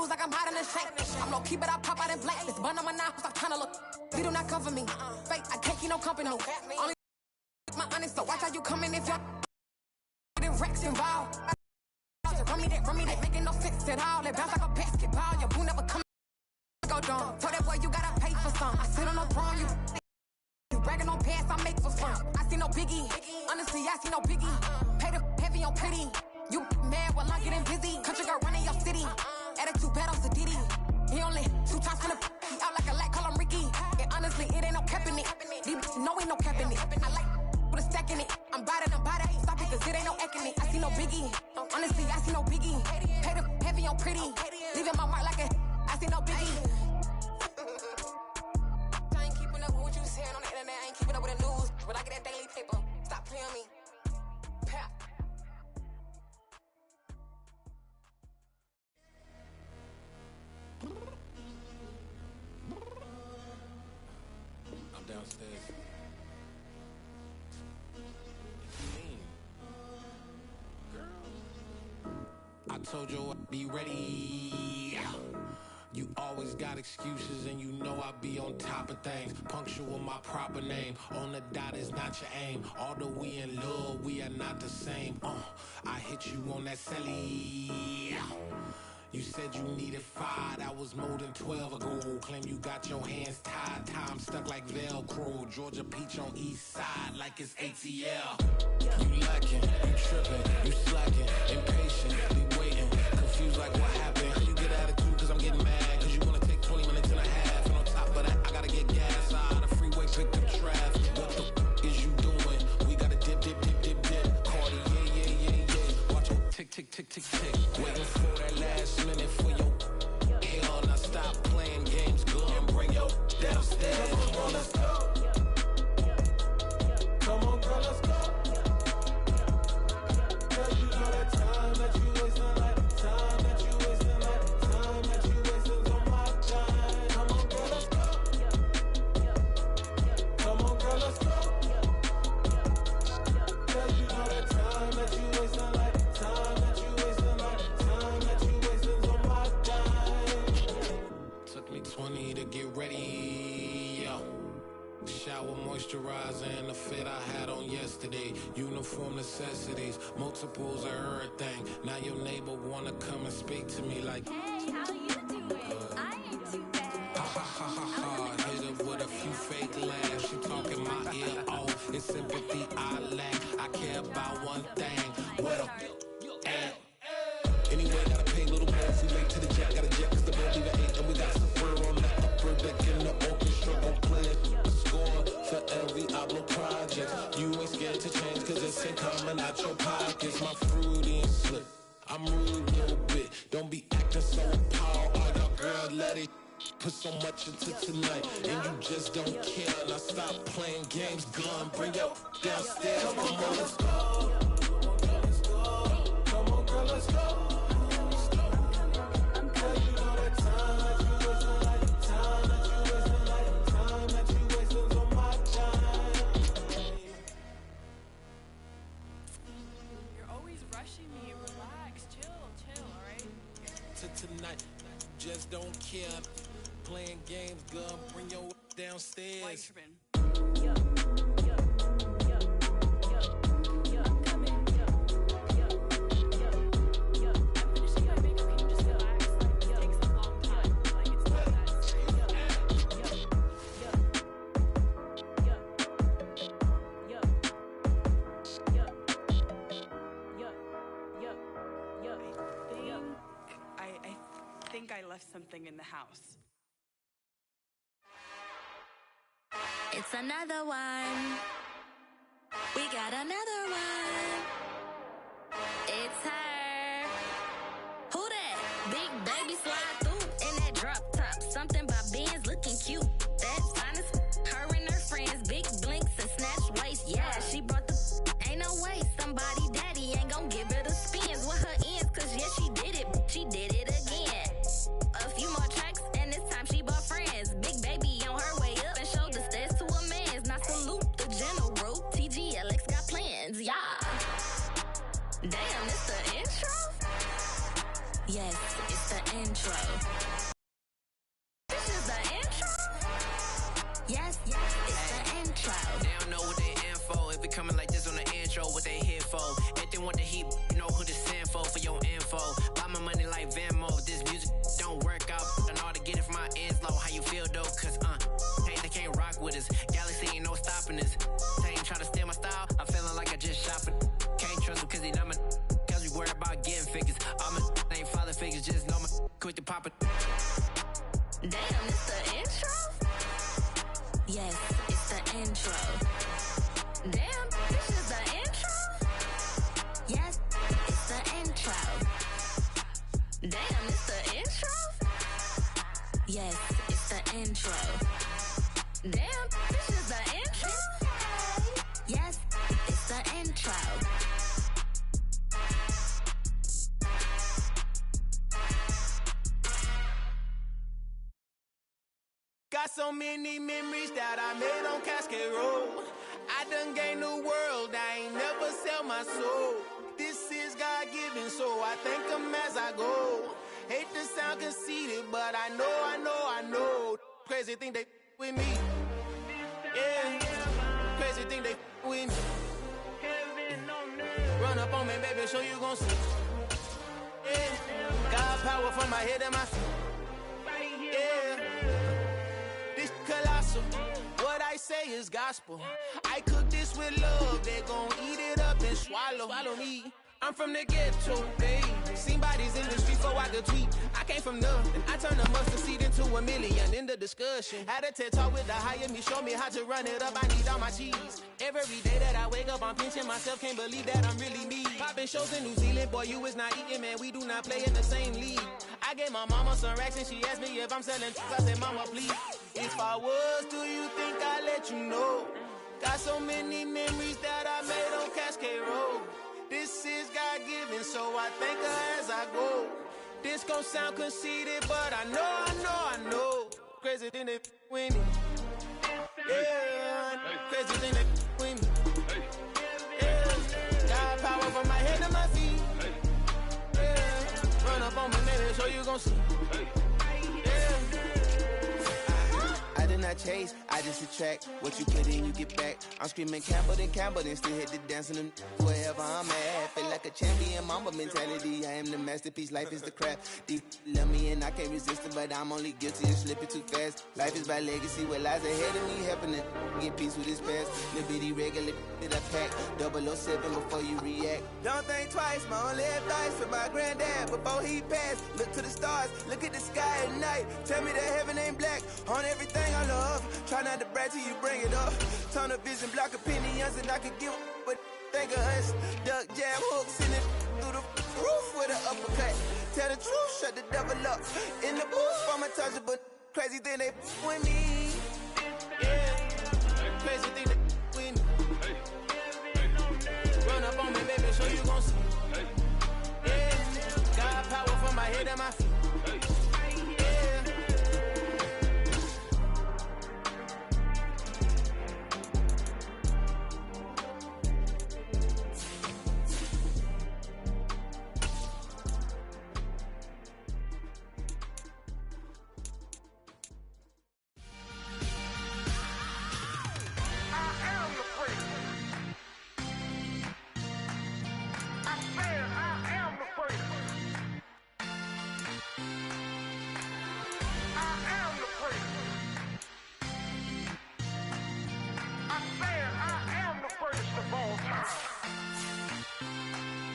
news like I'm hot in the shake. I'm low key, but I pop out in black. This bun on my knife, stop trying to look. They do not come for me. Fake, I can't keep no company. Only my honest, so watch how you come in if you're getting Rex involved. Run me that, making no sense at all. It bounce like a basketball. Your boo never come go down. Tell that boy you gotta pay for some. I sit on no throne, you bragging on pants I make for fun. I see no biggie, honestly I see no biggie. Pay the heavy on pretty. You mad while I'm getting busy. Country girl running your city. Attitude bad off the Diddy. He only 2 times from the he out like a light, call him Ricky. And honestly, it ain't no cap in it. These know ain't no cap in it. I like with a stack in it. I'm about it, stop it, cause it ain't no eck in it. I see no biggie. Honestly, I see no biggie. Pay the heavy on pretty. Leaving my mark like a I see no biggie. I ain't keeping up with what you saying on the internet. I ain't keeping up with the news. But I get that daily paper. Stop playing me. Pap. I'm downstairs. I told you I'd be ready. You always got excuses and you know I be on top of things. Punctual my proper name. On the dot is not your aim. Although we in love, we are not the same. I hit you on that celly. You said you needed 5, that was more than 12 ago. Claim you got your hands tied, time stuck like Velcro. Georgia Peach on east side like it's ATL. You lacking, you tripping, you slacking, impatient, be waiting, confused like what happened. How you get attitude cause I'm getting mad, cause you wanna take 20 minutes and a half. And on top of that, I gotta get gas out of the freeway, pick up traffic. What the is you doing? We gotta dip. Cardi, yeah. Watch your tick. Waiting for that last minute for your hell. Now stop playing games, go and bring your downstairs. Come on, let's go. Come on, girl, let's go. Girl, you know that time that you wasting, like time that you wasting, like time that you wasting on my time. Come on, girl, let's go. Come on, girl, let's go. Girl, you know that time that you wasting, like time that you wasting, like time that you wasting on my time. Took me 20 to get ready. Shower, moisturizer, and the fit I had on yesterday. Uniform necessities, multiples of everything. Now your neighbor wanna come and speak to me like, hey, how you doing? I ain't too bad. Ha. Hit her with a few fake laughs. She talking my ear off. It's sympathy I lack. I care about one thing. What up? Anyway, gotta pay a little more if we late to the jet. Got a jet cause the boat leave at 8. And we got some fur on the upper deck in the orchestra. Gon' play a score for every album project. You ain't scared to change cause it's ain't coming out your pockets. My fruity and slick. I'm rude a little bit. Don't be acting so appalled. Oh, your girl, let it put so much into tonight. And you just don't care. Now stop playing games. Gun, bring your downstairs. Come on, girl, let's go. Come on, girl, let's go. Tonight, just don't care. Playing games, girl, bring your downstairs. I left something in the house. It's another one. We got another one. It's her. Who that? Big baby slide through in that drop top. Something by Benz looking cute. That's fine as her and her friends. Big blinks and snatch waist. Yeah, she brought the ain't no way. Somebody daddy ain't gon' give her the spins with her ends. Cause yeah, she did it. She did it again. A few more tracks, and this time she bought friends. Big baby on her way up and showed the stairs to a man's. Now salute the general. TGLX got plans, yeah. Damn, it's the intro? Yeah. Yes, it's the intro. This is the intro? Yes, it's the intro. They don't know what they in for. If it coming like this on the intro, what they here for? If they want the heat, you know who to send for your info. Buy my money like Venmo. If this music don't work out, and all to get it from my ends low. How you feel though? Cause hey, they can't rock with us. Galaxy ain't no stopping us. They ain't try to steal my style. I'm feeling like I just shop it. Can't trust them cause they not my. Cause we worried about getting figures. All my ain't father figures. Just know my quick to pop it. Damn, it's the intro? Yes, it's the intro. Damn, this is the intro? Yes, it's the intro. Damn, it's the intro? Yes, it's the intro. Damn, this is the intro? Yes, it's the intro. Got so many memories that I made on Cascade Road. I done gained the world, I ain't never sell my soul. This is God-given, so I thank him as I go. Hate to sound conceited, but I know. Crazy thing they with me. Yeah, crazy thing they with me. Run up on me, baby, so you gon' see. Yeah, got power from my head and my feet. Yeah. Colossal, what I say is gospel. I cook this with love, they gon' eat it up and swallow me. I'm from the ghetto, babe. Seen bodies in the street before I could tweet. I came from nothing, I turned a mustard seed into a million. In the discussion, had a TED talk with the higher me, show me how to run it up. I need all my cheese. Every day that I wake up, I'm pinching myself, can't believe that I'm really me. Popping shows in New Zealand, boy, you is not eating, man. We do not play in the same league. I gave my mama some racks and she asked me if I'm selling. I said, mama, please. If I was, do you think I'd let you know? Got so many memories that I made on Cascade Road. This is God-given, so I thank her as I go. This gon' sound conceited, but I know. Crazy thing they with me. Yeah, crazy thing they with me. Yeah, got power from my head to my feet. Yeah, run up on me, baby, so you gon' see. Yeah. I did not chase, I just attract. What you put in, you get back. I'm screaming Campbell, then still hit the dancing and wherever I'm at. Feel like a champion, mamba mentality. I am the masterpiece, life is the crap. These love me and I can't resist it, but I'm only guilty of slipping too fast. Life is by legacy, what lies ahead of me, helping it get peace with his past. The bitty regular that I pack, 007 before you react. Don't think twice, my only advice for my granddad before he passed. Look to the stars, look at the sky at night. Tell me that heaven ain't black on everything I love. Try not to brag till you bring it up. Tunnel vision, block opinions, and I could give but think of us. Duck jab hooks in it through the roof with an uppercut. Tell the truth, shut the devil up. In the booth, I'm untouchable. Crazy thing they with me. Yeah, crazy thing they with me. Run up on me, baby, so you gon' see. Yeah, got power from my head and my feet.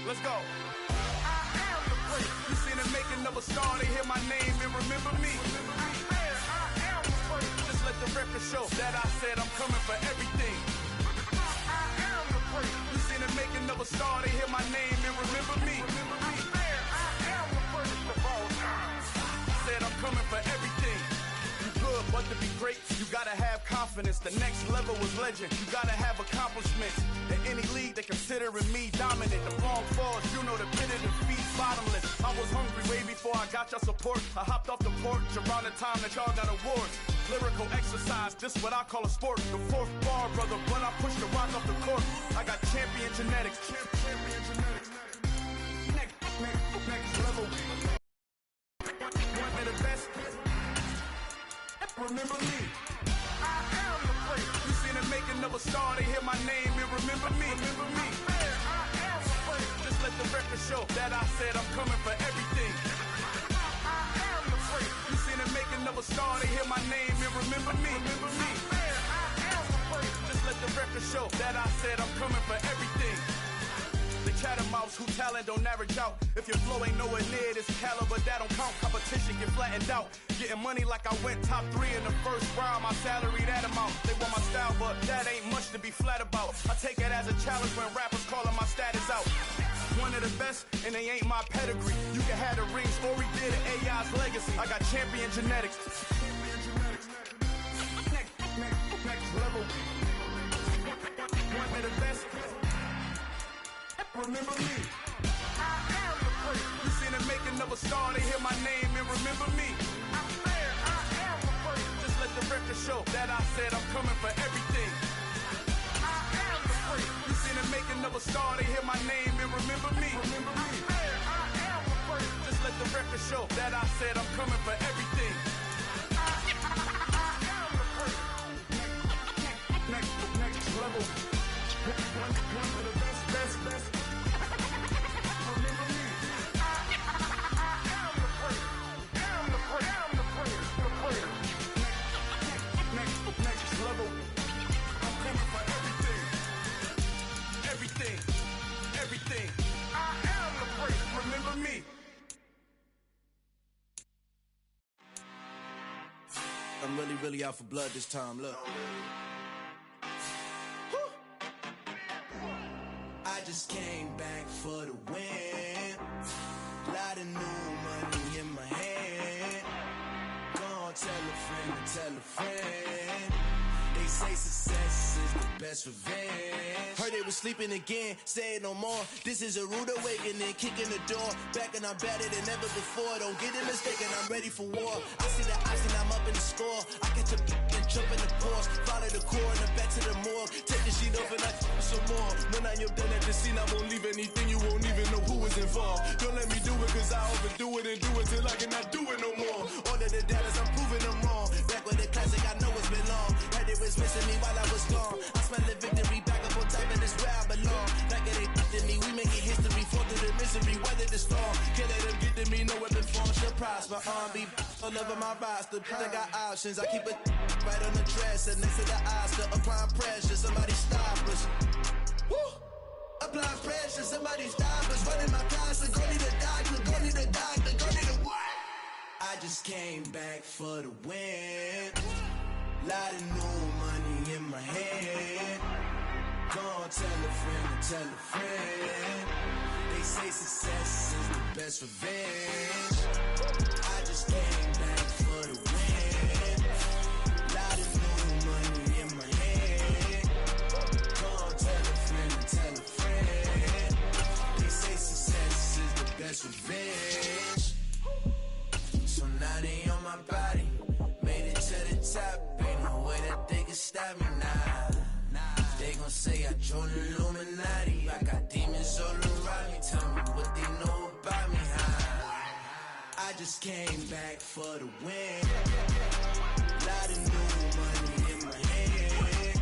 Let's go. You seen the making of a star, they hear my name and remember me. Just let the record show that I said I'm coming for everything. You seen the making of a star, they hear my name and remember me. Said I'm coming for everything. You good, but to be great, you gotta have confidence. The next level was legend. You gotta have accomplishments. In any league, they considering me dominant. The wrong falls, you know the pit of defeat, bottomless. I was hungry way before I got your support. I hopped off the porch around the time that y'all got awards. Lyrical exercise, this what I call a sport. The fourth bar, brother, when I push the rock off the court. I got champion genetics. Next level. remember me. I am the place. You see the making of a star, they hear my name and remember me. Remember me. I am the place. Just let the record show that I said I'm coming for everything. I am the place. You see the making of a star, they hear my name and remember me. Remember me. I am the place. Just let the record show that I said I'm coming for everything. The chattermouths who talent don't average out. If your flow ain't nowhere near this caliber, that don't count. Competition get flattened out. Getting money like I went top 3 in the first round. My salary that amount. They want my style, but that ain't much to be flat about. I take it as a challenge when rappers calling my status out. One of the best, and they ain't my pedigree. You can have the rings, or we did it, AI's legacy. I got champion genetics. Next level. One of the best. Remember me. I am the place. You see the making of a star, they hear my name and remember me. I said I am the place. Just let the record show that I said I'm coming for everything. I am the place. You see the making of a star, they hear my name and remember me. Remember me. I said I am the place. Just let the record show that I said I'm coming for everything. I am the place. Next level. One of the best. Everything. I am the place. Remember me. I'm really out for blood this time. Look. I just came back for the win. Lot of new money in my hand. Gonna tell a friend to tell a friend. They say success is the best revenge. Heard they was sleeping again, say it no more. This is a rude awakening, kicking the door. Back and I'm better than ever before. Don't get it mistaken, I'm ready for war. I see the ice and I'm up in the score. I catch a and jump in the course. Follow the core and then back to the morgue. Take the sheet off and I some more. When I am done at the scene, I won't leave anything. You won't even know who was involved. Don't let me do it cause I overdo it and do it till I cannot do it no more. All of the doubters, I'm proving them wrong. Back with the classic, I know it's been long. Heard it was missing me while I was gone. I smell the victory back up on top and it's where I belong. Like it ain't to me, we making history. Fall through the misery, weather the storm. Can't let them get to me, no weapon form should prosper. Be all over my roster. I got options, I keep it right on the dresser. Next to the Oscar, applying pressure. Somebody stop us. Woo! Applying pressure, somebody stop us. Running my closet, go need a doctor, go need a doctor, go need a what? I just came back for the win. Lot of new money in my hand. Gonna tell a friend to tell a friend. They say success is the best revenge. I just came back for the win. Lot of new money in my hand. Gonna tell a friend to tell a friend. They say success is the best revenge. So now they on my body. Made it to the top. Ain't no way that they can stop me now. They gon' say I joined the Illuminati. I got demons all around me. Tell me what they know about me, huh? I just came back for the win. Lot of new money in my hand.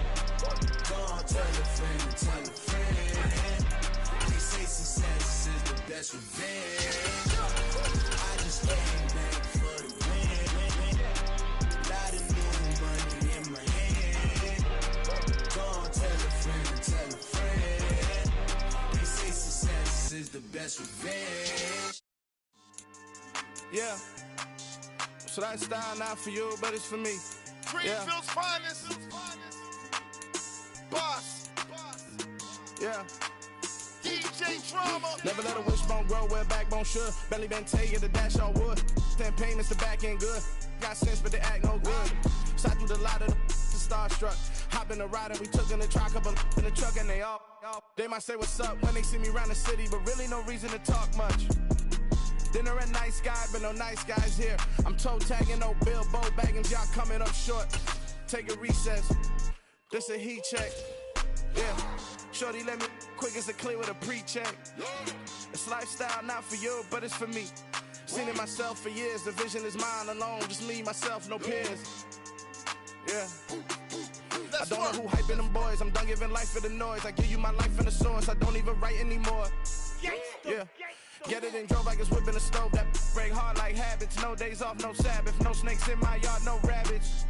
Gonna tell a friend to tell a friend. They say success is the best revenge. I just came back for the win. Lot of new money in my hand. Gonna tell a friend to tell a friend. They say success is the best revenge. Yeah. So that style not for you, but it's for me. Greenfield's finest. Boss. Yeah. DJ Drama. Never let a wishbone grow where a backbone should. Belly been taking the dash on wood. 10 payments, the back end good. Got sense, but they act no good. Shot through the lot of the starstruck. Hop in the ride and we took in the truck, couple in the truck and they all. They might say what's up when they see me around the city, but really no reason to talk much. Dinner at nice guy, but no nice guys here. I'm toe tagging, no Bilbo baggins, y'all coming up short. Take a recess. This a heat check. Yeah. Shorty let me quick as a clear with a pre-check. It's lifestyle not for you, but it's for me. Seen it myself for years. The vision is mine alone. Just me, myself, no peers. Yeah. I don't know who hyping them boys. I'm done giving life for the noise. I give you my life in the source. I don't even write anymore. Yeah. Get it and drove like it's whipping a stove. That break hard like habits. No days off, no Sabbath. No snakes in my yard, no rabbits.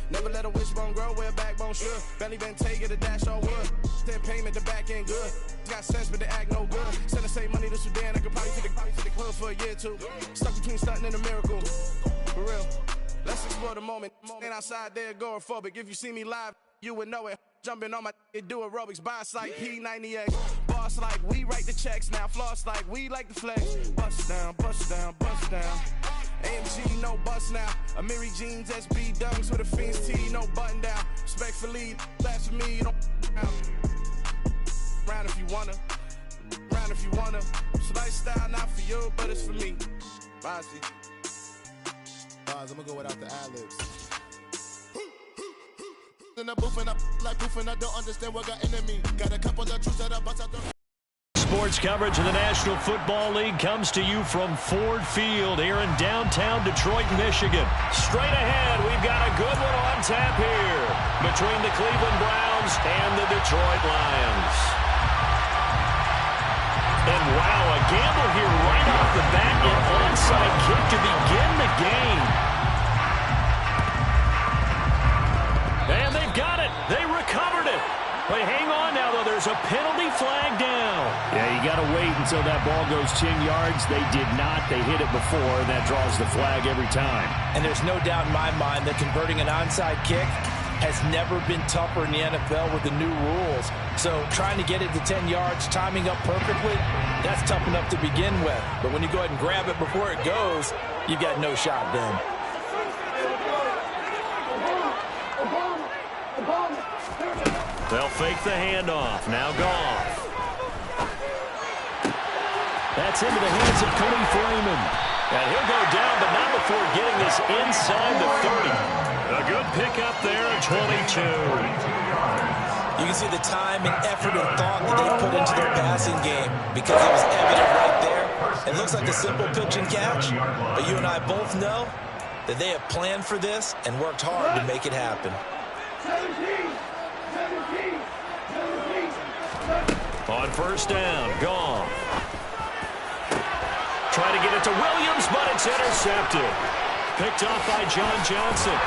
Never let a wishbone grow where a backbone should. Belly been take it, a dash on wood. Then payment, the back end good. Got sense, but the act no good. Send the same money to Sudan. I could probably take the club for a year or two. Stuck between stunting and a miracle. For real. Let's explore the moment. Ain't outside there agoraphobic. If you see me live, you would know it. Jumping on my do aerobics, boss like P90X. Boss like we write the checks now. Floss like we like the flex. Bust down, bust down, bust down. AMG, no bust now. Amiri jeans, SB dunks with a Fiends T, no button down. Respectfully, that's for me, you don't round if you wanna. Round if you wanna. It's lifestyle, not for you, but it's for me. Bossy. I'm gonna go without the ad-libs. In the booth and I like proof and I don't understand what got into me. Got a couple of truths that I bust out the... Sports coverage of the National Football League comes to you from Ford Field here in downtown Detroit, Michigan. Straight ahead, we've got a good one on tap here between the Cleveland Browns and the Detroit Lions. And wow, a gamble here right off the bat, an onside kick to begin the game. And they've got it. They recovered it. But hang on now, though. There's a penalty flag down. Yeah, you got to wait until that ball goes 10 yards. They did not. They hit it before, and that draws the flag every time. And there's no doubt in my mind that converting an onside kick has never been tougher in the NFL with the new rules. So trying to get it to 10 yards, timing up perfectly, that's tough enough to begin with. But when you go ahead and grab it before it goes, you've got no shot then. They'll fake the handoff. Now Goff. That's into the hands of Khalif Raymond. And he'll go down, but not before getting this inside the 30. A good pickup there at 22. You can see the time and effort and thought that they put into their passing game because it was evident right there. It looks like a simple pitch and catch, but you and I both know that they have planned for this and worked hard to make it happen. On first down, Goff. Try to get it to Williams, but it's intercepted. Picked off by John Johnson.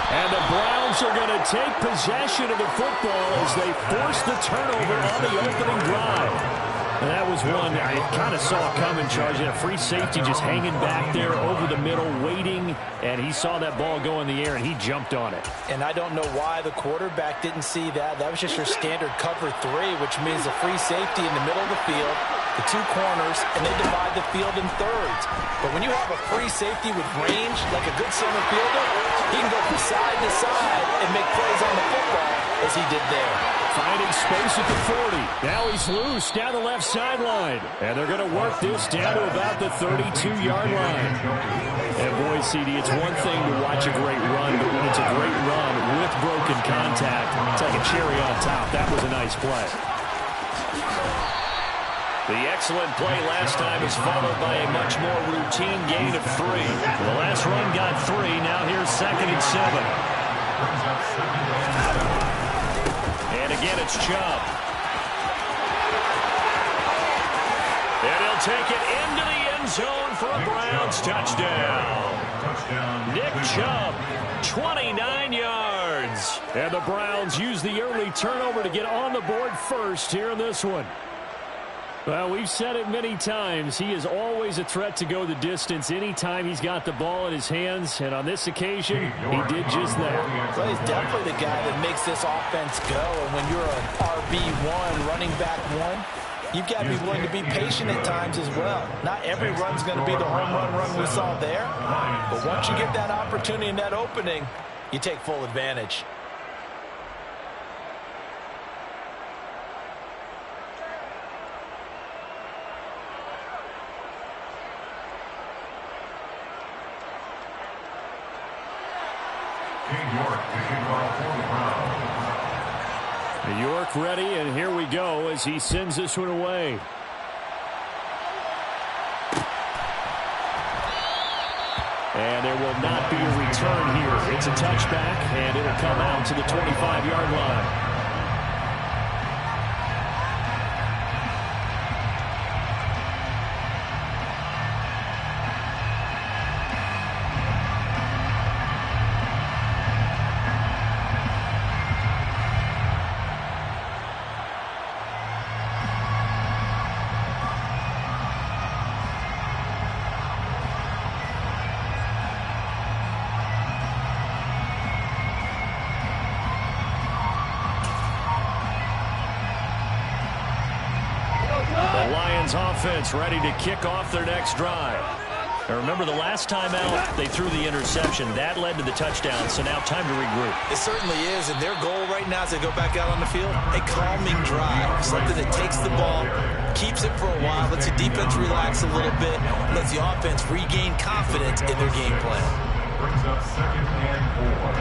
And the Browns are going to take possession of the football as they force the turnover on the opening drive. And that was one I kind of saw coming, Charles. A free safety just hanging back there over the middle, waiting, and he saw that ball go in the air, and he jumped on it. And I don't know why the quarterback didn't see that. That was just your standard cover 3, which means a free safety in the middle of the field, the two corners, and they divide the field in thirds. But when you have a free safety with range, like a good center fielder, he can go from side to side and make plays on the football as he did there. Finding space at the 40. Now he's loose down the left sideline. And they're going to work this down to about the 32-yard line. And boy, CD, it's one thing to watch a great run, but when it's a great run with broken contact, it's like a cherry on top. That was a nice play. The excellent play last time is followed by a much more routine gain of 3. The last run got 3. Now here's 2nd and 7. And again, it's Chubb. And he'll take it into the end zone for a Browns touchdown. Nick Chubb, 29 yards. And the Browns use the early turnover to get on the board first here in this one. Well, we've said it many times. He is always a threat to go the distance anytime he's got the ball in his hands. And on this occasion, he did just that. Well, he's definitely the guy that makes this offense go. And when you're an RB1, running back 1, you've got to be willing to be patient at times as well. Not every run's going to be the home run we saw there. But once you get that opportunity and that opening, you take full advantage. York ready, and here we go as he sends this one away. And there will not be a return here. It's a touchback, and it'll come out to the 25-yard line. Offense ready to kick off their next drive. Now remember, the last time out, they threw the interception. That led to the touchdown, so now time to regroup. It certainly is, and their goal right now as they go back out on the field, a calming drive, something that takes the ball, keeps it for a while, lets the defense relax a little bit, lets the offense regain confidence in their game plan. Brings up 2nd and 4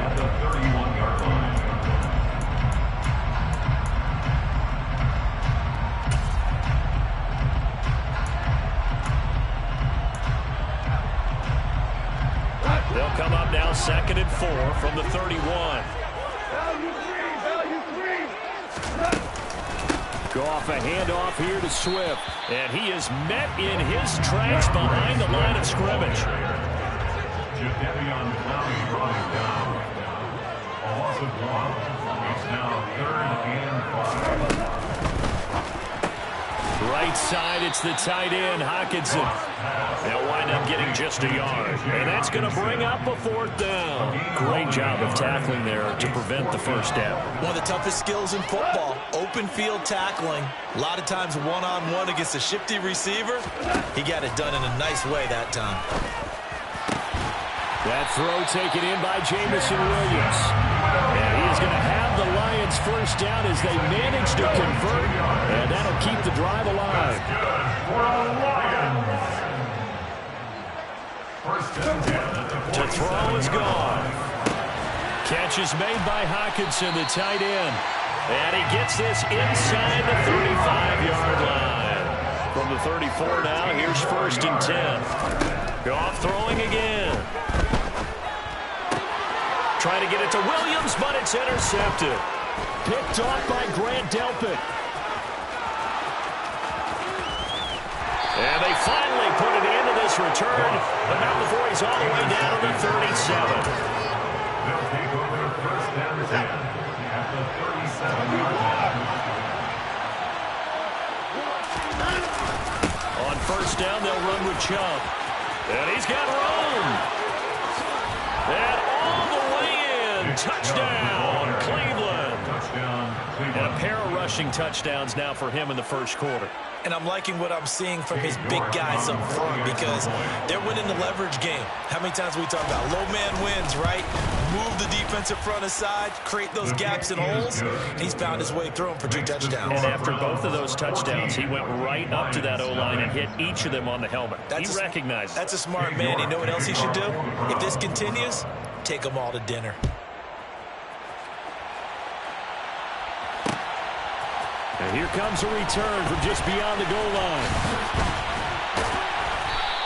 at the 31-yard line. They'll come up now 2nd and 4 from the 31. Goff a handoff here to Swift. And he is met in his tracks behind the line of scrimmage. Jadeveon Clowney brought him down. A loss of 1. It's now 3rd and 5. Right side, it's the tight end, Hockenson. They'll wind up getting just a yard. And that's going to bring up a 4th down. Great job of tackling there to prevent the first down. One of the toughest skills in football, open field tackling. A lot of times one-on-one against a shifty receiver. He got it done in a nice way that time. That throw taken in by Jamison Williams. And he is going to have the Lions first down as they manage to convert. And that'll keep the drive alive. To throw is gone. Catch is made by Hockenson, the tight end. And he gets this inside the 35-yard line. From the 34 now, here's 1st and 10. Goff throwing again. Trying to get it to Williams, but it's intercepted. Picked off by Grant Delpit. And they finally put an end to this return, but not before he's all the way down to the 37. They'll take over 1st and 10 at the 37-yard line. On 1st down, they'll run with Chubb. And he's got room. And all the way in. Touchdown, Cleveland. And a pair of rushing touchdowns now for him in the first quarter. And I'm liking what I'm seeing from his big guys up front because they're winning the leverage game. How many times we talk about low man wins, right? Move the defensive front aside, create those gaps and holes. He's found his way through them for 2 touchdowns. And after both of those touchdowns, he went right up to that O-line and hit each of them on the helmet. He recognized it. That's a smart man. You know what else he should do? If this continues, take them all to dinner. And here comes a return from just beyond the goal line.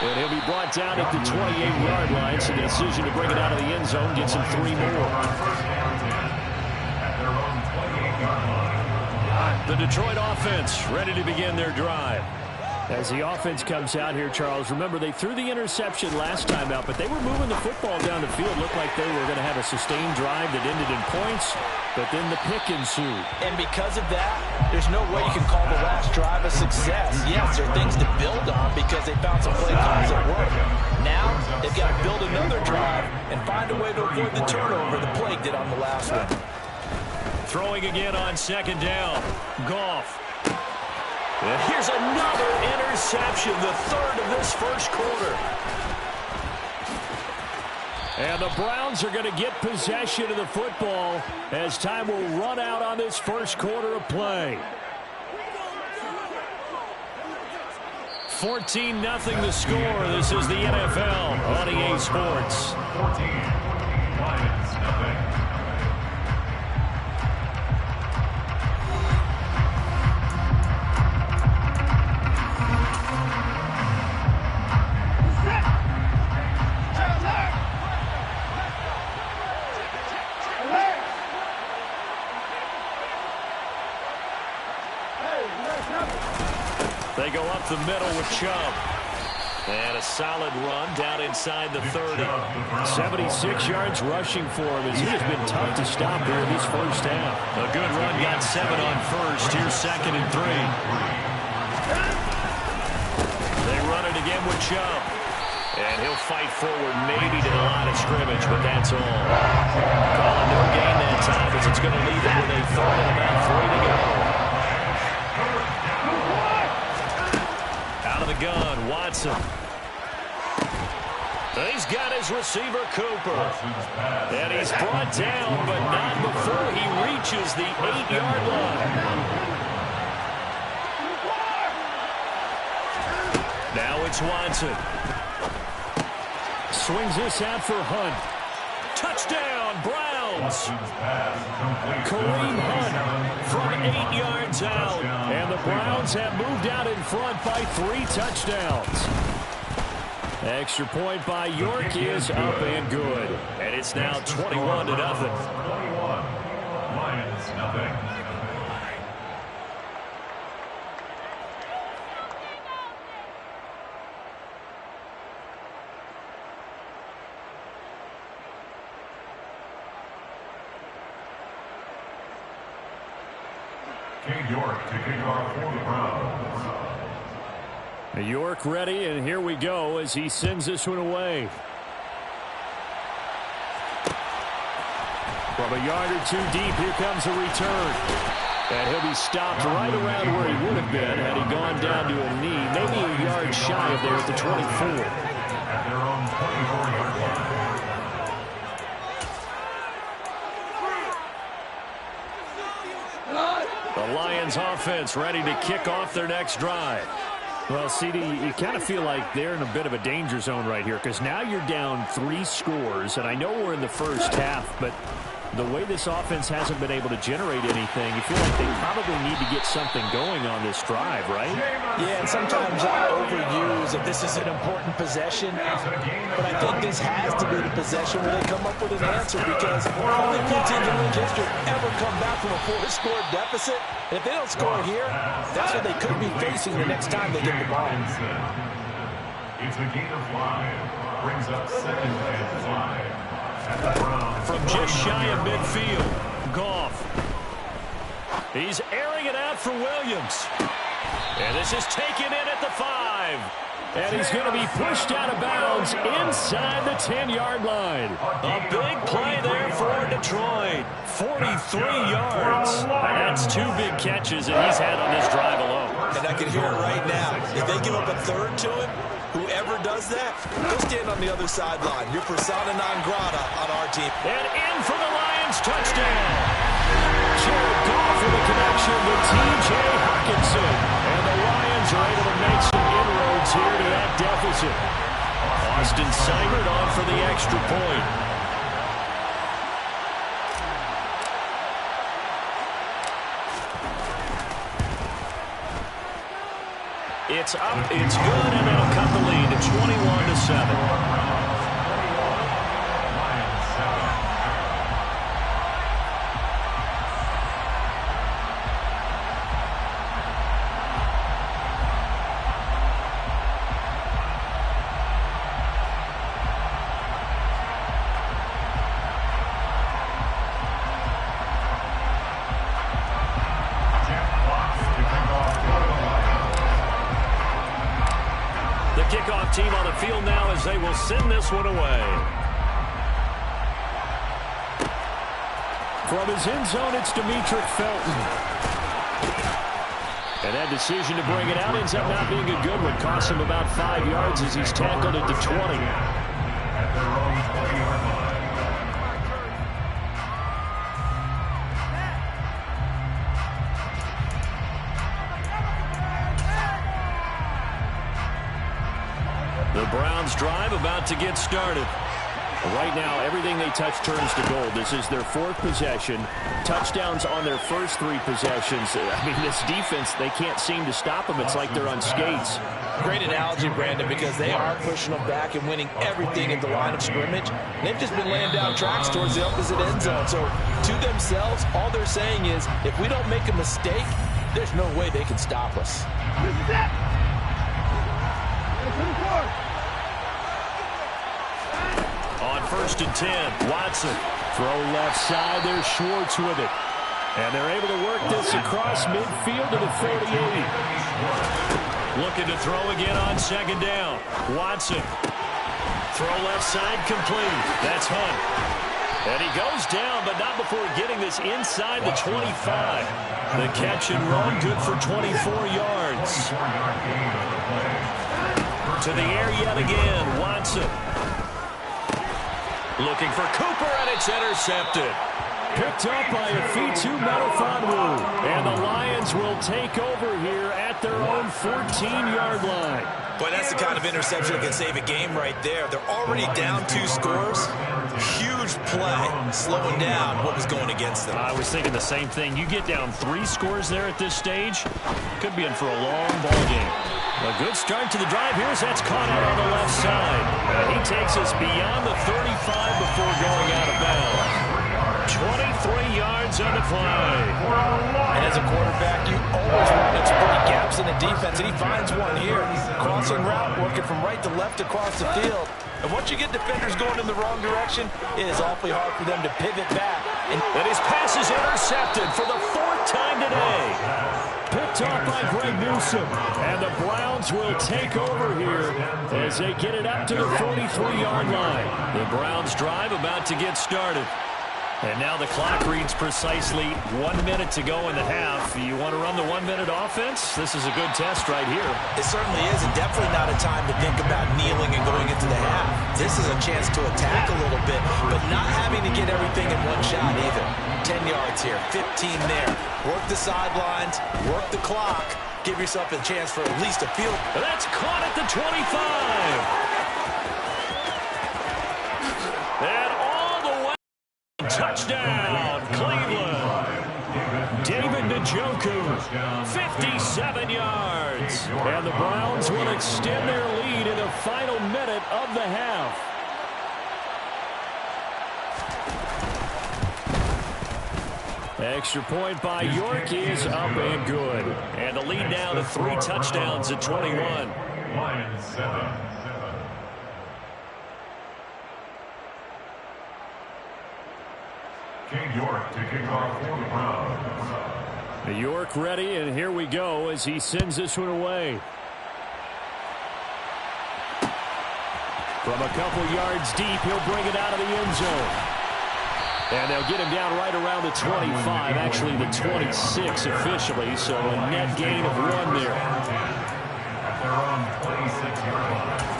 And he'll be brought down at the 28-yard line, so the decision to bring it out of the end zone gets him 3 more. The Detroit offense ready to begin their drive. As the offense comes out here, Charles, remember they threw the interception last time out, but they were moving the football down the field. Looked like they were going to have a sustained drive that ended in points, but then the pick ensued. And because of that, there's no way you can call the last drive a success. Yes, there are things to build on because they found some play calls that work. Now, they've got to build another drive and find a way to avoid the turnover the Plague did on the last one. Throwing again on 2nd down. Goff. And here's another interception, the 3rd of this first quarter. And the Browns are going to get possession of the football as time will run out on this first quarter of play. 14-0 the score. This is the NFL on EA Sports. 14, Lions, nothing. up the middle with Chubb. And a solid run down inside the 30. 76 yards rushing for him as he has been tough to stop here in this first half. A good run, got 7 on first. Here's 2nd and 3. They run it again with Chubb. And he'll fight forward maybe to the line of scrimmage, but that's all. Calling no gain that time as it's going to leave him with a 3rd and about 3 to go. Out of the gun, Watson. He's got his receiver, Cooper. And he's brought down, but not before he reaches the 8-yard line. Now it's Watson. Swings this out for Hunt. Touchdown, Browns. Kareem Hunt from 8 yards out. And the Browns have moved out in front by 3 touchdowns. Extra point by York is up and good. And it's now 21-0. 21. Lions, nothing. York to kick off for the Browns. York ready, and here we go as he sends this one away. From a yard or 2 deep, here comes a return. And he'll be stopped right around where he would have been had he gone down to a knee, maybe a yard shy of there at the 24. At their own 24-yard line. The Lions offense ready to kick off their next drive. Well, CD, you kind of feel like they're in a bit of a danger zone right here because now you're down 3 scores, and I know we're in the first half, but the way this offense hasn't been able to generate anything, you feel like they probably need to get something going on this drive, right? Yeah, and sometimes I overuse if this is an important possession, but I think this has to be the possession where they come up with an answer because only 2 teams in league history ever come back from a 4-score deficit. And if they don't score here, that's what they could be facing the next time they get the ball. It's a gain of 5. Brings up 2nd and 5. From just shy of midfield, Goff. He's airing it out for Williams. And this is taken in at the 5. And he's going to be pushed out of bounds inside the 10-yard line. A big play there for Detroit. 43 yards. And that's 2 big catches that he's had on this drive alone. And I can hear it right now. If they give up a 3rd to him, whoever does that, they'll stand on the other sideline. You're persona non grata on our team. And in for the Lions touchdown. Jared Goff with a connection with T.J. Hawkinson. And the Lions are able to make some inroads here to that deficit. Austin Seibert on for the extra point. It's up, it's good, and they'll cut the lead to 21-7. Kickoff team on the field now as they will send this one away. From his end zone, it's Demetric Felton. And that decision to bring it out ends up not being a good one. Costs him about 5 yards as he's tackled at the 20. At their own 20-yard line. The Browns drive about to get started. Right now, everything they touch turns to gold. This is their 4th possession. Touchdowns on their first 3 possessions. I mean, this defense, they can't seem to stop them. It's like they're on skates. Great analogy, Brandon, because they are pushing them back and winning everything at the line of scrimmage. They've just been laying down tracks towards the opposite end zone. So, to themselves, all they're saying is, if we don't make a mistake, there's no way they can stop us. On 1st and 10, Watson. Throw left side, there's Schwartz with it. And they're able to work this across midfield to the 48. Looking to throw again on 2nd down. Watson. Throw left side complete. That's Hunt. And he goes down, but not before getting this inside the 25. The catch and run, good for 24 yards. To the air yet again, Watson. Looking for Cooper, and it's intercepted. Picked up by Afitu Melifonwu. And the Lions will take over here at their own 14-yard line. Boy, that's the kind of interception that can save a game right there. They're already down 2 scores. Huge play, slowing down what was going against them. I was thinking the same thing. You get down 3 scores there at this stage, could be in for a long ball game. A good start to the drive here as that's caught out on the left side. And he takes us beyond the 35 before going out of bounds. 23 yards on the play. And as a quarterback, you always want to exploit gaps in the defense, and he finds one here. Crossing route, working from right to left across the field. And once you get defenders going in the wrong direction, it is awfully hard for them to pivot back. And his pass is intercepted for the 4th time today. Picked off by Greg Newsome. And the Browns will take over here as they get it up to the 43-yard line. The Browns drive about to get started. And now the clock reads precisely 1 minute to go in the half. You want to run the 1-minute offense? This is a good test right here. It certainly is, and definitely not a time to think about kneeling and going into the half. This is a chance to attack a little bit, but not having to get everything in one shot either. 10 yards here, 15 there. Work the sidelines, work the clock. Give yourself a chance for at least a field. That's caught at the 25. And all the way. Touchdown, Cleveland. David Njoku, 57 yards. And the Browns will extend their lead in the final minute of the half. Extra point by York is up and good. And the lead now to 3 touchdowns at 21. Lions 7. King York to kick off for the Browns. York ready, and here we go as he sends this one away. From a couple yards deep, he'll bring it out of the end zone. And they'll get him down right around the 25, actually the 26 officially, so a net gain of 1 there. At their own 26-yard line.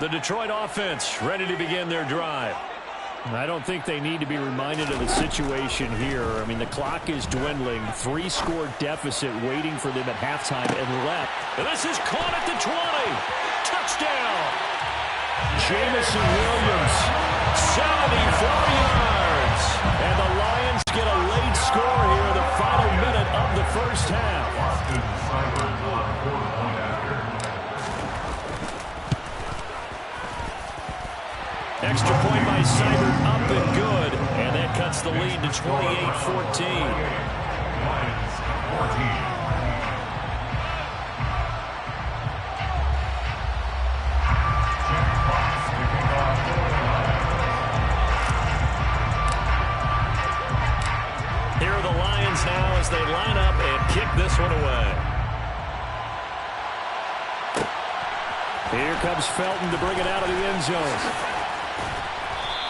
The Detroit offense ready to begin their drive. I don't think they need to be reminded of the situation here. I mean, the clock is dwindling. 3-score deficit waiting for them at halftime and left. And this is caught at the 20. Touchdown. Jamison Williams, 74 yards. And the Lions get a late score here in the final minute of the first half. Austin Seibert on 4-point after. Extra point by Seibert, up and good. And that cuts the lead to 28-14. Lions 14. Here are the Lions now as they line up and kick this one away. Here comes Felton to bring it out of the end zone.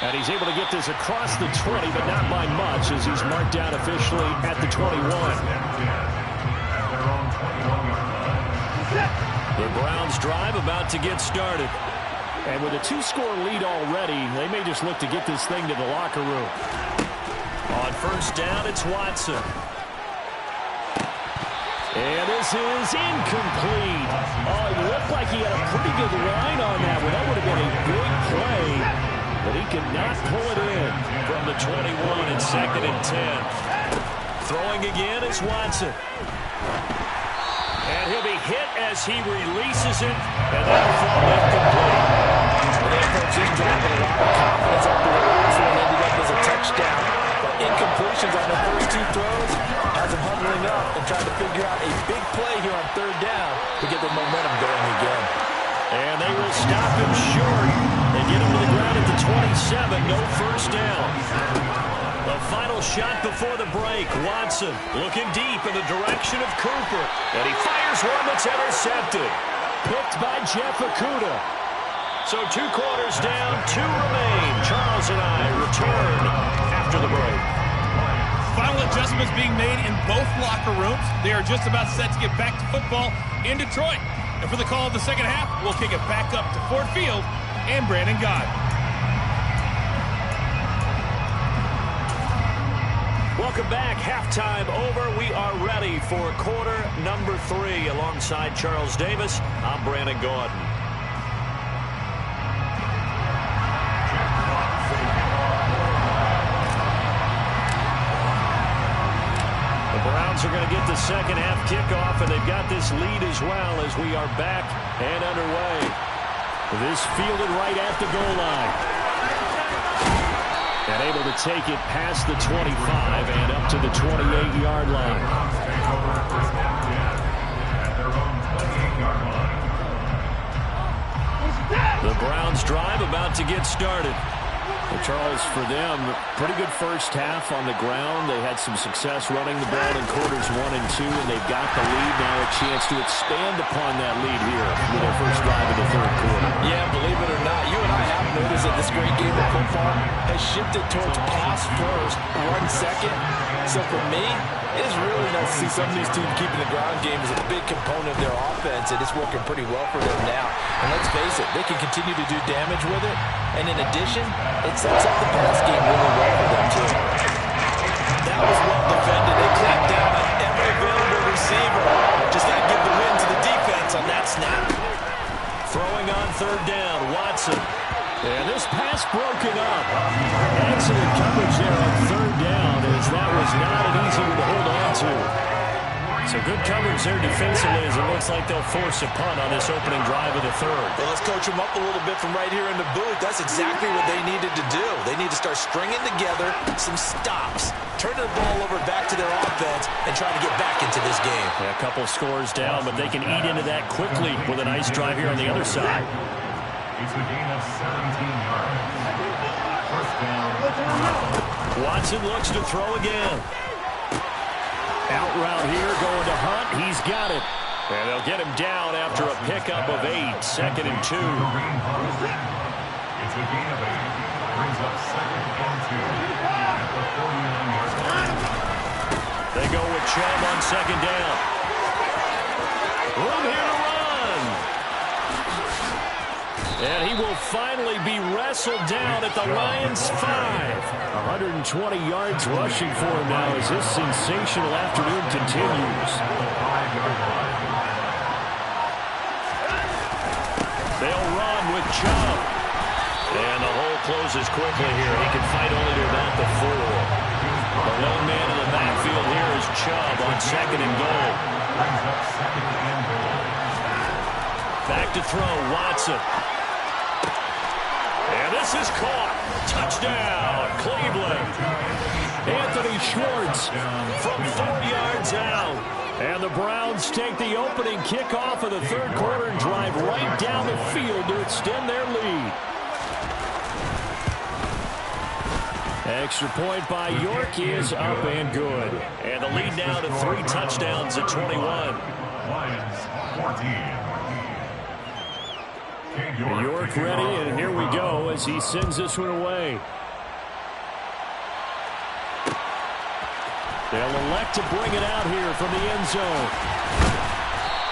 And he's able to get this across the 20, but not by much as he's marked down officially at the 21. The Browns drive about to get started. And with a 2-score lead already, they may just look to get this thing to the locker room. On first down, it's Watson. And this is incomplete. Oh, it looked like he had a pretty good line on that one. That would have been a big play, but he could not pull it in from the 21 and 2nd and 10. Throwing again is Watson. And he'll be hit as he releases it, and that'll fall incomplete. They approach this drive with a lot of confidence up the 27, no first down. The final shot before the break. Watson looking deep in the direction of Cooper. And he fires one that's intercepted. Picked by Jeff Okudah. So 2 quarters down, 2 remain. Charles and I return after the break. Final adjustments being made in both locker rooms. They are just about set to get back to football in Detroit. And for the call of the second half, we'll kick it back up to Ford Field and Brandon God. Welcome back. Halftime over. We are ready for quarter number 3. Alongside Charles Davis, I'm Brandon Gaudin. The Browns are going to get the second half kickoff, and they've got this lead as well as we are back and underway. This fielded right at the goal line. And able to take it past the 25 and up to the 28-yard line. The Browns drive about to get started. Well, Charles, for them, pretty good first half on the ground. They had some success running the ball in quarters 1 and 2, and they've got the lead now, a chance to expand upon that lead here with their first drive of the third quarter. Yeah, believe it or not, you and I have noticed that this great game of football has shifted towards pass first, run second. So for me, it is really nice to see some of these teams keeping the ground game as a big component of their offense, and it's working pretty well for them now. And let's face it, they can continue to do damage with it. And in addition, it sets up the pass game really well for them, too. That was well defended. They clamped down on every available receiver. Just got to give the win to the defense on that snap. Throwing on third down, Watson. And this pass broken up. Excellent coverage there on third down, as that was not an easy one to hold on to. So good coverage there defensively, as it looks like they'll force a punt on this opening drive of the third. Well, let's coach them up a little bit from right here in the booth. That's exactly what they needed to do. They need to start stringing together some stops, turning the ball over back to their offense, and trying to get back into this game. Yeah, a couple scores down, but they can eat into that quickly with a nice drive here on the other side. It's a gain of 17 yards. First down. Watson looks to throw again. Out route here, going to Hunt. He's got it. And they'll get him down after a pickup of 8. Second and 2. It's a gain of 8. Brings up second and 2 at the 49-yard line. They go with Chubb on second down. Room here to run. And he will finally be wrestled down at the Lions' 5. 120 yards rushing for him now as this sensational afternoon continues. They'll run with Chubb. And the hole closes quickly here. He can fight only to about the 4. The lone man in the backfield here is Chubb on second and goal. Back to throw, Watson. And this is caught. Touchdown, Cleveland. Anthony Schwartz from 4 yards out. And the Browns take the opening kickoff of the third quarter and drive right down the field to extend their lead. Extra point by York is up and good. And the lead now to 3 touchdowns at 21. Lions 14. York ready, and here we go as he sends this one away. They'll elect to bring it out here from the end zone.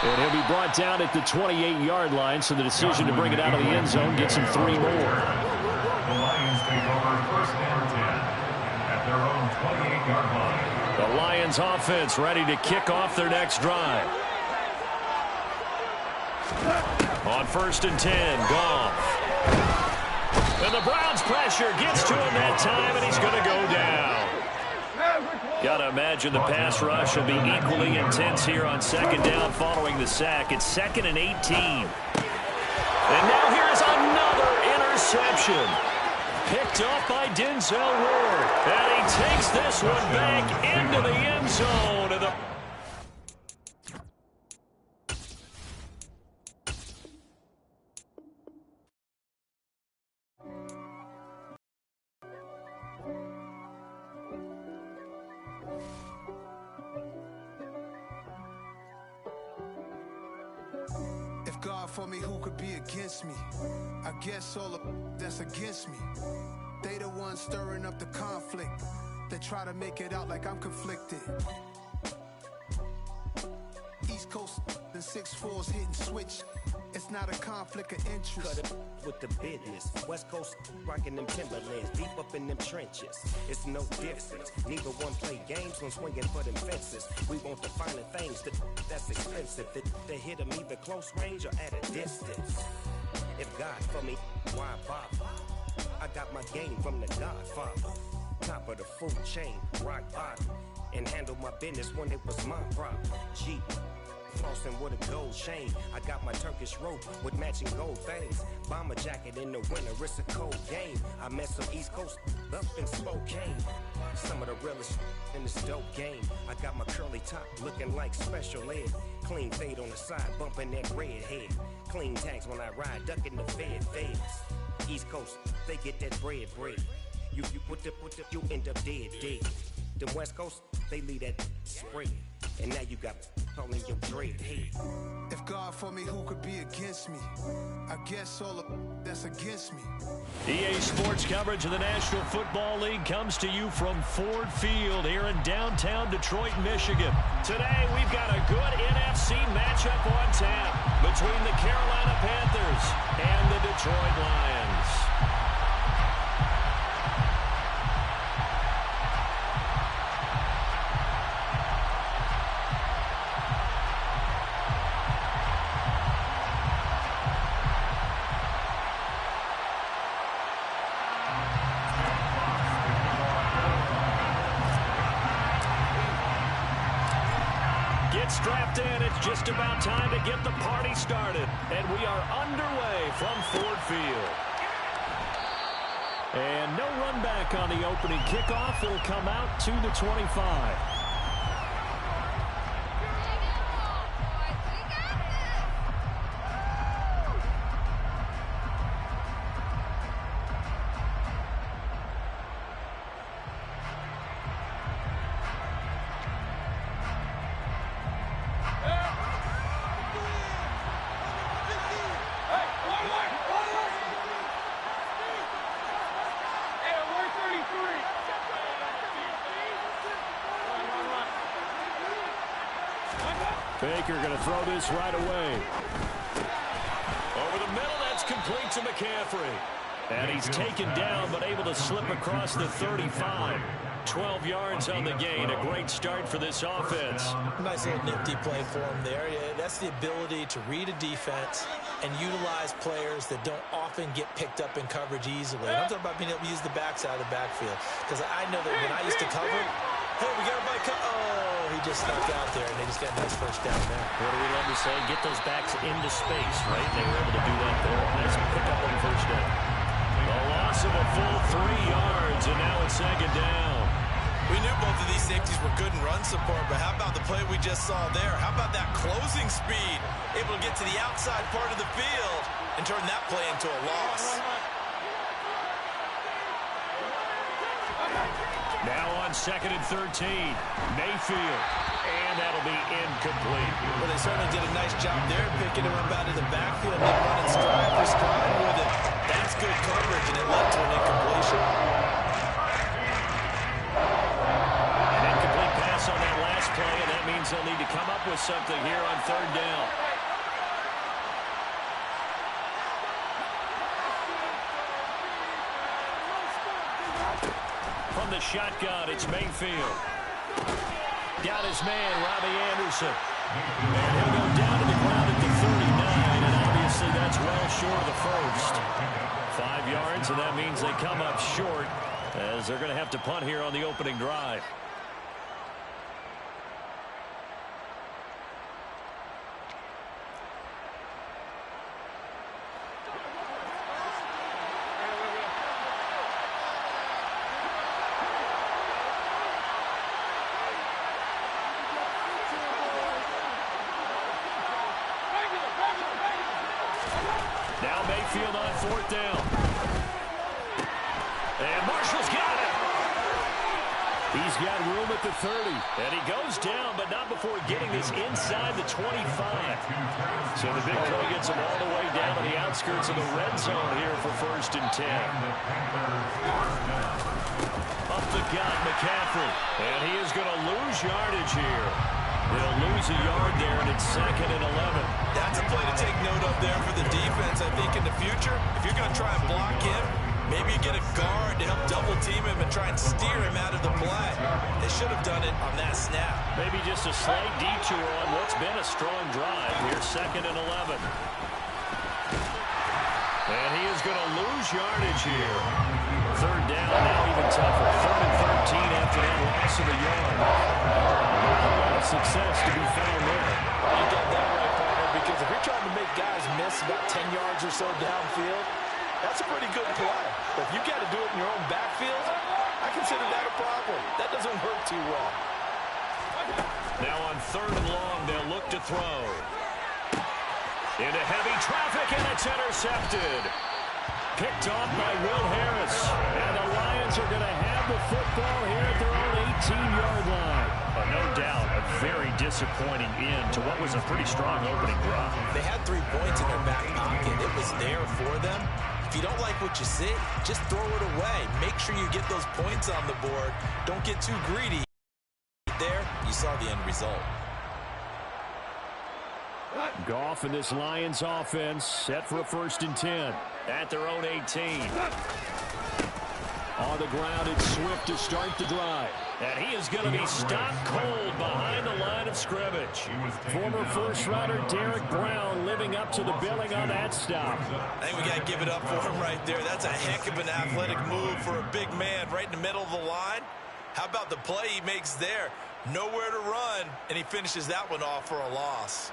And he'll be brought down at the 28-yard line, so the decision to bring it out of the end zone gets him 3 more. The Lions take over first and 10 at their own 28-yard line. The Lions offense ready to kick off their next drive. On first and 10, Goff. And the Browns pressure gets to him that time, and he's going to go down. Got to imagine the pass rush will be equally intense here on second down following the sack. It's second and 18. And now here's another interception. Picked up by Denzel Ward. And he takes this one back into the end zone. And the for me, who could be against me? I guess all of that's against me. They the ones stirring up the conflict. They try to make it out like I'm conflicted. East Coast and 6'4s hitting switch. It's not a conflict of interest. Cut it with the business. West Coast rocking them Timberlands, deep up in them trenches. It's no difference. Neither one play games when swinging for them fences. We want the finer things that's expensive. They hit them either close range or at a distance. If God for me, why bother? I got my game from the Godfather. Top of the food chain, rock bottom. And handle my business when it was my problem. G. Flossing with a gold chain. I got my Turkish rope with matching gold things. Bomber jacket in the winter, it's a cold game. I met some East Coast up in Spokane. Some of the realest in this dope game. I got my curly top looking like special ed. Clean fade on the side, bumping that red head. Clean tags when I ride, ducking the feds. East Coast, they get that bread. You put the, you end up dead. Them West Coast, they leave that spread. And now you got calling your dread head. If God for me, who could be against me? I guess all of that's against me. EA Sports coverage of the National Football League comes to you from Ford Field here in downtown Detroit, Michigan. Today, we've got a good NFC matchup on tap between the Carolina Panthers and the Detroit Lions. Strapped in, it's just about time to get the party started. And we are underway from Ford Field. And no run back on the opening kickoff. It'll come out to the 25. Baker going to throw this right away. Over the middle, that's complete to McCaffrey. And he's taken down, but able to slip across the 35. 12 yards on the gain. A great start for this offense. Nice little nifty play for him there. Yeah, that's the ability to read a defense and utilize players that don't often get picked up in coverage easily. And I'm talking about being able to use the backside of the backfield. Because I know that when I used to cover, hey, we got everybody he just snuck out there, and they just got a nice first down there. What do we love to say? Get those backs into space, right? They were able to do that there. Nice pickup on first down. The loss of a full 3 yards, and now it's second down. We knew both of these safeties were good in run support, but how about the play we just saw there? How about that closing speed? Able to get to the outside part of the field and turn that play into a loss. Now on 2nd and 13, Mayfield, and that'll be incomplete. Well, they certainly did a nice job there, picking him up out of the backfield and running stride for stride with it. That's good coverage, and it led to an incompletion. An incomplete pass on that last play, and that means they'll need to come up with something here on 3rd down. From the shotgun, it's Mayfield. Got his man, Robbie Anderson. And he'll go down to the ground at the 39, and obviously that's well short of the first. 5 yards, and that means they come up short as they're going to have to punt here on the opening drive. Now Mayfield on 4th down. And Marshall's got it. He's got room at the 30. And he goes down, but not before getting this inside the 25. So the big play gets him all the way down to the outskirts of the red zone here for 1st and 10. Up the gut, McCaffrey. And he is going to lose yardage here. They'll lose a yard there, and it's 2nd and 11. That's a play to take note of there for the defense. I think in the future, if you're going to try and block him, maybe you get a guard to help double team him and try and steer him out of the play. They should have done it on that snap. Maybe just a slight detour on what's been a strong drive. Here's 2nd and 11. And he is going to lose yardage here. 3rd down, now even tougher. 3rd and 13 after that loss of a yard. Not a lot of success to be found there. You got that right, partner, because if you're trying to make guys miss about 10 yards or so downfield, that's a pretty good play. But if you've got to do it in your own backfield, I consider that a problem. That doesn't work too well. Now on 3rd and long, they'll look to throw. Into heavy traffic, and it's intercepted. Picked off by Will Harris. And the Lions are going to have the football here at their own 18-yard line. But no doubt, a very disappointing end to what was a pretty strong opening drive. They had 3 points in their back pocket. It was there for them. If you don't like what you see, just throw it away. Make sure you get those points on the board. Don't get too greedy. There, you saw the end result. Goff and this Lions offense set for a 1st and 10 at their own 18. On the ground, it's Swift to start the drive. And he is going to be stopped cold behind the line of scrimmage. Former first-rounder Derek Brown living up to the billing on that stop. I think we got to give it up for him right there. That's a heck of an athletic move for a big man right in the middle of the line. How about the play he makes there? Nowhere to run, and he finishes that one off for a loss.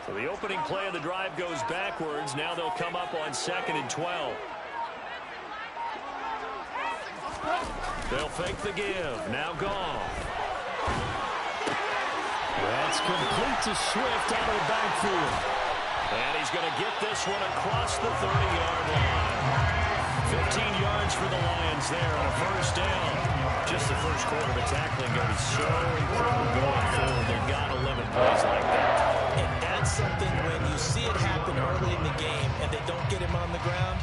So the opening play of the drive goes backwards. Now they'll come up on 2nd and 12. They'll fake the give. Now Goff. That's complete to Swift out of the backfield. And he's going to get this one across the 30-yard line. 15 yards for the Lions there on a 1st down. Just the first quarter of the tackling goes so important going forward. They've got to limit plays like that. And that's something when you see it happen early in the game and they don't get him on the ground,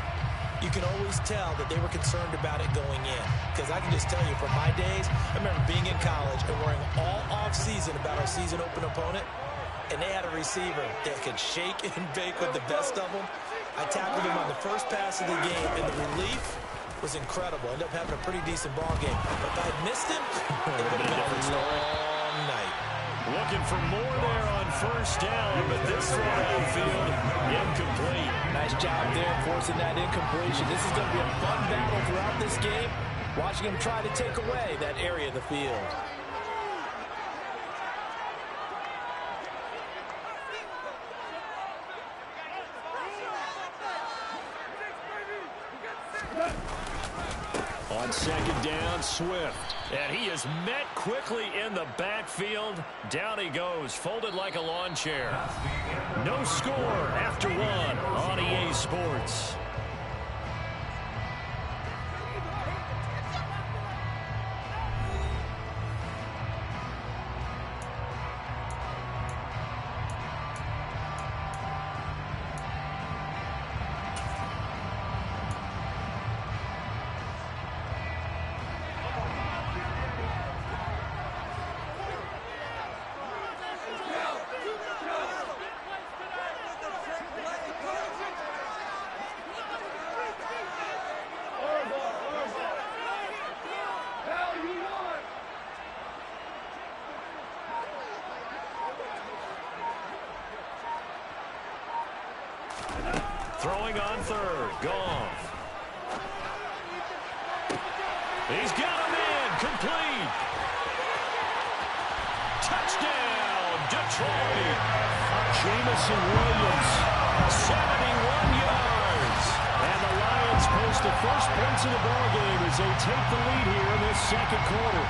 you can always tell that they were concerned about it going in. Because I can just tell you from my days, I remember being in college and worrying all off-season about our season-open opponent, and they had a receiver that could shake and bake with the best of them. I tackled him on the first pass of the game, and the relief was incredible. Ended up having a pretty decent ball game. But if I had missed him, it would have been a long night. Looking for more there on 1st down, but this throw downfield incomplete. Nice job there forcing that incompletion. This is going to be a fun battle throughout this game, watching him try to take away that area of the field. On 2nd down, Swift. And he is met quickly in the backfield. Down he goes, folded like a lawn chair. No score after 1 on EA Sports. Throwing on 3rd, Goff. He's got him in, complete. Touchdown, Detroit. Jamison Williams, 71 yards. And the Lions post the first points of the ballgame as they take the lead here in this 2nd quarter.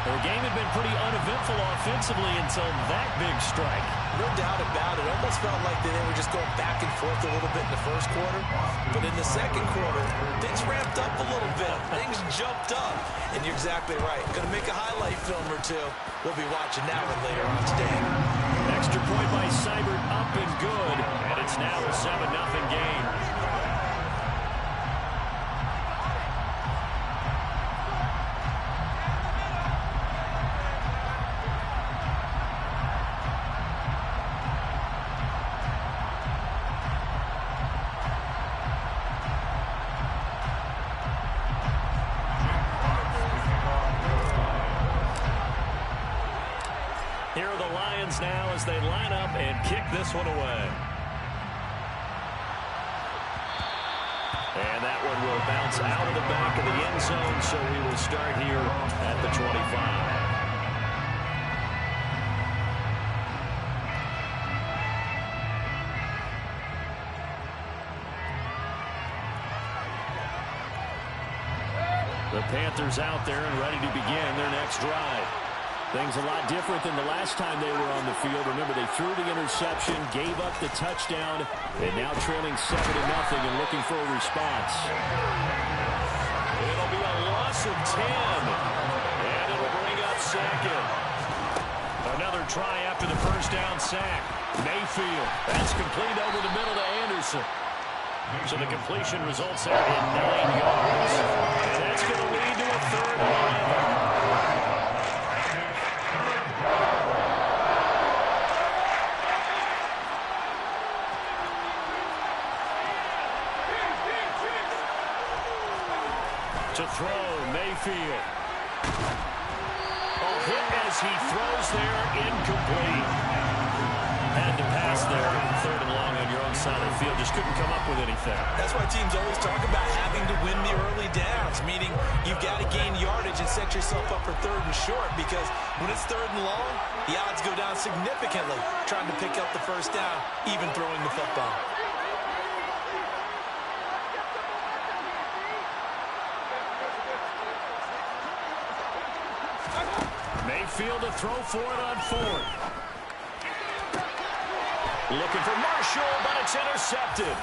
They The game had been pretty uneventful offensively until that big strike. No doubt about it. It almost felt like they were just going back and forth a little bit in the first quarter. But in the second quarter, things ramped up a little bit. Things jumped up. And you're exactly right. Going to make a highlight film or two. We'll be watching that one later on today. Extra point by Seibert, up and good. And it's now a 7-0 game. Here are the Lions now as they line up and kick this one away. And that one will bounce out of the back of the end zone, so we will start here at the 25. The Panthers out there and ready to begin their next drive. Things a lot different than the last time they were on the field. Remember, they threw the interception, gave up the touchdown, and now trailing 7-0 and looking for a response. It'll be a loss of 10, and it'll bring up second. Another try after the first down sack. Mayfield, that's complete over the middle to Anderson. So the completion results there in 9 yards. And that's going to lead to a 3rd and 11. To throw, Mayfield. Oh, hit as he throws there, incomplete. Had to pass there, 3rd and long on your own side of the field. Just couldn't come up with anything. That's why teams always talk about having to win the early downs, meaning you've got to gain yardage and set yourself up for 3rd and short, because when it's 3rd and long, the odds go down significantly trying to pick up the first down, even throwing the football. Mayfield to throw for it on 4th. Looking for Marshall, but it's intercepted.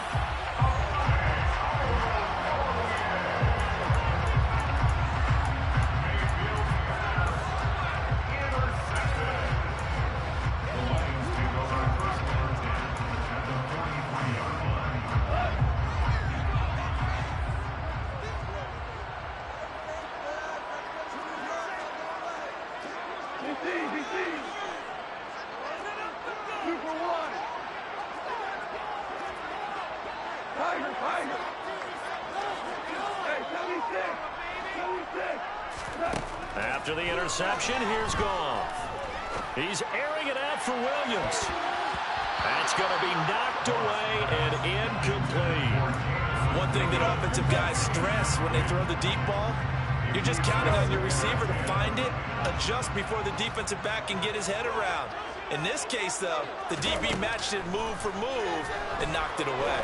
After the interception, here's Goff. He's airing it out for Williams. That's going to be knocked away and incomplete. One thing that offensive guys stress when they throw the deep ball, you're just counting on your receiver to find it, adjust before the defensive back can get his head around. In this case, though, the DB matched it move for move and knocked it away.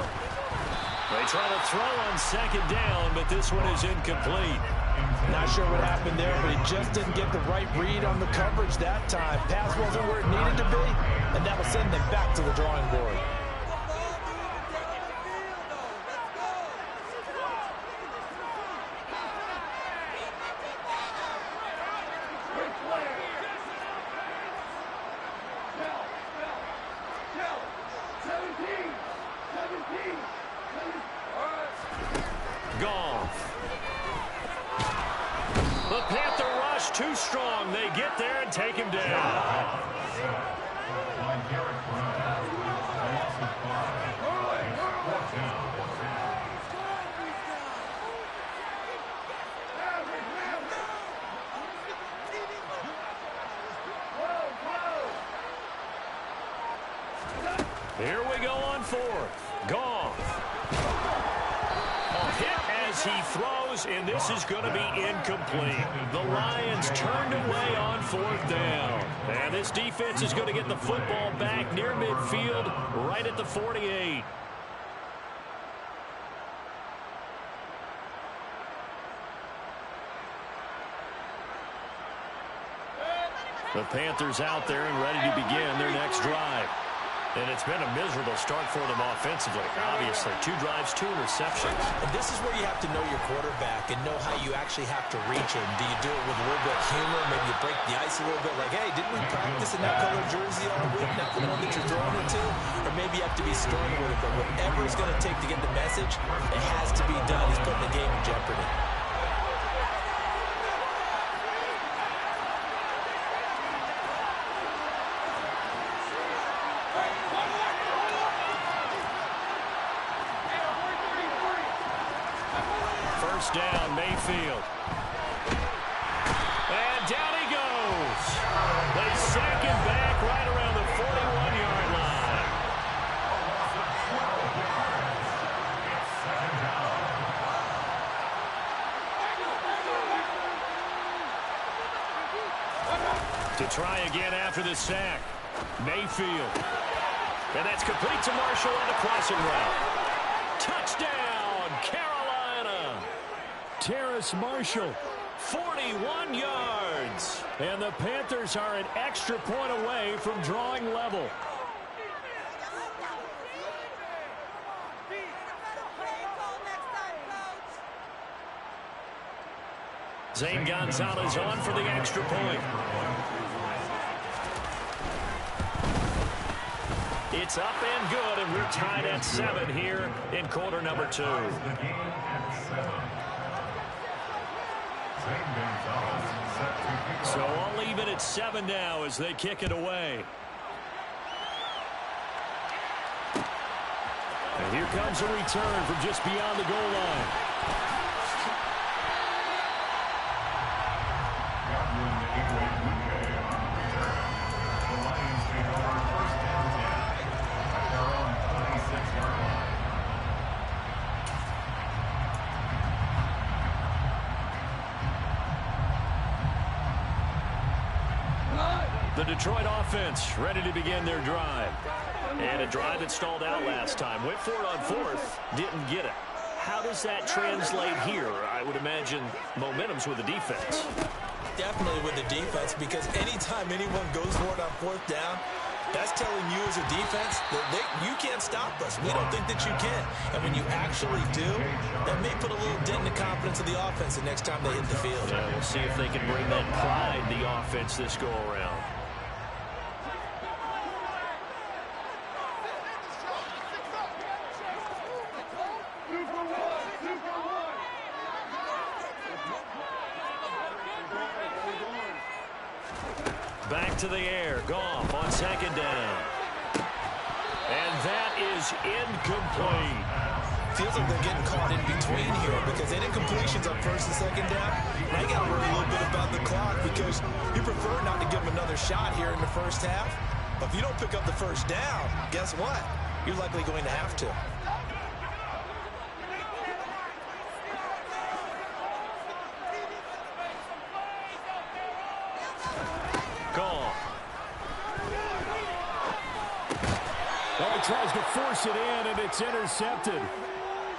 They try to throw on 2nd down, but this one is incomplete. Not sure what happened there, but he just didn't get the right read on the coverage that time. Pass wasn't where it needed to be, and that will send them back to the drawing board. The Panther rush too strong. They get there and take him down. Here we go on 4th. Goff. A hit as he throws, and this is going to be incomplete. The Lions turned away on 4th down. And this defense is going to get the football back near midfield, right at the 48. The Panthers out there and ready to begin their next drive. And it's been a miserable start for them offensively. Obviously, 2 drives, 2 interceptions. And this is where you have to know your quarterback and know how you actually have to reach him. Do you do it with a little bit of humor? Maybe you break the ice a little bit like, hey, didn't we practice in that color jersey all week? Not the one that you're throwing it to? Or maybe you have to be stern with it. But whatever it's going to take to get the message, it has to be done. He's putting the game in jeopardy. Down Mayfield. And down he goes. They sack him back right around the 41-yard line. To try again after the sack. Mayfield. And that's complete to Marshall on the crossing route. Touchdown, Carolina. Terrace Marshall, 41 yards. And the Panthers are an extra point away from drawing level. Zane Gonzalez on for the extra point. It's up and good, and we're tied at 7 here in quarter number 2. So I'll leave it at 7 now as they kick it away. And here comes a return from just beyond the goal line. The Detroit offense ready to begin their drive. And a drive that stalled out last time. Went for it on 4th. Didn't get it. How does that translate here? I would imagine momentum's with the defense. Definitely with the defense, because anytime anyone goes for it on 4th down, that's telling you as a defense that you can't stop us. We don't think that you can. And when you actually do, that may put a little dent in the confidence of the offense the next time they hit the field. Yeah, we'll see if they can bring that pride the offense this go-around. Back to the air. Goff on 2nd down. And that is incomplete. Feels like they're getting caught in between here because any incompletions on 1st and 2nd down, now you got to worry a little bit about the clock because you prefer not to give them another shot here in the 1st half. But if you don't pick up the 1st down, guess what? You're likely going to have to. Tries to force it in, and it's intercepted.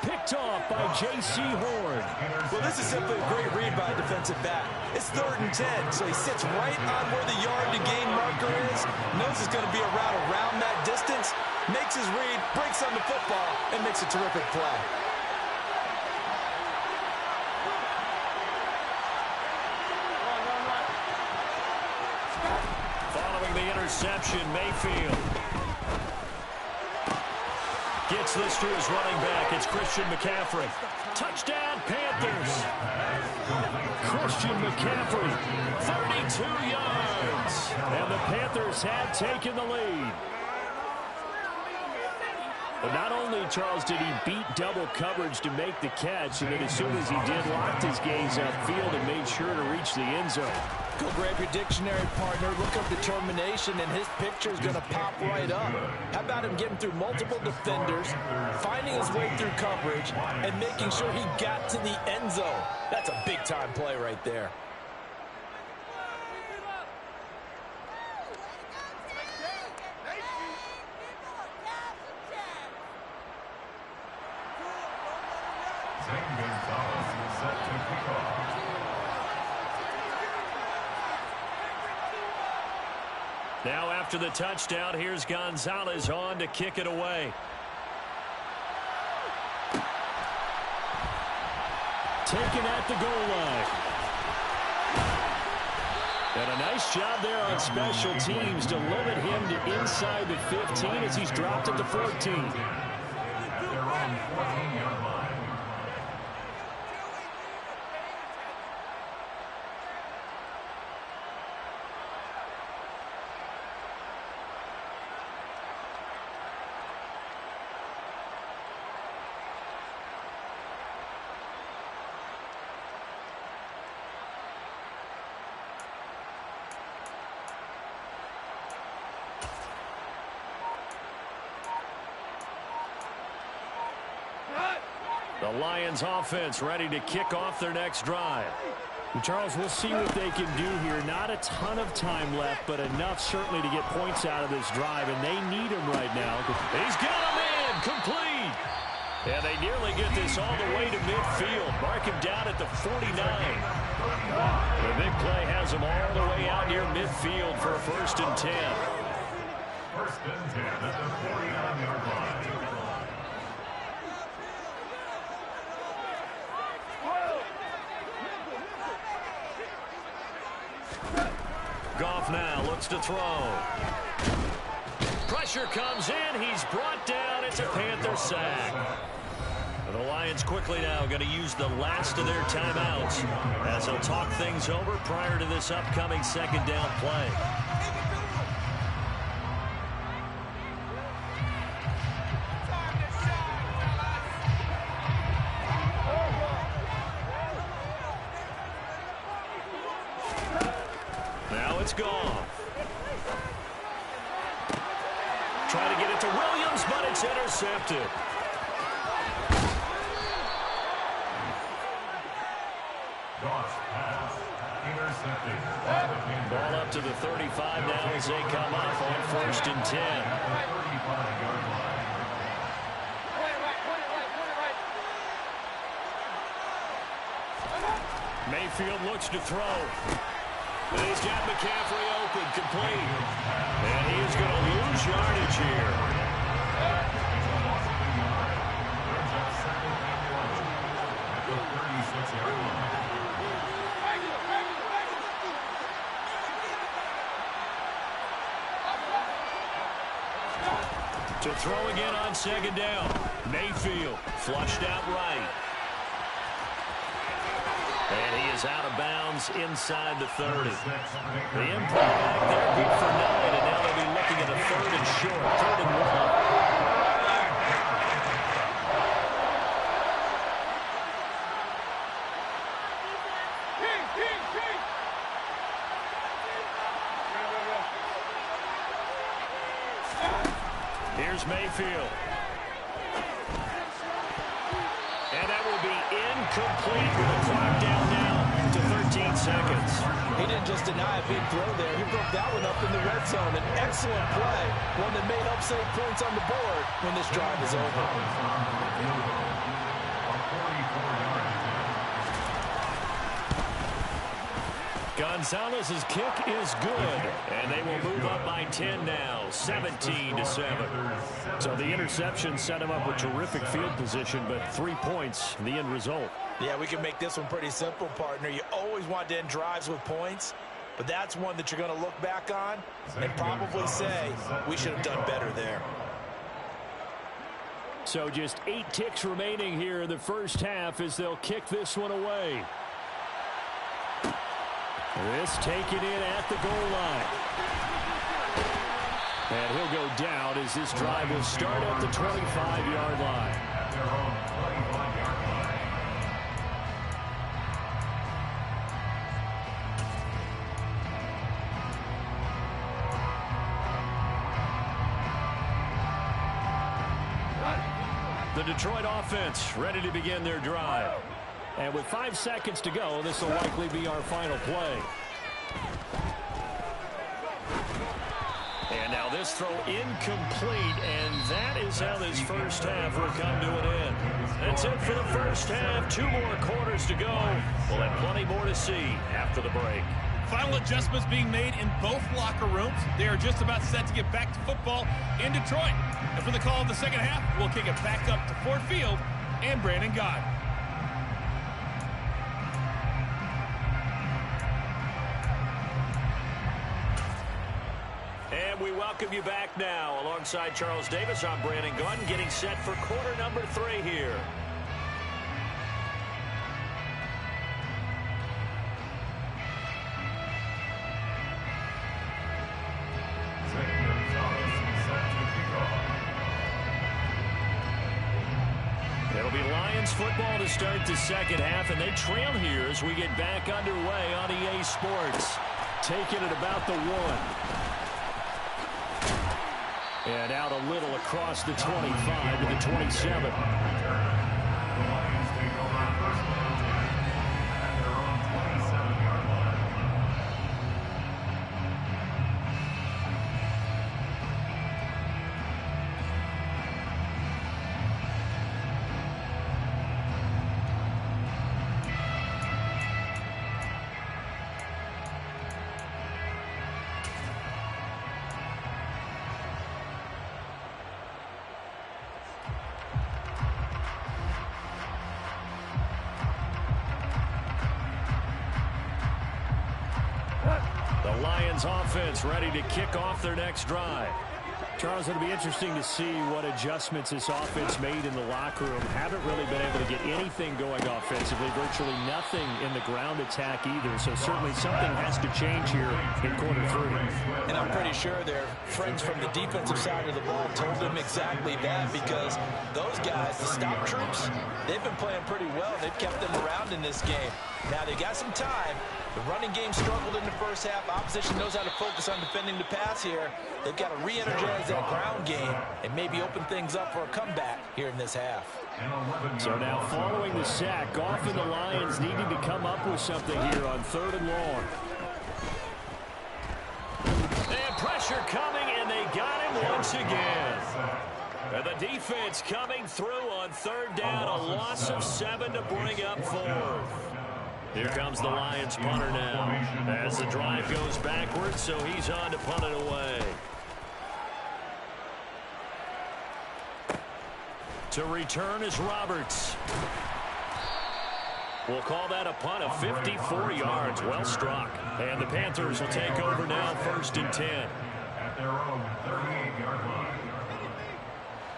Picked off by J.C. Horn. Well, this is simply a great read by a defensive back. It's 3rd and 10, so he sits right on where the yard-to-gain marker is, knows it's going to be a route around that distance, makes his read, breaks on the football, and makes a terrific play. Following the interception, Mayfield gets this to his running back. It's Christian McCaffrey. Touchdown, Panthers. Christian McCaffrey, 32 yards. And the Panthers have taken the lead. But not only, Charles, did he beat double coverage to make the catch, and then as soon as he did, locked his gaze upfield and made sure to reach the end zone. Go grab your dictionary, partner. Look up determination, and his picture is going to pop right up. How about him getting through multiple defenders, finding his way through coverage, and making sure he got to the end zone? That's a big-time play right there. Now after the touchdown, here's Gonzalez on to kick it away. Taken at the goal line. And a nice job there on special teams to limit him to inside the 15 as he's dropped it to 14. They're on 14-yard line. The Lions offense ready to kick off their next drive. And Charles, we'll see what they can do here. Not a ton of time left, but enough certainly to get points out of this drive, and they need him right now. He's got him in, complete. And they nearly get this all the way to midfield. Mark him down at the 49. The big play has him all the way out near midfield for a 1st and 10. 1st and 10 at the 49-yard line. Goff now looks to throw. Pressure comes in. He's brought down. It's a Panther sack. And the Lions quickly now going to use the last of their timeouts as they'll talk things over prior to this upcoming 2nd down play. It's gone. Try to get it to Williams, but it's intercepted. Goff's pass intercepted. Ball up to the 35 now as they come up on 1st and 10. 35-yard line. Mayfield looks to throw. And he's got McCaffrey open, complete. And he's going to lose yardage here. To throw again on 2nd down. Mayfield flushed out right. And he is out of bounds inside the 30. The impact back there good for 9, and now they'll be looking at a 3rd and short, 3rd and 1. Here's Mayfield. And that will be incomplete with the clock down now to 13 seconds. He didn't just deny a big throw there. He broke that one up in the red zone. An excellent play. One that made up 7 points on the board when this drive is over. Gonzalez's kick is good, and they will move up by 10 now, 17-7. So the interception set him up with terrific field position, but 3 points, the end result. Yeah, we can make this one pretty simple, partner. You always want to end drives with points, but that's one that you're going to look back on and probably say, we should have done better there. So just 8 ticks remaining here in the first half as they'll kick this one away. This taken in at the goal line. And he'll go down as this drive will start at the 25-yard line. The Detroit offense ready to begin their drive. And with 5 seconds to go, this will likely be our final play. And now this throw incomplete, and that is how this first half will come to an end. That's it for the first half. 2 more quarters to go. We'll have plenty more to see after the break. Final adjustments being made in both locker rooms. They are just about set to get back to football in Detroit. And for the call of the second half, we'll kick it back up to Ford Field and Brandon God. And we welcome you back now. Alongside Charles Davis, I'm Brandon Gunn, getting set for quarter number 3 here. It'll be Lions football to start the second half, and they trail here as we get back underway on EA Sports. Taking it about the 1. And out a little across the 25 to the 27. Lions offense ready to kick off their next drive. Charles, it'll be interesting to see what adjustments this offense made in the locker room. Haven't really been able to get anything going offensively, virtually nothing in the ground attack either. So certainly something has to change here in quarter 3. And I'm pretty sure their friends from the defensive side of the ball told them exactly that, because those guys, the stop troops, they've been playing pretty well. They've kept them around in this game. Now they got some time. The running game struggled in the first half. Opposition knows how to focus on defending the pass here. They've got to re-energize that ground game and maybe open things up for a comeback here in this half. So now following the sack, often the Lions needing to come up with something here on 3rd and long. And pressure coming, and they got him once again. And the defense coming through on 3rd down, a loss of 7 to bring up 4th. Here comes the Lions punter now as the drive goes backwards, so he's on to punt it away. To return is Roberts. We'll call that a punt of 54 yards. Well struck. And the Panthers will take over now, 1st and 10. At their own 38-yard line.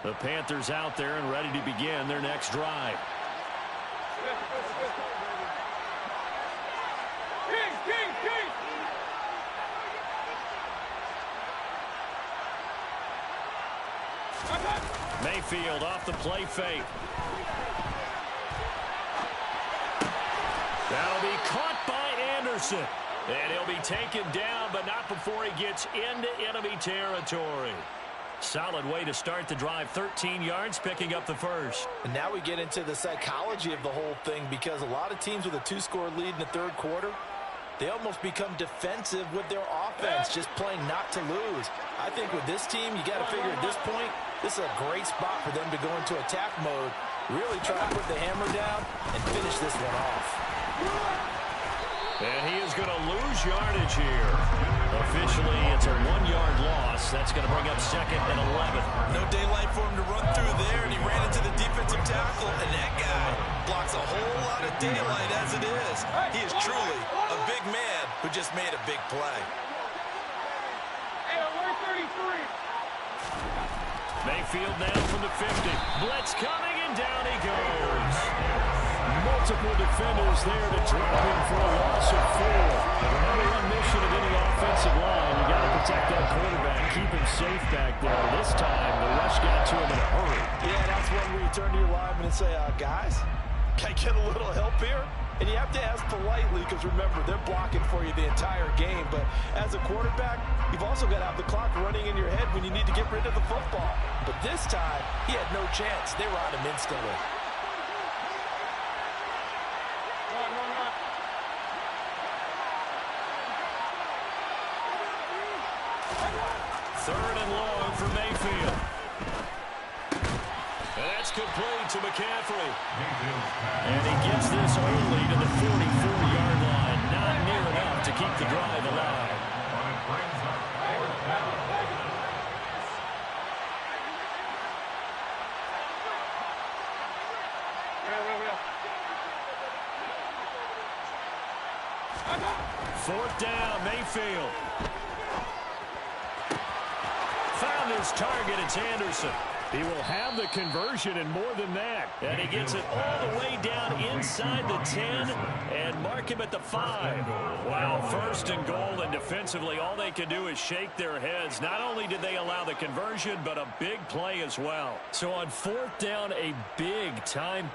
The Panthers out there and ready to begin their next drive. Mayfield off the play fake. That'll be caught by Anderson. And he'll be taken down, but not before he gets into enemy territory. Solid way to start the drive. 13 yards, picking up the first. And now we get into the psychology of the whole thing, because a lot of teams with a 2-score lead in the 3rd quarter, they almost become defensive with their offense, just playing not to lose. I think with this team, you got to figure at this point, this is a great spot for them to go into attack mode, really try to put the hammer down and finish this one off. And he is going to lose yardage here. Officially, it's a 1-yard loss. That's going to bring up 2nd and 11. No daylight for him to run through there, and he ran into the defensive tackle, and that guy blocks a whole lot of daylight as it is. He is truly a big man who just made a big play. Mayfield now from the 50. Blitz coming, and down he goes. Multiple defenders there to drop him for a loss of 4. The number one mission of any offensive line, you got to protect that quarterback, keep him safe back there. This time, the rush got to him in a hurry. Yeah, that's when we turn to your lineman and say, guys, can I get a little help here? And you have to ask politely, because remember, they're blocking for you the entire game. But as a quarterback, you've also got to have the clock running in your head when you need to get rid of the football. But this time, he had no chance. They were on him instantly. Third and long for Mayfield. And that's complete to McCaffrey. And he gets this only to the 44-yard line. not near enough to keep the drive alive. Fourth down, Mayfield. Found his target, it's Anderson. He will have the conversion and more than that. And he gets it all the way down inside the 10 and mark him at the 5. Wow, first and goal, and defensively all they can do is shake their heads. Not only did they allow the conversion, but a big play as well. So on fourth down, a big time.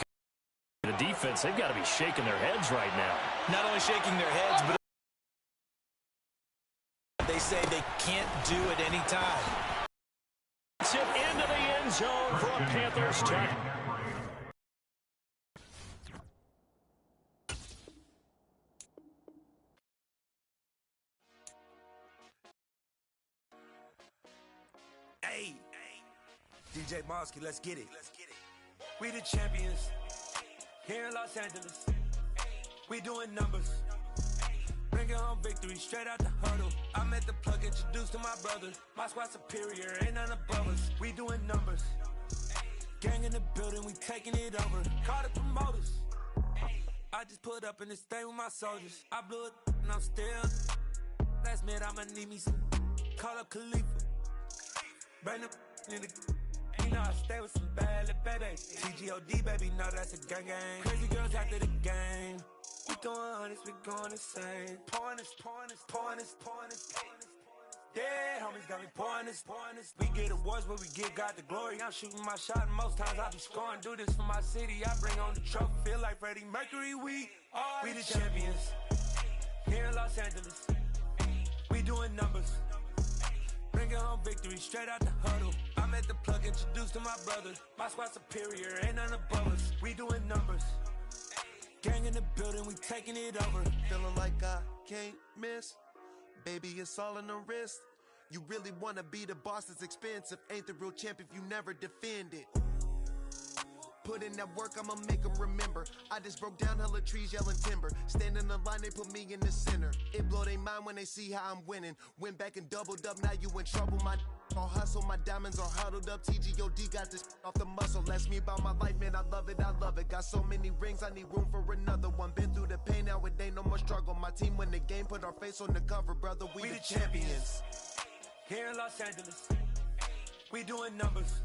The defense, they've got to be shaking their heads right now. Not only shaking their heads, but they say they can't do it any time. It's it into the end zone for a Panthers touchdown. Hey, DJ Monsky, let's get it. We the champions here in Los Angeles. We doing numbers. Bringing home victory straight out the huddle. I'm at the plug, introduced to my brother. My squad superior, ain't none above us. We doing numbers. Gang in the building, we taking it over. Call the promoters. I just put up in this thing with my soldiers. I blew it and I'm still. Last minute I'ma need me some. Call up Khalifa. Bring them in the. You know I stay with some bad little baby. TGOD baby, know that's a gang gang. Crazy girls after the game. We going honest, we going insane. Pouring this. Yeah, homies got me pouring this. We get awards where we give God the glory. I'm shooting my shot and most times I be scoring. Do this for my city, I bring on the trophy. Feel like Freddie Mercury, we the champions. Here in Los Angeles, we doing numbers. Bringing home victory straight out the huddle. I'm at the plug, introduced to my brother. My squad superior, ain't none above us. We doing numbers. Gang in the building, we taking it over. Feeling like I can't miss. Baby, it's all in the wrist. You really wanna be the boss, it's expensive. Ain't the real champ if you never defend it. Put in that work, I'ma make them remember. I just broke down hella trees, yelling timber. Stand in the line, they put me in the center. It blow their mind when they see how I'm winning. Went back and doubled up, now you in trouble. My all hustle, my diamonds are huddled up. TGOD got this off the muscle. Ask me about my life, man, I love it. Got so many rings, I need room for another one. Been through the pain, now it ain't no more struggle. My team win the game, put our face on the cover, brother. We the champions. Here in Los Angeles, we doing numbers.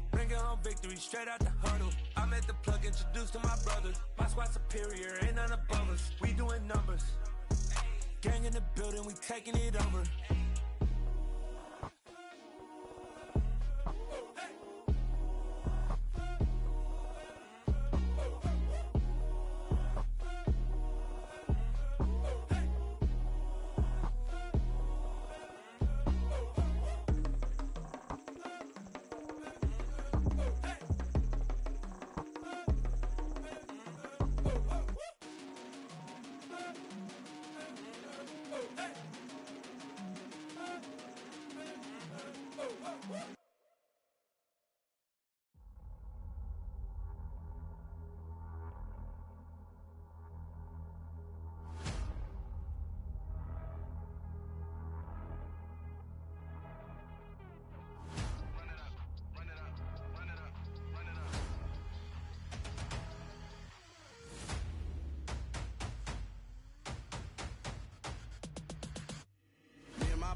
Bringing home victory straight out the huddle. I'm at the plug, introduced to my brother. My squad superior, ain't none above us. We doing numbers. Gang in the building, we taking it over.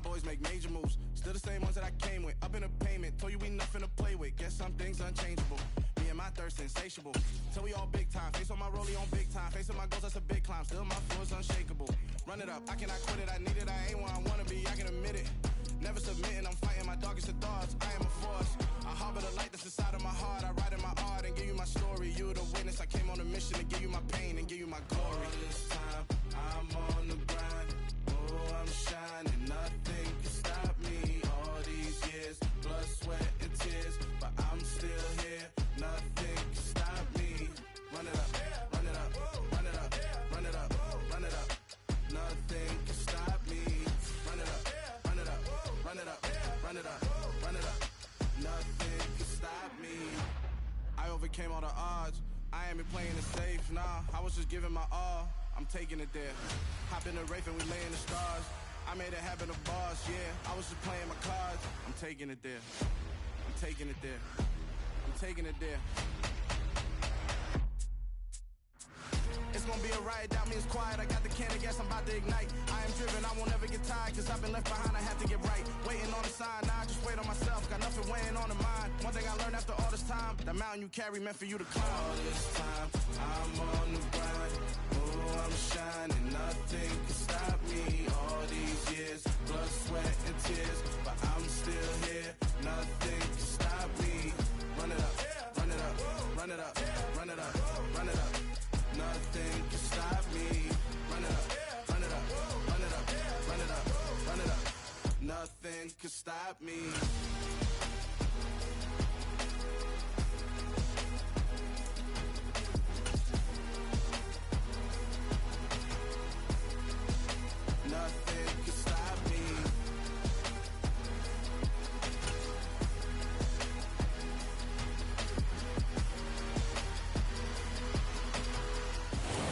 Boys make major moves, still the same ones that I came with. Up in a payment, told you we nothing to play with. Guess some things unchangeable. Me and my thirst insatiable. Till we all big time. Face on my rollie on big time. Facing my goals, that's a big climb. Still my flow is unshakable. Run it up, I cannot quit it. I need it, I ain't where I wanna be. I can admit it. Never submitting, I'm fighting my darkest of thoughts. I am a force. I harbor the light that's inside of my heart. I write in my art and give you my story. You the witness. I came on a mission to give you my pain and give you my glory. All this time, I'm on the grind. Oh, I'm shining. Nothing can stop me. All these years, blood, sweat, and tears, but I'm still here. Nothing can stop me. Run it up, run it up, run it up, run it up, run it up. Nothing can stop me. Run it up, run it up, run it up, run it up, run it up. Nothing can stop me. I overcame all the odds. I ain't been playing it safe, nah. I was just giving my all. I'm taking it there. Hop in the Wraith and we lay in the stars. I made it happen to boss, yeah. I was just playing my cards. I'm taking it there. I'm taking it there. I'm taking it there. It's gonna be a riot, doubt me it's quiet. I got the can of gas, I'm about to ignite. I am driven, I won't ever get tired, cause I've been left behind, I have to get right. Waiting on the sign, now I just wait on myself. Got nothing weighing on the mind. One thing I learned after all this time, the mountain you carry meant for you to climb. All this time, I'm on the grind. Oh, I'm shining, nothing can stop me. All these years, blood, sweat, and tears, but I'm still here. Nothing can stop me. Run it up, run it up, run it up, run it up, run it up. Nothing can stop me. Run it up, run it up, run it up, run it up, run it up. Nothing can stop me. Nothing can stop me.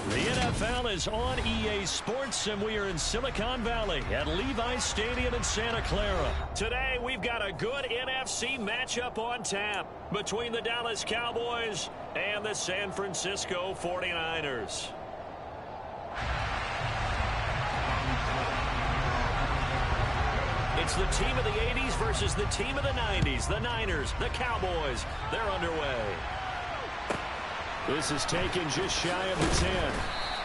The NFL is on EA Sports, and we are in Silicon Valley at Levi's Stadium in Santa Clara. Today, we've got a good NFC matchup on tap between the Dallas Cowboys and the San Francisco 49ers. It's the team of the 80s versus the team of the 90s. The Niners, the Cowboys, they're underway. This is taken just shy of the 10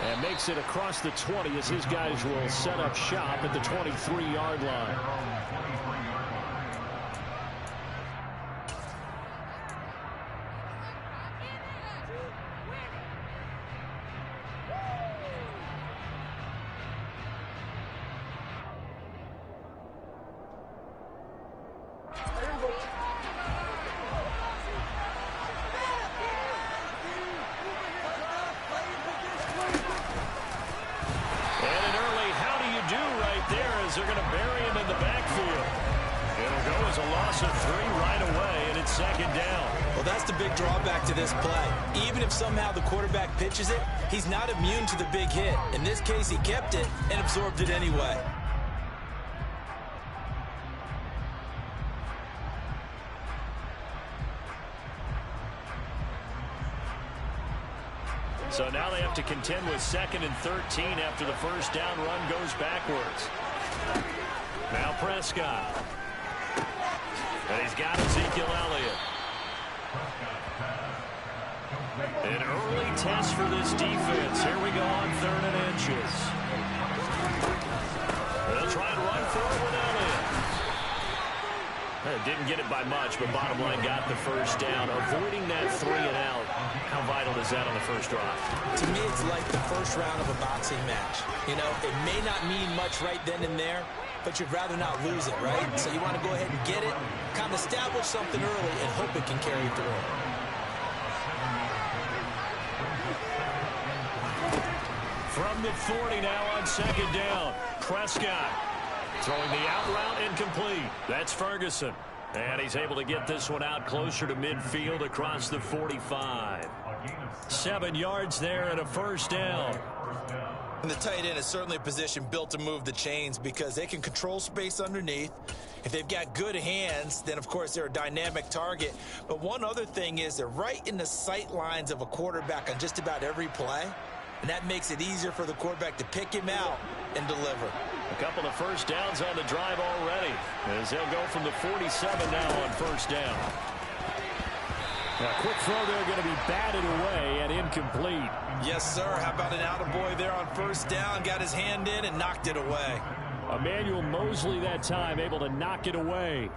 and makes it across the 20 as his guys will set up shop at the 23-yard line. They're going to bury him in the backfield. It'll go as a loss of 3 right away, and it's second down. Well, that's the big drawback to this play. Even if somehow the quarterback pitches it, he's not immune to the big hit. In this case, he kept it and absorbed it anyway. So now they have to contend with 2nd and 13 after the first down run goes backwards. Now Prescott. And he's got Ezekiel Elliott. An early test for this defense. Here we go on 3rd and inches. They'll try and run for it with Elliott. Didn't get it by much, but bottom line got the first down. Avoiding that 3 and out. How vital is that on the first drive? To me, it's like the first round of a boxing match. You know, it may not mean much right then and there, but you'd rather not lose it, right? So you want to go ahead and get it, kind of establish something early, and hope it can carry through. From the 40 now on 2nd down. Prescott throwing the out route incomplete. That's Ferguson. And he's able to get this one out closer to midfield across the 45. 7 yards there and a first down. And the tight end is certainly a position built to move the chains because they can control space underneath. If they've got good hands, then of course they're a dynamic target. But one other thing is they're right in the sight lines of a quarterback on just about every play. And that makes it easier for the quarterback to pick him out and deliver. A couple of first downs on the drive already, as they'll go from the 47 now on first down. A quick throw there going to be batted away and incomplete. Yes, sir. How about an attaboy there on first down? Got his hand in and knocked it away. Emmanuel Mosley that time able to knock it away.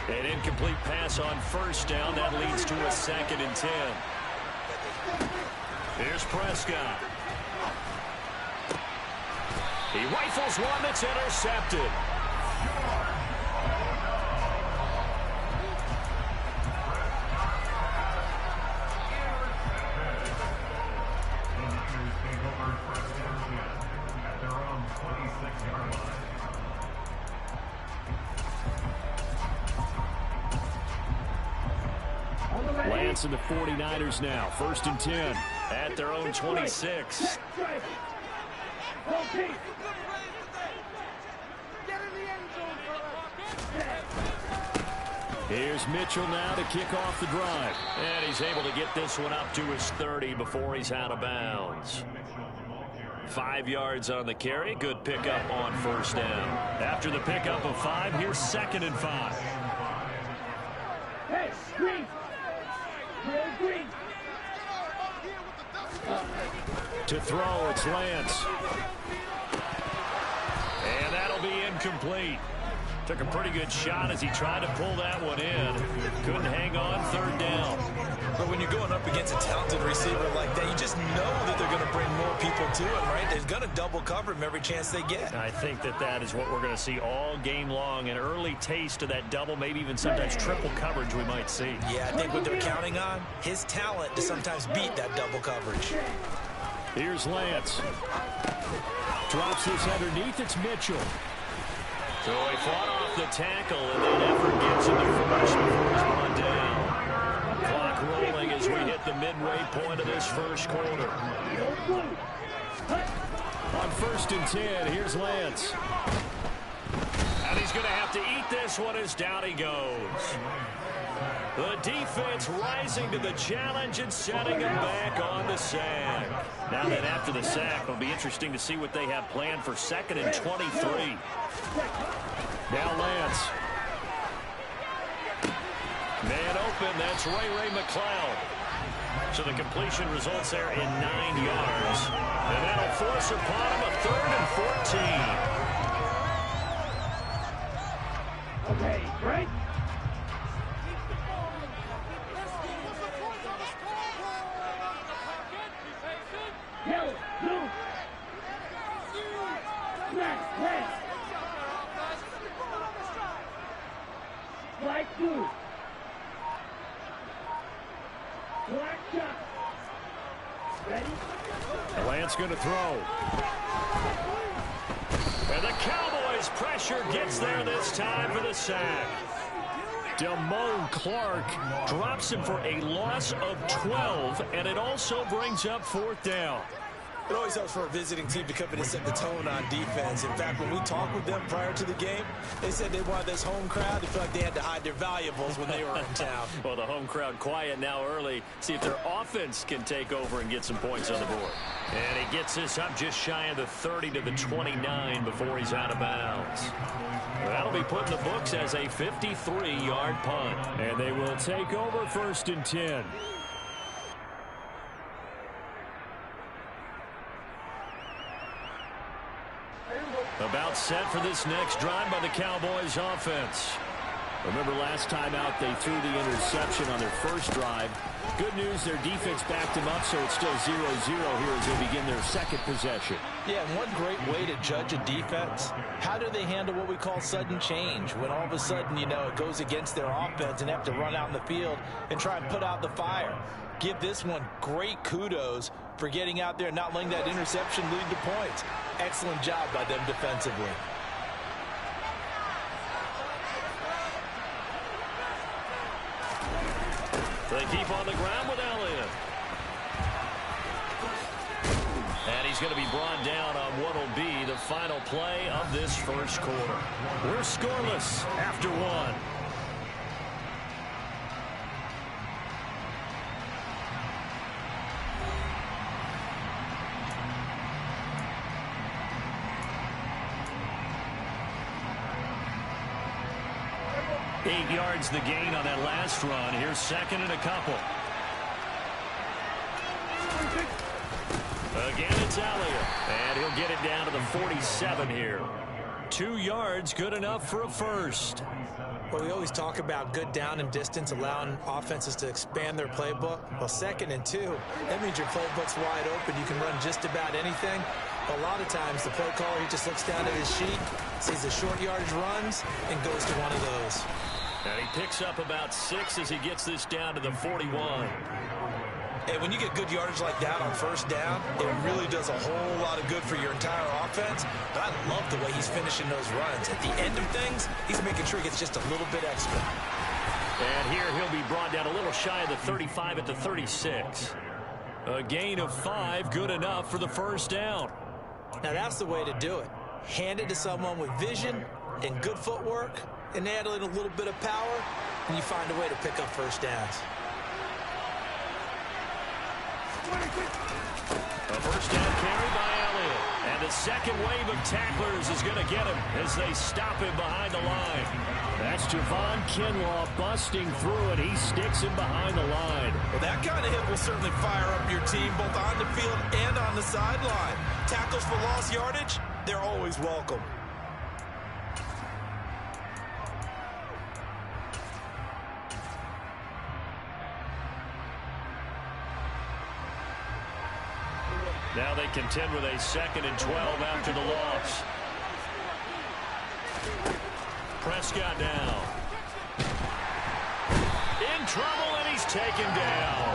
An incomplete pass on first down. That leads to a 2nd and 10. Here's Prescott. He rifles one that's intercepted. offense in the 49ers now. 1st and 10 at their own 26. Here's Mitchell now to kick off the drive. And he's able to get this one up to his 30 before he's out of bounds. 5 yards on the carry. Good pickup on 1st down. After the pickup of 5, here's 2nd and 5. Hey, green. Green. To throw, it's Lance. And that'll be incomplete. Took a pretty good shot as he tried to pull that one in. Couldn't hang on, 3rd down. But when you're going up against a talented receiver like that, you just know that they're going to bring more people to him, right? They're going to double cover him every chance they get. I think that is what we're going to see all game long. An early taste of that double, maybe even sometimes triple coverage we might see. Yeah, I think what they're counting on, his talent to sometimes beat that double coverage. Here's Lance. Drops this underneath. It's Mitchell. So he fought off the tackle, and that effort gets him the first before he's brought down. Clock rolling as we hit the midway point of this 1st quarter. On 1st and 10, here's Lance. And he's going to have to eat this one as down he goes. The defense rising to the challenge and setting him back on the sack. Now then, after the sack, it'll be interesting to see what they have planned for 2nd and 23. Now Lance. Man open, that's Ray McLeod. So the completion results there in 9 yards. And that'll force upon him a 3rd and 14. Okay, right? Yellow, blue. Red. Black, blue. Black, shot. Ready? Lance going to throw. And the Cowboys' pressure gets there this time for the sack. Damone Clark drops him for a loss of 12, and it also brings up 4th down. It always helps for a visiting team to come in and set the tone on defense. In fact, when we talked with them prior to the game, they said they wanted this home crowd to feel like they had to hide their valuables when they were in town. Well, the home crowd quiet now early. See if their offense can take over and get some points on the board. And he gets this up just shy of the 30 to the 29 before he's out of bounds. That'll be put in the books as a 53-yard punt. And they will take over 1st and 10. About set for this next drive by the Cowboys offense. Remember last time out they threw the interception on their first drive. Good news, their defense backed them up, so it's still 0-0 here as they begin their 2nd possession. Yeah, and one great way to judge a defense, how do they handle what we call sudden change? When all of a sudden, you know, it goes against their offense and they have to run out in the field and try and put out the fire. Give this one great kudos for getting out there and not letting that interception lead to points. Excellent job by them defensively. They keep on the ground with Elliott. And he's going to be brought down on what will be the final play of this 1st quarter. We're scoreless after 1. Eight yards the gain on that last run. Here's 2nd and a couple. Again, it's Elliott. And he'll get it down to the 47 here. 2 yards, good enough for a first. Well, we always talk about good down and distance, allowing offenses to expand their playbook. Well, 2nd and 2, that means your playbook's wide open. You can run just about anything. A lot of times, the play caller, he just looks down at his sheet, sees the short yardage runs, and goes to one of those. And he picks up about 6 as he gets this down to the 41. And when you get good yardage like that on 1st down, it really does a whole lot of good for your entire offense. But I love the way he's finishing those runs. At the end of things, he's making sure he gets just a little bit extra. And here he'll be brought down a little shy of the 35 at the 36. A gain of 5, good enough for the first down. Now that's the way to do it. Hand it to someone with vision and good footwork, and add in a little bit of power, and you find a way to pick up first downs. A first down carry by Elliott. And the second wave of tacklers is going to get him as they stop him behind the line. That's Javon Kinlaw busting through, and he sticks him behind the line. Well, that kind of hit will certainly fire up your team, both on the field and on the sideline. Tackles for lost yardage, they're always welcome. Now they contend with a 2nd and 12 after the loss. Prescott now. In trouble, and he's taken down.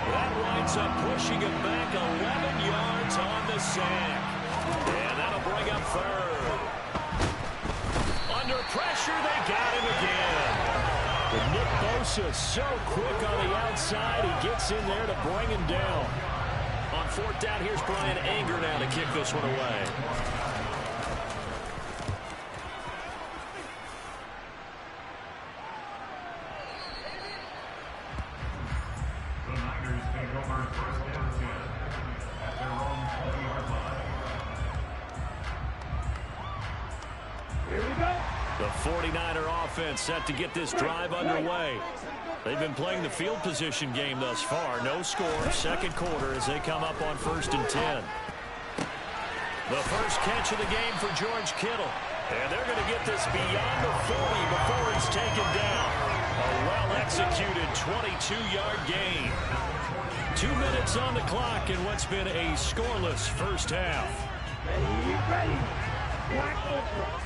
That winds up pushing him back 11 yards on the sack. And that'll bring up 3rd. Under pressure, they got him again. But Nick Bosa so quick on the outside, he gets in there to bring him down. On 4th down, here's Brian Anger now to kick this one away. The Niners take over 1st and 10 at their own 20-yard line. Here we go. The 49er offense set to get this drive underway. They've been playing the field position game thus far. No score, 2nd quarter as they come up on 1st and 10. The first catch of the game for George Kittle. And they're going to get this beyond the 40 before it's taken down. A well-executed 22-yard gain. 2 minutes on the clock in what's been a scoreless first half. Ready. Black ultra.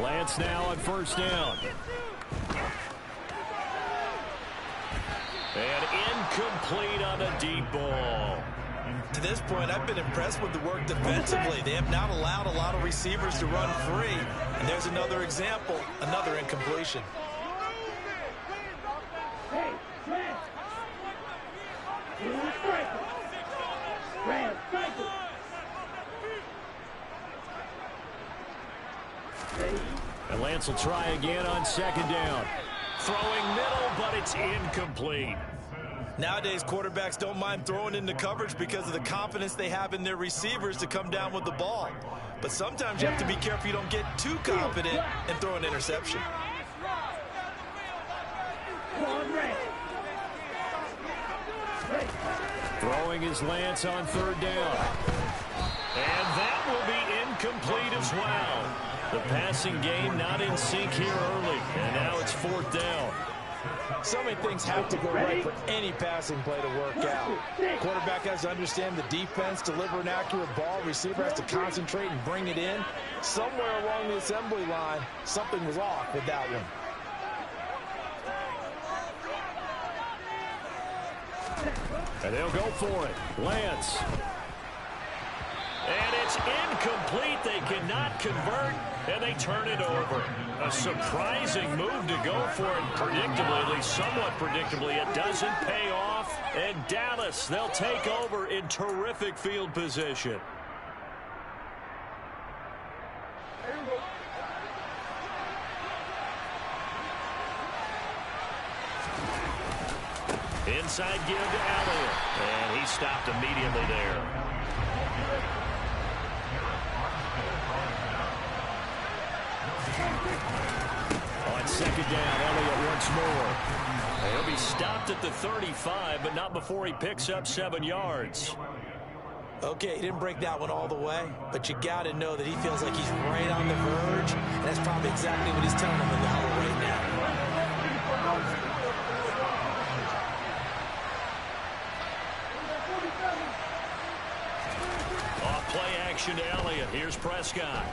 Lance now on 1st down. And incomplete on a deep ball. To this point, I've been impressed with the work defensively. They have not allowed a lot of receivers to run free. And there's another example, another incompletion. Hey, Rams. Rams, striker. And Lance will try again on 2nd down. Throwing middle, but it's incomplete. Nowadays, quarterbacks don't mind throwing into coverage because of the confidence they have in their receivers to come down with the ball. But sometimes you have to be careful you don't get too confident and throw an interception. Throwing is Lance on 3rd down. And that will be incomplete as well. The passing game not in sync here early. And now it's 4th down. So many things have to go right for any passing play to work out. Quarterback has to understand the defense, deliver an accurate ball. Receiver has to concentrate and bring it in. Somewhere along the assembly line, something was off with that one. And they'll go for it. Lance. And it's incomplete. They cannot convert, and they turn it over. A surprising move to go for it. Predictably, at least somewhat predictably, it doesn't pay off. And Dallas, they'll take over in terrific field position. Inside give to Elliott, and he stopped immediately there. On 2nd down, Elliott once more. He'll be stopped at the 35, but not before he picks up 7 yards. Okay, he didn't break that one all the way, but you got to know that he feels like he's right on the verge, and that's probably exactly what he's telling him in the huddle right now. Off play action to Elliott. Here's Prescott.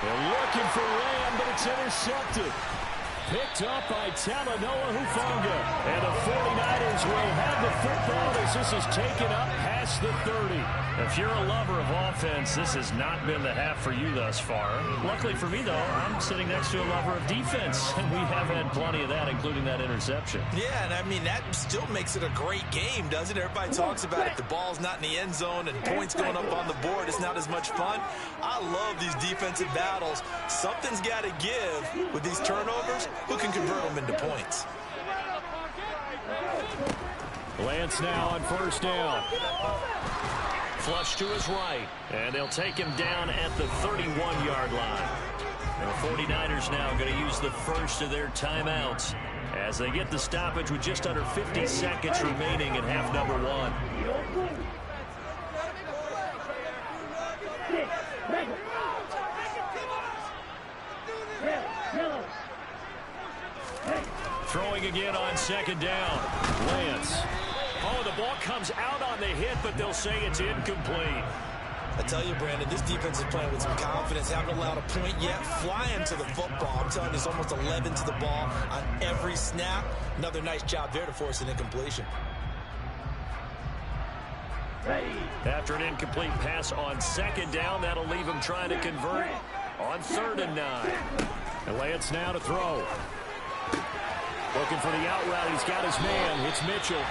They're looking for Lamb, but it's intercepted. Picked up by Talanoa Hufanga. And the 49ers Browns will have the football as this is taken up past the 30. If you're a lover of offense, this has not been the half for you thus far. Luckily for me, though, I'm sitting next to a lover of defense, and we have had plenty of that, including that interception. Yeah, and I mean, that still makes it a great game, doesn't it? Everybody talks about if the ball's not in the end zone and points going up on the board, it's not as much fun. I love these defensive battles. Something's got to give with these turnovers. Who can convert them into points? Lance now on first down. Flush to his right, and they'll take him down at the 31-yard line. The 49ers now going to use the first of their timeouts as they get the stoppage with just under 50 seconds remaining in half number one. Throwing again on second down. Lance. Oh, the ball comes out on the hit, but they'll say it's incomplete. I tell you, Brandon, this defense is playing with some confidence. Haven't allowed a point yet. Flying to the football. I'm telling you, there's almost 11 to the ball on every snap. Another nice job there to force an incompletion. After an incomplete pass on second down, that'll leave him trying to convert on 3rd and 9. And Lance now to throw. Looking for the out route. He's got his man. It's Mitchell.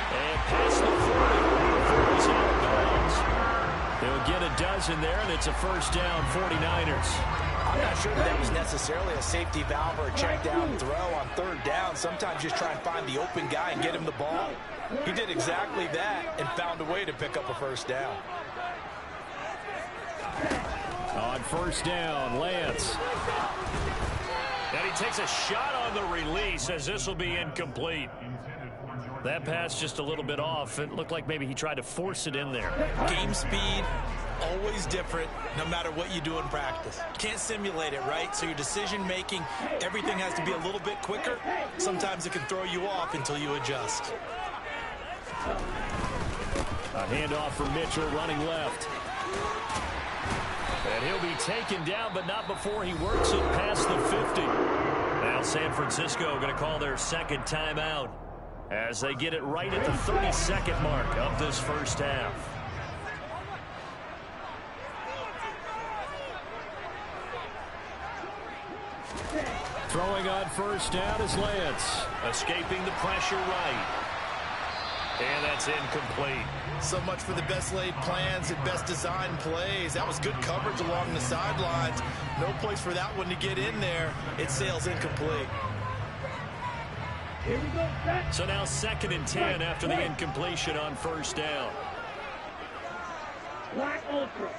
And past the 40. He's out of bounds. They'll get a dozen there, and it's a first down, 49ers. I'm not sure that was necessarily a safety valve or a check down throw on 3rd down. Sometimes just try and find the open guy and get him the ball. He did exactly that and found a way to pick up a first down. On first down, Lance. And he takes a shot on the release as this will be incomplete. That pass just a little bit off. It looked like maybe he tried to force it in there. Game speed, always different, no matter what you do in practice. Can't simulate it, right? So your decision-making, everything has to be a little bit quicker. Sometimes it can throw you off until you adjust. A handoff from Mitchell running left. And he'll be taken down, but not before he works it past the 50. Now San Francisco going to call their second timeout as they get it right at the 30-second mark of this first half. Throwing on first down is Lance. Escaping the pressure right. And that's incomplete. So much for the best laid plans and best design plays. That was good coverage along the sidelines. No place for that one to get in there. It sails incomplete. Here we go, back. So now 2nd and 10 after the incompletion on first down. Black Ultra.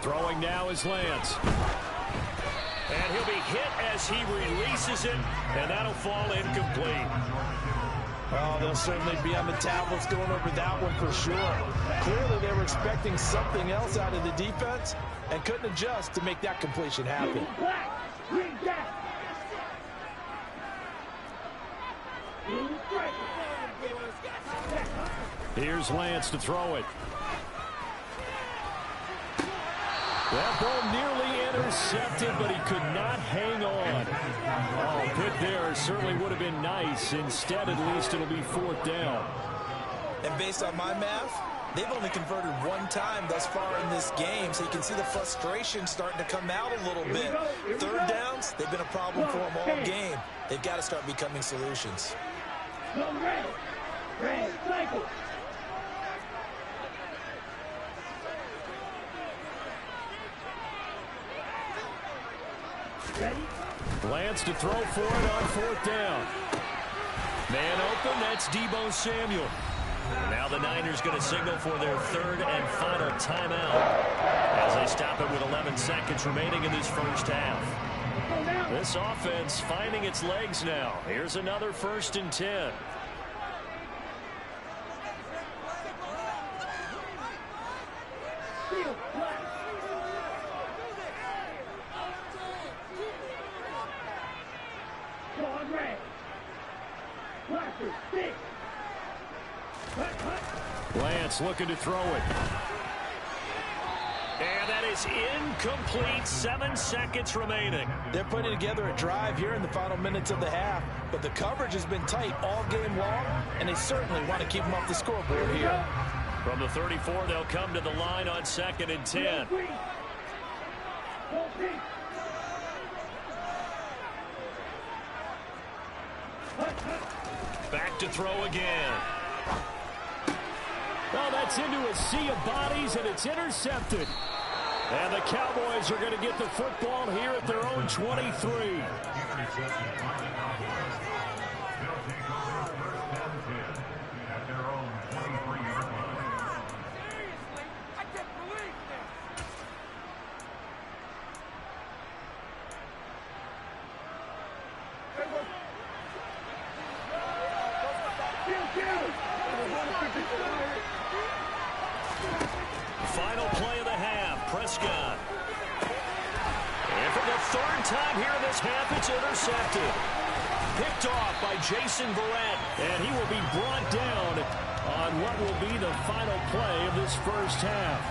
Throwing now is Lance. And he'll be hit as he releases it, and that'll fall incomplete. Well, they'll certainly be on the tablets going over that one for sure. Clearly, they were expecting something else out of the defense and couldn't adjust to make that completion happen. Here's Lance to throw it. That ball nearly intercepted, but he could not hang on. Oh, pick there certainly would have been nice. Instead, at least, it'll be 4th down. And based on my math, they've only converted one time thus far in this game, so you can see the frustration starting to come out a little bit. 3rd downs, they've been a problem for them all game. They've got to start becoming solutions. Red cycle. Lance to throw for it on 4th down. Man open, that's Deebo Samuel. Now the Niners going to signal for their 3rd and final timeout as they stop it with 11 seconds remaining in this first half. This offense finding its legs now. Here's another 1st and 10. Lance looking to throw it. And that is incomplete. 7 seconds remaining. They're putting together a drive here in the final minutes of the half, but the coverage has been tight all game long, and they certainly want to keep them off the scoreboard here. From the 34, they'll come to the line on 2nd and 10. Back to throw again. Well, that's into a sea of bodies, and it's intercepted. And the Cowboys are going to get the football here at their own 23. Final play of the half, Prescott. And for the 3rd time here in this half, it's intercepted. Picked off by Jason Verrett. And he will be brought down on what will be the final play of this first half.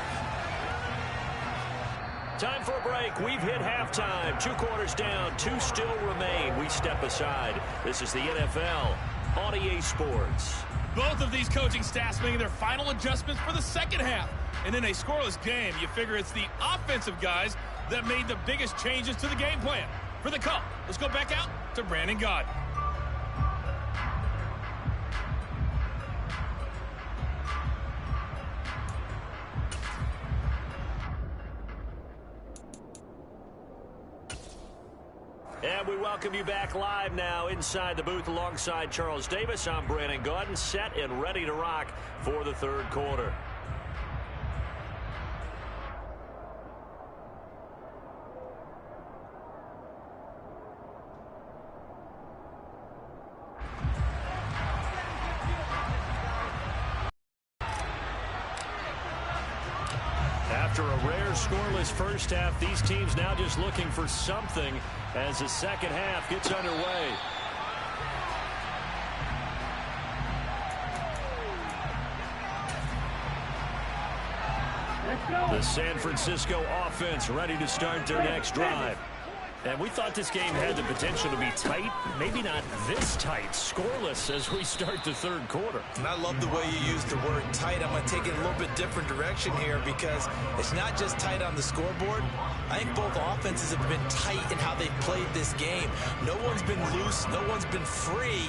Time for a break. We've hit halftime. 2 quarters down, 2 still remain. We step aside. This is the NFL on EA Sports. Both of these coaching staffs making their final adjustments for the second half. And in a scoreless game, you figure it's the offensive guys that made the biggest changes to the game plan. For the call, let's go back out to Brandon Gaud. And we welcome you back live now inside the booth alongside Charles Davis. I'm Brandon Gaudin, set and ready to rock for the 3rd quarter. After a rare scoreless first half, these teams now just looking for something as the second half gets underway. The San Francisco offense ready to start their next drive. And we thought this game had the potential to be tight, maybe not this tight, scoreless as we start the 3rd quarter. And I love the way you use the word tight. I'm going to take it a little bit different direction here because it's not just tight on the scoreboard. I think both offenses have been tight in how they've played this game. No one's been loose. No one's been free.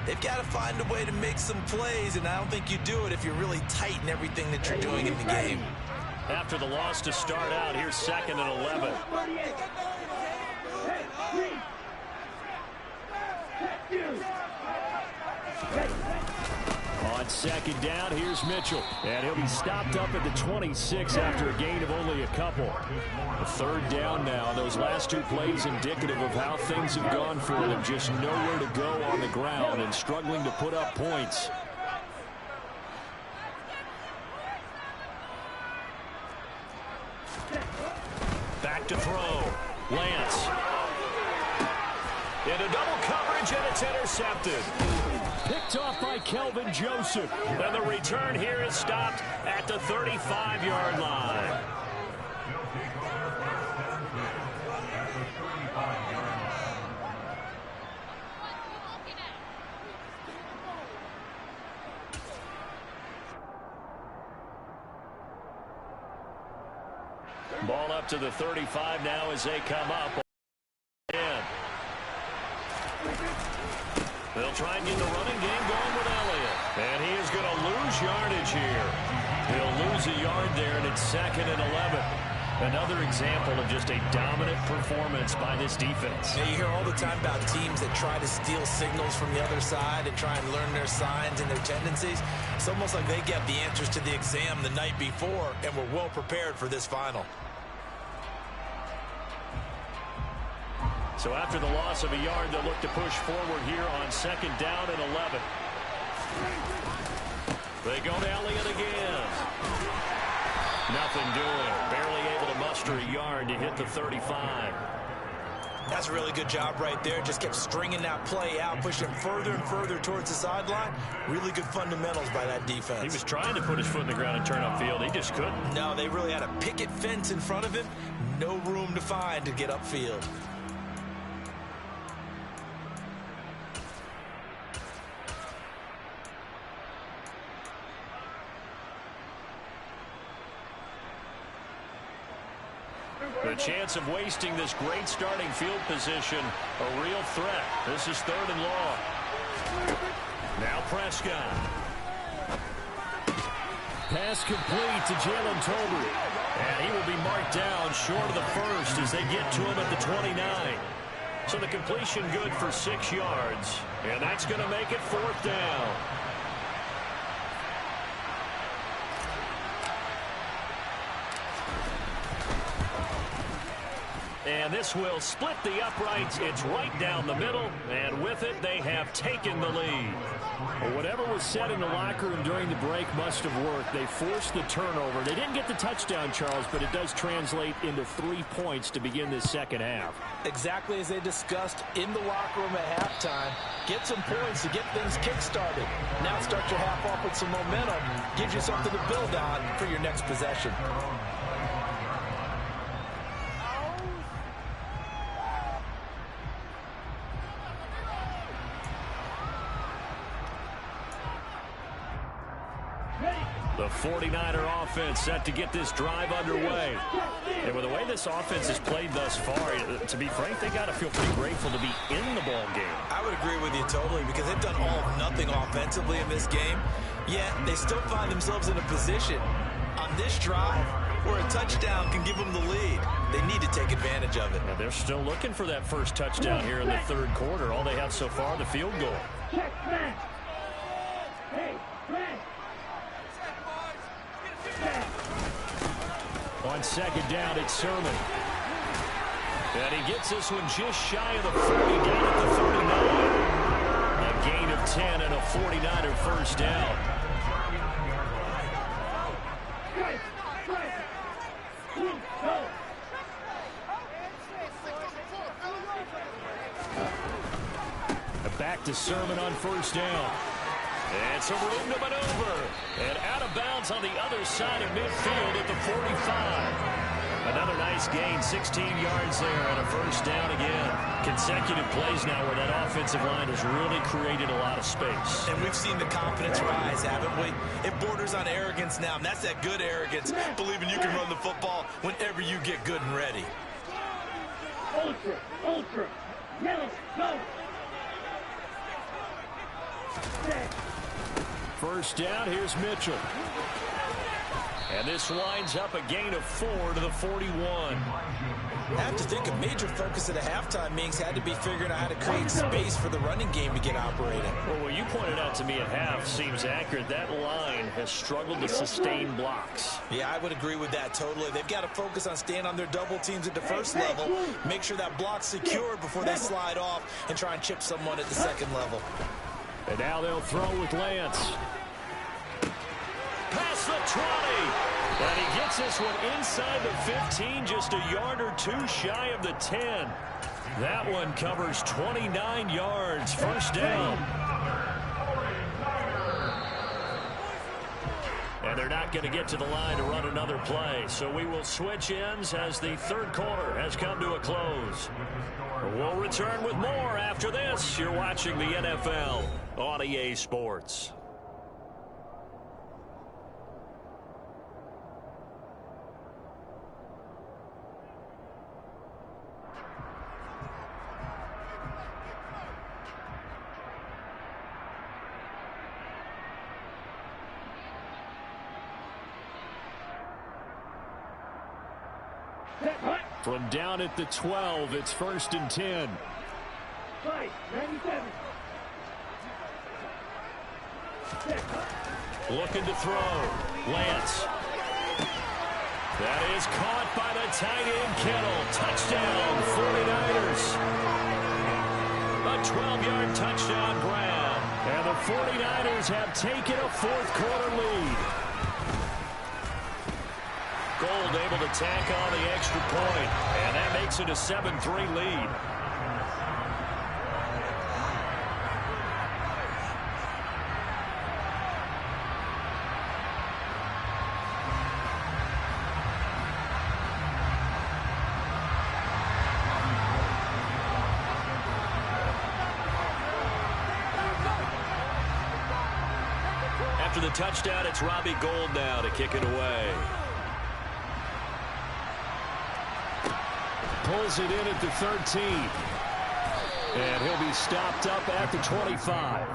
They've got to find a way to make some plays, and I don't think you do it if you're really tight in everything that you're doing in the game. After the loss to start out, here's 2nd and 11. On 2nd down, here's Mitchell. And he'll be stopped up at the 26 after a gain of only a couple. The 3rd down now. Those last 2 plays indicative of how things have gone for them. Just nowhere to go on the ground and struggling to put up points. Back to throw. Lance. Into double coverage, and it's intercepted. Picked off by Kelvin Joseph. And the return here is stopped at the 35-yard line. Ball up to the 35 now as they come up. They'll try and get the running game going with Elliott. And he is going to lose yardage here. He'll lose a yard there, and it's 2nd and 11. Another example of just a dominant performance by this defense. Yeah, you hear all the time about teams that try to steal signals from the other side and try and learn their signs and their tendencies. It's almost like they get the answers to the exam the night before and were well prepared for this final. So after the loss of a yard, they'll look to push forward here on 2nd down and 11. They go to Elliott again. Nothing doing. Barely able to muster a yard to hit the 35. That's a really good job right there. Just kept stringing that play out, pushing further and further towards the sideline. Really good fundamentals by that defense. He was trying to put his foot in the ground and turn upfield. He just couldn't. No, they really had a picket fence in front of him. No room to find to get upfield. The chance of wasting this great starting field position, a real threat. This is 3rd and long. Now Prescott. Pass complete to Jalen Tolbert. And he will be marked down short of the first as they get to him at the 29. So the completion good for 6 yards. And that's going to make it 4th down. And this will split the uprights. It's right down the middle. And with it, they have taken the lead. Well, whatever was said in the locker room during the break must have worked. They forced the turnover. They didn't get the touchdown, Charles, but it does translate into 3 points to begin this second half. Exactly as they discussed in the locker room at halftime. Get some points to get things kick-started. Now start your half off with some momentum. Gives you something to build on for your next possession. The 49er offense set to get this drive underway. And with the way this offense has played thus far, to be frank, they got to feel pretty grateful to be in the ball game. I would agree with you totally because they've done all of nothing offensively in this game. Yet they still find themselves in a position on this drive where a touchdown can give them the lead. They need to take advantage of it. Well, they're still looking for that first touchdown here in the 3rd quarter. All they have so far, the field goal. On 2nd down, it's Sermon. And he gets this one just shy of the 40 down at the 39. A gain of 10 and a 49er first down. Back to Sermon on 1st down. And some room to maneuver. And out of bounds on the other side of midfield at the 45. Another nice gain, 16 yards there and a first down again. Consecutive plays now where that offensive line has really created a lot of space. And we've seen the confidence rise, haven't we? It borders on arrogance now, and that's that good arrogance, believing you can run the football whenever you get good and ready. Ultra, yellow, go. First down, here's Mitchell. And this winds up a gain of 4 to the 41. I have to think a major focus at the halftime meetings had to be figuring out how to create space for the running game to get operating. Well, what you pointed out to me at half seems accurate. That line has struggled to sustain blocks. Yeah, I would agree with that totally. They've got to focus on staying on their double teams at the first level, make sure that block's secured before they slide off and try and chip someone at the second level. And now they'll throw with Lance. Past the 20. And he gets this one inside the 15, just a yard or 2 shy of the 10. That one covers 29 yards. First down. And they're not going to get to the line to run another play. So we will switch ends as the 3rd quarter has come to a close. We'll return with more after this. You're watching the NFL on EA Sports. From down at the 12, it's 1st and 10. 97. Looking to throw. Lance. That is caught by the tight end, Kittle. Touchdown, 49ers. A 12-yard touchdown grab. And the 49ers have taken a 4th quarter lead. Goal Gould able to tack on the extra point, and that makes it a 7-3 lead. After the touchdown, it's Robbie Gould now to kick it away. Pulls it in at the 13. And he'll be stopped up at the 25.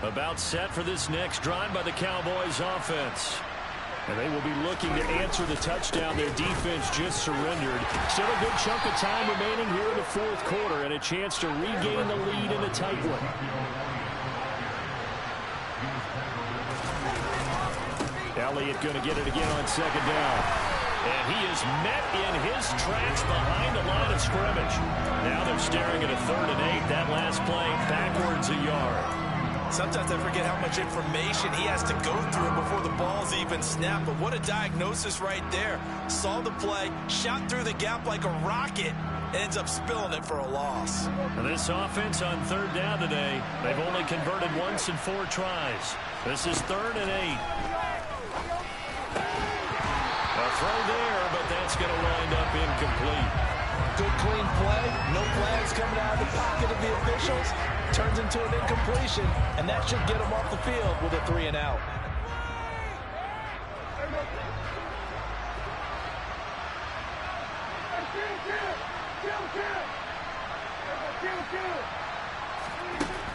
About set for this next drive by the Cowboys offense. And they will be looking to answer the touchdown their defense just surrendered. Still a good chunk of time remaining here in the fourth quarter and a chance to regain the lead in a tight one. Elliott going to get it again on second down. And he is met in his tracks behind the line of scrimmage. Now they're staring at a 3rd and 8. That last play backwards a yard. Sometimes I forget how much information he has to go through before the ball's even snapped. But what a diagnosis right there. Saw the play, shot through the gap like a rocket, ends up spilling it for a loss. And this offense on 3rd down today, they've only converted once in 4 tries. This is 3rd and 8. A throw there, but that's going to wind up incomplete. Good clean play. No flags coming out of the pocket of the officials. Turns into an incompletion, and that should get him off the field with a 3 and out.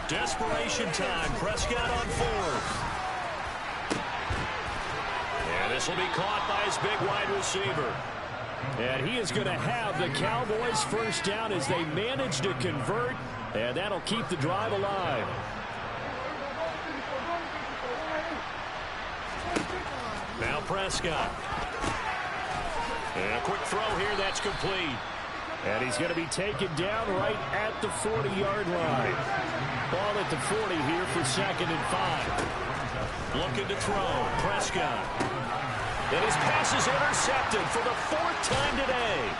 Desperation time. Prescott on 4th. And this will be caught by his big wide receiver. And he is going to have the Cowboys first down as they manage to convert. And that'll keep the drive alive. Now Prescott. And a quick throw here, that's complete. And he's going to be taken down right at the 40-yard line. Ball at the 40 here for 2nd and 5. Looking to throw. Prescott. And his pass is intercepted for the 4th time today.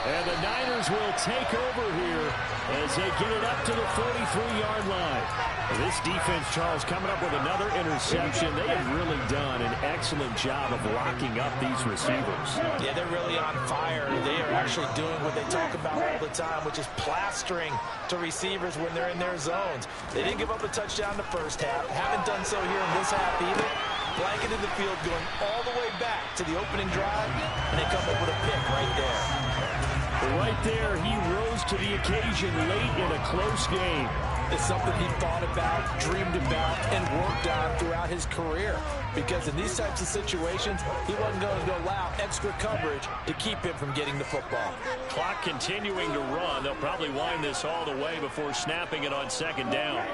And the Niners will take over here as they get it up to the 43-yard line. This defense, Charles, coming up with another interception. They have really done an excellent job of locking up these receivers. Yeah, they're really on fire. They are actually doing what they talk about all the time, which is plastering to receivers when they're in their zones. They didn't give up a touchdown in the first half. Haven't done so here in this half either. Blanketed the field going all the way back to the opening drive, and they come up with a pick right there. Right there, he rose to the occasion late in a close game. It's something he thought about, dreamed about, and worked on throughout his career. Because in these types of situations, he wasn't going to allow extra coverage to keep him from getting the football. Clock continuing to run. They'll probably wind this all the way before snapping it on 2nd down.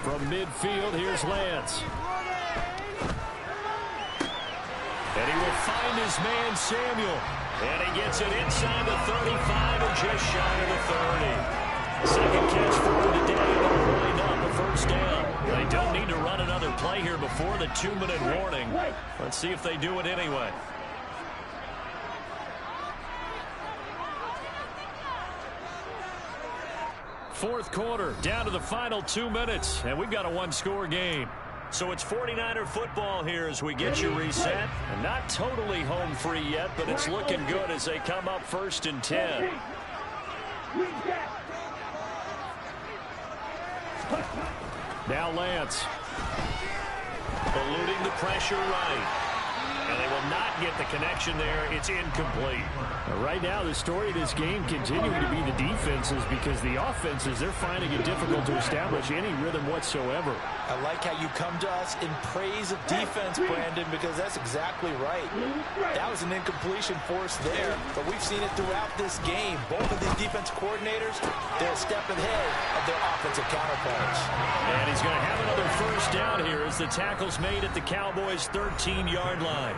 From midfield, here's Lance. And he will find his man, Samuel. And he gets it inside the 35 and just shy of the 30. Second catch for him today. They'll wind up a first down. They don't need to run another play here before the 2-minute warning. Let's see if they do it anyway. Fourth quarter, down to the final 2 minutes, and we've got a 1-score game. So it's 49er football here as we get you reset. And not totally home free yet, but it's looking good as they come up 1st and 10. Now Lance. Eluding the pressure right. And they will not get the connection there. It's incomplete. Right now, the story of this game continuing to be the defenses because the offenses, they're finding it difficult to establish any rhythm whatsoever. I like how you come to us in praise of defense, Brandon, because that's exactly right. That was an incompletion forced there, but we've seen it throughout this game. Both of these defense coordinators, they're a step ahead of their offensive counterparts. And he's going to have another first down here as the tackle's made at the Cowboys' 13-yard line.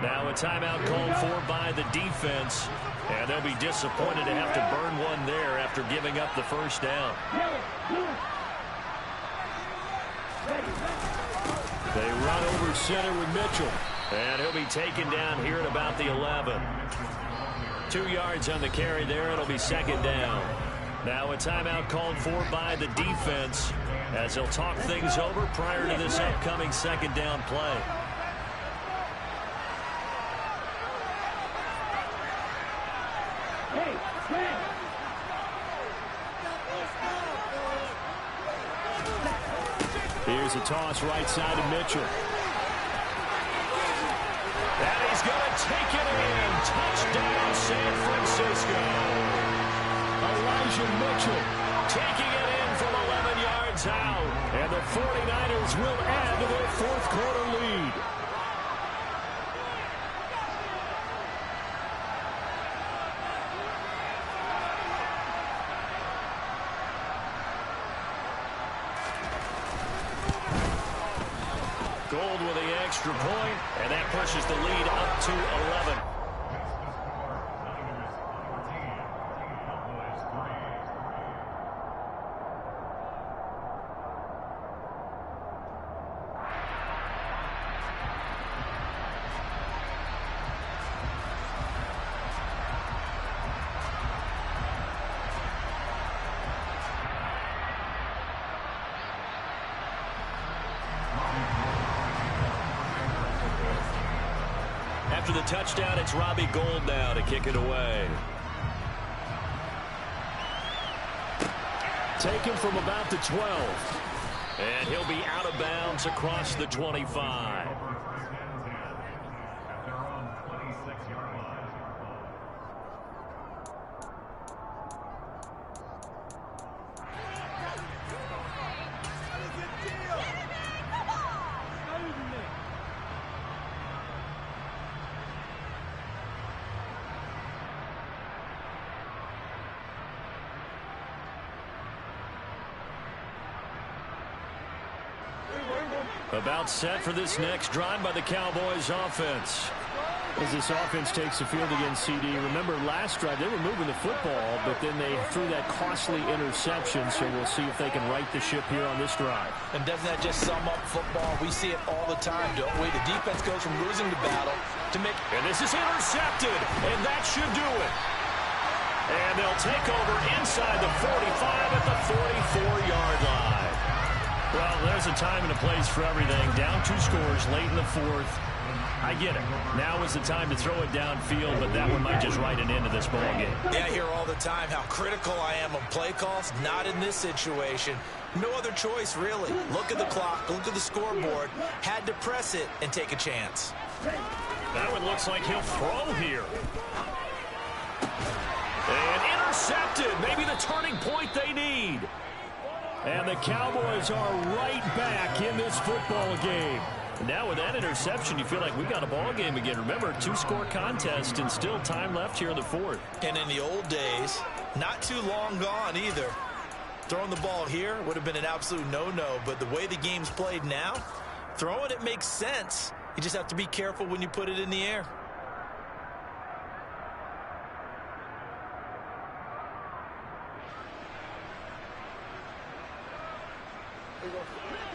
Now a timeout called for by the defense, and they'll be disappointed to have to burn one there after giving up the first down. They run over center with Mitchell, and he'll be taken down here at about the 11. 2 yards on the carry there. It'll be second down. Now a timeout called for by the defense as they'll talk things over prior to this upcoming second down play. Here's a toss right side to Mitchell. And he's going to take it in. Touchdown, San Francisco. Elijah Mitchell taking it in from 11 yards out. And the 49ers will add to their fourth quarter lead. Gold with the extra point, and that pushes the lead up to 11. After the touchdown, it's Robbie Gould now to kick it away. Taken from about the 12. And he'll be out of bounds across the 25. About set for this next drive by the Cowboys offense. As this offense takes the field against CD, remember last drive they were moving the football, but then they threw that costly interception, so we'll see if they can right the ship here on this drive. And doesn't that just sum up football? We see it all the time, don't we? The defense goes from losing the battle to make... And this is intercepted, and that should do it. And they'll take over inside the 45 at the 44-yard line. Well, there's a time and a place for everything. Down 2 scores late in the fourth. I get it. Now is the time to throw it downfield, but that one might just write an end to this ball game. Yeah, I hear all the time how critical I am of play calls. Not in this situation. No other choice, really. Look at the clock. Look at the scoreboard. Had to press it and take a chance. That one looks like he'll throw here. And intercepted. Maybe the turning point they need. And the Cowboys are right back in this football game. Now with that interception, you feel like we got a ball game again. Remember, 2-score contest and still time left here in the fourth. And in the old days, not too long gone either. Throwing the ball here would have been an absolute no-no, but the way the game's played now, throwing it makes sense. You just have to be careful when you put it in the air.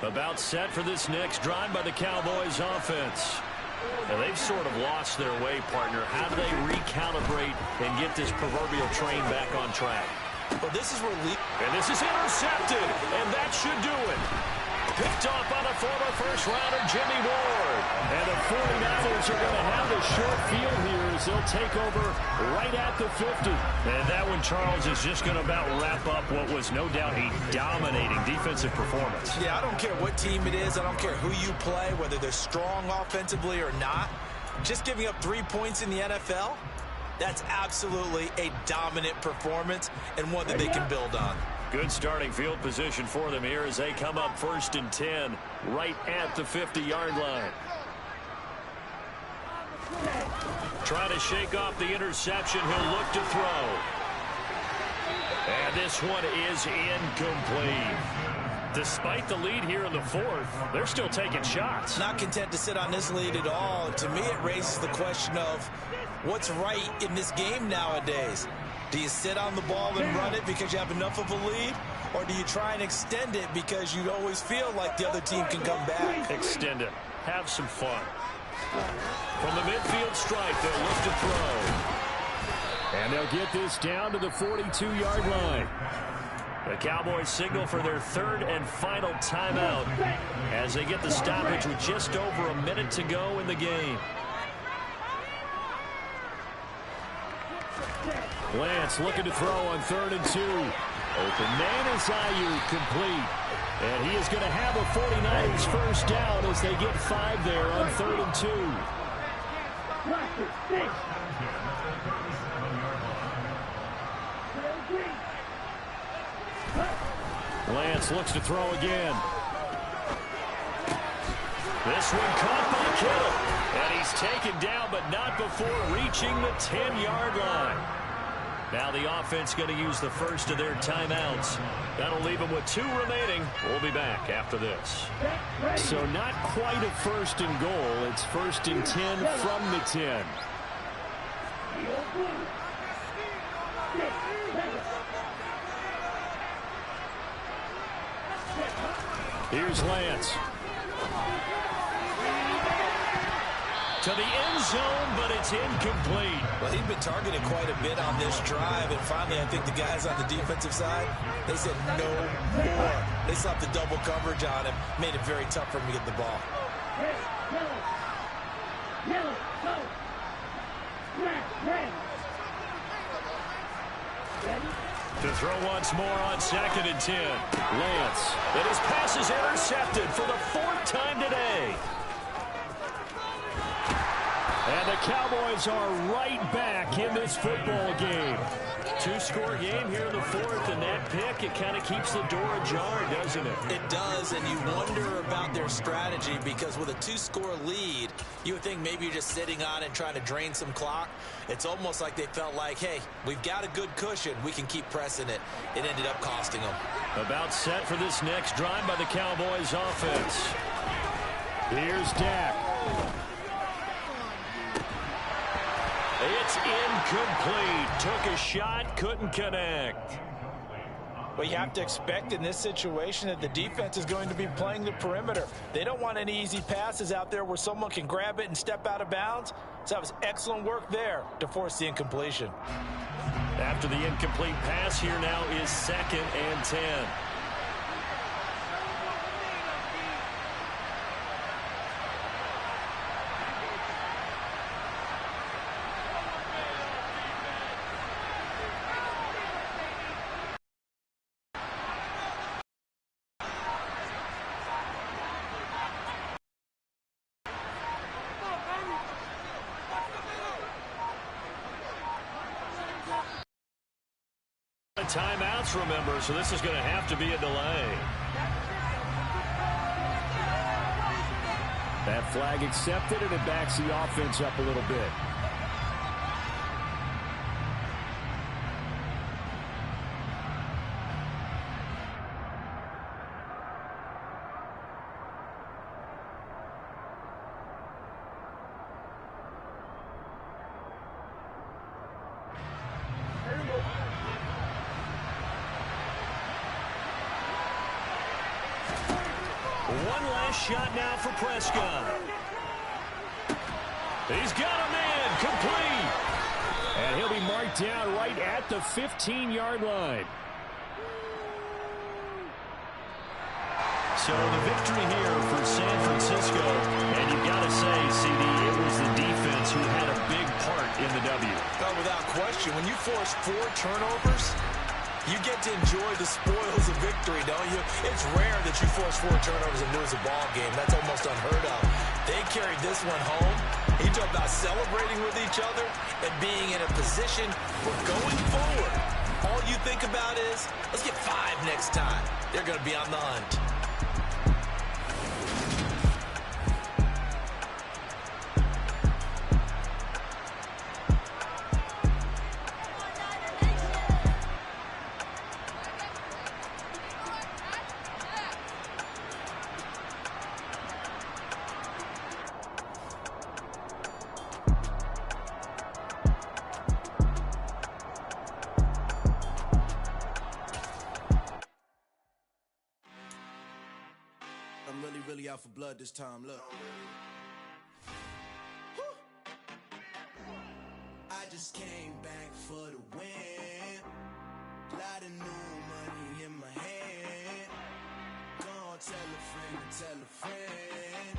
About set for this next drive by the Cowboys offense. And they've sort of lost their way, partner. How do they recalibrate and get this proverbial train back on track? Well, this is where and this is intercepted, and that should do it. Picked off by the former first-rounder, Jimmy Ward. And the 49ers are going to have a short field here as they'll take over right at the 50. And that one, Charles, is just going to about wrap up what was no doubt a dominating defensive performance. Yeah, I don't care what team it is. I don't care who you play, whether they're strong offensively or not. Just giving up 3 points in the NFL, that's absolutely a dominant performance and one that they can build on. Good starting field position for them here as they come up 1st and 10 right at the 50-yard line. Trying to shake off the interception. He'll look to throw. And this one is incomplete. Despite the lead here in the 4th, they're still taking shots. Not content to sit on this lead at all. To me, it raises the question of what's right in this game nowadays. Do you sit on the ball and run it because you have enough of a lead? Or do you try and extend it because you always feel like the other team can come back? Extend it. Have some fun. From the midfield stripe, they'll look to throw. And they'll get this down to the 42-yard line. The Cowboys signal for their 3rd and final timeout as they get the stoppage with just over a minute to go in the game. Lance looking to throw on 3rd and 2. Open man is Ayuk, complete. And he is going to have a 49ers first down as they get 5 there on 3rd and 2. Lance looks to throw again. This one caught by Kittle. And he's taken down, but not before reaching the 10-yard line. Now the offense going to use the first of their timeouts. That'll leave them with 2 remaining. We'll be back after this. So not quite a 1st and goal. It's 1st and 10 from the 10. Here's Lance. To the end zone, but it's incomplete. Well, he'd been targeted quite a bit on this drive, and finally I think the guys on the defensive side, they said no more. They slapped the double coverage on him, made it very tough for him to get the ball. To throw once more on 2nd and 10. Lance. And his pass is intercepted for the 4th time today. And the Cowboys are right back in this football game. 2-score game here in the 4th, and that pick, it kind of keeps the door ajar, doesn't it? It does, and you wonder about their strategy because with a 2-score lead, you would think maybe you're just sitting on it and trying to drain some clock. It's almost like they felt like, hey, we've got a good cushion. We can keep pressing it. It ended up costing them. About set for this next drive by the Cowboys offense. Here's Dak. It's incomplete. Took a shot, couldn't connect. Well, you have to expect in this situation that the defense is going to be playing the perimeter. They don't want any easy passes out there where someone can grab it and step out of bounds. So that was excellent work there to force the incompletion. After the incomplete pass, here now is 2nd and 10. Timeouts, remember, so this is going to have to be a delay. That flag accepted, and it backs the offense up a little bit. One last shot now for Prescott. He's got a man, complete. And he'll be marked down right at the 15-yard line. So the victory here for San Francisco, and you've got to say, CD, it was the defense who had a big part in the W. Oh, without question, when you force 4 turnovers, You get to enjoy the spoils of victory, don't you? It's rare that you force 4 turnovers and lose a ball game. That's almost unheard of. They carried this one home. You talk about celebrating with each other and being in a position for going forward. All you think about is, let's get 5 next time. They're going to be on the hunt. I'm really out for blood this time, look. I just came back for the win. Lot of new money in my hand. Gonna tell a friend to tell a friend.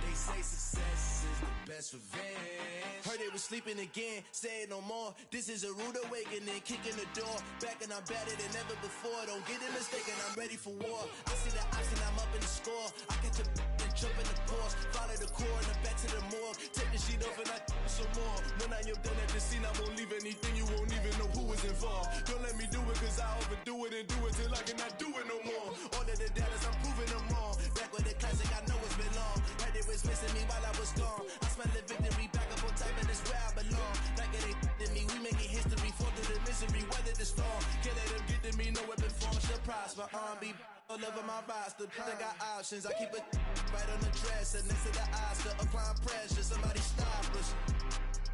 They say success is the best revenge. Heard they was sleeping again, say it no more. This is a rude awakening, kicking the door. Back and I'm better than ever before. Don't get it mistaken, I'm ready for war. I see the option, I'm up in the score. I catch a and jump in the course. Follow the core and the back to the morgue. Take the sheet off and I some more. When I am done at the scene, I won't leave anything. You won't even know who was involved. Don't let me do it cause I overdo it and do it till I cannot do it no more. All of the doubters, I'm proving them wrong. Back with the classic, I know it's been long. Heard it was missing me while I was gone. I smell the victory back up on top and it's where I belong. Like it ain't to me, we making history. Fall through the misery, weather the storm. Can't let them get to me, no weapon form should prosper. Be all over my roster. I got options, I keep it right on the dresser. Next to the Oscar, applying pressure, somebody stop us.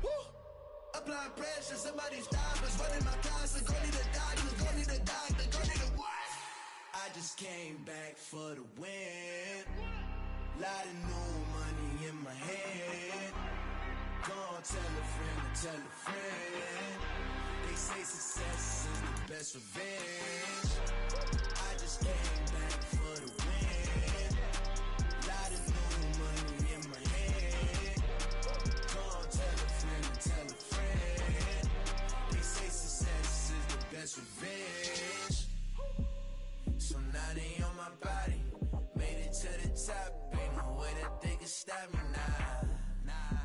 Woo! Applying pressure, somebody stop us. Running my closet, go need a doctor, go need a doctor, go need a what? I just came back for the win. Lot of new money in my hand. Gonna tell a friend to tell a friend. They say success is the best revenge. I just came back for the win. Lot of new money in my hand. Gonna tell a friend to tell a friend. They say success is the best revenge. So now they on my body. Made it to the top. Ain't no way that they can stop me now.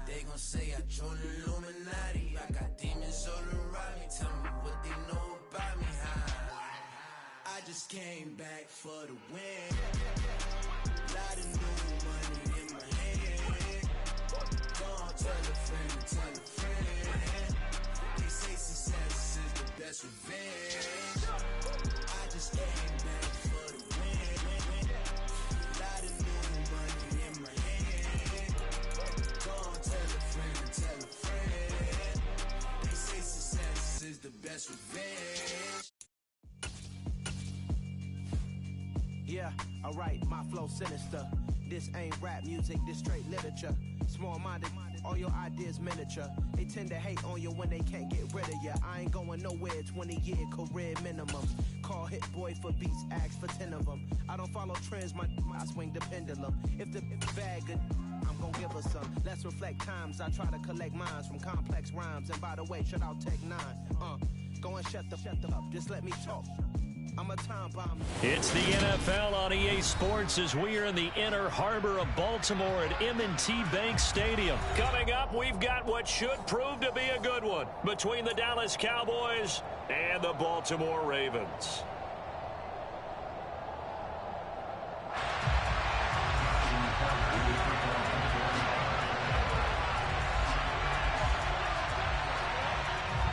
They gon' say I joined the Illuminati. I got demons all around me. Tell me what they know about me, huh? I just came back for the win. Lot of new money in my hand. Gonna tell a friend to tell a friend. They say success is the best revenge. I just came back for the win. Lot of new money in my hand. Gonna tell a friend to tell a friend. They say success is the best revenge. Yeah, alright, my flow sinister. This ain't rap music, this straight literature. Small-minded, all your ideas miniature. They tend to hate on you when they can't get rid of you. I ain't going nowhere, 20-year career minimum. Call Hit Boy for beats, ask for 10 of them. I don't follow trends, I swing the pendulum. If the bag good, I'm gon' give her some. Let's reflect times, I try to collect minds from complex rhymes. And by the way, shout out Tech 9. Go and shut the up, just let me talk. I'm a time bomb. It's the NFL on EA Sports as we are in the inner harbor of Baltimore at M&T Bank Stadium. Coming up, we've got what should prove to be a good one between the Dallas Cowboys and the Baltimore Ravens.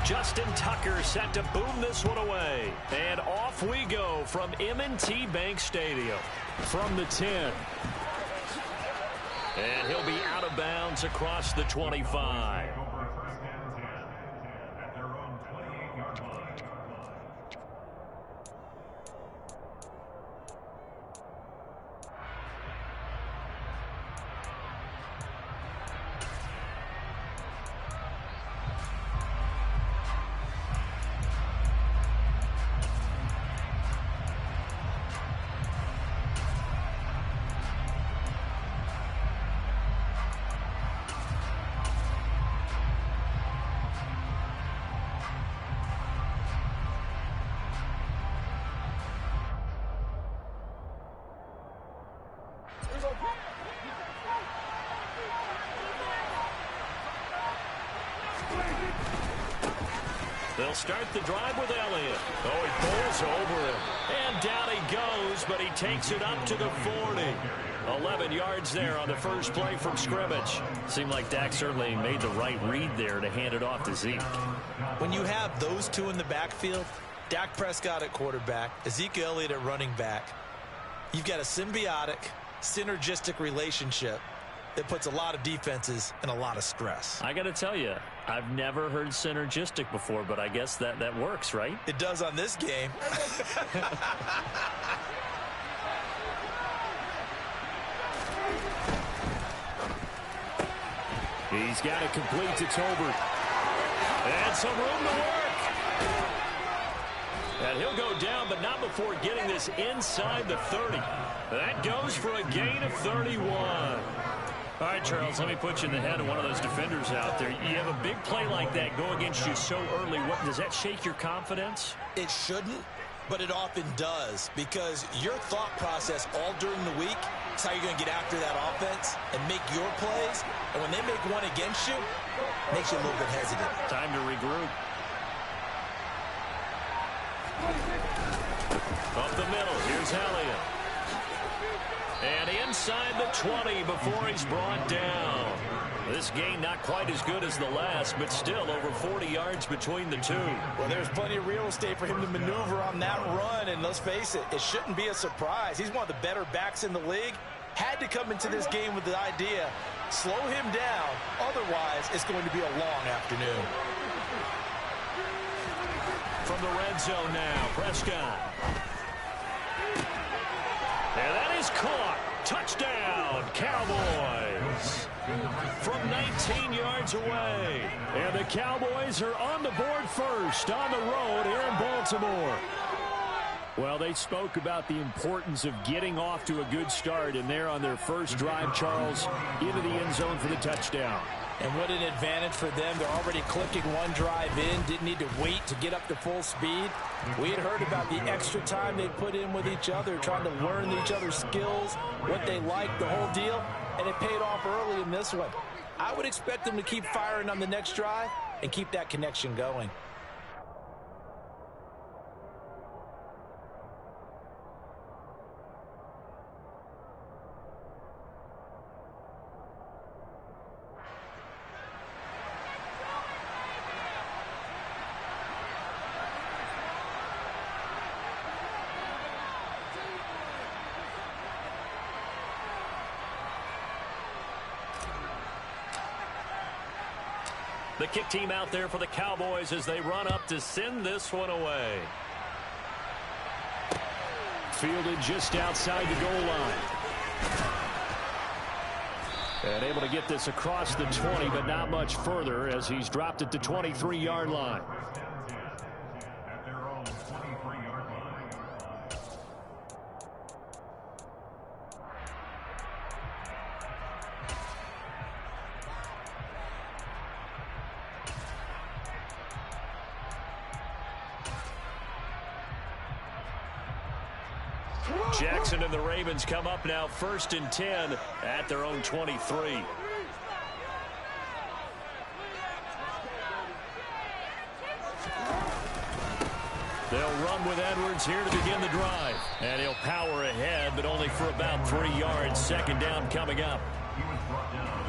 Justin Tucker set to boom this one away. And off we go from M&T Bank Stadium. From the 10. And he'll be out of bounds across the 25. They'll start the drive with Elliott. Oh, he pulls over him. And down he goes, but he takes it up to the 40. 11 yards there on the first play from scrimmage. Seemed like Dak certainly made the right read there to hand it off to Zeke. When you have those two in the backfield, Dak Prescott at quarterback, Ezekiel Elliott at running back, you've got a symbiotic, synergistic relationship that puts a lot of defenses in a lot of stress. I got to tell you, I've never heard synergistic before, but I guess that works, right? It does on this game. He's got it complete to Tolbert. And some room to work. And he'll go down, but not before getting this inside the 30. That goes for a gain of 31. All right, Charles, let me put you in the head of one of those defenders out there. You have a big play like that go against you so early. What, does that shake your confidence? It shouldn't, but it often does, because your thought process all during the week is how you're going to get after that offense and make your plays. And when they make one against you, it makes you a little bit hesitant. Time to regroup. Up the middle, here's Elliott. And inside the 20 before he's brought down. This gain not quite as good as the last, but still over 40 yards between the two. Well, there's plenty of real estate for him to maneuver on that run, and let's face it, it shouldn't be a surprise. He's one of the better backs in the league. Had to come into this game with the idea, slow him down, otherwise it's going to be a long afternoon. From the red zone now, Prescott. And that is caught. Touchdown, Cowboys. From 19 yards away. And the Cowboys are on the board first on the road here in Baltimore. Well, they spoke about the importance of getting off to a good start, and they're on their first drive, Charles, into the end zone for the touchdown. And what an advantage for them. They're already clicking one drive in, didn't need to wait to get up to full speed. We had heard about the extra time they put in with each other, trying to learn each other's skills, what they like, the whole deal, and it paid off early in this one. I would expect them to keep firing on the next drive and keep that connection going. The kick team out there for the Cowboys as they run up to send this one away. Fielded just outside the goal line. And able to get this across the 20, but not much further as he's dropped at the 23-yard line. Jackson and the Ravens come up now 1st and 10 at their own 23. They'll run with Edwards here to begin the drive. And he'll power ahead, but only for about 3 yards. Second down coming up.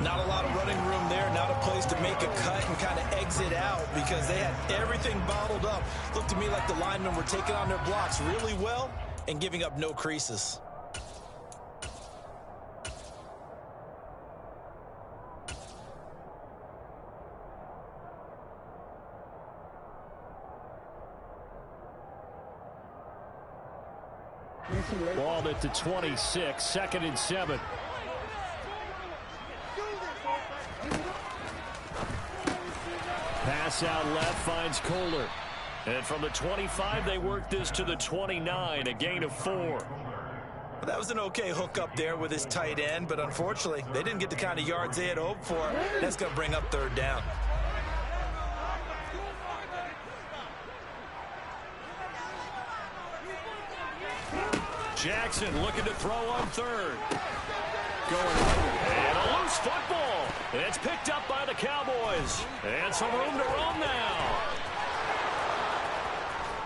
Not a lot of running room there, not a place to make a cut and kind of exit out because they had everything bottled up. Looked to me like the linemen were taking on their blocks really well and giving up no creases. Ball at the 26, 2nd and 7. Pass out left finds Kohler. And from the 25, they work this to the 29, a gain of 4. Well, that was an okay hook up there with his tight end, but unfortunately, they didn't get the kind of yards they had hoped for. That's going to bring up 3rd down. Jackson looking to throw on 3rd. Going and a loose football. It's picked up by the Cowboys. And some room to roam now.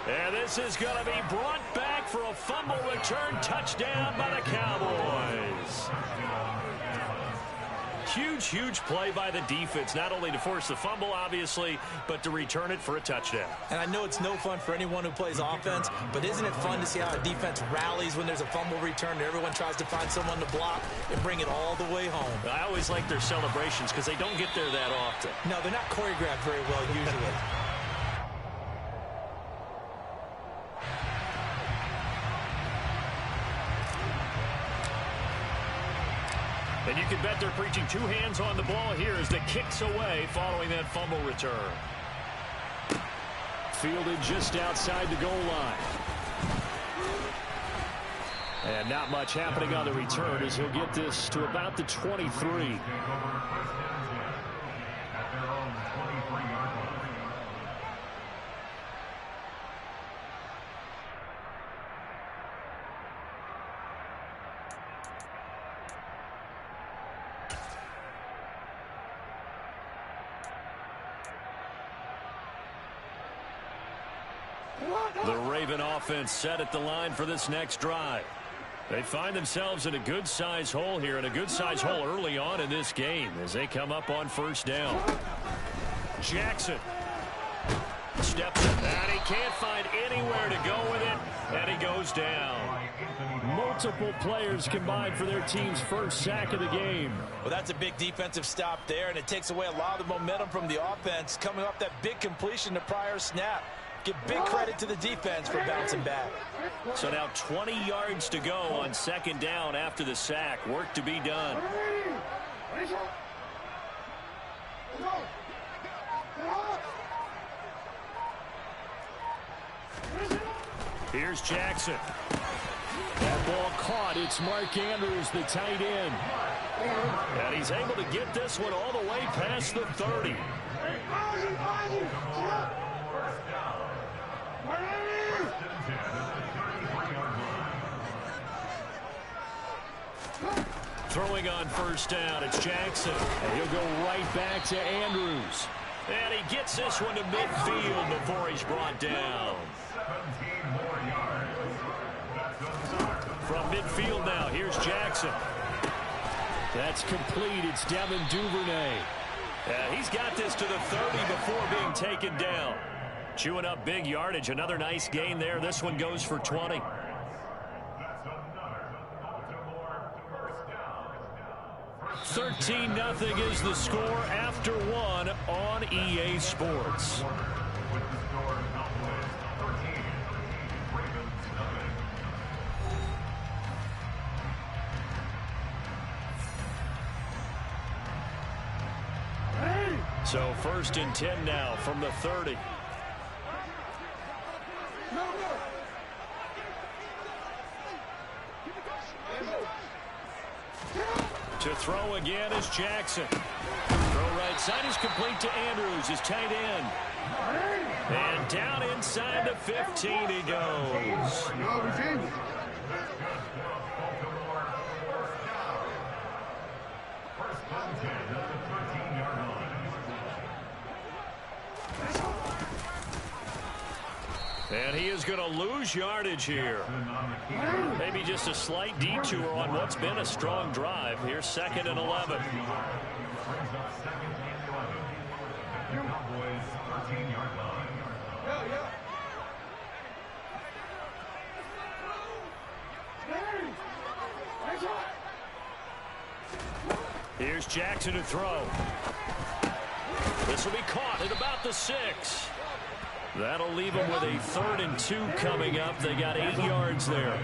And this is going to be brought back for a fumble return touchdown by the Cowboys. Huge play by the defense, not only to force the fumble, obviously, but to return it for a touchdown. And I know it's no fun for anyone who plays offense, but isn't it fun to see how a defense rallies when there's a fumble return and everyone tries to find someone to block and bring it all the way home? I always like their celebrations because they don't get there that often. No, they're not choreographed very well usually. And you can bet they're preaching two hands on the ball here as the kick's away following that fumble return. Fielded just outside the goal line. And not much happening on the return as he'll get this to about the 23. The Raven offense set at the line for this next drive. They find themselves in a good-sized hole here, and a good-sized hole early on in this game as they come up on first down. Jackson steps in, and he can't find anywhere to go with it, and he goes down. Multiple players combined for their team's first sack of the game. Well, that's a big defensive stop there, and it takes away a lot of the momentum from the offense coming off that big completion the prior snap. Give big credit to the defense for bouncing back. So now 20 yards to go on second down after the sack. Work to be done. Here's Jackson. That ball caught. It's Mark Andrews, the tight end. And he's able to get this one all the way past the 30. Throwing on first down, it's Jackson. And he'll go right back to Andrews. And he gets this one to midfield before he's brought down. From midfield now, here's Jackson. That's complete. It's Devin Duvernay. He's got this to the 30 before being taken down. Chewing up big yardage. Another nice gain there. This one goes for 20. 13-0 is the score after one on EA Sports. So first and 10 now from the 30. To throw again is Jackson. Throw right side is complete to Andrews, his tight end. And down inside the 15 he goes. And he is going to lose yardage here. Maybe just a slight detour on what's been a strong drive. Here's 2nd and 11. Here's Jackson to throw. This will be caught at about the 6. That'll leave them with a 3rd and 2 coming up. They got 8 yards there.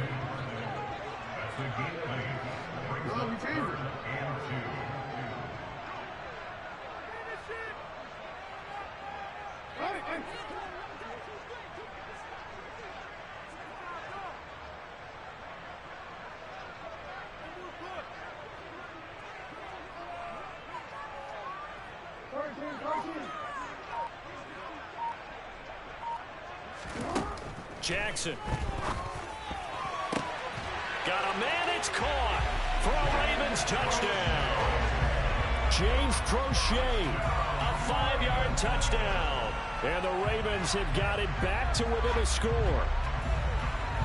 Jackson. Got a man, it's caught for a Ravens touchdown. James Crochet, a 5-yard touchdown. And the Ravens have got it back to within a score.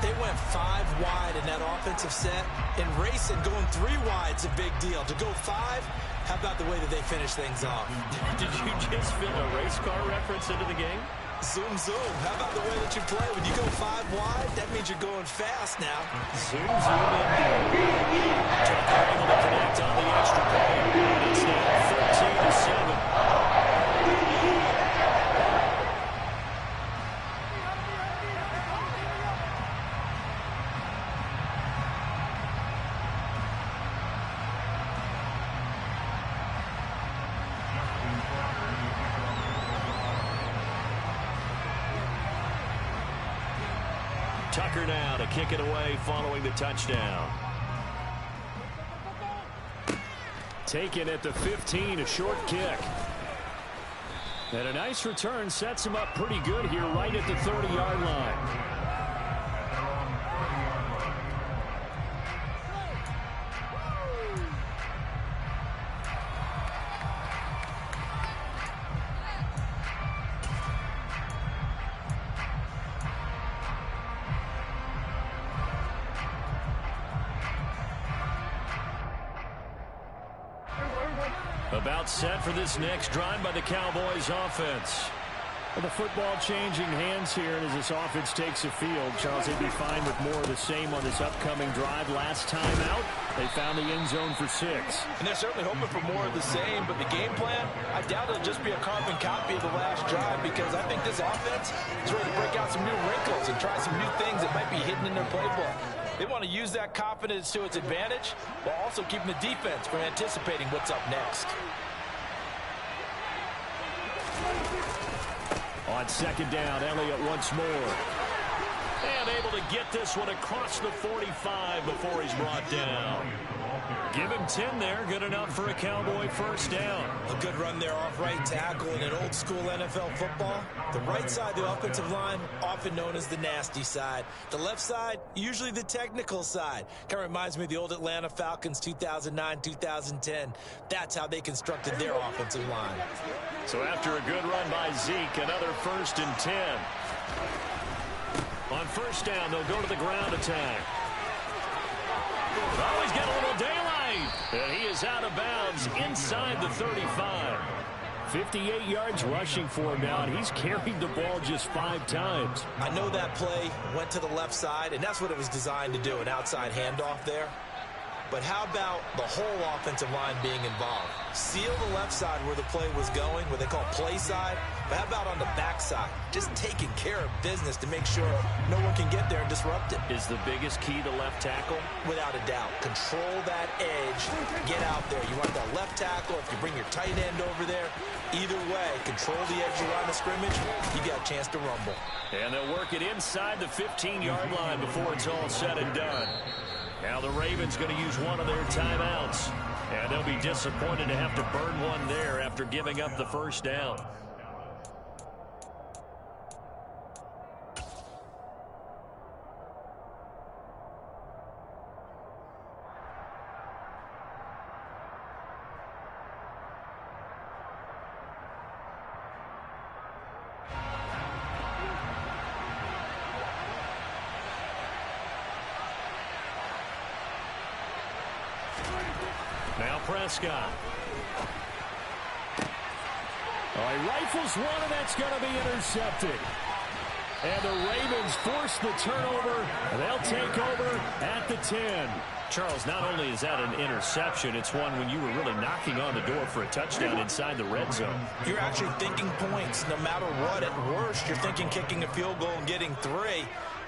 They went 5 wide in that offensive set. In racing, going 3 wide is a big deal. To go 5, how about the way that they finish things off? Did you just fit a race car reference into the game? Zoom, zoom. How about the way that you play? When you go 5 wide, that means you're going fast now. Zoom, zoom, indeed. Tucker able to connect on the extra point. And it's now 13-7. Tucker now to kick it away following the touchdown. Taken at the 15, a short kick. And a nice return sets him up pretty good here right at the 30-yard line. About set for this next drive by the Cowboys offense. Well, the football changing hands here, and as this offense takes the field, Charles, they'd be fine with more of the same on this upcoming drive. Last time out, they found the end zone for 6. And they're certainly hoping for more of the same, but the game plan, I doubt it'll just be a carbon copy of the last drive, because I think this offense is ready to break out some new wrinkles and try some new things that might be hidden in their playbook. They want to use that confidence to its advantage, while also keeping the defense from anticipating what's up next. On second down, Elliott once more. And able to get this one across the 45 before he's brought down. Give him 10 there. Good enough for a Cowboy first down. A good run there off right tackle in an old school NFL football. The right side of the offensive line, often known as the nasty side. The left side, usually the technical side. Kind of reminds me of the old Atlanta Falcons 2009-2010. That's how they constructed their offensive line. So after a good run by Zeke, another 1st and 10. On first down, they'll go to the ground attack. Oh, he's got a little daylight. And he is out of bounds inside the 35. 58 yards rushing for him now, and he's carried the ball just 5 times. I know that play went to the left side, and that's what it was designed to do, an outside handoff there. But how about the whole offensive line being involved? Seal the left side where the play was going, what they call play side. But how about on the back side? Just taking care of business to make sure no one can get there and disrupt it. Is the biggest key to left tackle? Without a doubt. Control that edge. Get out there. You want that left tackle. If you bring your tight end over there, either way, control the edge around the scrimmage, you got a chance to rumble. And they'll work it inside the 15-yard line before it's all said and done. Now the Ravens going to use one of their timeouts. And they'll be disappointed to have to burn one there after giving up the first down. Now Prescott. Oh, he rifles one, and that's going to be intercepted. And the Ravens force the turnover, and they'll take over at the 10. Charles, not only is that an interception, it's one when you were really knocking on the door for a touchdown inside the red zone. You're actually thinking points. No matter what, at worst, you're thinking kicking a field goal and getting 3.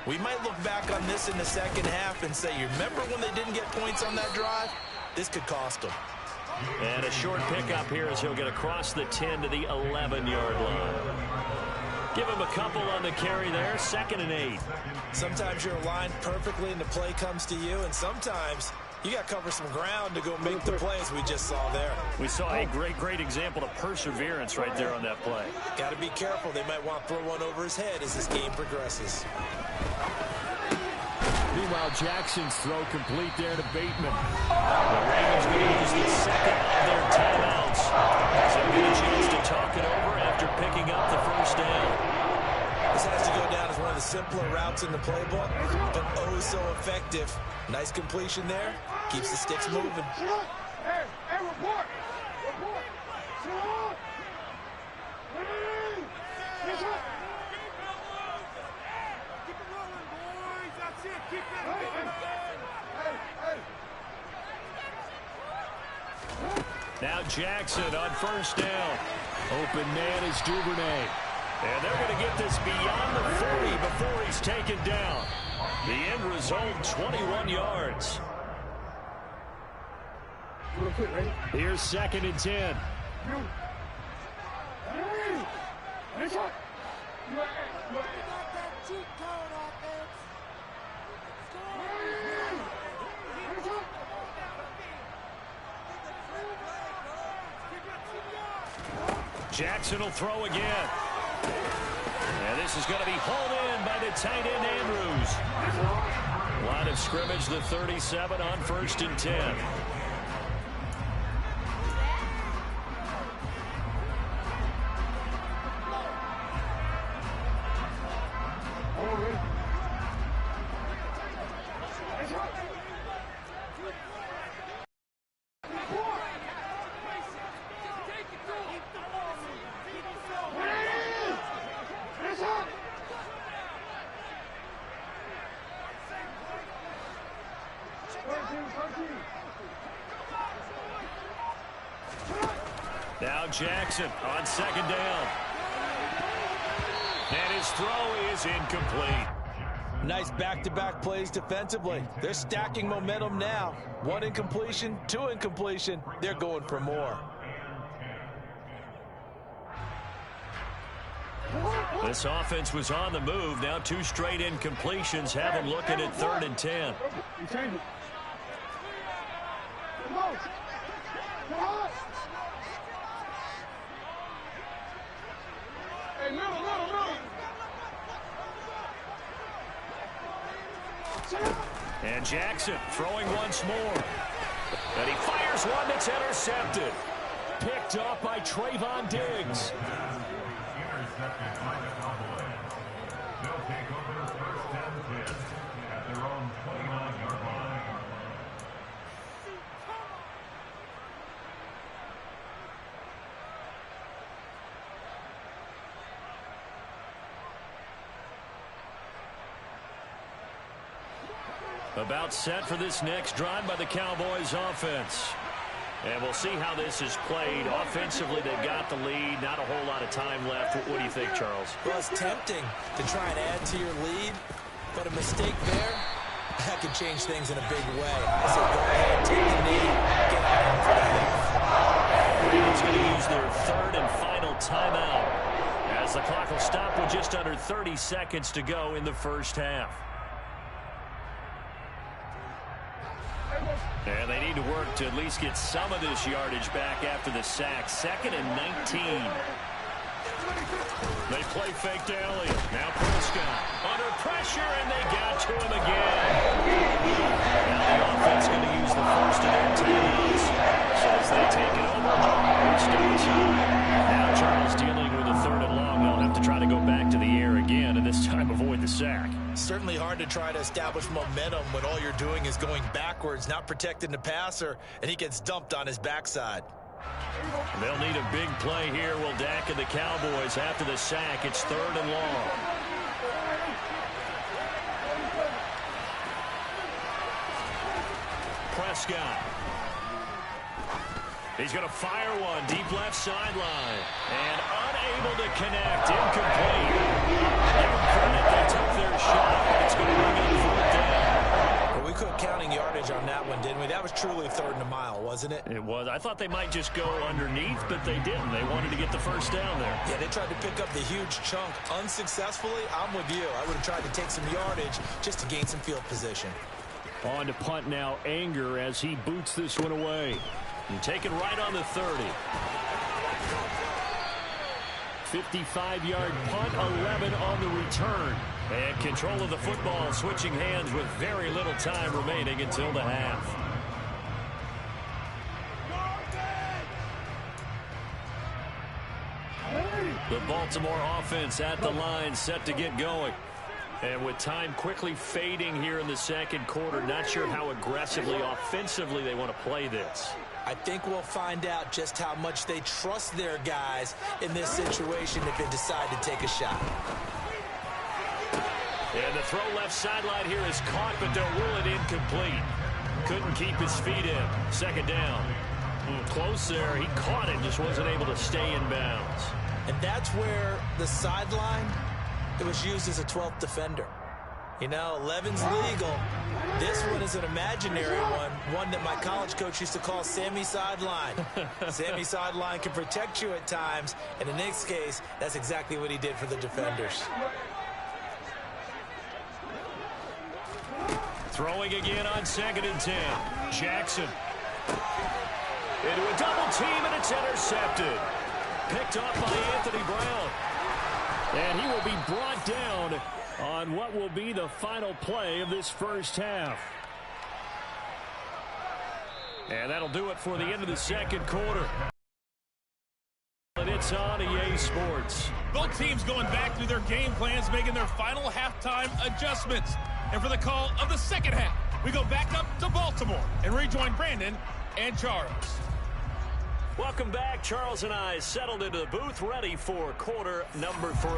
We might look back on this in the second half and say, you remember when they didn't get points on that drive? This could cost them. And a short pickup here as he'll get across the 10 to the 11-yard line. Give him a couple on the carry there, 2nd and 8. Sometimes you're aligned perfectly and the play comes to you, and sometimes you got to cover some ground to go make the plays we just saw there. We saw a great example of perseverance right there on that play. Got to be careful. They might want to throw one over his head as this game progresses. Meanwhile, Jackson's throw complete there to Bateman. The Ravens going to use the second of their timeouts as they get a chance to talk it over after picking up the first down. This has to go down as one of the simpler routes in the playbook, but oh so effective. Nice completion there. Keeps the sticks moving. Hey, report! Report! Keep it rolling, boys. That's it. Keep it rolling. Now Jackson on first down. Open man is Duvernay. And they're going to get this beyond the 40 before he's taken down. The end result, 21 yards. Here's 2nd and 10. Jackson will throw again. And this is going to be hauled in by the tight end Andrews. Line of scrimmage, the 37 on 1st and 10. Now Jackson on 2nd down. And his throw is incomplete. Nice back-to-back plays defensively. They're stacking momentum now. 1 incompletion, 2 incompletion. They're going for more. This offense was on the move. Now 2 straight incompletions have them looking at 3rd and 10. And Jackson throwing once more. And he fires one that's intercepted. Picked up by Trayvon Diggs. Intercepted by the Cowboys. They'll take over 1st and 10 at their own 29-yard line. About set for this next drive by the Cowboys offense. And we'll see how this is played. Offensively, they've got the lead. Not a whole lot of time left. What do you think, Charles? Well, it's tempting to try and add to your lead, but a mistake there, that could change things in a big way. So go ahead, take the knee, get out of for the half. Ravens going to use their 3rd and final timeout as the clock will stop with just under 30 seconds to go in the first half. And they need to work to at least get some of this yardage back after the sack. 2nd and 19. They play fake to Elliott. Now Prescott under pressure, and they got to him again. Now the offense going to use the first of their timeouts. So as they take it over, now Charles dealing with a 3rd and long. They'll have to try to go back to the air again, and this time avoid the sack. Certainly hard to try to establish momentum when all you're doing is going backwards, not protecting the passer, and he gets dumped on his backside. They'll need a big play here. Will Dak and the Cowboys after the sack. It's 3rd and long. Prescott. He's going to fire one deep left sideline. And unable to connect. Incomplete. Give them credit. They took their shot, but it's going to bring in 4th down. Well, we quit counting yardage on that one, didn't we? That was truly 3rd and a mile, wasn't it? It was. I thought they might just go underneath, but they didn't. They wanted to get the first down there. Yeah, they tried to pick up the huge chunk unsuccessfully. I'm with you. I would have tried to take some yardage just to gain some field position. On to punt now, Anger, as he boots this one away. And taken right on the 30. 55-yard punt, 11 on the return. And control of the football, switching hands with very little time remaining until the half. The Baltimore offense at the line, set to get going. And with time quickly fading here in the second quarter, not sure how aggressively, offensively they want to play this. I think we'll find out just how much they trust their guys in this situation if they decide to take a shot. And the throw left sideline here is caught, but they'll rule it incomplete. Couldn't keep his feet in. Second down. Close there. He caught it, just wasn't able to stay in bounds. And that's where the sideline, it was used as a 12th defender. You know, 11's legal. This one is an imaginary one that my college coach used to call Sammy Sideline. Sammy Sideline can protect you at times, and in this case, that's exactly what he did for the defenders. Throwing again on 2nd and 10. Jackson. Into a double team, and it's intercepted. Picked off by Anthony Brown. And he will be brought down on what will be the final play of this first half. And that'll do it for the end of the second quarter. And it's on EA Sports. Both teams going back through their game plans, making their final halftime adjustments. And for the call of the second half, we go back up to Baltimore and rejoin Brandon and Charles. Welcome back. Charles and I settled into the booth, ready for quarter number 3.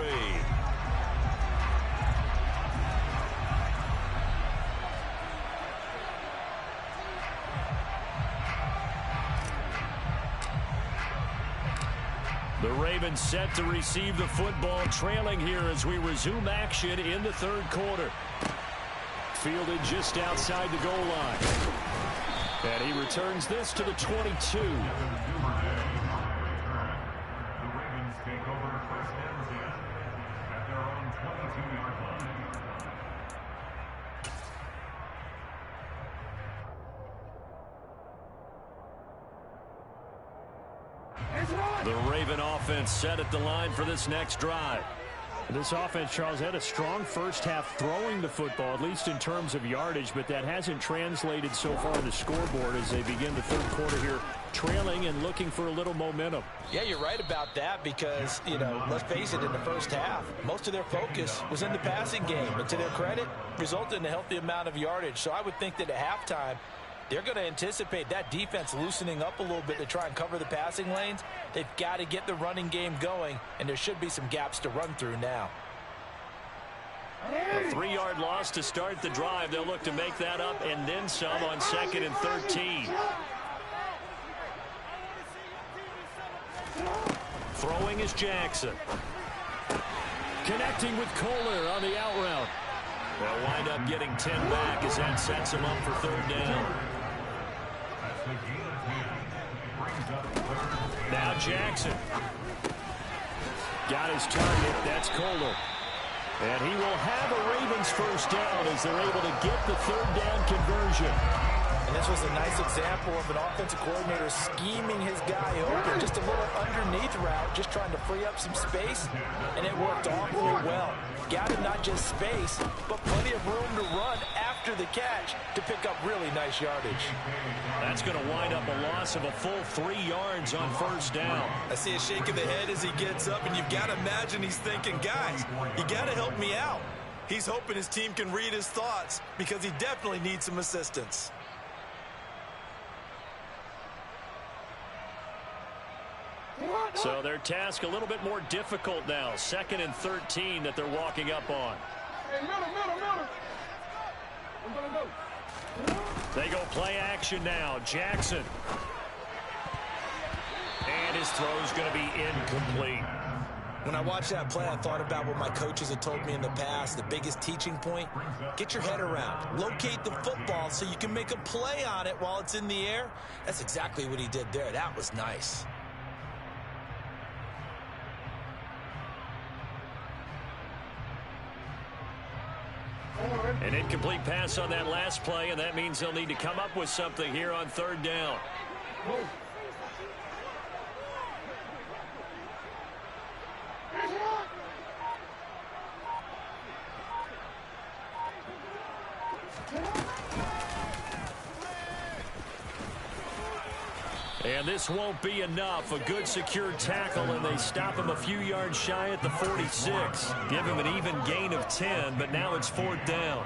The Ravens set to receive the football, trailing here as we resume action in the third quarter. Fielded just outside the goal line. And he returns this to the 22. The Ravens take over first and 10 at their own 22-yard line. The Raven offense set at the line for this next drive. This offense, Charles, had a strong first half throwing the football, at least in terms of yardage, but that hasn't translated so far on the scoreboard as they begin the third quarter here, trailing and looking for a little momentum. Yeah, you're right about that because, you know, let's face it, in the first half, most of their focus was in the passing game, but to their credit, resulted in a healthy amount of yardage. So I would think that at halftime, they're going to anticipate that defense loosening up a little bit to try and cover the passing lanes. They've got to get the running game going, and there should be some gaps to run through now. A 3-yard loss to start the drive. They'll look to make that up and then some on 2nd and 13. Throwing is Jackson. Connecting with Kohler on the out route. They'll wind up getting 10 back as that sets them up for third down. Now Jackson. Got his target. That's Kohler. And he will have a Ravens first down as they're able to get the third down conversion. And this was a nice example of an offensive coordinator scheming his guy open. Just a little underneath route, just trying to free up some space. And it worked awfully well. Got him not just space, but plenty of room to run after the catch to pick up really nice yardage. That's going to wind up a loss of a full 3 yards on first down. I see a shake of the head as he gets up, and you've got to imagine he's thinking, guys, you got to help me out. He's hoping his team can read his thoughts because he definitely needs some assistance. So their task a little bit more difficult now. 2nd and 13 that they're walking up on. They go play action now. Jackson. And his throw's going to be incomplete. When I watched that play, I thought about what my coaches had told me in the past. The biggest teaching point, get your head around. Locate the football so you can make a play on it while it's in the air. That's exactly what he did there. That was nice. An incomplete pass on that last play, and that means they'll need to come up with something here on third down. And this won't be enough. A good secure tackle, and they stop him a few yards shy at the 46. Give him an even gain of 10, but now it's 4th down.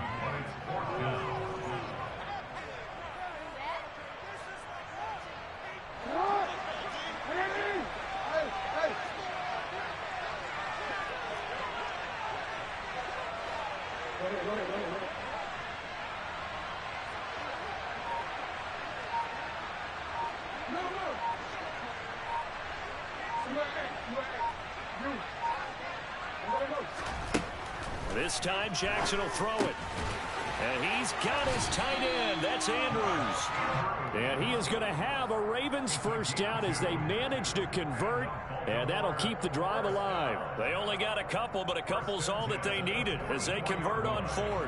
This time Jackson will throw it. And he's got his tight end. That's Andrews. And he is going to have a Ravens first down as they manage to convert. And that'll keep the drive alive. They only got a couple, but a couple's all that they needed as they convert on 4th.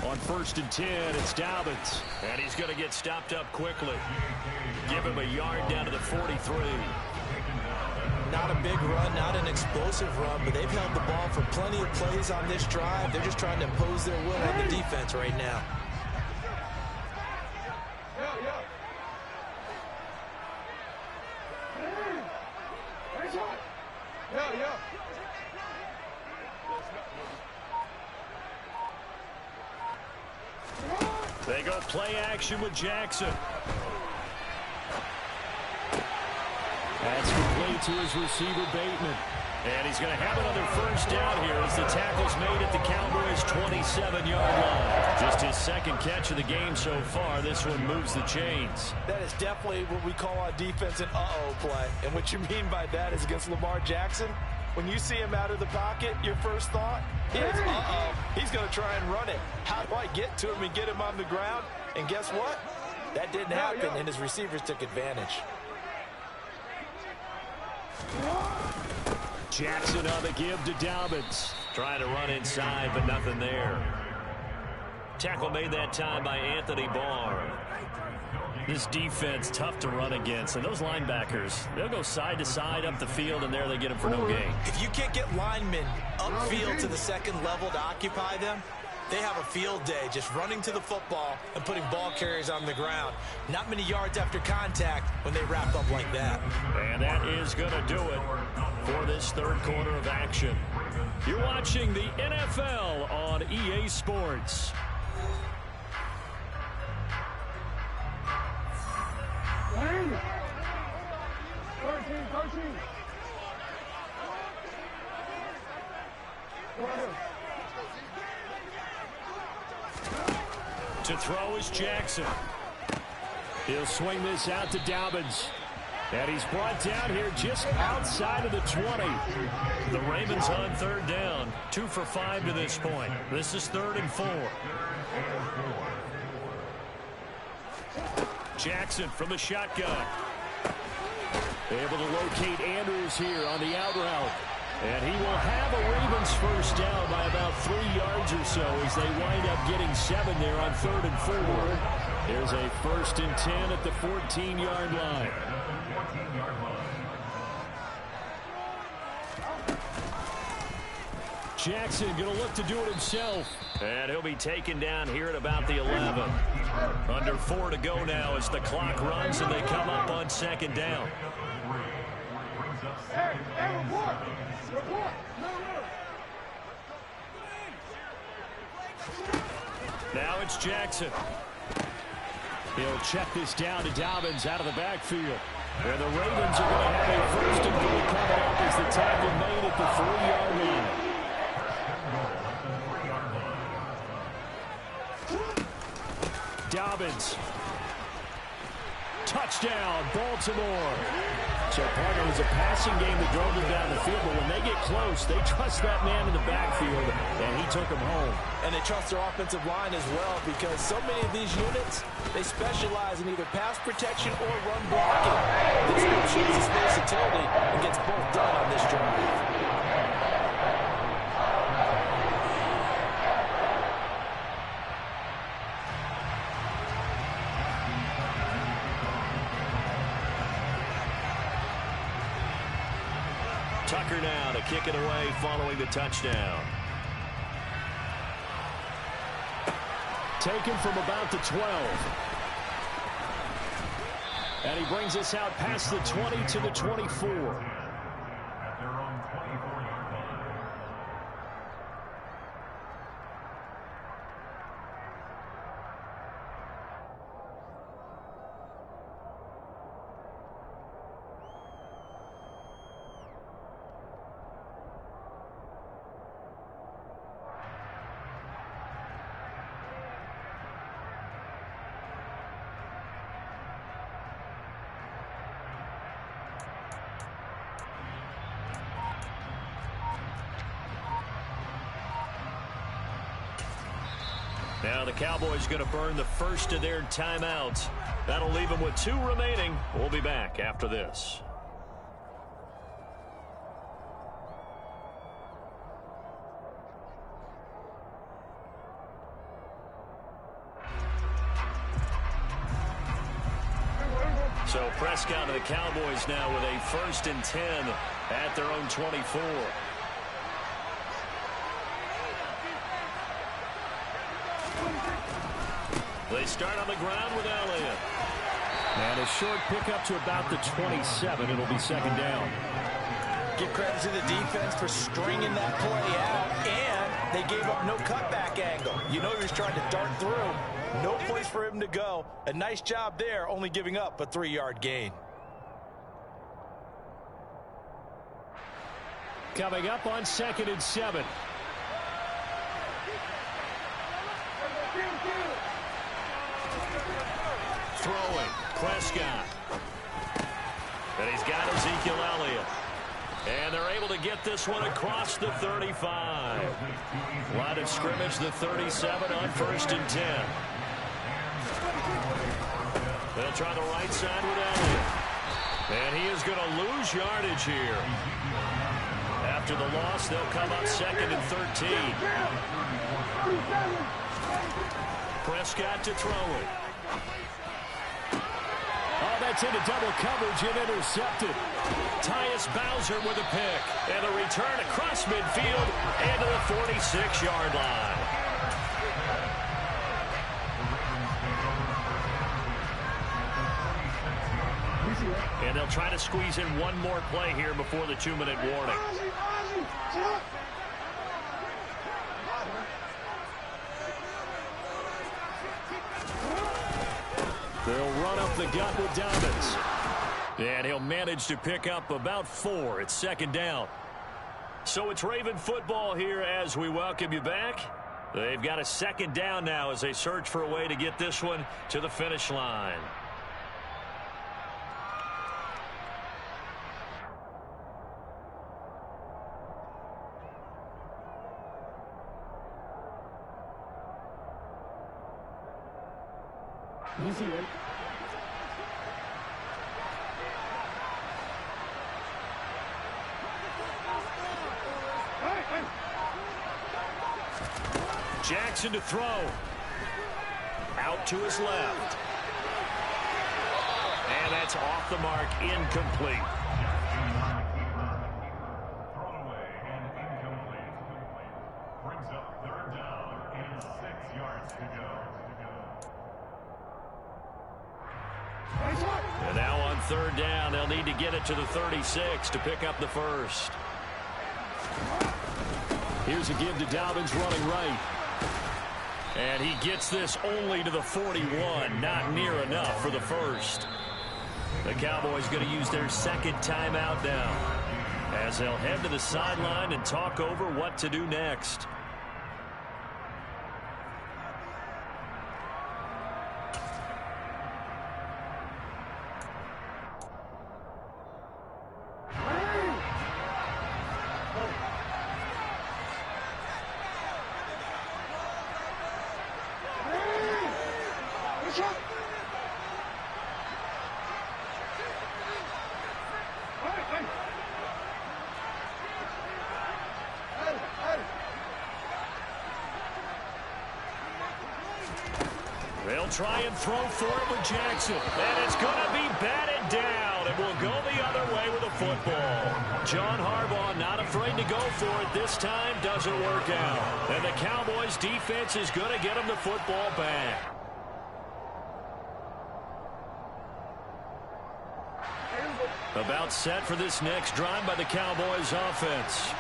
On 1st and 10, it's Dobbins. And he's going to get stopped up quickly. Give him a yard down to the 43. Not a big run, not an explosive run, but they've held the ball for plenty of plays on this drive. They're just trying to impose their will on the defense right now. They go play action with Jackson. That's complete to his receiver, Bateman. And he's going to have another first down here as the tackle's made at the Cowboys' 27-yard line. Just his second catch of the game so far. This one moves the chains. That is definitely what we call on defense an uh-oh play. And what you mean by that is against Lamar Jackson, when you see him out of the pocket, your first thought is, uh-oh, he's going to try and run it. How do I get to him and get him on the ground? And guess what? That didn't happen, and his receivers took advantage. Jackson on the give to Dobbins. Trying to run inside, but nothing there. Tackle made that time by Anthony Barr. This defense, tough to run against. And those linebackers, they'll go side to side up the field, and there they get them for no gain. If you can't get linemen upfield to the second level to occupy them, they have a field day just running to the football and putting ball carriers on the ground. Not many yards after contact when they wrap up like that. And that is going to do it for this third quarter of action. You're watching the NFL on EA Sports. To throw is Jackson. He'll swing this out to Dobbins. And he's brought down here just outside of the 20. The Ravens on third down. 2 for 5 to this point. This is 3rd and 4. Jackson from the shotgun. Able to locate Andrews here on the out route. And he will have a Ravens first down by about 3 yards or so as they wind up getting 7 there on 3rd and 4. There's a 1st and 10 at the 14-yard line. Jackson going to look to do it himself. And he'll be taken down here at about the 11. Under 4 to go now as the clock runs and they come up on 2nd down. Now it's Jackson. He'll check this down to Dobbins out of the backfield. And the Ravens are going to have a 1st and goal coming up as the tackle made at the 3-yard line. Dobbins. Touchdown, Baltimore. So part of it was a passing game that drove them down the field, but when they get close, they trust that man in the backfield, and he took them home. And they trust their offensive line as well, because so many of these units, they specialize in either pass protection or run blocking. This group shows its versatility and gets both done on this drive. Tucker now to kick it away following the touchdown. Taken from about the 12. And he brings us out past the 20 to the 24. At their own 24-yard line. Now the Cowboys going to burn the first of their timeouts. That'll leave them with 2 remaining. We'll be back after this. So Prescott and the Cowboys now with a 1st and 10 at their own 24. They start on the ground with Elliott. And a short pickup to about the 27. It'll be 2nd down. Give credit to the defense for stringing that play out, and they gave up no cutback angle. You know he was trying to dart through. No place for him to go. A nice job there, only giving up a 3-yard gain. Coming up on 2nd and 7. Throwing, Prescott. And he's got Ezekiel Elliott. And they're able to get this one across the 35. Line of scrimmage, the 37 on 1st and 10. They'll try the right side with Elliott. And he is going to lose yardage here. After the loss, they'll come up 2nd and 13. Prescott to throw it. Oh, that's into double coverage and intercepted. Tyus Bowser with a pick. And a return across midfield into the 46-yard line. And they'll try to squeeze in one more play here before the 2-minute warning. They'll run up the gut with Dobbins. And he'll manage to pick up about 4. It's 2nd down. So it's Raven football here as we welcome you back. They've got a 2nd down now as they search for a way to get this one to the finish line. Jackson to throw. Out to his left. And that's off the mark, incomplete. Thrown away and incomplete. Brings up 3rd down and 6 yards to go. And now on 3rd down, they'll need to get it to the 36 to pick up the first. Here's a give to Dobbins running right. And he gets this only to the 41. Not near enough for the first. The Cowboys going to use their 2nd timeout now, as they'll head to the sideline and talk over what to do next. They'll try and throw for it with Jackson. And it's going to be batted down. It will go the other way with a football. John Harbaugh not afraid to go for it this time. Doesn't work out. And the Cowboys defense is going to get them the football back. About set for this next drive by the Cowboys offense.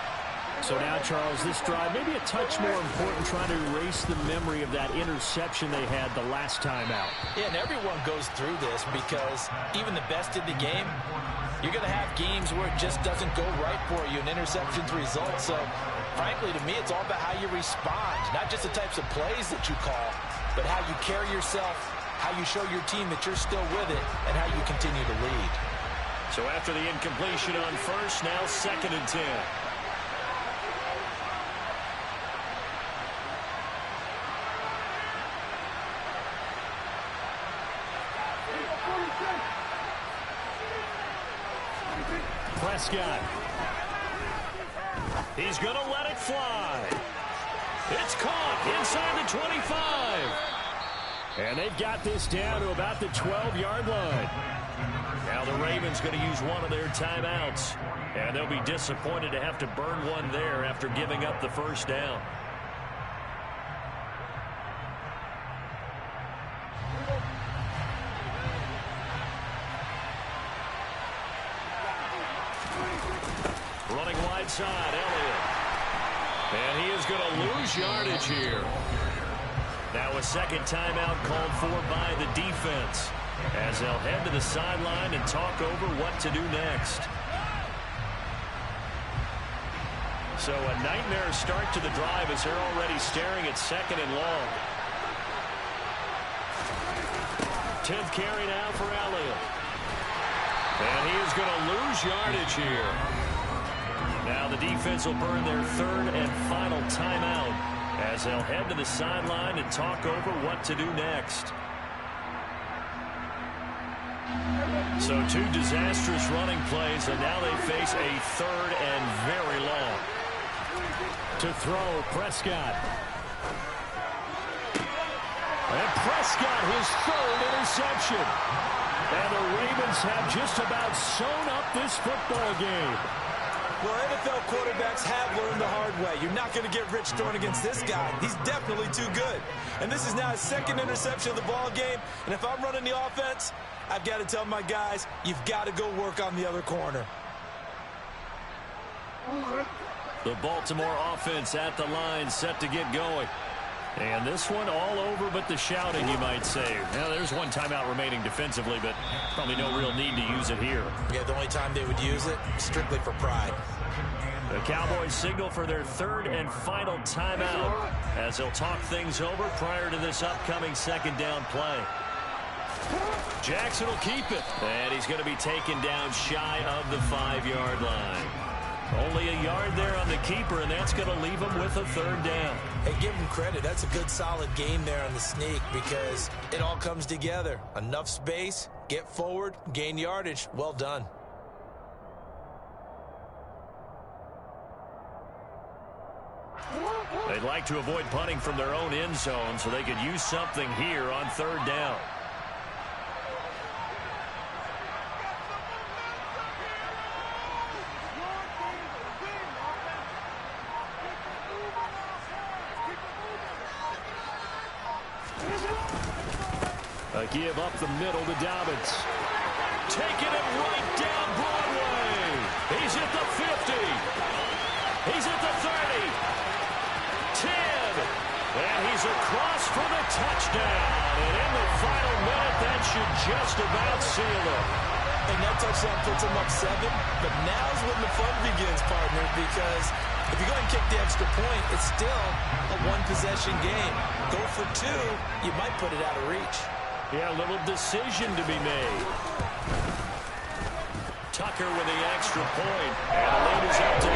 So now, Charles, this drive maybe a touch more important, trying to erase the memory of that interception they had the last time out. Yeah, and everyone goes through this because even the best in the game, you're going to have games where it just doesn't go right for you, and interceptions result. So, frankly, to me, it's all about how you respond, not just the types of plays that you call, but how you carry yourself, how you show your team that you're still with it, and how you continue to lead. So after the incompletion on first, now 2nd and 10. Prescott. He's going to let it fly. It's caught inside the 25. And they've got this down to about the 12-yard line. Now the Ravens going to use one of their timeouts. And they'll be disappointed to have to burn one there after giving up the first down. Running wide side, Elliott. And he is going to lose yardage here. Now a second timeout called for by the defense, as they'll head to the sideline and talk over what to do next. So a nightmare start to the drive as they're already staring at 2nd and long. 10th carry now for Elliott. And he is going to lose yardage here. Now the defense will burn their 3rd and final timeout as they'll head to the sideline and talk over what to do next. So 2 disastrous running plays, and now they face a 3rd and very long. To throw, Prescott. And Prescott, his 3rd interception. And the Ravens have just about sewn up this football game. Well, NFL quarterbacks have learned the hard way. You're not going to get rich throwing against this guy. He's definitely too good. And this is now his 2nd interception of the ball game. And if I'm running the offense, I've got to tell my guys, you've got to go work on the other corner. The Baltimore offense at the line, set to get going. And this one all over but the shouting, you might say. Now, there's one timeout remaining defensively, but probably no real need to use it here. Yeah, the only time they would use it, strictly for pride. The Cowboys signal for their 3rd and final timeout as they'll talk things over prior to this upcoming 2nd down play. Jackson will keep it, and he's going to be taken down shy of the 5-yard line. Only a yard there on the keeper, and that's going to leave him with a 3rd down. Hey, give him credit. That's a good, solid game there on the sneak because it all comes together. Enough space, get forward, gain yardage. Well done. They'd like to avoid punting from their own end zone so they could use something here on 3rd down. A give up the middle to Dobbins. Taking it right down Broadway. He's at the 50. He's at the 30. 10. And he's across for the touchdown. And in the final minute, that should just about seal it. And that touchdown puts him up 7. But now's when the fun begins, partner, because if you go and kick the extra point, it's still a 1-possession game. Go for 2, you might put it out of reach. Yeah, a little decision to be made. Tucker with the extra point. And the lead is up to 8.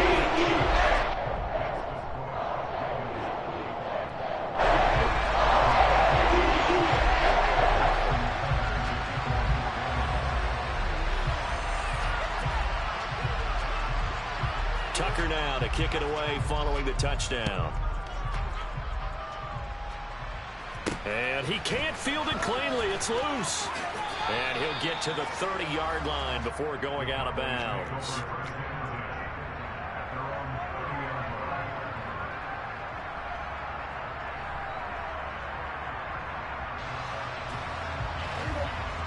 Tucker now to kick it away following the touchdown. And he can't field it cleanly. It's loose. And he'll get to the 30-yard line before going out of bounds.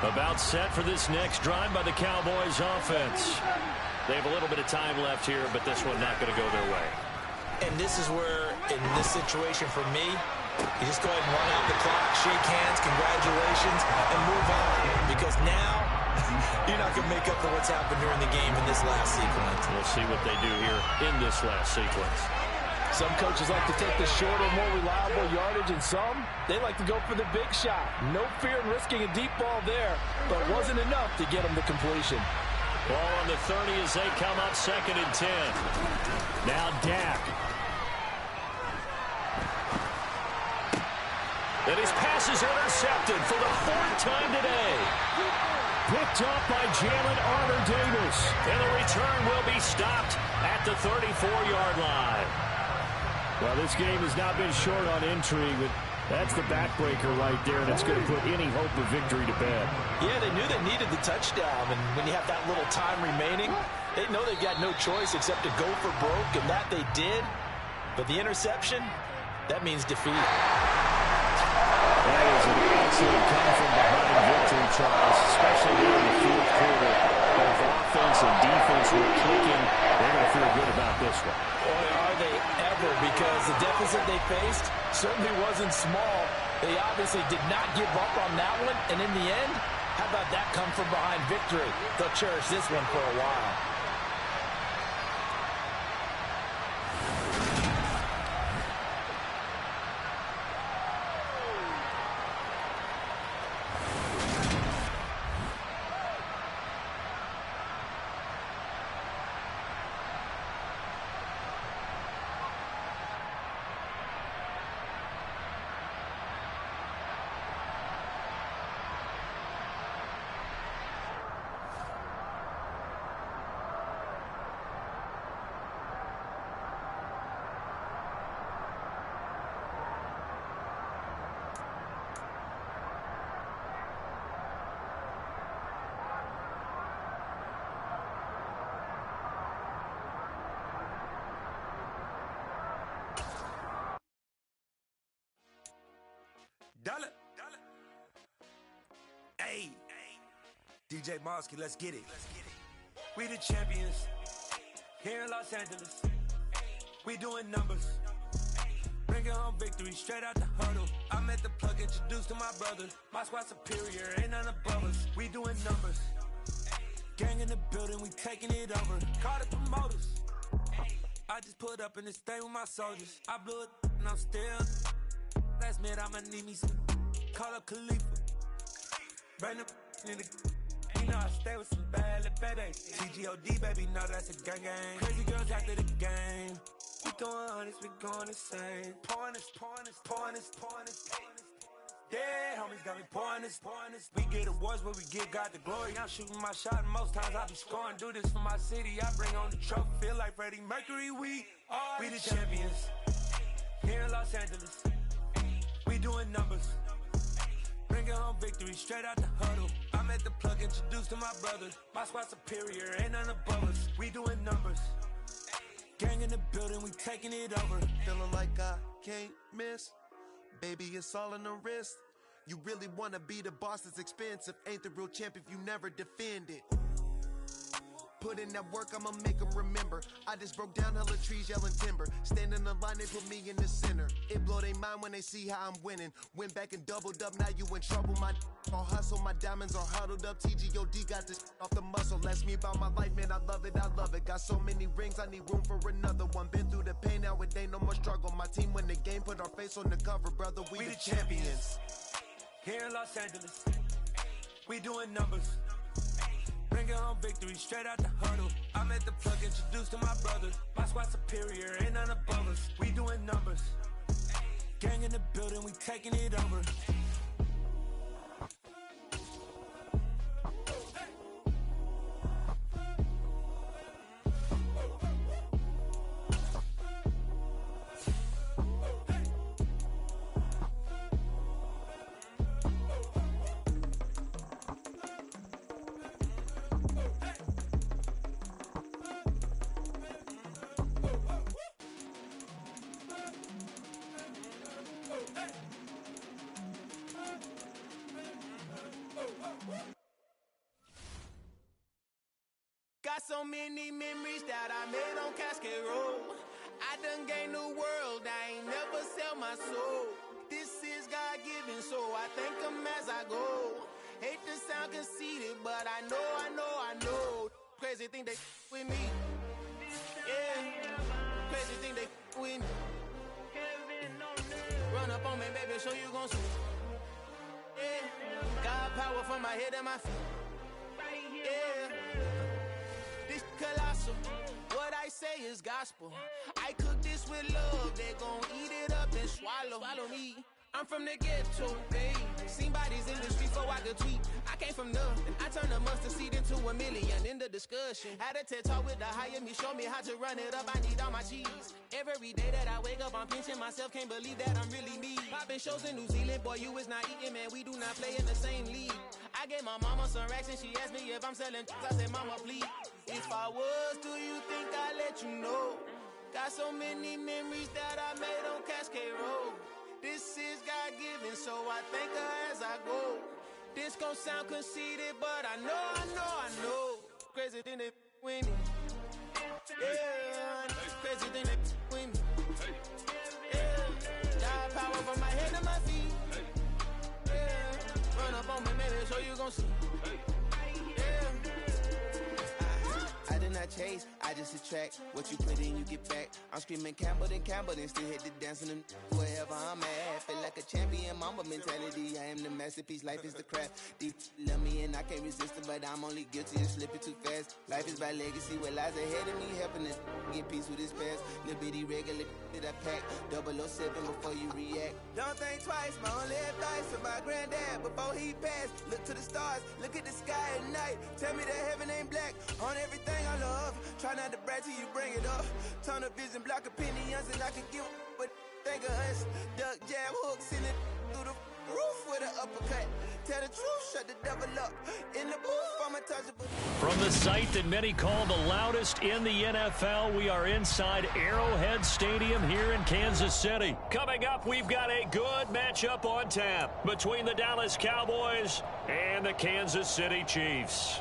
About set for this next drive by the Cowboys offense. They have a little bit of time left here, but this one not going to go their way. And this is where, in this situation for me, you just go ahead and run out the clock, shake hands, congratulations, and move on. Because now, you're not going to make up for what's happened during the game in this last sequence. We'll see what they do here in this last sequence. Some coaches like to take the shorter, more reliable yardage, and some, they like to go for the big shot. No fear in risking a deep ball there, but it wasn't enough to get them to completion. Ball on the 30 as they come up 2nd and 10. Now Dak. And his pass is intercepted for the 4th time today. Picked up by Jalen Armour-Davis. And the return will be stopped at the 34-yard line. Well, this game has not been short on intrigue, but that's the backbreaker right there, and it's going to put any hope of victory to bed. Yeah, they knew they needed the touchdown, and when you have that little time remaining, they know they've got no choice except to go for broke, and that they did. But the interception, that means defeat. That is an excellent come-from-behind victory, Charles, especially here in the 4th quarter. Both offense and defense were clicking. They're going to feel good about this one. Boy, are they ever, because the deficit they faced certainly wasn't small. They obviously did not give up on that one, and in the end, how about that come-from-behind victory? They'll cherish this one for a while. Dollar. Hey, DJ Mosky, let's get it. We the champions here in Los Angeles. We doing numbers. Bringing home victory straight out the huddle. I'm at the plug, introduced to my brother. My squad superior, ain't none above us. We doing numbers. Gang in the building, we taking it over. Call the promoters. I just put up in this thing with my soldiers. I blew it and I'm still. Last minute, I'ma need me some. Call up Khalifa. Bring the in the. You know I stay with some bad little badass. TGOD, baby, know that's a gang gang. Crazy girls after the game. We going honest, we going insane. Pouring this. Yeah, homies got me pouring this. We get awards where we give God the glory. I'm shooting my shot, and most times I be scoring. Do this for my city, I bring on the trophy. Feel like Freddie Mercury, we the champions. Here in Los Angeles. We doing numbers. Bringing home victory straight out the huddle. I'm at the plug, introduced to my brother. My squad superior, ain't none above us. We doing numbers. Gang in the building, we taking it over. Feeling like I can't miss. Baby, it's all in the wrist. You really wanna be the boss, that's expensive. Ain't the real champ if you never defend it. Put in that work, I'ma make them remember. I just broke down hella trees, yelling timber. Stand in the line, they put me in the center. It blow they mind when they see how I'm winning. Went back and doubled up, now you in trouble. My all hustle, my diamonds are huddled up. TGOD got this off the muscle. Ask me about my life, man, I love it. Got so many rings, I need room for another one. Been through the pain, now it ain't no more struggle. My team win the game, put our face on the cover, brother. We the champions. Here in Los Angeles. We doing numbers. Bringing home victory straight out the huddle. I'm at the plug, introduced to my brother. My squad superior, ain't none above us. We doing numbers. Gang in the building, we taking it over. Got so many memories that I made on Cascade Road. I done gained the world, I ain't never sell my soul. This is God-given, so I thank him as I go. Hate to sound conceited, but I know. Crazy thing they with me. Yeah, crazy thing they with me. Run up on me, baby, show you gon' see. Yeah, God power from my head and my feet. Yeah. This colossal, what I say is gospel. I cook this with love, they gon' eat it up and swallow me. I'm from the ghetto, babe. Seen bodies in the streets so I could tweet. I came from nothing, I turned a mustard seed into $1 million in the discussion. Had a TED talk with the higher me, show me how to run it up, I need all my cheese. Every day that I wake up, I'm pinching myself, can't believe that I'm really me. Popping shows in New Zealand, boy, you is not eating, man, we do not play in the same league. I gave my mama some racks and she asked me if I'm selling I said, mama, please. If I was, do you think I'd let you know? Got so many memories that I made on Cascade Road. This is God-given, so I thank her as I go. This gon' sound conceited, but I know. Crazy thing they with me. Yeah, crazy thing they with me. Yeah, God power from my head to my feet. Yeah, run up on me, maybe, so you gon' see. Yeah. I did not chase, I just attract. What you put in, you get back. I'm screaming Campbell, then still hit the dancing and wherever I'm at. Feel like a champion, mamba mentality. I am the masterpiece, life is the craft. Deep love me and I can't resist it, but I'm only guilty of slipping too fast. Life is by legacy, what lies ahead of me, helping to get peace with this past. Little bitty regular that I pack, 007 before you react. Don't think twice, my only advice for my granddad before he passed. Look to the stars, look at the sky at night. Tell me that heaven ain't black on everything I love. Try not to brag till you bring it up. Tunnel vision, block opinions, and I can give but think of us. Duck jab hooks in it through the roof with an uppercut. Tell the truth, shut the devil up. In the booth, I'm untouchable. From the site that many call the loudest in the NFL, we are inside Arrowhead Stadium here in Kansas City. Coming up, we've got a good matchup on tap between the Dallas Cowboys and the Kansas City Chiefs.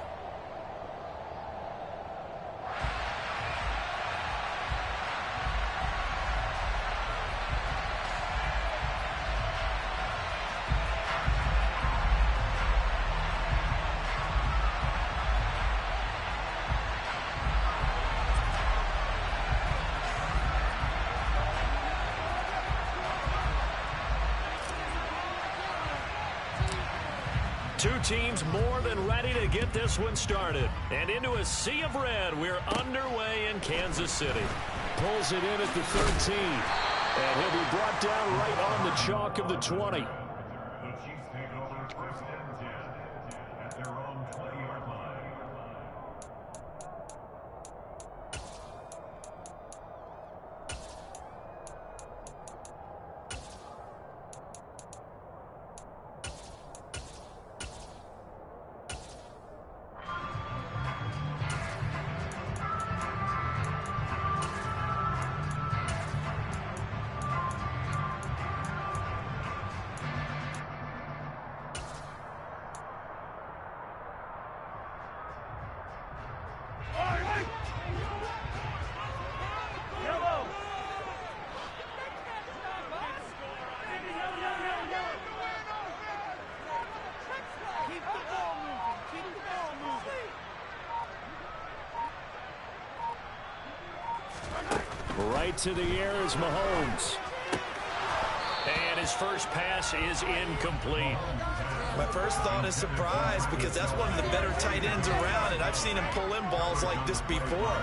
Two teams more than ready to get this one started. And into a sea of red, we're underway in Kansas City. Pulls it in at the 13. And he'll be brought down right on the chalk of the 20. The Chiefs take over first and 10 at their own 20-yard line. Right to the air is Mahomes. And his first pass is incomplete. My first thought is surprise because that's one of the better tight ends around, and I've seen him pull in balls like this before.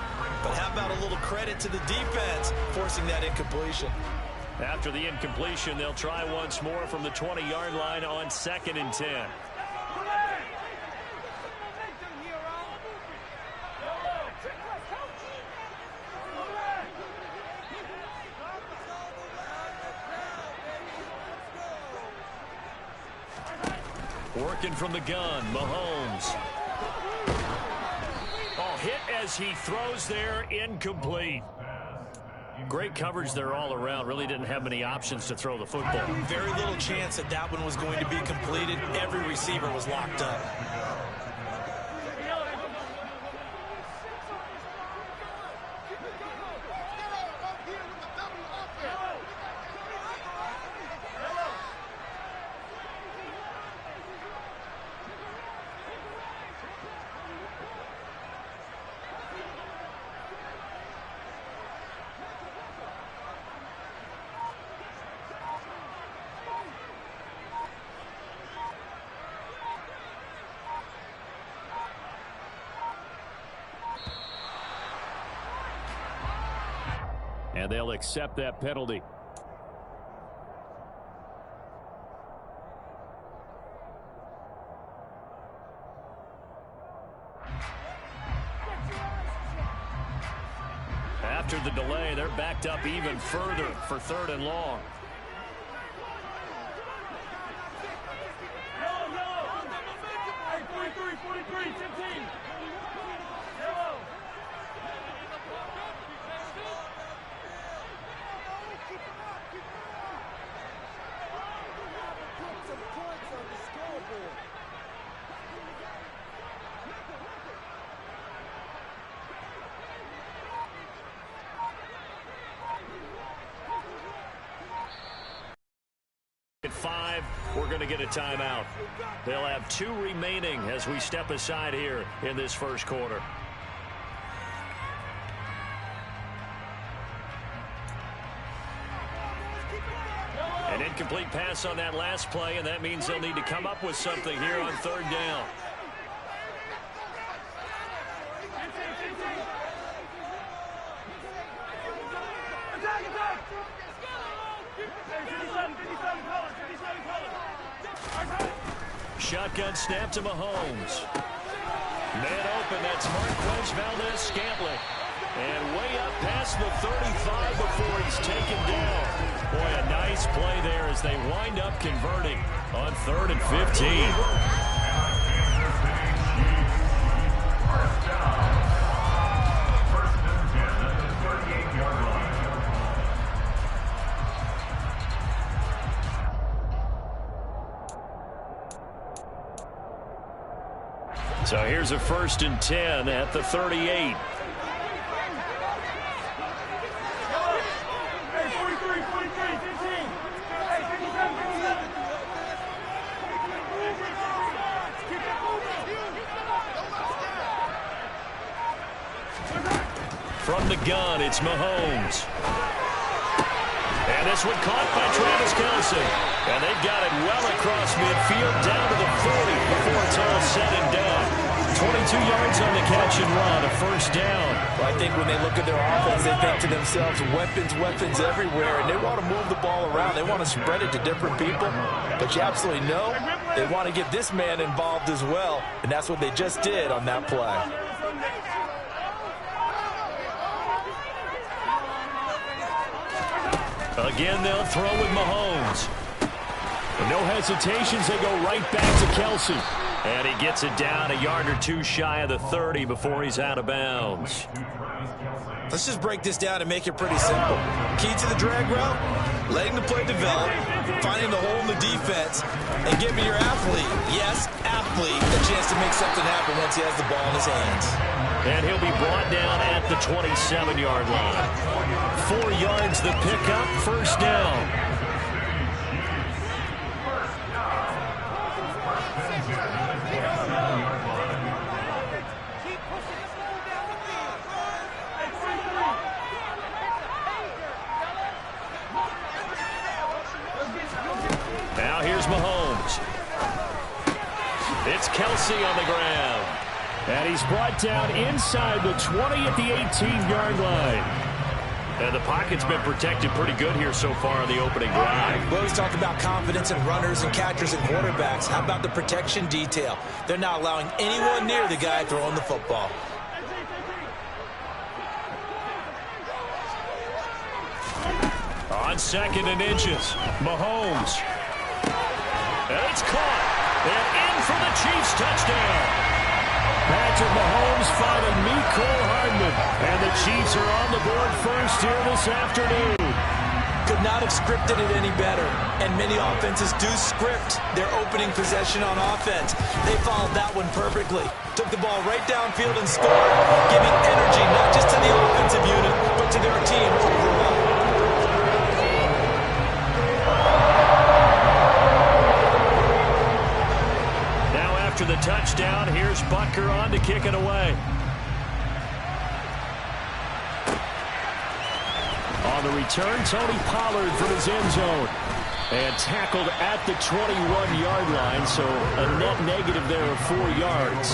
But how about a little credit to the defense forcing that incompletion? After the incompletion, they'll try once more from the 20-yard line on 2nd and 10. Working from the gun, Mahomes. Oh, hit as he throws there, incomplete. Great coverage there all around. Really didn't have many options to throw the football. Very little chance that that one was going to be completed. Every receiver was locked up. And they'll accept that penalty. After the delay, they're backed up even further for 3rd and long. At 5, we're going to get a timeout. They'll have 2 remaining as we step aside here in this first quarter. An incomplete pass on that last play, and that means they'll need to come up with something here on 3rd down. Shotgun snap to Mahomes. Man open, that's Marquez Valdez-Scantling. And way up past the 35 before he's taken down. Boy, a nice play there as they wind up converting on 3rd and 15. First down. 1st and 10 at the 38-yard line. So here's a 1st and 10 at the 38. From the gun, it's Mahomes. And this one caught by Travis Kelce. And they've got it well across midfield down to the 40 before it's all said and done. 22 yards on the catch and run, a 1st down. Well, I think when they look at their offense, they think to themselves, weapons everywhere, and they want to move the ball around. They want to spread it to different people. But you absolutely know they want to get this man involved as well, and that's what they just did on that play. Again, they'll throw with Mahomes. And no hesitations, they go right back to Kelce. And he gets it down a yard or 2 shy of the 30 before he's out of bounds. Let's just break this down and make it pretty simple. Key to the drag route, letting the play develop, finding the hole in the defense, and giving your athlete, yes, athlete, a chance to make something happen once he has the ball in his hands. And he'll be brought down at the 27-yard line. 4 yards the pickup, 1st down. Now here's Mahomes. It's Kelce on the ground. And he's brought down inside the 20 at the 18-yard line. And the pocket's been protected pretty good here so far on the opening drive. We always talk about confidence in runners and catchers and quarterbacks. How about the protection detail? They're not allowing anyone near the guy throwing the football. On 2nd and inches, Mahomes. And it's caught. And in for the Chiefs touchdown. Patrick Patrick Mahomes finding Mecole Hardman. And the Chiefs are on the board first here this afternoon. Could not have scripted it any better. And many offenses do script their opening possession on offense. They followed that one perfectly. Took the ball right downfield and scored, giving energy not just to the offensive unit, but to their team overall. Now after the touchdown, here's Butker on to kick it away. On the return, Tony Pollard from his end zone. And tackled at the 21-yard line, so a net negative there of 4 yards.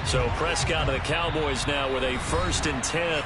So Prescott of the Cowboys now with a 1st and 10.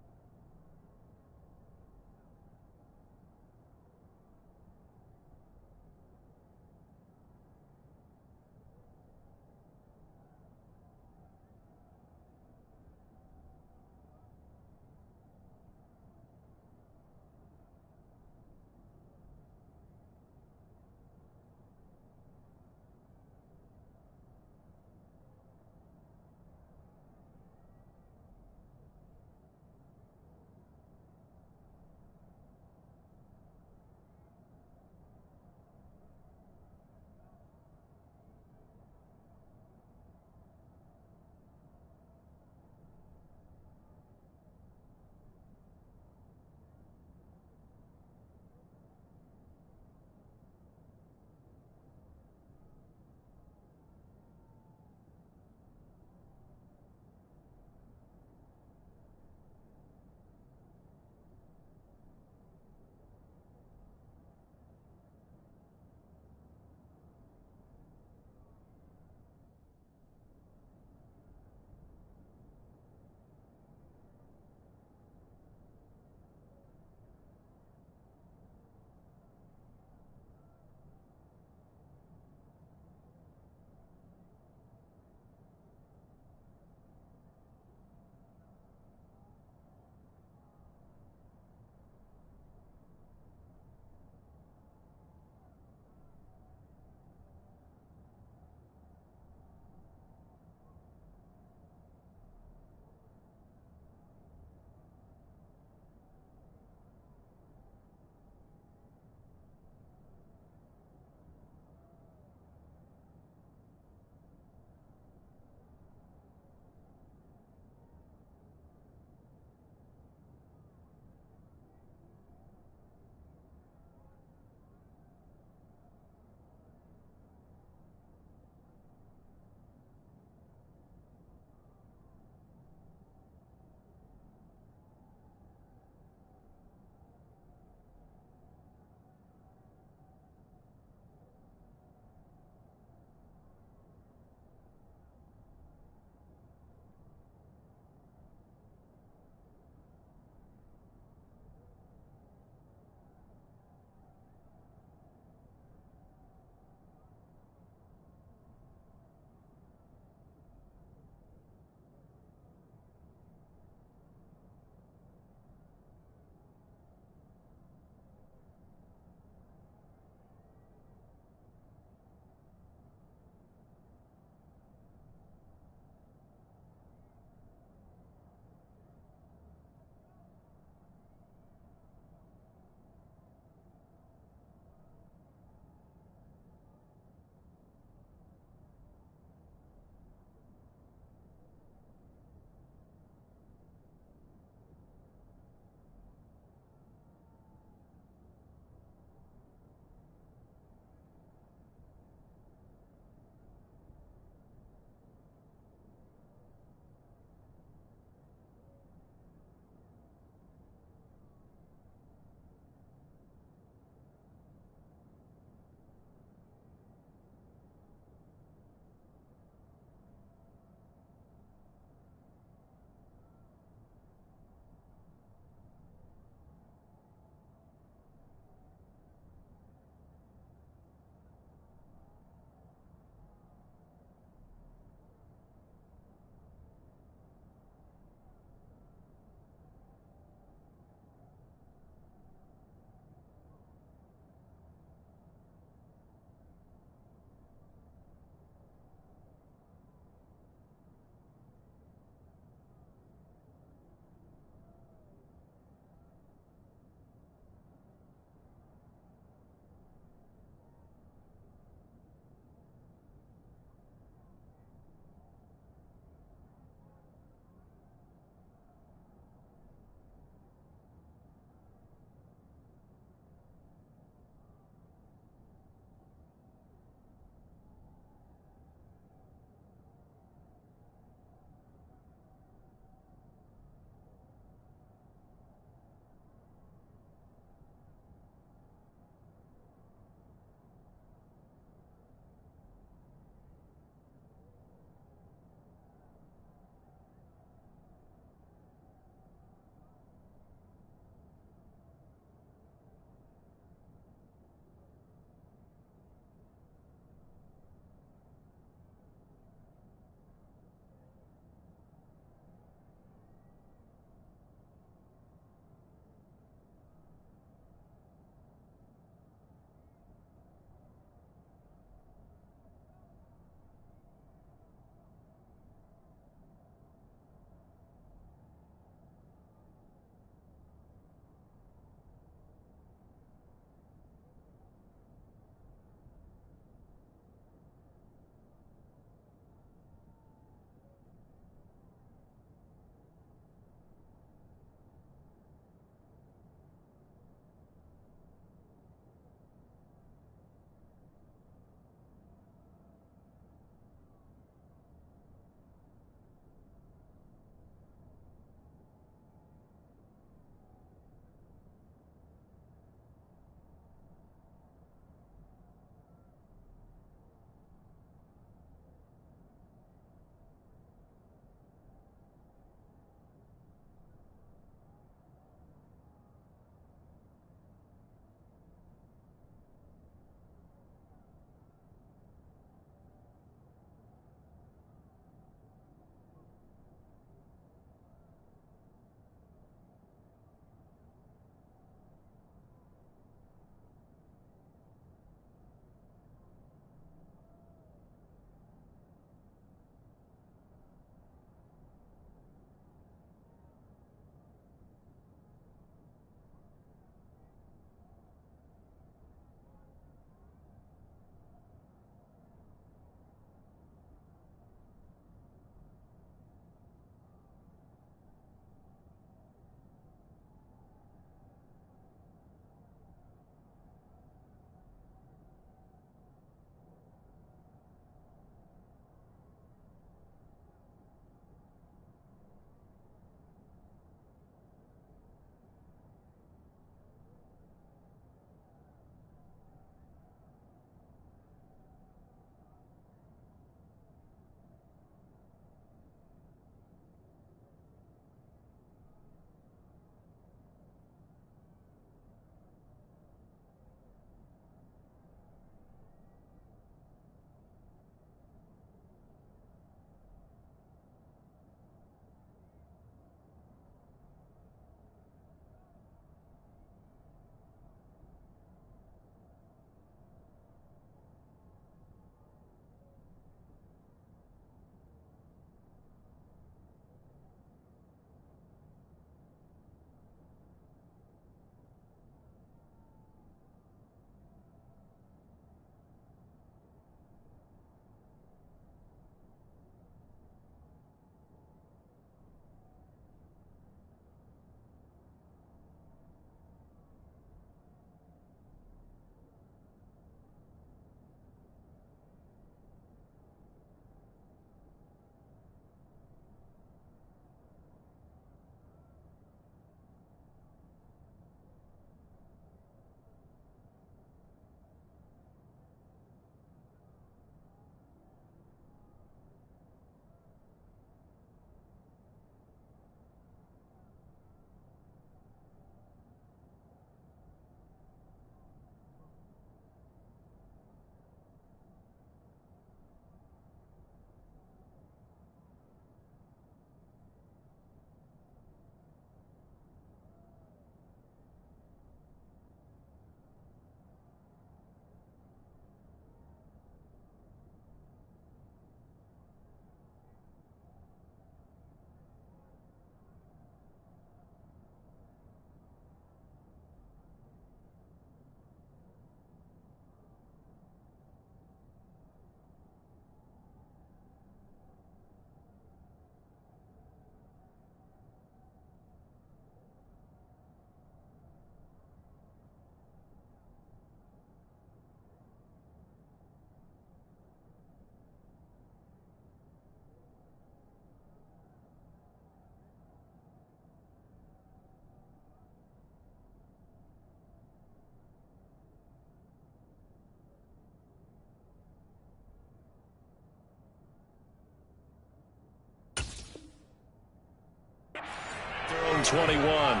and 21.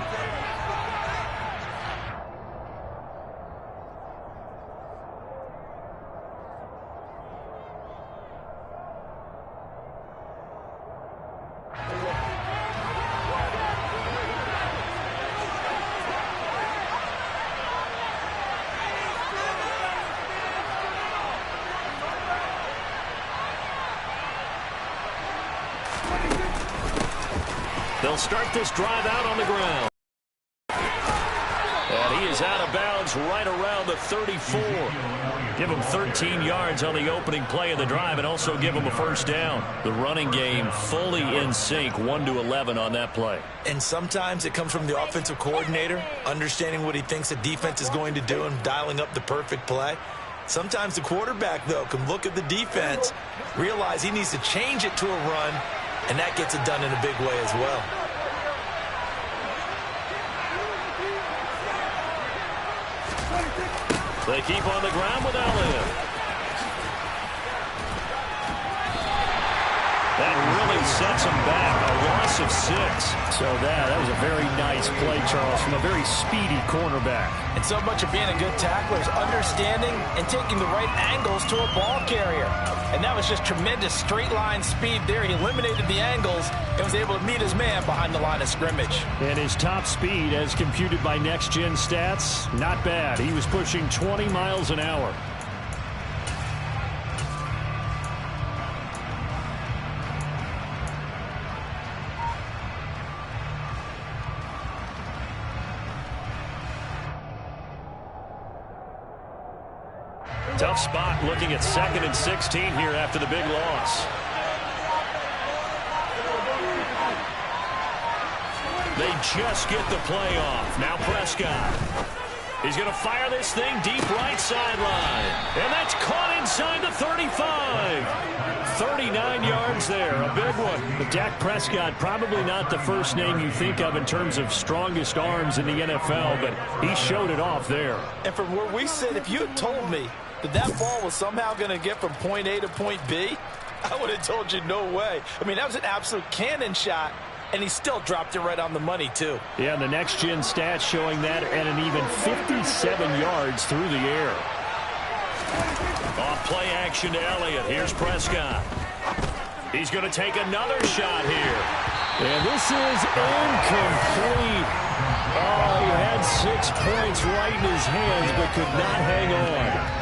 They'll start this drive out on the ground. And he is out of bounds right around the 34. Give him 13 yards on the opening play of the drive and also give him a first down. The running game fully in sync, 1-11 on that play. And sometimes it comes from the offensive coordinator, understanding what he thinks the defense is going to do and dialing up the perfect play. Sometimes the quarterback, though, can look at the defense, realize he needs to change it to a run, and that gets it done in a big way as well. They keep on the ground with Elliott. That really sets them back. A loss of 6. So that was a very nice play, Charles, from a very speedy cornerback. And so much of being a good tackler is understanding and taking the right angles to a ball carrier. And that was just tremendous straight line speed there. He eliminated the angles and was able to meet his man behind the line of scrimmage. And his top speed, as computed by Next Gen Stats, not bad. He was pushing 20 miles an hour. Tough spot looking at 2nd and 16 here after the big loss. They just get the play off. Now Prescott. He's going to fire this thing deep right sideline. And that's caught inside the 35. 39 yards there, a big one. But Dak Prescott, probably not the first name you think of in terms of strongest arms in the NFL, but he showed it off there. And from where we sit, if you had told me that ball was somehow going to get from point A to point B, I would have told you no way. I mean, that was an absolute cannon shot, and he still dropped it right on the money, too. Yeah, the next-gen stats showing that at an even 57 yards through the air. Off play action to Elliott. Here's Prescott. He's going to take another shot here. And this is incomplete. Oh, he had 6 points right in his hands, but could not hang on.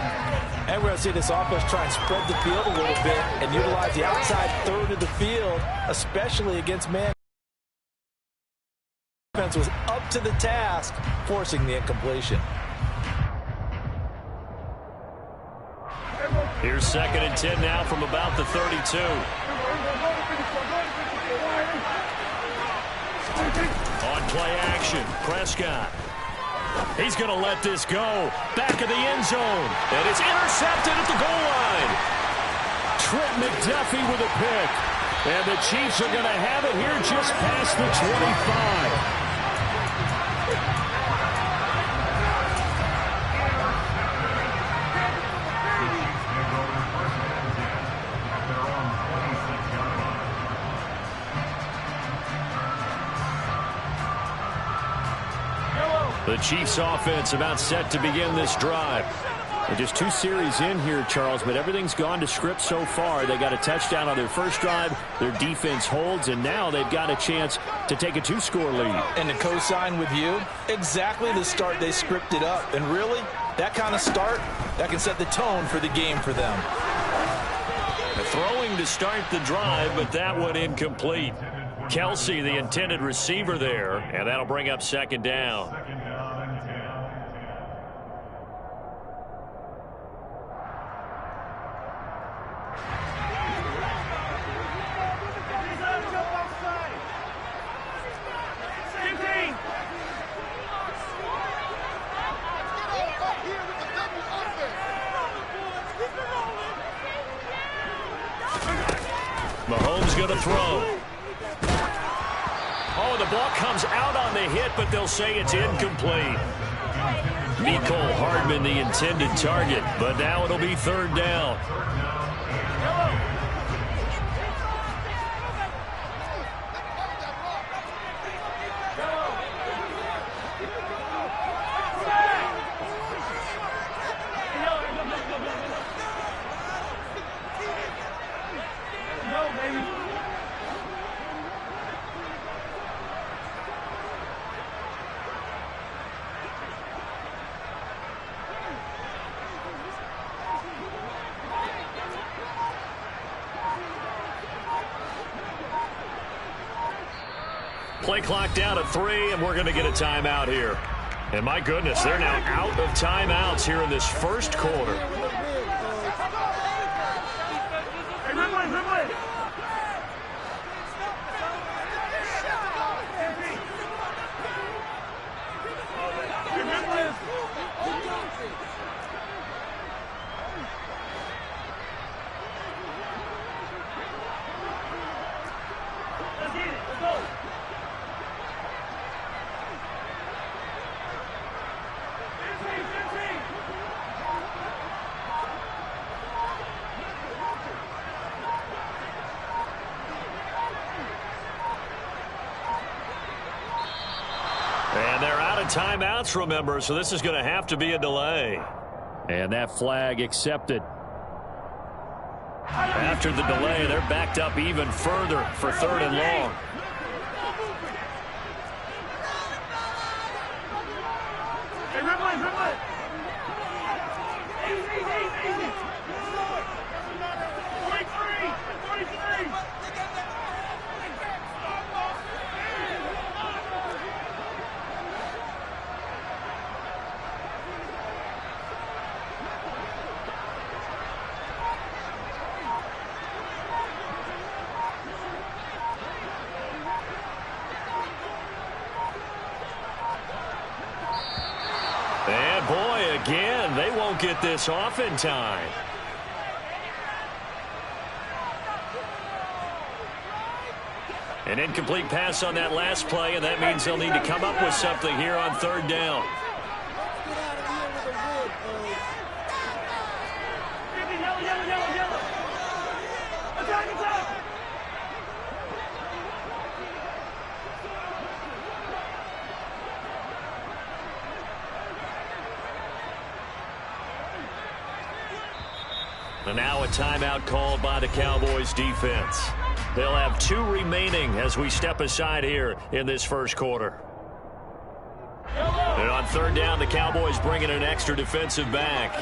And we're going to see this offense try and spread the field a little bit and utilize the outside third of the field, especially against man. The defense was up to the task, forcing the incompletion. Here's 2nd and 10 now from about the 32. On play action, Prescott. He's going to let this go. Back of the end zone. And it's intercepted at the goal line. Trent McDuffie with a pick. And the Chiefs are going to have it here just past the 25. The Chiefs offense about set to begin this drive. They're just 2 series in here, Charles, but everything's gone to script so far. They got a touchdown on their first drive. Their defense holds, and now they've got a chance to take a 2-score lead. And to co-sign with you, exactly the start they scripted up. And really, that kind of start, that can set the tone for the game for them. Throwing to start the drive, but that one incomplete. Kelsey, the intended receiver there, and that'll bring up 2nd down. Mahomes going to throw. Oh, the ball comes out on the hit, but they'll say it's incomplete. Mecole Hardman, the intended target, but now it'll be 3rd down. Play clock down to 3, and we're going to get a timeout here. And my goodness, they're now out of timeouts here in this first quarter. And they're out of timeouts, remember, so this is going to have to be a delay. And that flag accepted. After the delay, they're backed up even further for 3rd and long. And boy, again, they won't get this off in time. An incomplete pass on that last play, and that means they'll need to come up with something here on 3rd down. And now a timeout called by the Cowboys defense. They'll have 2 remaining as we step aside here in this first quarter. And on 3rd down, the Cowboys bring in an extra defensive back.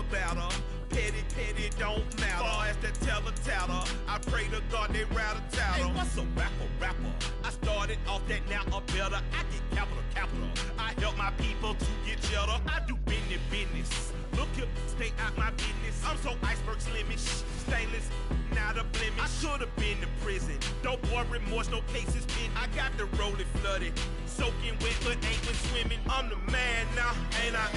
Better. Petty don't matter. Far as the teller, I pray to God they rattle tattle. Hey, what's a rapper? I started off that, now a better. I get capital. I help my people to get cheddar. I do business. Look here, stay out my business. I'm so iceberg slimish, stainless, not a blemish. I should have been to prison. No boy remorse, no cases pinned. I got the rolling flooded, soaking wet, but ain't been swimming. I'm the man now, ain't I?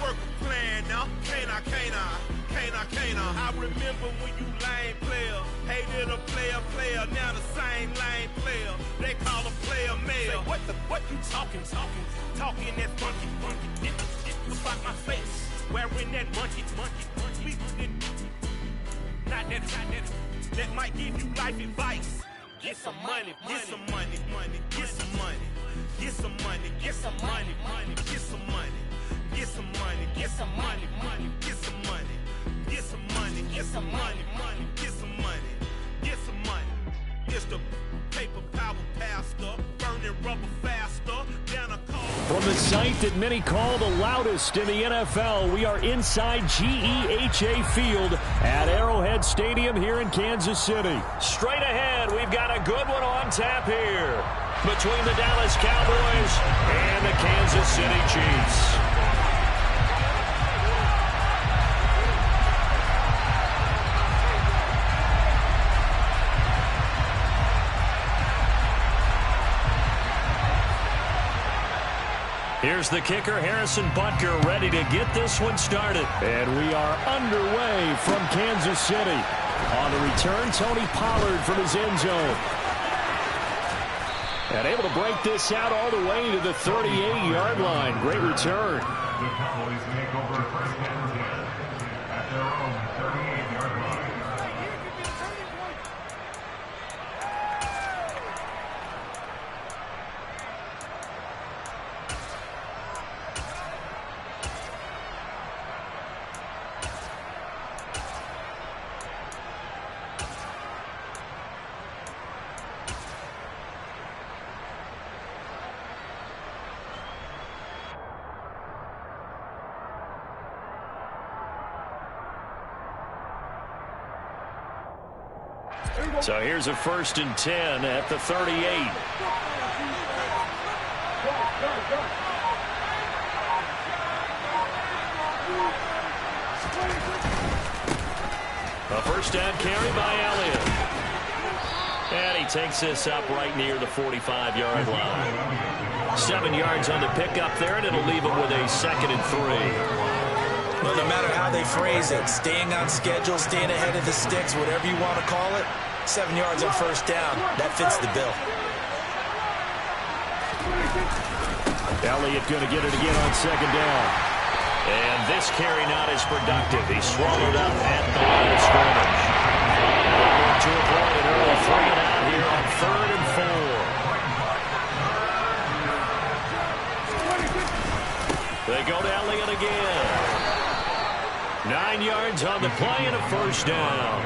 Work a plan now, can't I? I remember when you lame player, hated a player, now the same lame player. They call a player mayor. Say, what you talking that funky. It was like my face, wearing that monkey. Not that might give you life advice. Get some money. It's the paper power pastor, burning rubber faster than a car. From the site that many call the loudest in the NFL, we are inside GEHA Field at Arrowhead Stadium here in Kansas City. Straight ahead, we've got a good one on tap here between the Dallas Cowboys and the Kansas City Chiefs. Here's the kicker, Harrison Butker, ready to get this one started. And we are underway from Kansas City. On the return, Tony Pollard from his end zone. And able to break this out all the way to the 38-yard line. Great return. The Cowboys make over first and 10 at their own 38-yard line. So here's a 1st and 10 at the 38. A first down carry by Elliott. And he takes this up right near the 45-yard line. 7 yards on the pickup there, and it'll leave him with a 2nd and 3. Well, no matter how they phrase it, staying on schedule, staying ahead of the sticks, whatever you want to call it, 7 yards on first down, that fits the bill. Elliott going to get it again on 2nd down. And this carry not as productive. He swallowed up at the line of scrimmage. To avoid an early 3 and out here on 3rd and 4. They go to Elliott again. 9 yards on the play and a first down.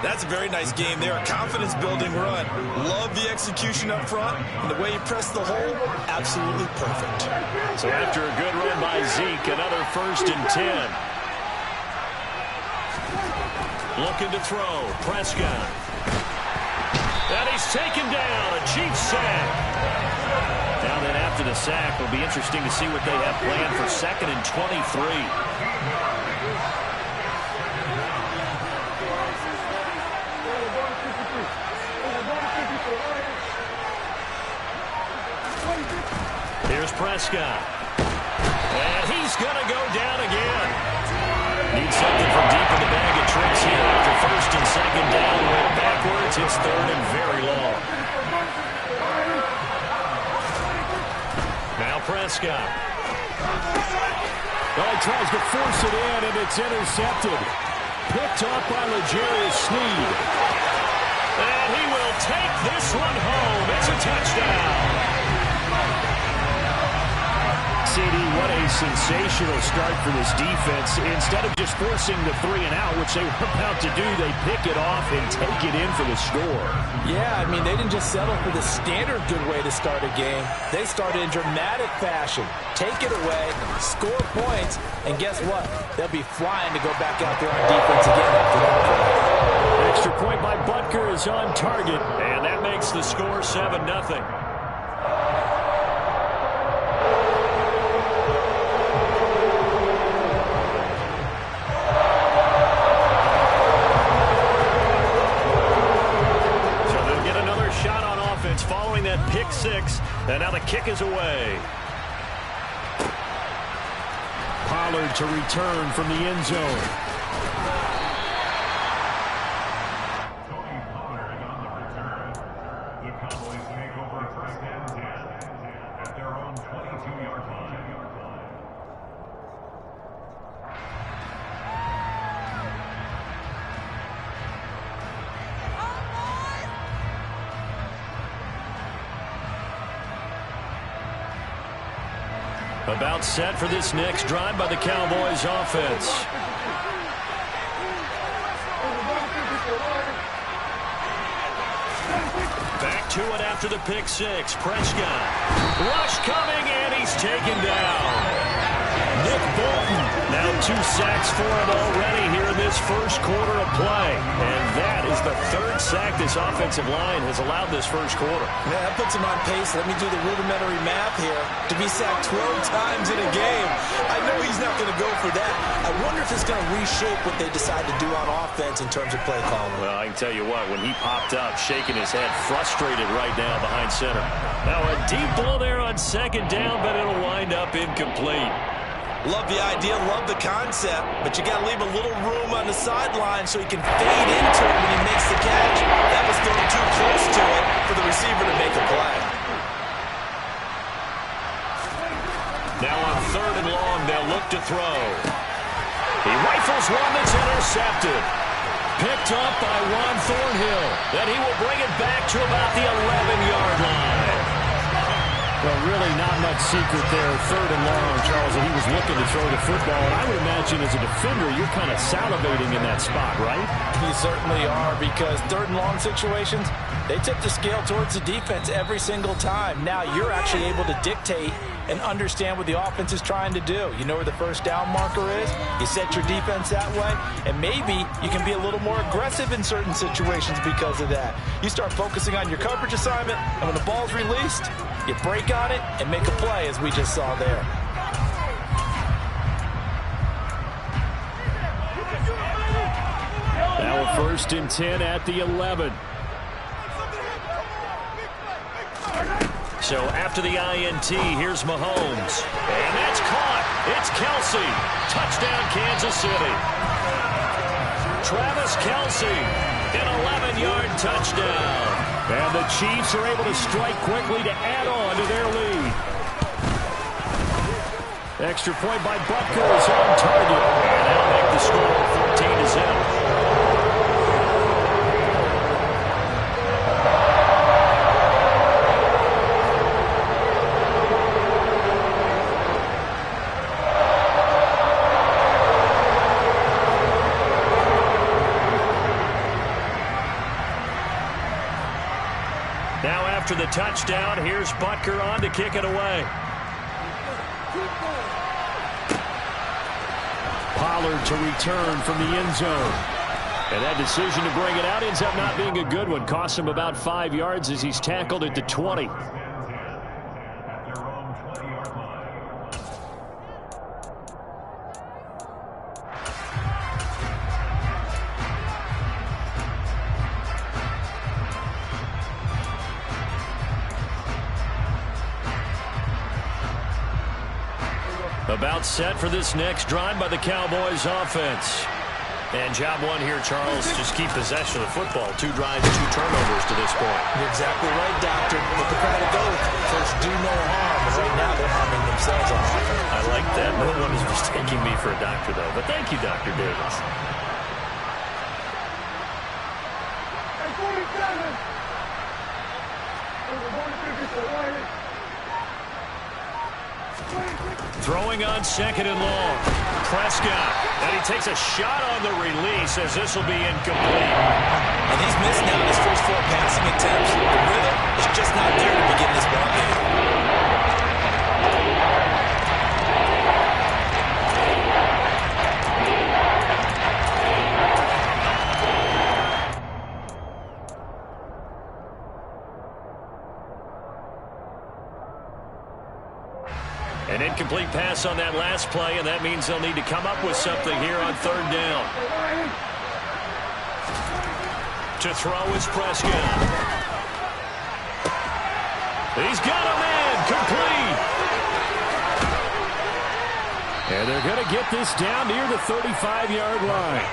That's a very nice game there. A confidence-building run. Love the execution up front. And the way he pressed the hole, absolutely perfect. So after a good run by Zeke, another 1st and 10. Looking to throw. Prescott. And he's taken down. A Chiefs sack. Now then after the sack, it'll be interesting to see what they have planned for 2nd and 23. Here's Prescott. And he's going to go down again. Needs something from deep in the bag of tricks here after 1st and 2nd down. Went backwards. It's 3rd and very long. Now Prescott. Well, he tries to force it in, and it's intercepted. Picked off by L'Jarius Sneed. And he will take this one home. It's a touchdown. CD, what a sensational start for this defense. Instead of just forcing the 3 and out, which they were about to do, they pick it off and take it in for the score. Yeah, I mean, they didn't just settle for the standard good way to start a game. They started in dramatic fashion. Take it away, score points, and guess what? They'll be flying to go back out there on defense again after that play. Extra point by Butker is on target, and that makes the score 7-0. Following that pick 6, and now the kick is away. Pollard to return from the end zone. Tony Pollard on the return. The Cowboys take over 1st and 10 at their own 22-yard line. About set for this next drive by the Cowboys offense. Back to it after the pick 6. Prescott. Rush coming, and he's taken down. Nick Bolton, now 2 sacks for him already here in this first quarter of play. And that is the 3rd sack this offensive line has allowed this first quarter. Yeah, that puts him on pace. Let me do the rudimentary math here. To be sacked 12 times in a game, I know he's not going to go for that. I wonder if it's going to reshape what they decide to do on offense in terms of play calling. Well, I can tell you what, when he popped up, shaking his head, frustrated right now behind center. Now a deep ball there on 2nd down, but it'll wind up incomplete. Love the idea, love the concept, but you got to leave a little room on the sideline so he can fade into it when he makes the catch. That was thrown too close to it for the receiver to make a play. Now on 3rd and long, they'll look to throw. He rifles one that's intercepted. Picked up by Juan Thornhill. Then he will bring it back to about the 11-yard line. Well, really not much secret there. 3rd and long, Charles, and he was looking to throw the football. And I would imagine as a defender, you're kind of salivating in that spot, right? You certainly are, because 3rd and long situations, they tip the scale towards the defense every single time. Now you're actually able to dictate and understand what the offense is trying to do. You know where the first down marker is. You set your defense that way, and maybe you can be a little more aggressive in certain situations because of that. You start focusing on your coverage assignment, and when the ball's released, you break on it and make a play, as we just saw there. Now a 1st and 10 at the 11. So after the INT, here's Mahomes. And that's caught. It's Kelsey. Touchdown, Kansas City. Travis Kelsey, an 11-yard touchdown. And the Chiefs are able to strike quickly to add on to their lead. Extra point by Butker is on target. And that'll make the score 14-0. Now after the touchdown, here's Butker on to kick it away. Pollard to return from the end zone. And that decision to bring it out ends up not being a good one. Costs him about 5 yards as he's tackled at the 20. About set for this next drive by the Cowboys offense. And job one here, Charles, just keep possession of the football. 2 drives, 2 turnovers to this point. You're exactly right, Doctor. Let the crowd go. First, do no harm. And right now, they're harming themselves on offense. I like that. No one is mistaking me for a doctor, though. But thank you, Dr. Davis. Throwing on 2nd and long. Prescott. And he takes a shot on the release as this will be incomplete. And he's missed now his first 4 passing attempts. The rhythm is just not there to begin this ball game. An incomplete pass on that last play, and that means they'll need to come up with something here on 3rd down. To throw is Prescott. He's got a man, complete. And they're going to get this down near the 35-yard line.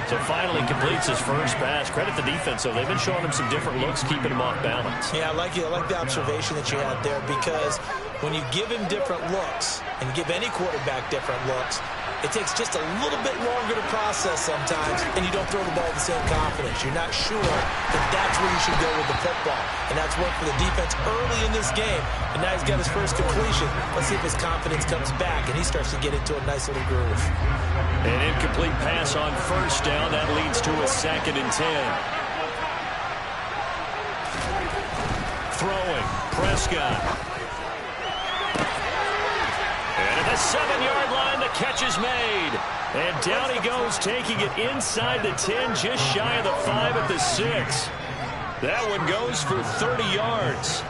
So finally completes his first pass. Credit the defense, though. They've been showing him some different looks, keeping him off balance. Yeah, I like the observation that you had there, because when you give him different looks and give any quarterback different looks, it takes just a little bit longer to process sometimes, and you don't throw the ball with the same confidence. You're not sure that that's where you should go with the football. And that's worked for the defense early in this game. And now he's got his first completion. Let's see if his confidence comes back and he starts to get into a nice little groove. An incomplete pass on 1st down. That leads to a 2nd and 10. Throwing. Prescott. And at the 7-yard line, the catch is made. And down he goes, taking it inside the 10, just shy of the 5 at the 6. That one goes for 30 yards.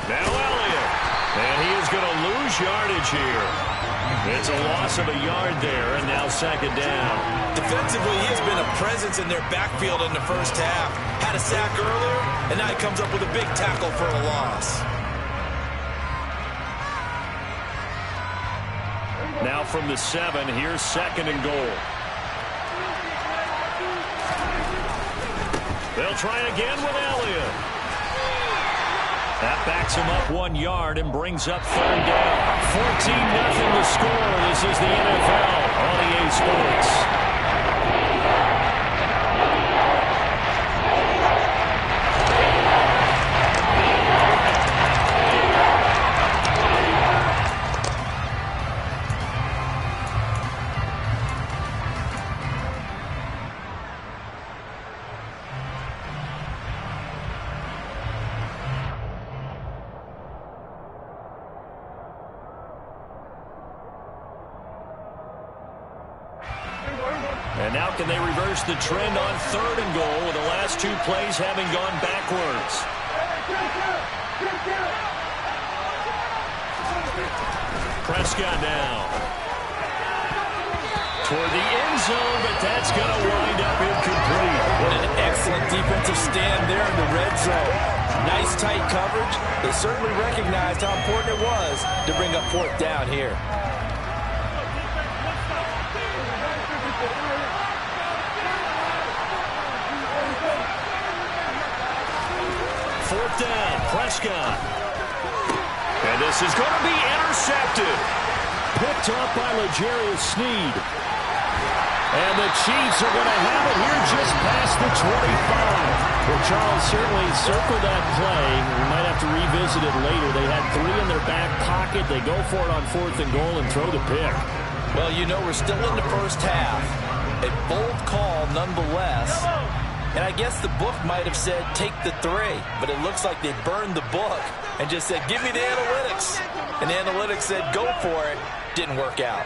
Now Elliott. And he is going to lose yardage here. It's a loss of a yard there, and now second down. Defensively, he has been a presence in their backfield in the first half. Had a sack earlier, and now he comes up with a big tackle for a loss. Now from the 7, here's second and goal. They'll try again with Elliott. That backs him up 1 yard and brings up third down. 14-0 the score. This is the NFL on EA Sports. And now can they reverse the trend on third and goal with the last 2 plays having gone backwards? Prescott now. Toward the end zone, but that's going to wind up incomplete. An excellent defensive stand there in the red zone. Nice tight coverage. They certainly recognized how important it was to bring up fourth down here. Fourth down, Prescott. And this is going to be intercepted. Picked up by L'Jarius Sneed. And the Chiefs are going to have it here just past the 25. Well, Charles, certainly circle that play. We might have to revisit it later. They had 3 in their back pocket. They go for it on fourth and goal and throw the pick. Well, you know, we're still in the first half. A bold call nonetheless. And I guess the book might have said, take the 3. But it looks like they burned the book and just said, give me the analytics. And the analytics said, go for it. Didn't work out.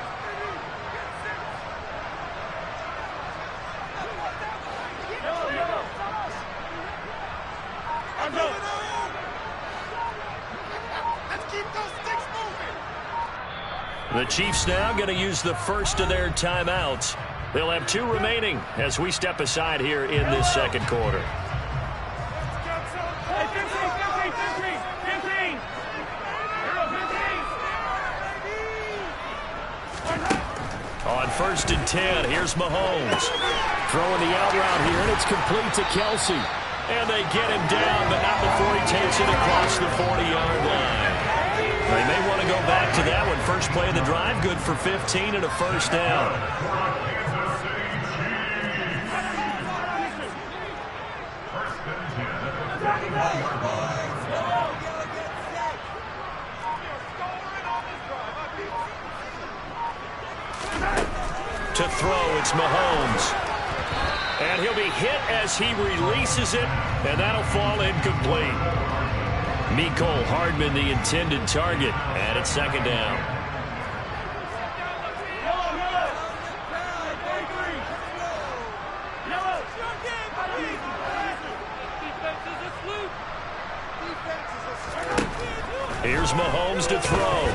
The Chiefs now going to use the first of their timeouts. They'll have 2 remaining as we step aside here in this second quarter. On first and 10, here's Mahomes. Throwing the out route here, and it's complete to Kelsey. And they get him down, but not before he takes it across the 40-yard line. They may want to go back to that one. First play of the drive, good for 15 and a first down. To throw, it's Mahomes. And he'll be hit as he releases it, and that'll fall incomplete. Mecole Hardman, the intended target, and it's second down. Here's Mahomes to throw.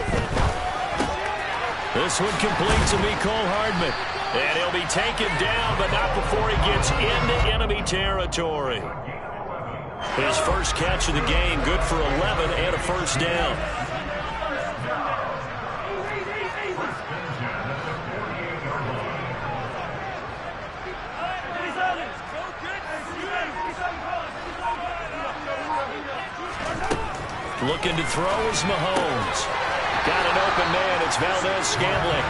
This one complete to Mecole Hardman. And he'll be taken down, but not before he gets into enemy territory. His first catch of the game, good for 11 and a first down. Looking to throw is Mahomes. Got an open man, it's Valdez-Scantling.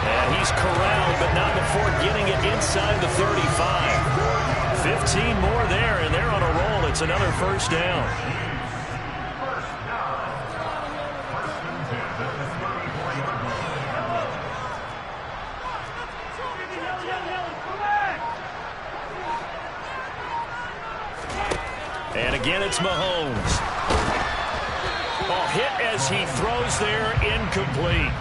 And he's corralled, but not before getting it inside the 35. 15 more there, and they're on a roll. It's another first down. And again, it's Mahomes. Oh, hit as he throws there, incomplete.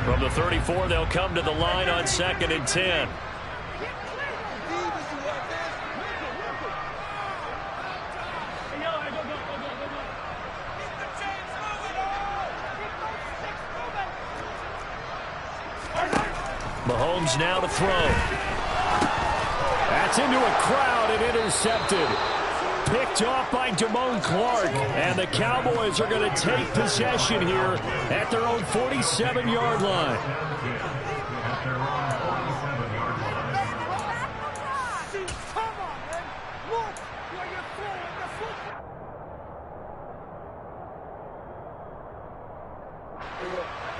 From the 34, they'll come to the line on 2nd and 10. Mahomes now to throw. That's into a crowd and intercepted. Picked off by Damone Clark. And the Cowboys are going to take possession here at their own 47-yard line.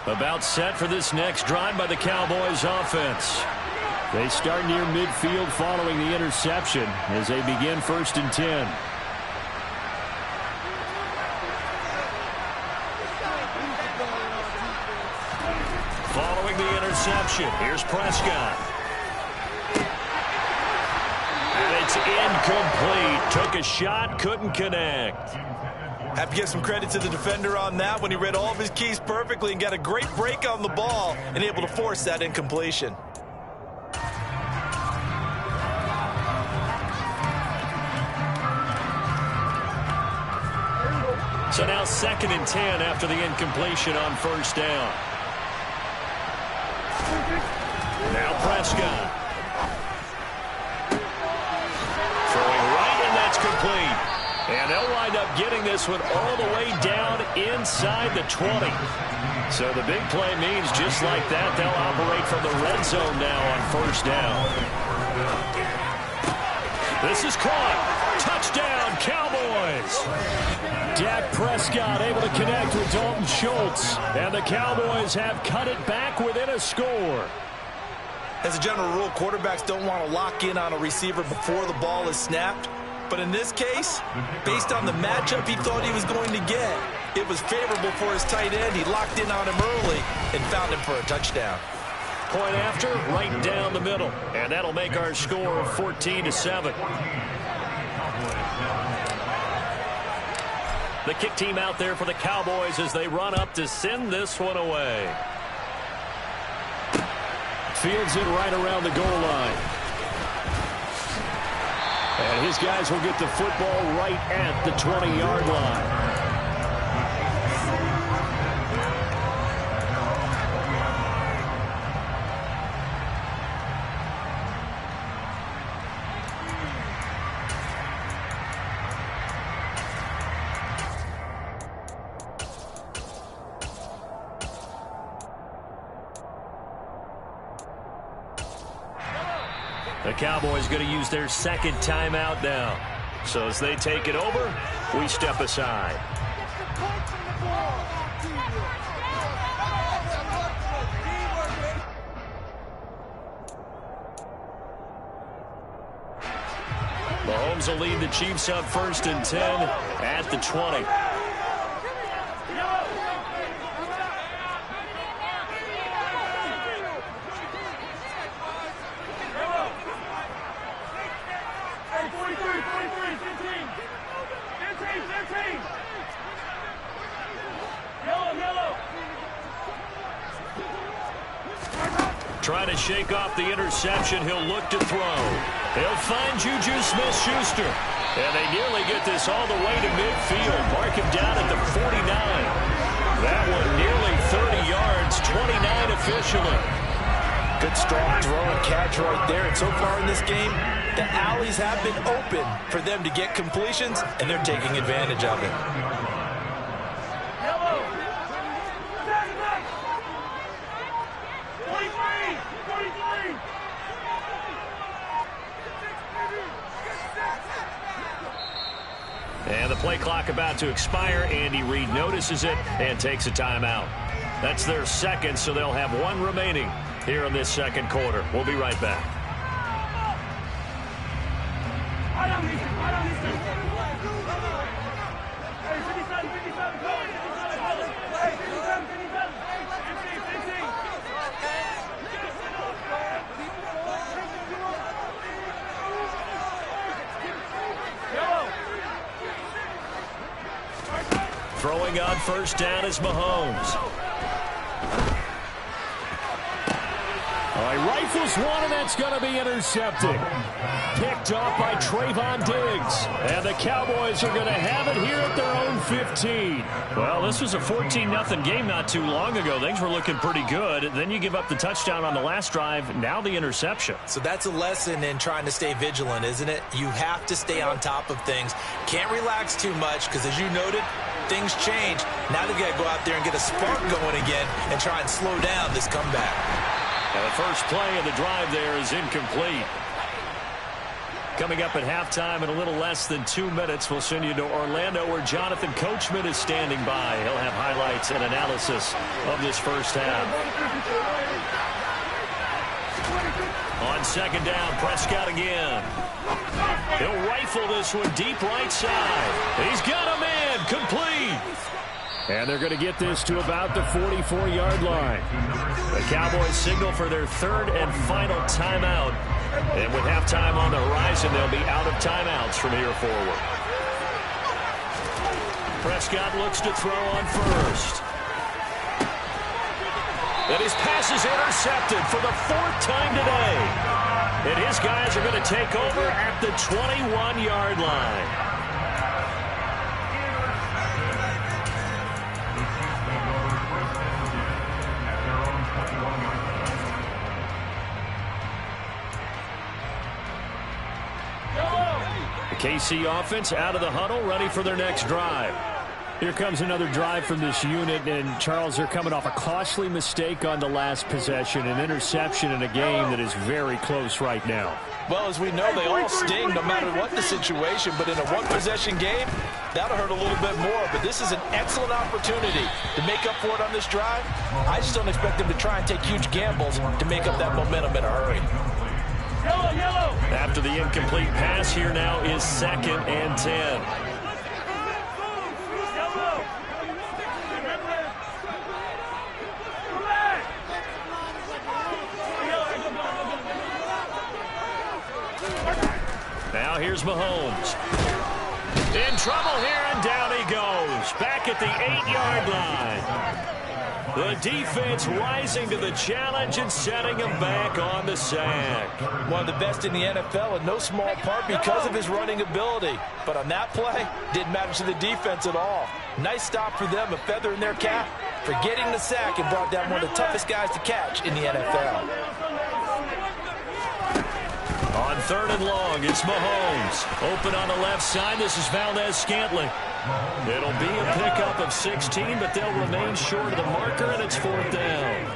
About set for this next drive by the Cowboys offense. They start near midfield following the interception as they begin 1st and 10. Following the interception, here's Prescott. And it's incomplete. Took a shot, couldn't connect. Have to give some credit to the defender on that when he read all of his keys perfectly and got a great break on the ball and able to force that incompletion. So now 2nd and 10 after the incompletion on 1st down. Now Prescott. Throwing right, and that's complete. And they'll wind up getting this one all the way down inside the 20. So the big play means just like that, they'll operate from the red zone now on 1st down. This is caught. Touchdown, Cowboys. Dak Prescott able to connect with Dalton Schultz. And the Cowboys have cut it back within a score. As a general rule, quarterbacks don't want to lock in on a receiver before the ball is snapped. But in this case, based on the matchup he thought he was going to get, it was favorable for his tight end. He locked in on him early and found him for a touchdown. Point after, right down the middle. And that'll make our score 14-7. The kick team out there for the Cowboys as they run up to send this one away. Fields it right around the goal line. And his guys will get the football right at the 20-yard line. The Cowboys going to use their 2nd timeout now. So as they take it over, we step aside. Mahomes will lead the Chiefs up 1st and 10 at the 20. Trying to shake off the interception. He'll look to throw. He'll find Juju Smith-Schuster. And they nearly get this all the way to midfield. Mark him down at the 49. That one nearly 30 yards, 29 officially. Good strong throw and catch right there. And so far in this game, the alleys have been open for them to get completions, and they're taking advantage of it. And the play clock about to expire. Andy Reid notices it and takes a timeout. That's their 2nd, so they'll have 1 remaining here in this 2nd quarter. We'll be right back. throwing on first down is Mahomes. He rifles one, and that's going to be intercepted. Picked off by Trayvon Diggs. And the Cowboys are going to have it here at their own 15. Well, this was a 14-0 game not too long ago. Things were looking pretty good. Then you give up the touchdown on the last drive. Now the interception. So that's a lesson in trying to stay vigilant, isn't it? You have to stay on top of things. Can't relax too much because, as you noted, things change. Now they've got to go out there and get a spark going again and try and slow down this comeback. And the first play of the drive there is incomplete. Coming up at halftime in a little less than 2 minutes, we'll send you to Orlando where Jonathan Coachman is standing by. He'll have highlights and analysis of this first half. On second down, Prescott again. He'll rifle this one deep right side. He's got him in, complete. And they're going to get this to about the 44-yard line. The Cowboys signal for their third and final timeout. And with halftime on the horizon, they'll be out of timeouts from here forward. Prescott looks to throw on first. And his pass is intercepted for the 4th time today. And his guys are going to take over at the 21-yard line. KC offense out of the huddle, ready for their next drive. Here comes another drive from this unit, and Charles, they're coming off a costly mistake on the last possession, an interception in a game that is very close right now. Well, as we know, they all sting no matter what the situation, but in a one-possession game, that'll hurt a little bit more. But this is an excellent opportunity to make up for it on this drive. I just don't expect them to try and take huge gambles to make up that momentum in a hurry. After the incomplete pass, here now is 2nd and 10. Now here's Mahomes. In trouble here, and down he goes. Back at the 8-yard line. The defense rising to the challenge and setting him back on the sack. One of the best in the NFL, in no small part because of his running ability. But on that play, didn't matter to the defense at all. Nice stop for them, a feather in their cap for getting the sack and brought down one of the toughest guys to catch in the NFL. On 3rd and long, it's Mahomes. Open on the left side, this is Valdez-Scantling. It'll be a pickup of 16, but they'll remain short of the marker, and it's 4th down.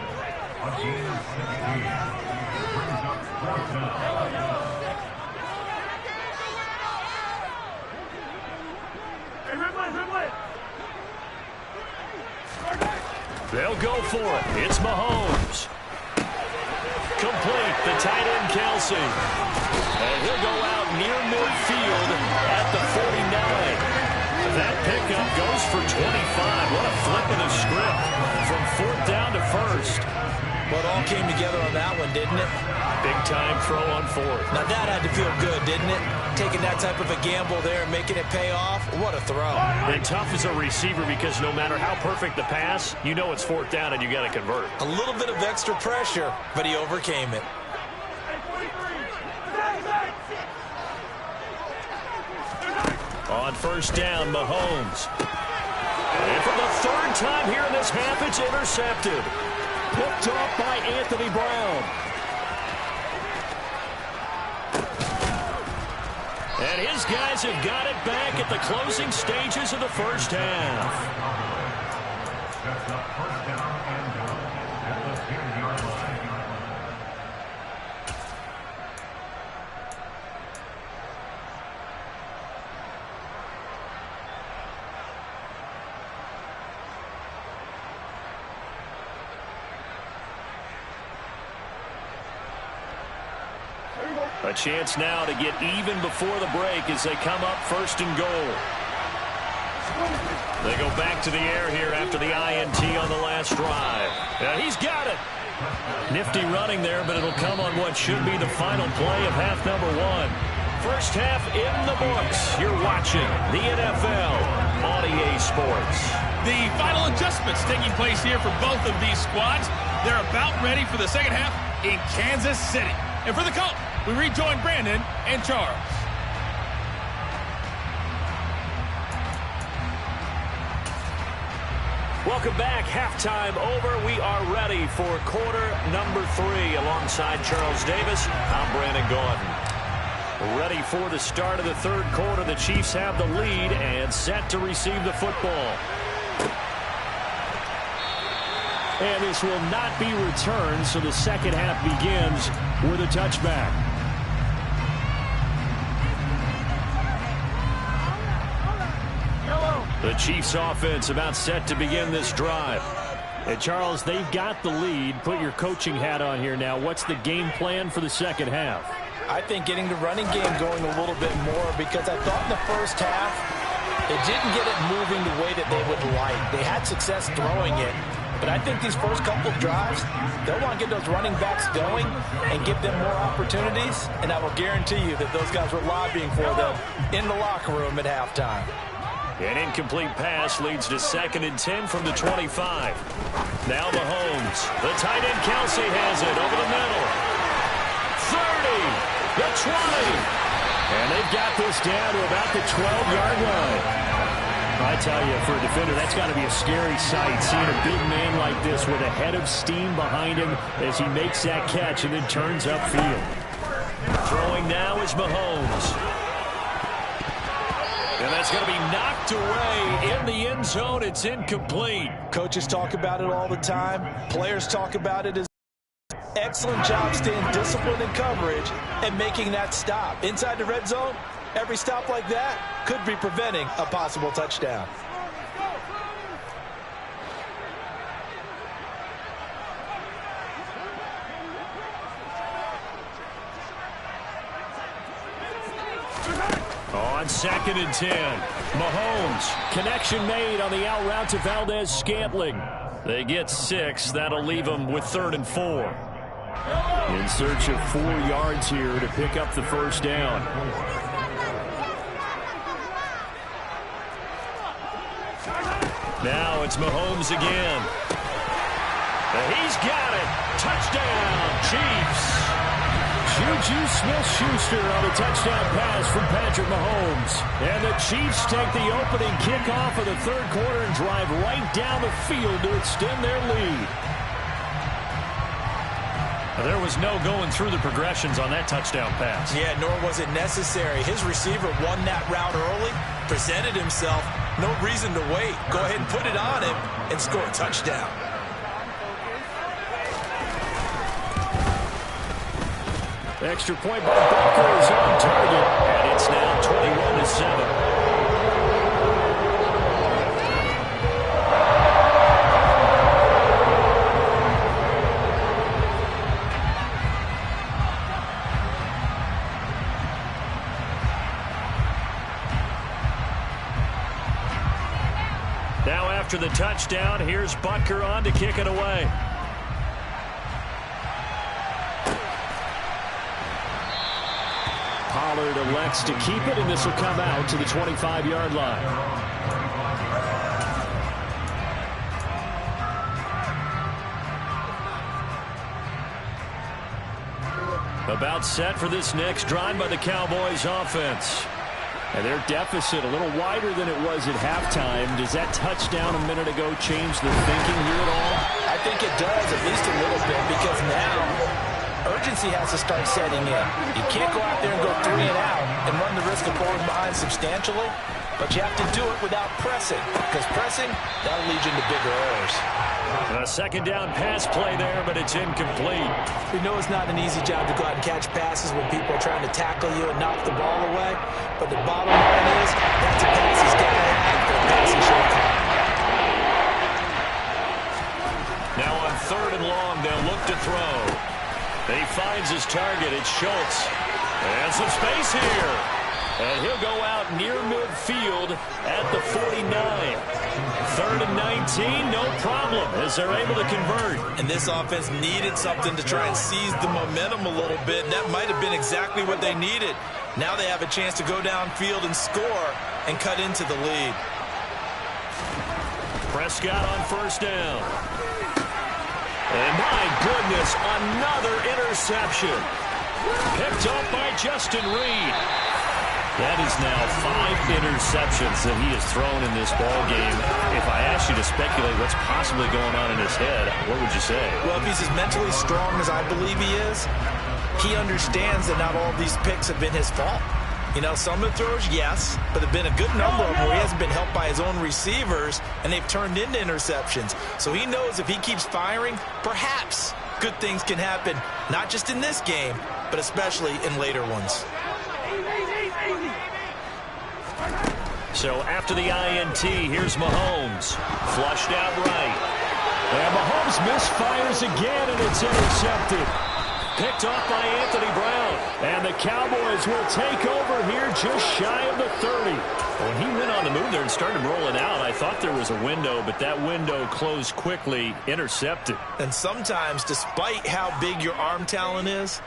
They'll go for it. It's Mahomes. Complete, the tight end Kelsey. And he'll go out near midfield at the 49. That pickup goes for 25. What a flip of the script from 4th down to 1st. Well, it all came together on that one, didn't it? Big time throw on 4th. Now that had to feel good, didn't it? Taking that type of a gamble there and making it pay off. What a throw. And tough as a receiver because no matter how perfect the pass, you know it's 4th down and you got to convert. A little bit of extra pressure, but he overcame it. On 1st down, Mahomes. And for the 3rd time here in this half, it's intercepted. Picked off by Anthony Brown. And his guys have got it back at the closing stages of the first half. That's the 1st down and goal at the 10-yard line. A chance now to get even before the break as they come up 1st and goal. They go back to the air here after the INT on the last drive. He's got it. Nifty running there, but it'll come on what should be the final play of half number 1. First half in the books. You're watching the NFL on EA Sports. The final adjustments taking place here for both of these squads. They're about ready for the second half in Kansas City. And for the call, we rejoin Brandon and Charles. Welcome back. Halftime over. We are ready for quarter number 3. Alongside Charles Davis, I'm Brandon Gaudin. Ready for the start of the third quarter. The Chiefs have the lead and set to receive the football. And this will not be returned, so the second half begins with a touchback. The Chiefs offense about set to begin this drive. And Charles, they've got the lead. Put your coaching hat on here now. What's the game plan for the second half? I think getting the running game going a little bit more, because I thought in the first half they didn't get it moving the way that they would like. They had success throwing it, but I think these first couple of drives, they'll want to get those running backs going and give them more opportunities, and I will guarantee you that those guys were lobbying for them in the locker room at halftime. An incomplete pass leads to 2nd and 10 from the 25. Now Mahomes. The tight end Kelsey has it over the middle. 30. The 20. And they've got this down to about the 12-yard line. I tell you, for a defender, that's got to be a scary sight, seeing a big man like this with a head of steam behind him as he makes that catch and then turns upfield. Throwing now is Mahomes. And that's going to be knocked away in the end zone. It's incomplete. Coaches talk about it all the time. Players talk about it as excellent job staying disciplined in coverage and making that stop. Inside the red zone, every stop like that could be preventing a possible touchdown. On 2nd and 10, Mahomes. Connection made on the out route to Valdez-Scantling. They get 6. That'll leave them with 3rd and 4. In search of 4 yards here to pick up the first down. Now it's Mahomes again. He's got it. Touchdown, Chiefs. Juju Smith-Schuster on a touchdown pass from Patrick Mahomes. And the Chiefs take the opening kickoff of the third quarter and drive right down the field to extend their lead. There was no going through the progressions on that touchdown pass. Yeah, nor was it necessary. His receiver won that route early, presented himself. No reason to wait. Go ahead and put it on him and score a touchdown. Extra point by Booker is on target, and it's now 21-7. Now after the touchdown, here's Butker on to kick it away. Pollard elects to keep it, and this will come out to the 25-yard line. About set for this next drive by the Cowboys offense. And their deficit a little wider than it was at halftime. Does that touchdown a minute ago change the thinking here at all? I think it does, at least a little bit, because now urgency has to start setting in. You can't go out there and go 3 and out and run the risk of falling behind substantially, but you have to do it without pressing, because pressing, that'll lead you into bigger errors. A second down pass play there, but it's incomplete. We know it's not an easy job to go out and catch passes when people are trying to tackle you and knock the ball away, but the bottom line is that's a pass he's got to have, or a pass he should have. Now on 3rd and long, they'll look to throw. He finds his target. It's Schultz. And some space here. And he'll go out near midfield at the 49. 3rd and 19, no problem, as they're able to convert. And this offense needed something to try and seize the momentum a little bit. That might have been exactly what they needed. Now they have a chance to go downfield and score and cut into the lead. Prescott on first down. And my goodness, another interception. Picked up by Justin Reed. That is now 5 interceptions that he has thrown in this ball game. If I asked you to speculate what's possibly going on in his head, what would you say? Well, if he's as mentally strong as I believe he is, he understands that not all of these picks have been his fault. You know, some of the throws, yes, but there have been a good number of them where he hasn't been helped by his own receivers, and they've turned into interceptions. So he knows if he keeps firing, perhaps good things can happen, not just in this game, but especially in later ones. So after the INT, here's Mahomes. Flushed out right. And Mahomes misfires again, and it's intercepted. Picked off by Anthony Brown. And the Cowboys will take over here just shy of the 30. When he went on the move there and started rolling out, I thought there was a window, but that window closed quickly, intercepted. And sometimes, despite how big your arm talent is,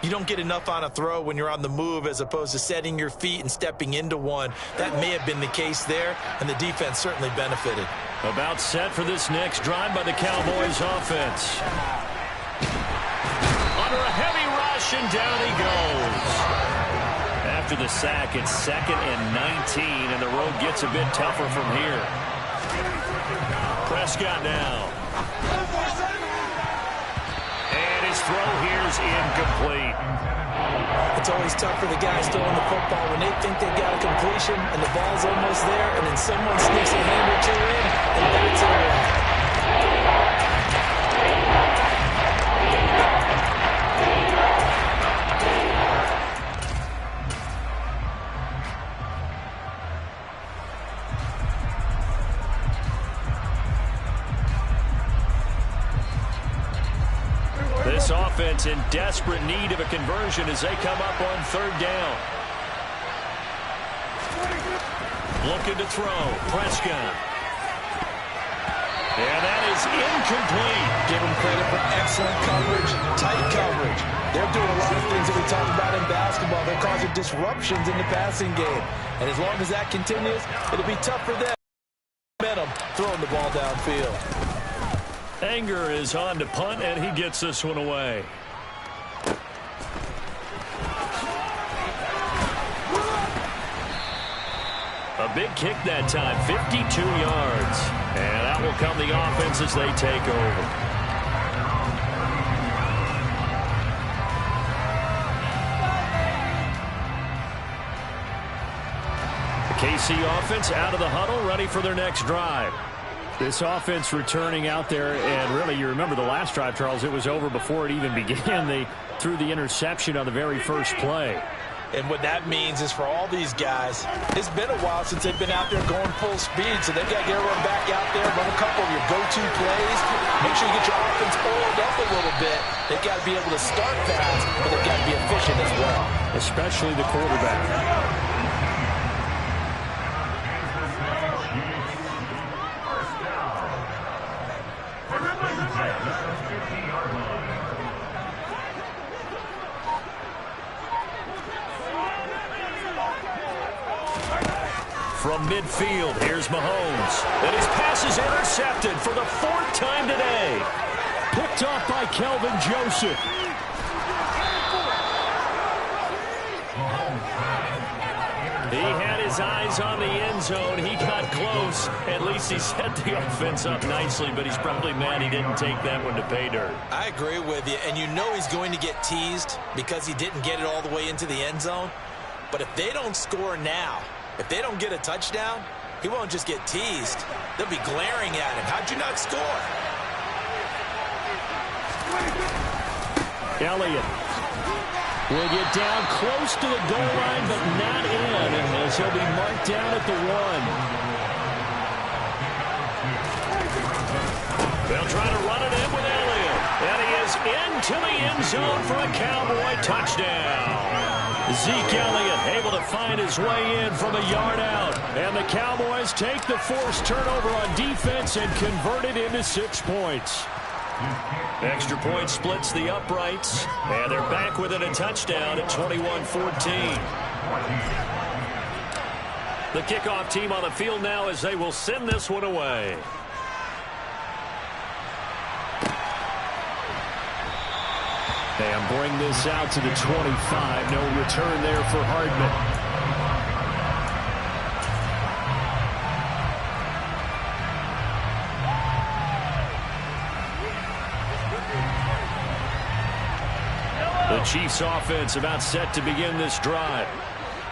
you don't get enough on a throw when you're on the move as opposed to setting your feet and stepping into one. That may have been the case there, and the defense certainly benefited. About set for this next drive by the Cowboys offense. Under a heavy rush, and down he goes. After the sack, it's 2nd and 19, and the road gets a bit tougher from here. Prescott now. And his throw here's incomplete. It's always tough for the guys throwing the football when they think they've got a completion and the ball's almost there, and then someone sneaks a hand or two in and bats it away. This offense in desperate need of a conversion as they come up on 3rd down. Looking to throw. Prescott. And that is incomplete. Give them credit for excellent coverage, tight coverage. They're doing a lot of things that we talk about in basketball. They're causing disruptions in the passing game. And as long as that continues, it'll be tough for them. Momentum throwing the ball downfield. Anger is on to punt, and he gets this one away. A big kick that time, 52 yards. And out will come the offense as they take over. The KC offense out of the huddle, ready for their next drive. This offense returning out there, and really, you remember the last drive, Charles, it was over before it even began. They threw the interception on the very first play. And what that means is for all these guys, it's been a while since they've been out there going full speed, so they've got to get everyone back out there, run a couple of your go-to plays, make sure you get your offense oiled up a little bit. They've got to be able to start fast, but they've got to be efficient as well. Especially the quarterback. From midfield, here's Mahomes. And his pass is intercepted for the 4th time today. Picked off by Kelvin Joseph. He had his eyes on the end zone. He got close. At least he set the offense up nicely, but he's probably mad he didn't take that one to pay dirt. I agree with you, and you know he's going to get teased because he didn't get it all the way into the end zone. But if they don't score now, if they don't get a touchdown, he won't just get teased. They'll be glaring at him. How'd you not score? Elliott will get down close to the goal line, but not in, as he'll be marked down at the 1. They'll try to run it in with Elliott. And he is into the end zone for a Cowboy touchdown. Zeke Elliott able to find his way in from a yard out. And the Cowboys take the forced turnover on defense and convert it into 6 points. Extra point splits the uprights. And they're back within a touchdown at 21-14. The kickoff team on the field now as they will send this one away. And bring this out to the 25. No return there for Hardman. The Chiefs offense about set to begin this drive.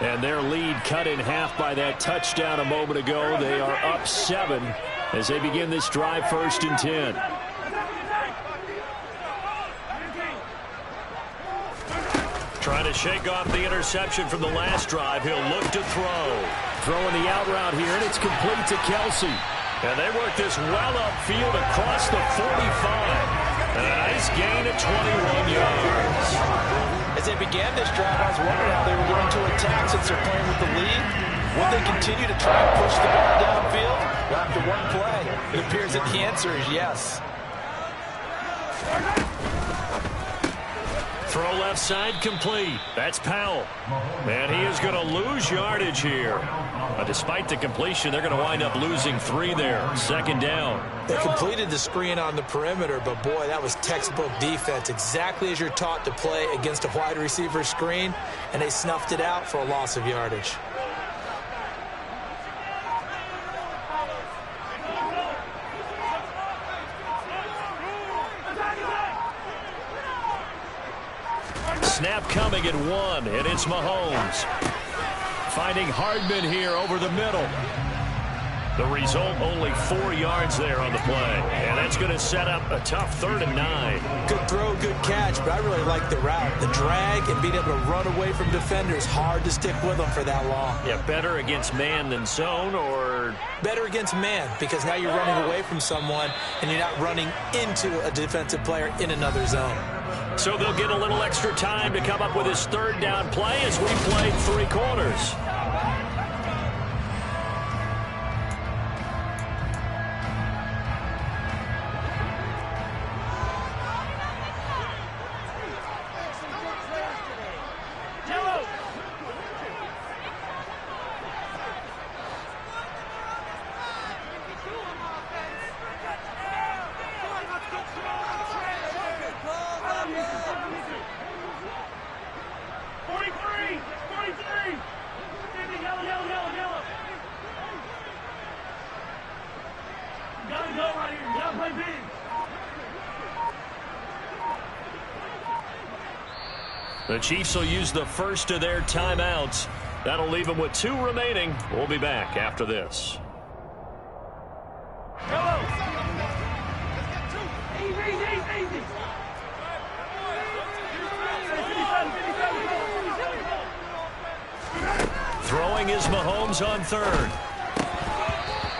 And their lead cut in half by that touchdown a moment ago. They are up 7 as they begin this drive, 1st and 10. Trying to shake off the interception from the last drive. He'll look to throw. Throwing the out route here, and it's complete to Kelsey. And they work this well upfield across the 45. And a nice gain of 21 yards. As they began this drive, I was wondering how they were going to attack since they're playing with the lead. Would they continue to try and push the ball downfield? Well, after one play, it appears that the answer is yes. Throw left side complete. That's Powell. And he is going to lose yardage here. Despite the completion, they're going to wind up losing 3 there. 2nd down. They completed the screen on the perimeter, but boy, that was textbook defense. Exactly as you're taught to play against a wide receiver screen, and they snuffed it out for a loss of yardage. Snap coming at 1, and it's Mahomes. Finding Hardman here over the middle. The result, only 4 yards there on the play. And that's going to set up a tough 3rd and 9. Good throw, good catch, but I really like the route. The drag and being able to run away from defenders, hard to stick with them for that long. Yeah, better against man than zone, or? Better against man, because now you're running away from someone and you're not running into a defensive player in another zone. So they'll get a little extra time to come up with his 3rd down play as we played 3 quarters. The Chiefs will use the first of their timeouts. That'll leave them with 2 remaining. We'll be back after this. Throwing is Mahomes on 3rd.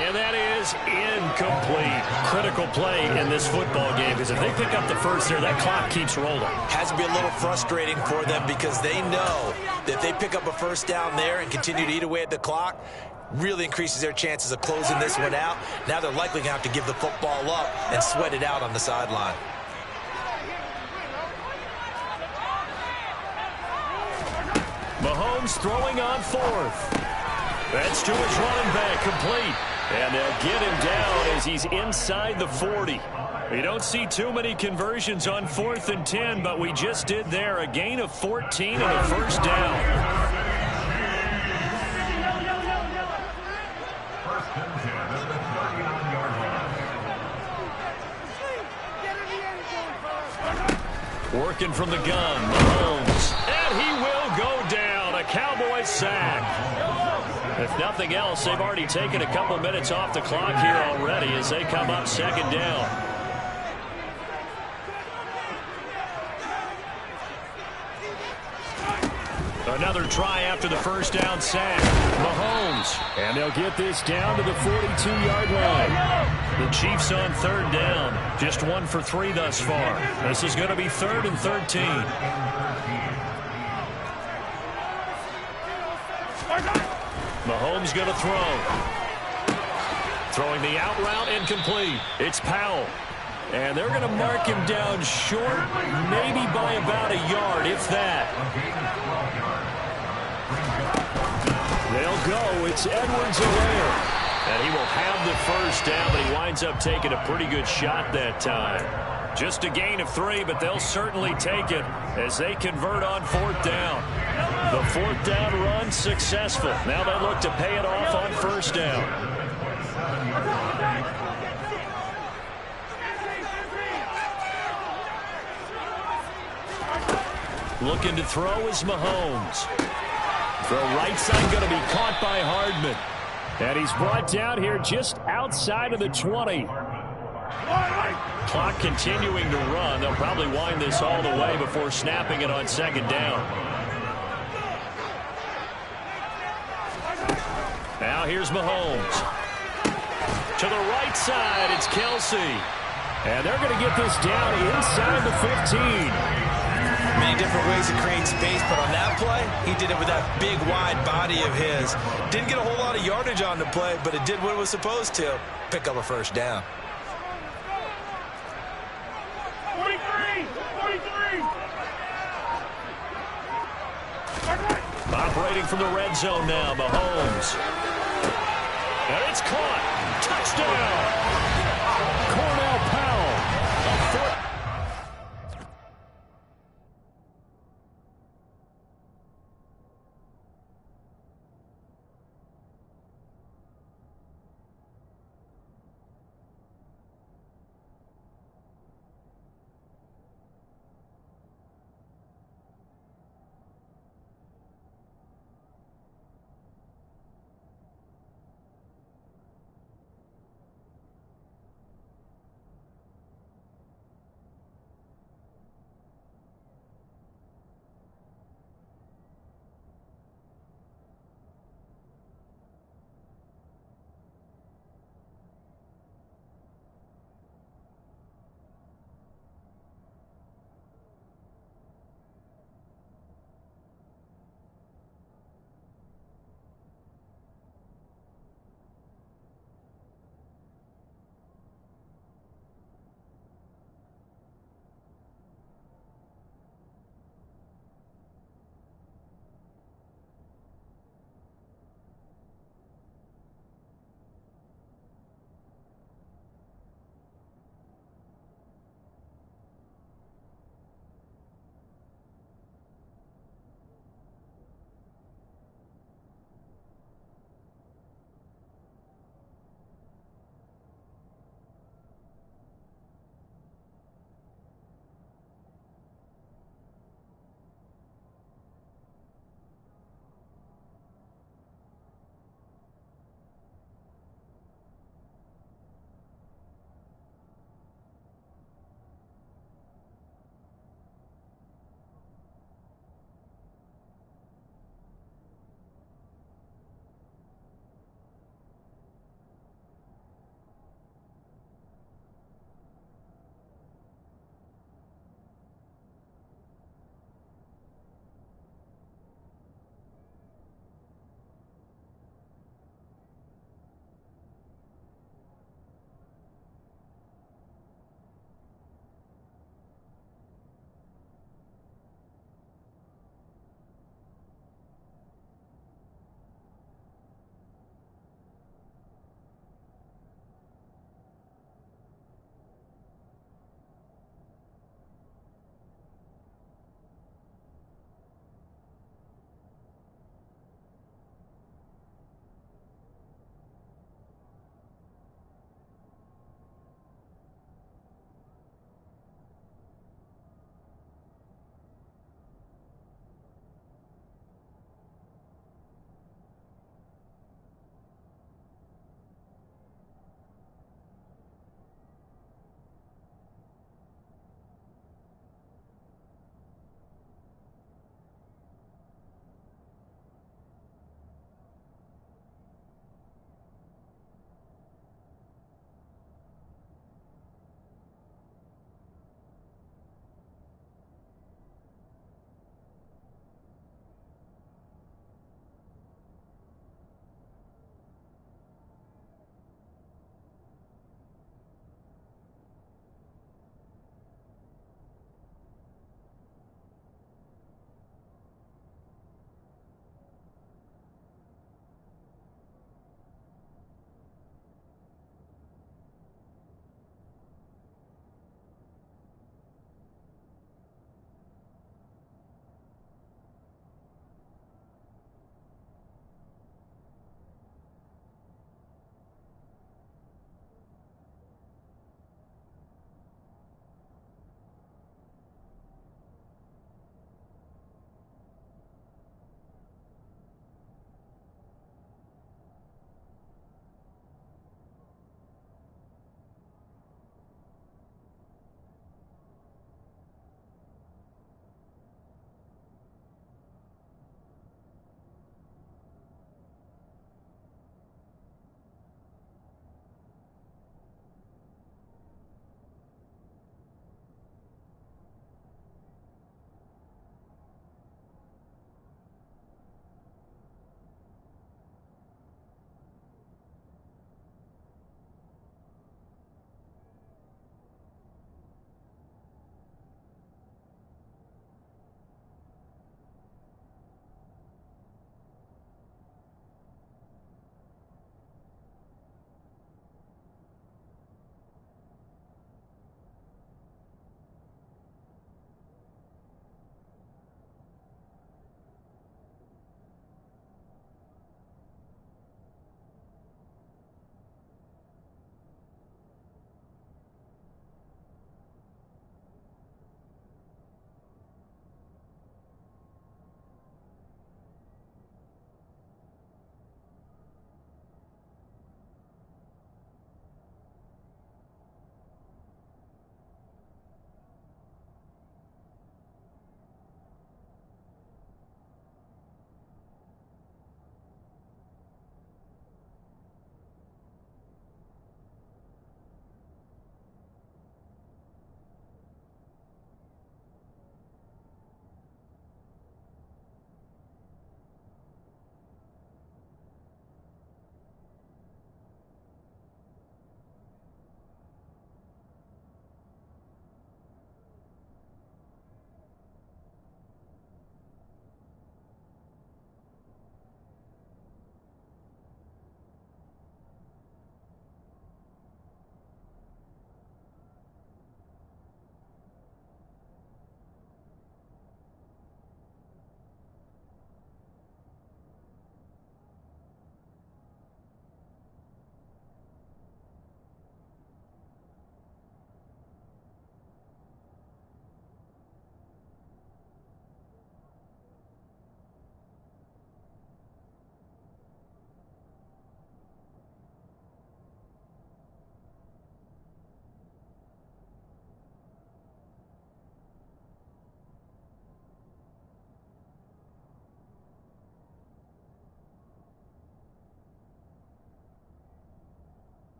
And that is incomplete. Critical play in this football game, because if they pick up the first there, that clock keeps rolling. Has to be a little frustrating for them, because they know that if they pick up a first down there and continue to eat away at the clock, really increases their chances of closing this one out. Now they're likely going to have to give the football up and sweat it out on the sideline. Mahomes throwing on 4th. That's to his running back, complete. And they'll get him down as he's inside the 40. You don't see too many conversions on 4th and 10, but we just did there. A gain of 14 and a 1st down. Working from the gun, Mahomes. And he will go down. A Cowboy sack. If nothing else, they've already taken a couple minutes off the clock here already as they come up 2nd down. Another try after the first down sack. Mahomes. And they'll get this down to the 42-yard line. The Chiefs on 3rd down. Just 1 for 3 thus far. This is going to be 3rd and 13. Mahomes going to throw. Throwing the out route, incomplete. It's Powell. And they're going to mark him down short, maybe by about a yard, if that. They'll go. It's Edwards-Helaire. And he will have the first down, but he winds up taking a pretty good shot that time. Just a gain of 3, but they'll certainly take it as they convert on 4th down. The 4th down run successful. Now they look to pay it off on 1st down. Looking to throw is Mahomes. Throw right side going to be caught by Hardman. And he's brought down here just outside of the 20. Clock continuing to run. They'll probably wind this all the way before snapping it on 2nd down. Now here's Mahomes. To the right side, it's Kelsey. And they're going to get this down inside the 15. Many different ways to create space, but on that play, he did it with that big, wide body of his. Didn't get a whole lot of yardage on the play, but it did what it was supposed to. Pick up a 1st down. 43! Operating from the red zone now, Mahomes. And it's caught. Touchdown! Cornell Powell.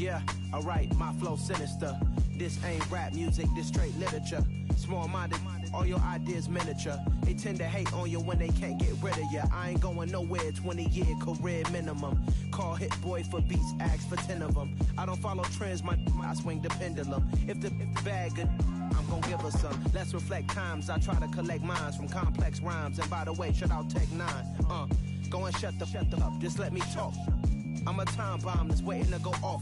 Yeah, alright, my flow sinister. This ain't rap music, this straight literature. Small-minded, all your ideas miniature. They tend to hate on you when they can't get rid of you. I ain't going nowhere, 20-year career minimum. Call Hit Boy for beats, ask for 10 of them. I don't follow trends, I swing the pendulum. If the bag good, I'm gon' give her some. Let's reflect times, I try to collect minds from complex rhymes. And by the way, shout out Tech 9. Go and shut the up, just let me talk. I'm a time bomb that's waiting to go off.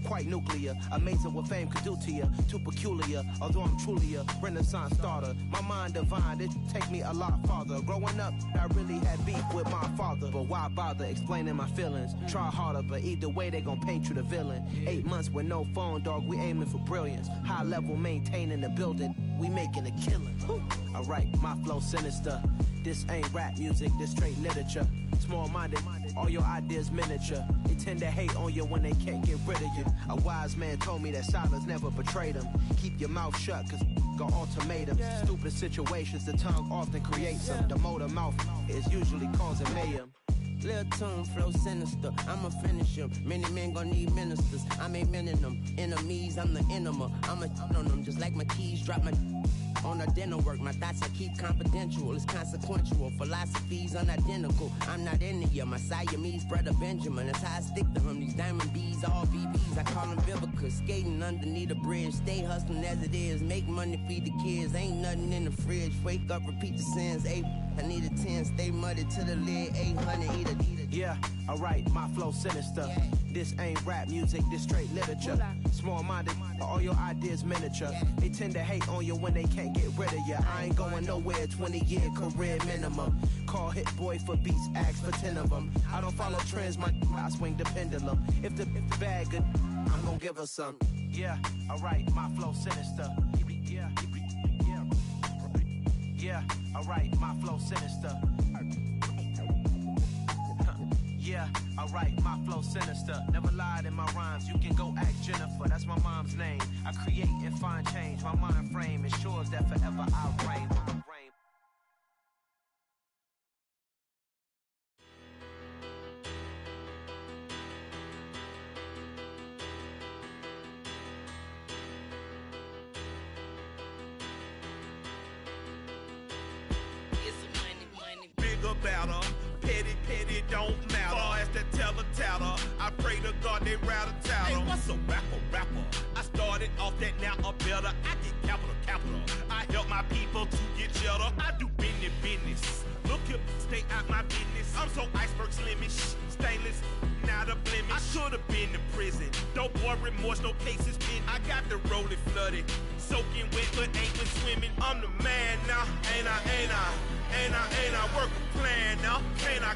Quite nuclear, amazing what fame could do to you. Too peculiar, although I'm truly a Renaissance starter. My mind divine, it take me a lot farther. Growing up, I really had beef with my father. But why bother explaining my feelings? Try harder, but either way they gon' paint you the villain. 8 months with no phone, dog, we aiming for brilliance. High level maintaining the building, we making a killing. Alright, my flow sinister. This ain't rap music, this straight literature. Small-minded, all your ideas miniature. They tend to hate on you when they can't get rid of you. A wise man told me that silence never betrayed him. Keep your mouth shut, cause got ultimatums. Stupid situations, the tongue often creates them. The motor mouth is usually causing mayhem. Lil' tune, flow sinister, I'ma finish him. Many men gon' need ministers, I'm aiming them. Enemies, I'm the enema, I'ma on them. Just like my keys, drop my on a dinner work. My thoughts I keep confidential, it's consequential. Philosophies unidentical, I'm not into you. My Siamese brother Benjamin, that's how I stick to him. These diamond bees, all BBs, I call them Vivica. Skating underneath a bridge, stay hustling as it is. Make money, feed the kids, ain't nothing in the fridge. Wake up, repeat the sins, I need a 10, stay muddy to the lid, 800, eat a. Yeah, alright, my flow sinister. This ain't rap music, this straight literature. Small-minded, all your ideas miniature. They tend to hate on you when they can't get rid of you. I ain't going nowhere, 20-year career minimum. Call Hit Boy for beats, ask for 10 of them. I don't follow trends, I swing the pendulum. If the bag good, I'm gon' give her some. Yeah, alright, my flow sinister. Yeah, alright, my flow sinister. Yeah, alright, my flow sinister. Never lied in my rhymes, you can go ask Jennifer. That's my mom's name. I create and find change. My mind frame ensures that forever I'll reign. Bigger, better, petty, don't matter. Far as the teller, I pray to God they rattle tattle. Hey, what's a rapper? I started off that, now I'm better. I get capital. I help my people to get cheddar. I do business. Look here, stay out my business. I'm so iceberg slimish, stainless, not a blemish. I should've been in prison. Don't boy remorse, no cases pinned. I got the rolling flooded, soaking wet, but ain't been swimming. I'm the man now, ain't I? Work a plan now, can't I?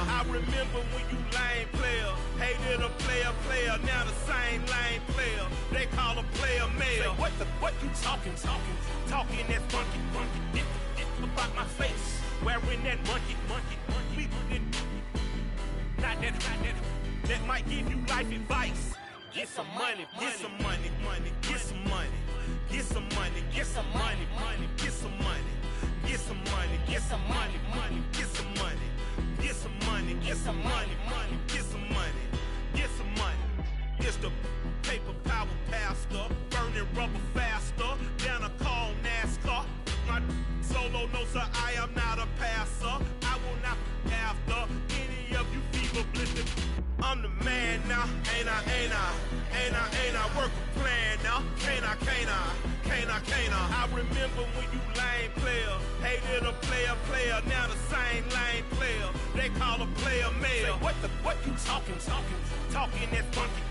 I remember when you lame player, hated a player, now the same lame player. They call a player mayor. Say, what you talking that funky, dip about my face, wearing that monkey. Not that might give you life advice. Get some money. It's the paper power pastor, burning rubber faster, down a call NASCAR. My solo notes are I am not a passer. I will not after any of you fever blistered. I'm the man now, ain't I? Work a plan now, can't I? I remember when you lame player, hated a player, now the same lame player. They call a player mayor. Say, what you talking that funky,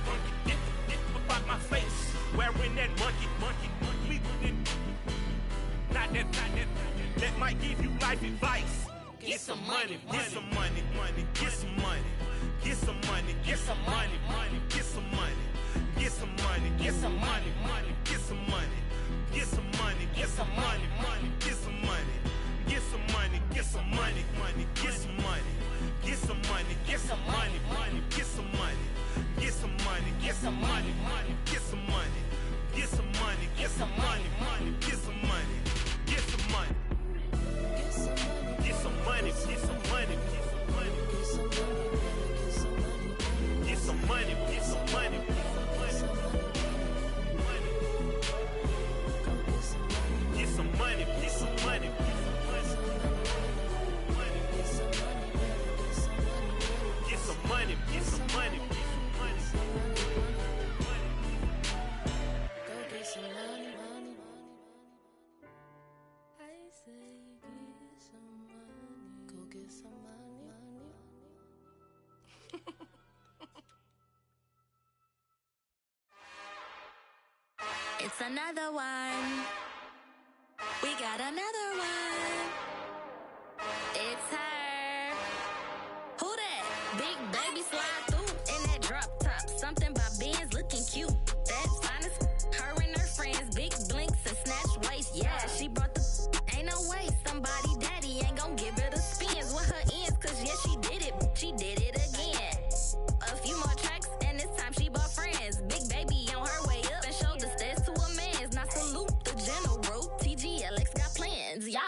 dip about my face, wearing that monkey. Not that might give you life advice. Get some money. Get some money. It's another one. We got another one. It's her. Who that? Big baby slide through in that drop top. Something by Benz looking cute. That's fine as her and her friends. Big blinks and snatch waist. Yeah, she brought the ain't no way. Somebody daddy ain't gon' give her the spins with her ends. Cause yeah, she did it. She did it again. A few more tracks and this time she bought friends. Big baby on her way up and showed the stairs to a man's. Now salute the general. TGLX got plans, yeah.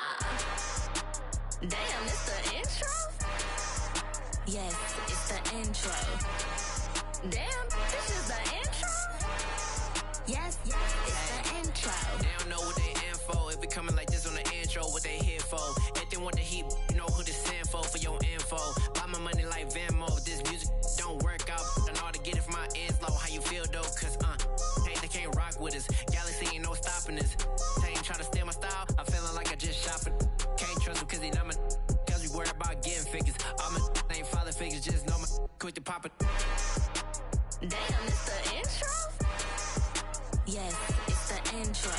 Damn, it's the intro? Yes, it's the intro. Damn, this is the intro? Yes, it's the intro. They don't know what they in for. If we coming like this on the intro, what they here for? If they want the heat, you know who to send for your info. Buy my money like Venmo. This music don't work out. I know how to get it from my ends low. How you feel though? Cause hey, they can't rock with us. Galaxy ain't no stopping us. They ain't trying to steal my style. I'm feeling like I just shop it. Can't trust them cause they not my cause we worried about getting figures. All my ain't father figures, just know my quick to pop it. Damn, it's the intro? Yes, it's the intro.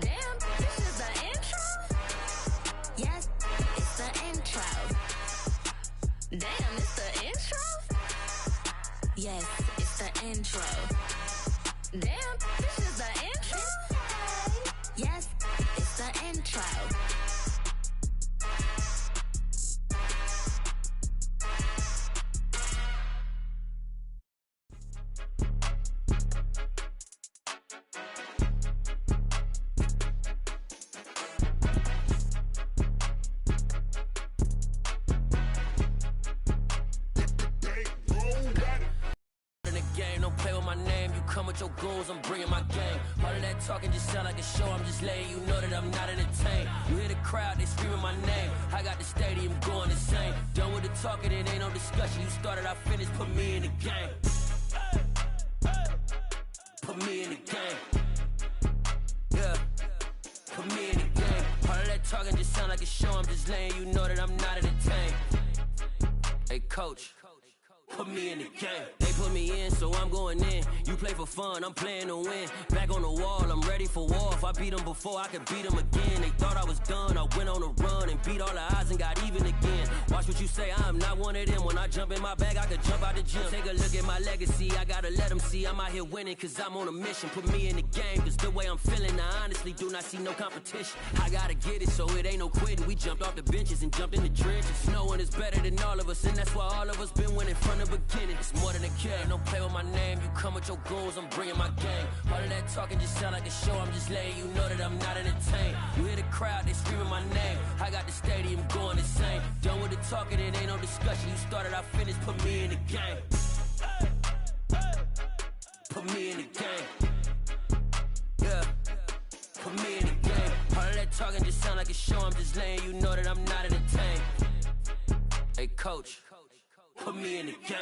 Damn, this is the intro? Yes, it's the intro. Damn, it's the intro? Yes, it's the intro. Damn, this is the intro? Yes, it's the intro. Your goals, I'm bringing my game. All of that talking just sound like a show. I'm just letting you know that I'm not entertained. You hear the crowd, they screaming my name. I got the stadium going insane. Done with the talking, it ain't no discussion. You started, I finished, put me in the game. Put me in the game. Yeah, put me in the game. All of that talking just sound like a show. I'm just letting you know that I'm not entertained. Hey, coach. Put me in the game. They put me in, so I'm going in. You play for fun, I'm playing to win. Back on the wall, I'm ready for war. If I beat them before, I could beat them again. They thought I was done, I went on a run and beat all the odds and got even again. Watch what you say, I'm not one of them. When I jump in my bag, I could jump out the gym. Take a look at my legacy, I gotta let them see I'm out here winning, cause I'm on a mission. Put me in the game, cause the way I'm feeling, I honestly do not see no competition. I gotta get it, so it ain't no quitting. We jumped off the benches and jumped in the trenches. No one is better than all of us, and that's why all of us been winning from the beginning. It's more than a game, don't play with my name. You come with your goals, I'm bringing my game. All of that talking just sound like a show. I'm just letting you know that I'm not entertained. You hear the crowd, they screaming my name. I got the stadium going insane. Done with the talking, it ain't no discussion. You started, I finished, put me in the game. Put me in the game. Yeah, put me in the game. All of that talking just sound like a show. I'm just letting you know that I'm not entertained. Hey, coach. Put me in the game.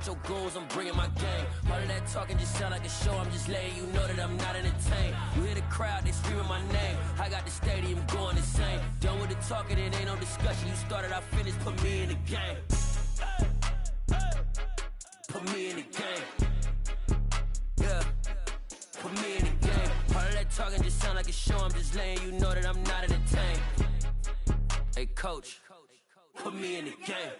Your goals, I'm bringing my game. All of that talking just sound like a show. I'm just letting you know that I'm not entertained. You hear the crowd, they screaming my name. I got the stadium going insane. Done with the talking, it ain't no discussion. You started, I finished, put me in the game. Put me in the game. Yeah, put me in the game. All of that talking just sound like a show. I'm just letting you know that I'm not entertained. Hey, coach, put me in the game.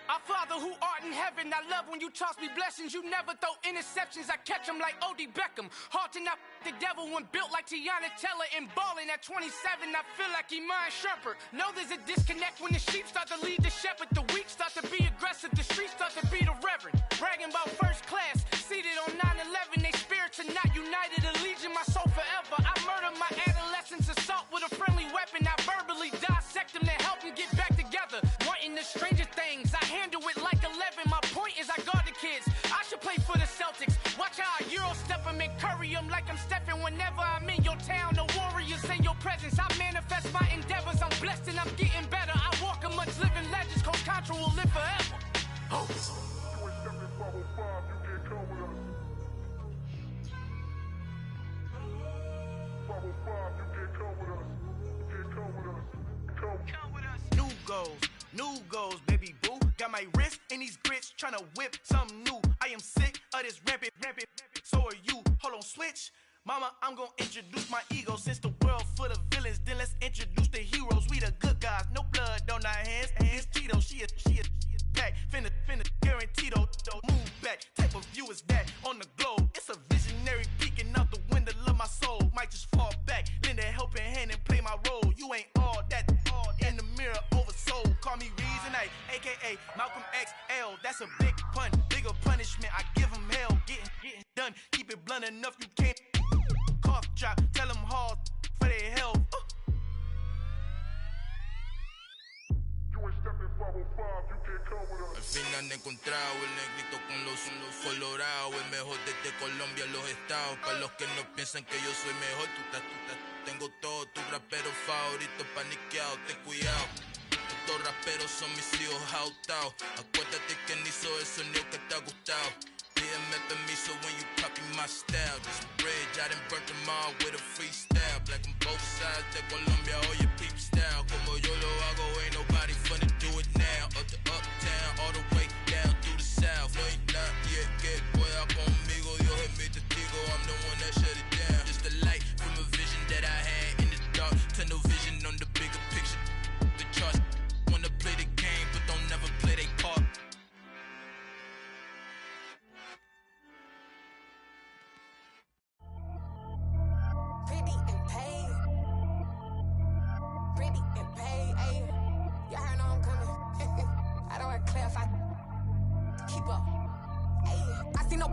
I Father who art in heaven, I love when you toss me blessings. You never throw interceptions, I catch them like O.D. Beckham. Hard to not the devil when built like Tiana Teller and balling at 27. I feel like Iman Shumpert. Know there's a disconnect when the sheep start to lead the shepherd. The weak start to be aggressive, the streets start to be the reverend. Bragging about first class, seated on 9/11. They spirits are not united, a legion, my soul forever. I murdered my adolescence, assault with a friendly weapon. I verbally dissect them to help them get back together. Wanting the stranger things, I handle it like 11. My point is I guard the kids. I should play for the Celtics. Watch how I Euro step them and curry them like I'm stepping. Whenever I'm in your town, the warriors in your presence. I manifest my endeavors. I'm blessed and I'm getting better. I walk amongst living legends. Coach Contra will live forever. Oh. New goals, baby boo. Got my wrist in these grits, tryna whip something new. I am sick of this rampant. So are you. Hold on, switch. Mama, I'm gonna introduce my ego. Since the world full of villains, then let's introduce the heroes. We the good guys, no blood on our hands. It's Tito, she a pack. Finna guarantee though. Move back, type of view is that on the globe. It's a visionary peeking out the window of my soul. Might just fall back, lend a helping hand and play my role. You ain't all that in the mirror oversold. Call me Reason A, aka Malcolm XL. That's a big pun, bigger punishment. I give him hell, getting done. Keep it blunt enough, you can't cough drop. Tell them hard for their health. Al fin han encontrado el negrito con los colorados, el mejor desde Colombia, los estados. Para los que no piensan que yo soy mejor, tengo todos tus raperos favoritos paniqueados, ten cuidado. Estos raperos son mis hijos jautados. Acuérdate que ni hizo el sonido que te ha gustado. Pídeme permiso when you copy my style. This bridge, I done burnt them all with a freestyle. Black on both sides de Colombia, oye peep style. Como yo lo hago, ain't nobody finna do it now. Up to uptown, all the way down through the south. No hay nadie que pueda conmigo, Dios es mi testigo. I'm the one that shut it down. Just the light from a vision that I had in the dark. Tunnel vision on the bigger picture. The charts wanna play the game, but don't never play their part.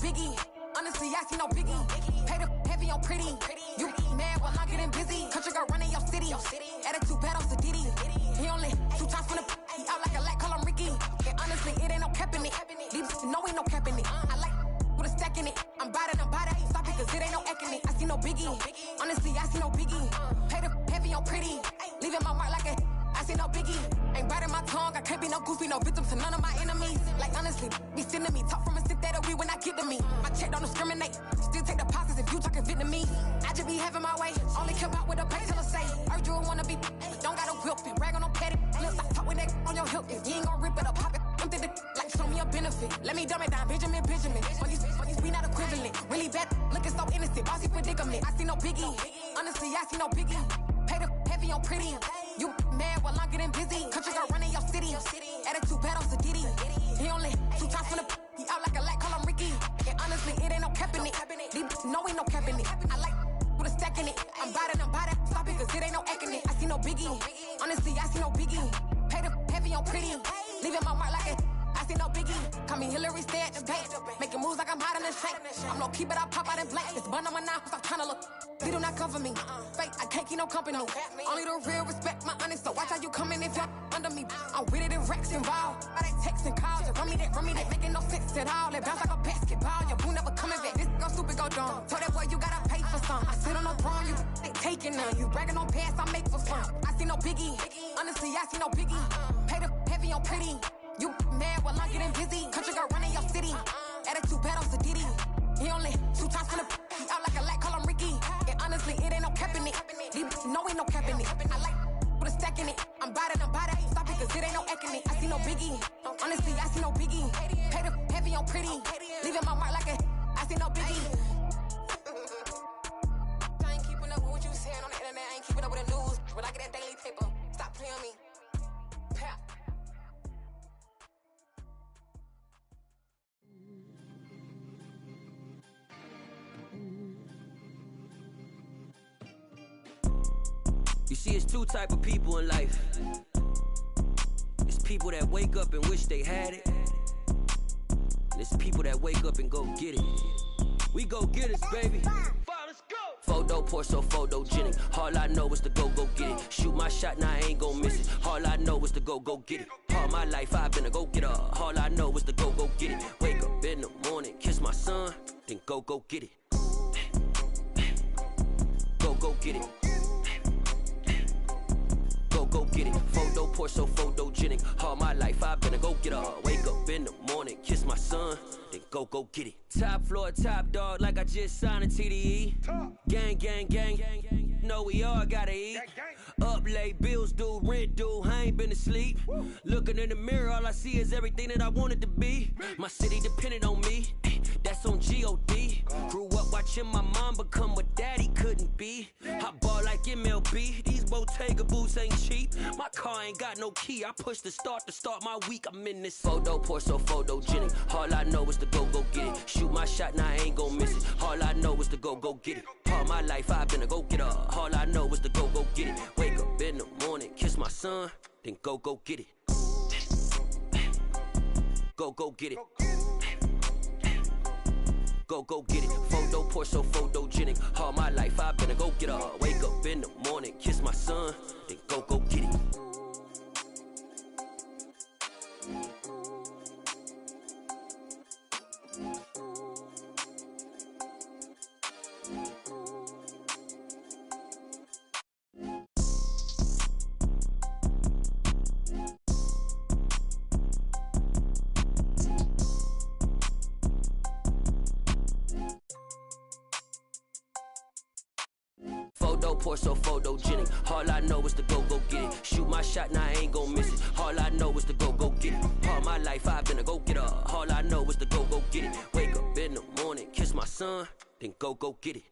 Biggie, honestly, I see no biggie. Pay the heavy on pretty. You mad while I'm getting busy. Country girl running your city. Attitude bad on Sadidi. He only 2 times from the he out like a light, call him Ricky. And honestly, it ain't no cap in it. These no ain't no cap in it. I like with a stack in it. I'm bad. Stop it, cause it ain't no eck in it. I see no biggie. Honestly, I see no biggie. Pay the heavy on pretty. Leaving my mark like a I see no biggie. Ain't biting my tongue. I can't be no goofy, no victim to none of my enemies. Like honestly, be sending me talk from a stick that'll be when I get to me. My check don't discriminate. Still take deposits if you talking Vietnamese. I just be having my way. Only care about what the pay teller say. Heard you wanna be, but don't gotta whip it. Rag on no petty. Let's stop talking that on your hip. If you ain't gon' rip it or pop it, I'm the like show me a benefit. Let me dumb it down, Benjamin. We not equivalent. Really bad, looking so innocent. Bossy predicament. I see no biggie. Honestly, I see no biggie. Pay the heavy on pretty. You mad while I'm getting busy. Country girl running your city. Attitude bad on Sadidi. He only 2 times from the he out like a light, call him Ricky. And honestly, it ain't no cap in it. These no ain't no cap in it. I like with a stack in it. I'm bad. Stop it, cause it ain't no eck in it. I see no biggie. Honestly, I see no biggie. Pay the heavy on pretty. Leaving my mark like it. I see no biggie. Call me Hillary, stay at the bank. Making moves like I'm hot in the shank. I'm no keep it, I pop out in blank. This bun on my knife, stop trying to look. They do not cover me. Fake, I can't keep no company. Only the real respect my honest. So watch how you coming if y'all under me. I'm with it in Rex involved. I they texting calls. Run me that. Making no sense at all. It bounce like a basketball. Your boo never coming back. This go stupid, go dumb. Told that boy you gotta pay for some. I sit on no throne, you they taking none. You bragging on pants, I make for fun. I see no biggie. Honestly, I see no biggie. Pay the heavy on pretty. You mad while I'm getting busy. Country girl running your city. Attitude bad on Sadidi. He only 2 times from the he out like a light, call him Ricky. And honestly, it ain't no cap in it. These no ain't no cap in it. I like with a stack in it. I'm bad. Stop it, cause it ain't no eck in it. I see no biggie. Honestly, I see no biggie. Pay the heavy on pretty. Leaving my mark like a I see no biggie. I ain't keeping up with what you saying on the internet. I ain't keeping up with the news. But I get that daily paper. Stop playing me. Pap. You see, it's two type of people in life. It's people that wake up and wish they had it. And it's people that wake up and go get it. We go get it, baby. Photo poor, so photogenic. All I know is to go get it. Shoot my shot, now I ain't gon' miss it. All I know is to go get it. All my life I've been a go-getter. All I know is to go get it. Wake up in the morning, kiss my son, then go get it. Go get it. Go get it. Photo poor, so photogenic. All my life I've been a go-getter. Wake up in the morning, kiss my son, then go get it. Top floor, top dog, like I just signed a TDE. Gang, gang, gang. Know we all gotta eat. Up late, bills due, rent due, I ain't been asleep. Looking in the mirror, all I see is everything that I wanted to be. My city depended on me, that's on G.O.D. Grew up watching my mom become what daddy couldn't be. I ball like MLB, these Bottega boots ain't cheap. My car ain't got no key, I push the start to start my week. I'm in this photo poor, so photogenic. All I know is to go get it. Shoot my shot, now I ain't gon' miss it. All I know is to go get it. All my life I've been a go-getter. All I know is to go get it. Wake up in the morning, kiss my son, then go get it. Go get it. Go get it. Photo poor, so photogenic. All my life I've been a go-getter. Wake up in the morning, kiss my son, then go get it. Photo poor, so photogenic. All I know is to go get it. Shoot my shot, now I ain't gon' miss it. All I know is to go get it. All my life I've been a go-getter. All I know is to go get it. Wake up in the morning, kiss my son, then go get it.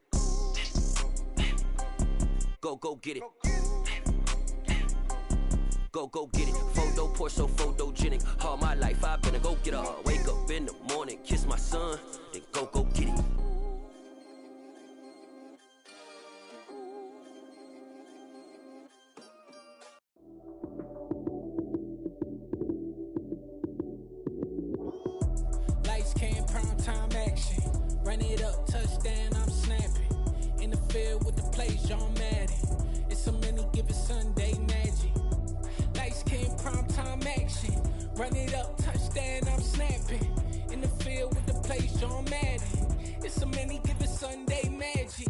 Go get it. Go get it. Photo poor, so photogenic. All my life I've been a go-getter. Wake up in the morning, kiss my son, then go get it. Lights came, prime time action. Run it up, touchdown, I'm snapping. In the field with the plays, John Madden. It's a many given Sunday magic. Lights came, prime time action. Run it up, touchdown, I'm snapping. In the field with the plays, John Madden. It's a many given Sunday magic.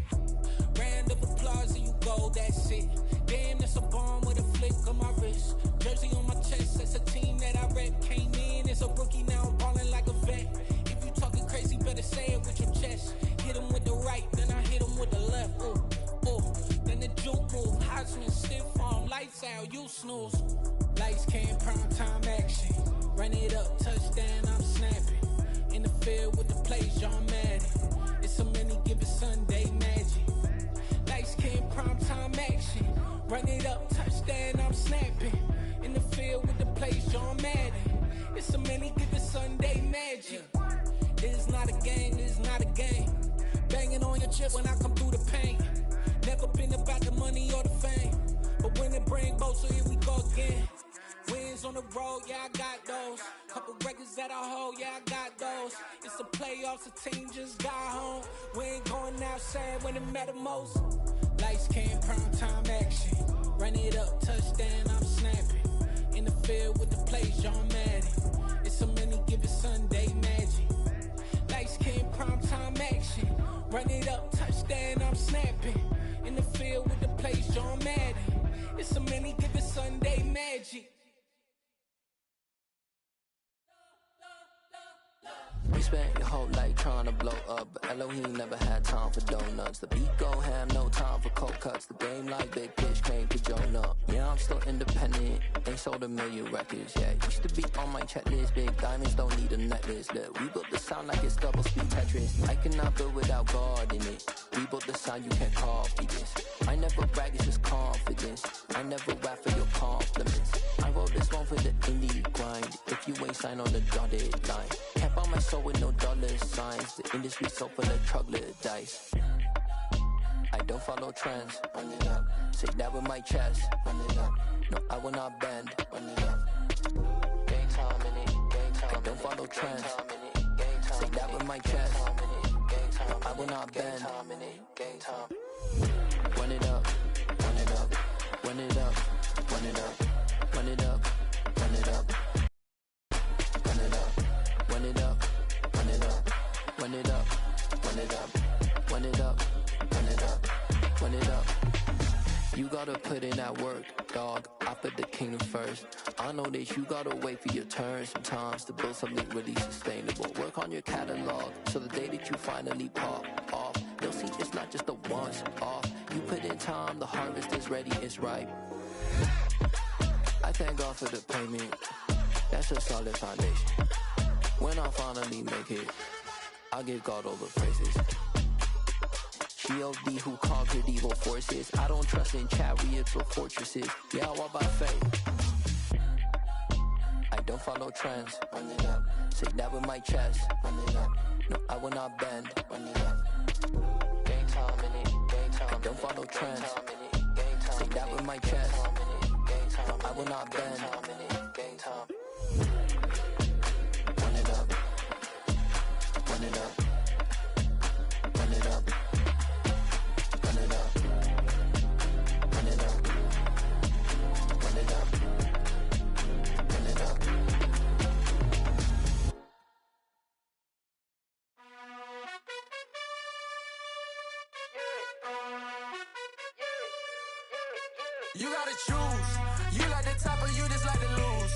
Round of applause and you go, that's it. Damn, that's a bomb with a flick on my wrist. Jersey on my chest, that's a team that I rep. Came in as a rookie, now I'm ballin' like a vet. If you talking crazy, better say it with your chest. Hit him with the right, then I hit him with the left. Ooh, then the juke move. Heisman, stiff arm, lights out, you snooze. Lights came, prime time action. Run it up, touchdown, I'm snapping. In the field with the plays, John Madden. It's a many given Sunday magic. Lights came, prime time action. Run it up, touchdown, I'm snapping. In the field with the plays, John Madden. It's a many given Sunday magic. This is not a game, this is not a game. Banging on your chip when I come through the paint. Never been about the money or the fame. But when it bring both, so here we go again. Wins on the road, yeah, I got those. Couple records that I hold, yeah, I got those. It's the playoffs, the team just got home. We ain't going outside when it matter most. Lights came, prime time action. Run it up, touchdown, I'm snapping. In the field with the plays, John Madden. It's a many given Sunday magic. Lights came, prime time action. Run it up, touchdown, I'm snapping. In the field with the plays, John Madden. It's a many given Sunday magic. You spent your whole life trying to blow up, but Elohim never had time for donuts. The beat go ham, no time for cold cuts. The game like big bitch came to Jonah. Yeah, I'm still independent. They sold 1 million records, yeah. Used to be on my checklist. Big diamonds don't need a necklace. Look, we built the sound like it's double speed Tetris. I cannot build without God in it. We built the sound, you can't copy this. I never brag, it's just confidence. I never rap for your compliments. I wrote this one for the indie grind. If you ain't signed on the dotted line, can't buy my soul with no dollar signs. The industry so full of troglodytes. I don't follow trends. Run it up. Say that with my chest. Run it up. No, I will not bend. Run it up. Game time in it. Game time. I don't follow trends. Say that with my chest. No, I will not bend. Game time. Run it up. Run it up. Run it up. Run it up. Run it up. Run it up. Run it up. Run it up. Run it up. Run it up. Run it up. Run it up. Run it up. Run it up. You gotta put in that work, dog. I put the kingdom first. I know that you gotta wait for your turn sometimes to build something really sustainable. Work on your catalog, so the day that you finally pop off, you'll see it's not just a once off. You put in time, the harvest is ready, it's ripe. I thank God for the payment. That's a solid foundation. When I finally make it, I'll give God all the praises. G.O.D. who conquered evil forces. I don't trust in chariots or fortresses. Yeah, I walk by faith. I don't follow trends. Run it up. Say that with my chest. Run it up. No, I will not bend. Run it up. Game time in it. Game time. I don't follow trends. Say that with my chest. No, I will not bend. Game time. Run it up. Run it up. Run it up. Run it up. Run it up. Run it up. Run it up. You gotta choose. You like the top or you just like to lose.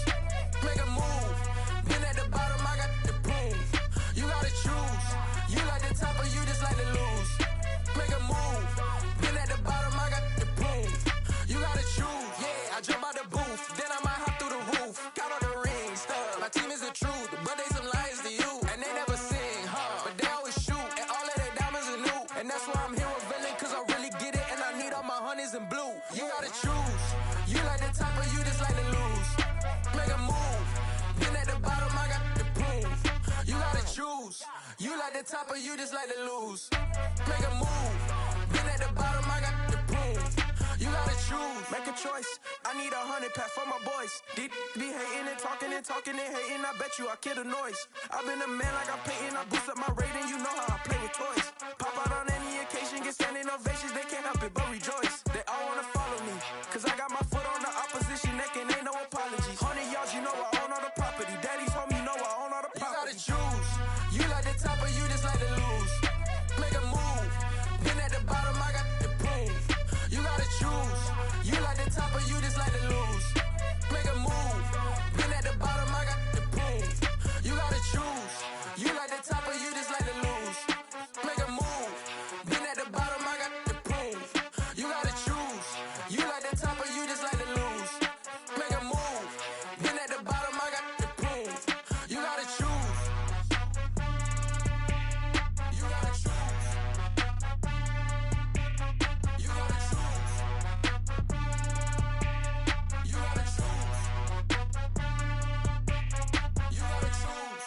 Make a move. Been at the bottom, I got the proof. You gotta choose. You like the top or you just like to lose. Make a move. Been at the bottom, I got the proof. You gotta choose. Yeah, I jump out the booth. Then I might hop through the roof. Count all the rings, stuff. My team is the truth, but they some liars to you. And they never sing, huh? But they always shoot. And all of their diamonds are new. And that's why I'm here with Villain, cause I really get it. And I need all my honeys in blue. You gotta choose. You like the top or you just like to lose. Make a move. Been at the bottom, I got the proof. You gotta choose. You like the top or you just like to lose. Make a move. Been at the bottom, I got the proof. You gotta choose. Make a choice. I need 100 pack for my boys. Be hating and talking and hating. I bet you I kill the noise. I've been a man like I'm painting. I boost up my rating. You know how I play with toys. Pop out on any occasion, get standing ovations. They can't help it but rejoice. They all wanna follow me, cause I got my foot on the opposition neck and ain't no apologies. 100 yards, you know I own all the property. Daddy's home, you know I own all the property. You gotta choose. You like the top or you just like to lose. Make a move. Been at the bottom, I got the proof. You gotta choose. You like the top or you just like to lose. Make a move. Been at the bottom, I got the proof. You gotta choose. You like the top or you just like to lose. Make a move. Been at the bottom, I got the proof. You gotta choose. You like the top or you just like to lose. Make a move. Been at the bottom, I got the proof. You gotta choose. You gotta choose. You gotta choose. You gotta choose. You gotta choose.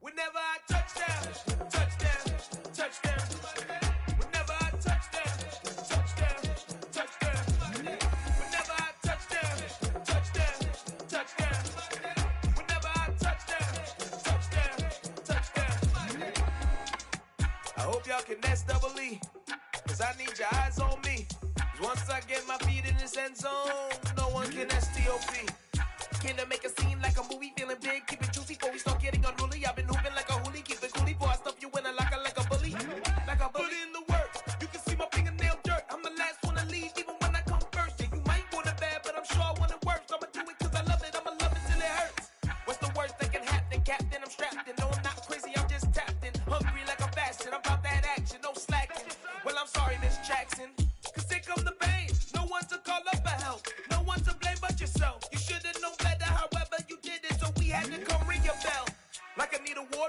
Whenever I touchdown, touchdown, touchdown. Whenever I touchdown, touchdown, touchdown. Whenever I touchdown, touchdown, touchdown. Whenever I touchdown, touchdown. I hope y'all can nest double E, cause I need your eyes on me. Cause once I get my feet in this end zone, no one can STOP. Came to make a scene like a movie, feeling big, keep it juicy before we start getting unruly. I've been hooping like a hoolie, keep it coolie before I stuff you in a locker like a bully. Like a bully. Put in the work, you can see my fingernail dirt. I'm the last one to leave, even when I come first. Yeah, you might want it bad, but I'm sure I want it worse. I'ma do it cause I love it, I'ma love it till it hurts. What's the worst that can happen, Captain? I'm strapped in, no I'm not crazy, I'm just tapped in. Hungry like I'm fasting, I'm about that action, no slacking. Well, I'm sorry, Miss Jackson, cause here come the pain. No one to call up for help, no one to blame but yourself. You should've known better, however you did it, so we had to come ring your bell. Like I need a war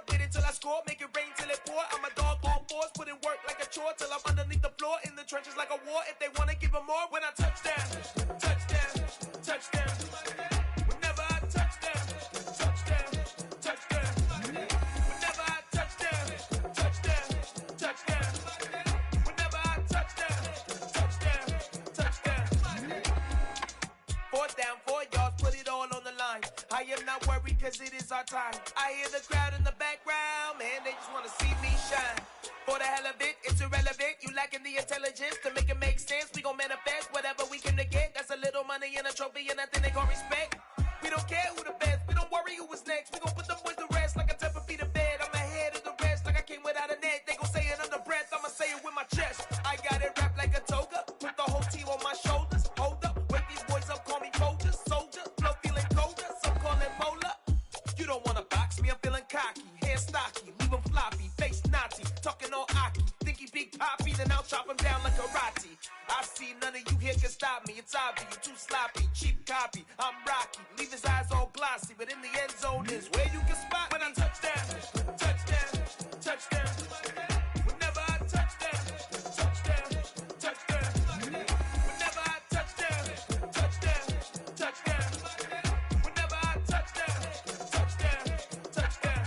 cause it is our time. I hear the crowd in the background, man, they just wanna see me shine. For the hell of it, it's irrelevant. You lacking the intelligence to make it make sense. We gon' manifest whatever we came to get. That's a little money and a trophy and nothing they gon' respect. We don't care who the best, we don't worry who was next. We gon' put them boys to rest like a temper feet of bed. I'm ahead of the rest like I came without a net. They gon' say it under breath, I'ma say it with my chest. I got it wrapped like a toga, put the whole team on my shoulders. Hold up, wake these boys up, call me Folger, soldier. Flow feeling colder, some call it molar. You don't wanna box me, I'm feeling cocky. Hair stocky, leave him floppy, face naughty. Talking all aki, think he big poppy, then I'll chop him down like karate. I see none of you here can stop me. It's obvious, you too sloppy, cheap copy. I'm Rocky, leave his eyes all glossy, but in the end zone is where you can spot when I touchdown, touchdown, touchdown. Whenever I touchdown, touchdown, touchdown. Whenever I touchdown, touchdown, touchdown. Whenever I touchdown, touchdown, touchdown.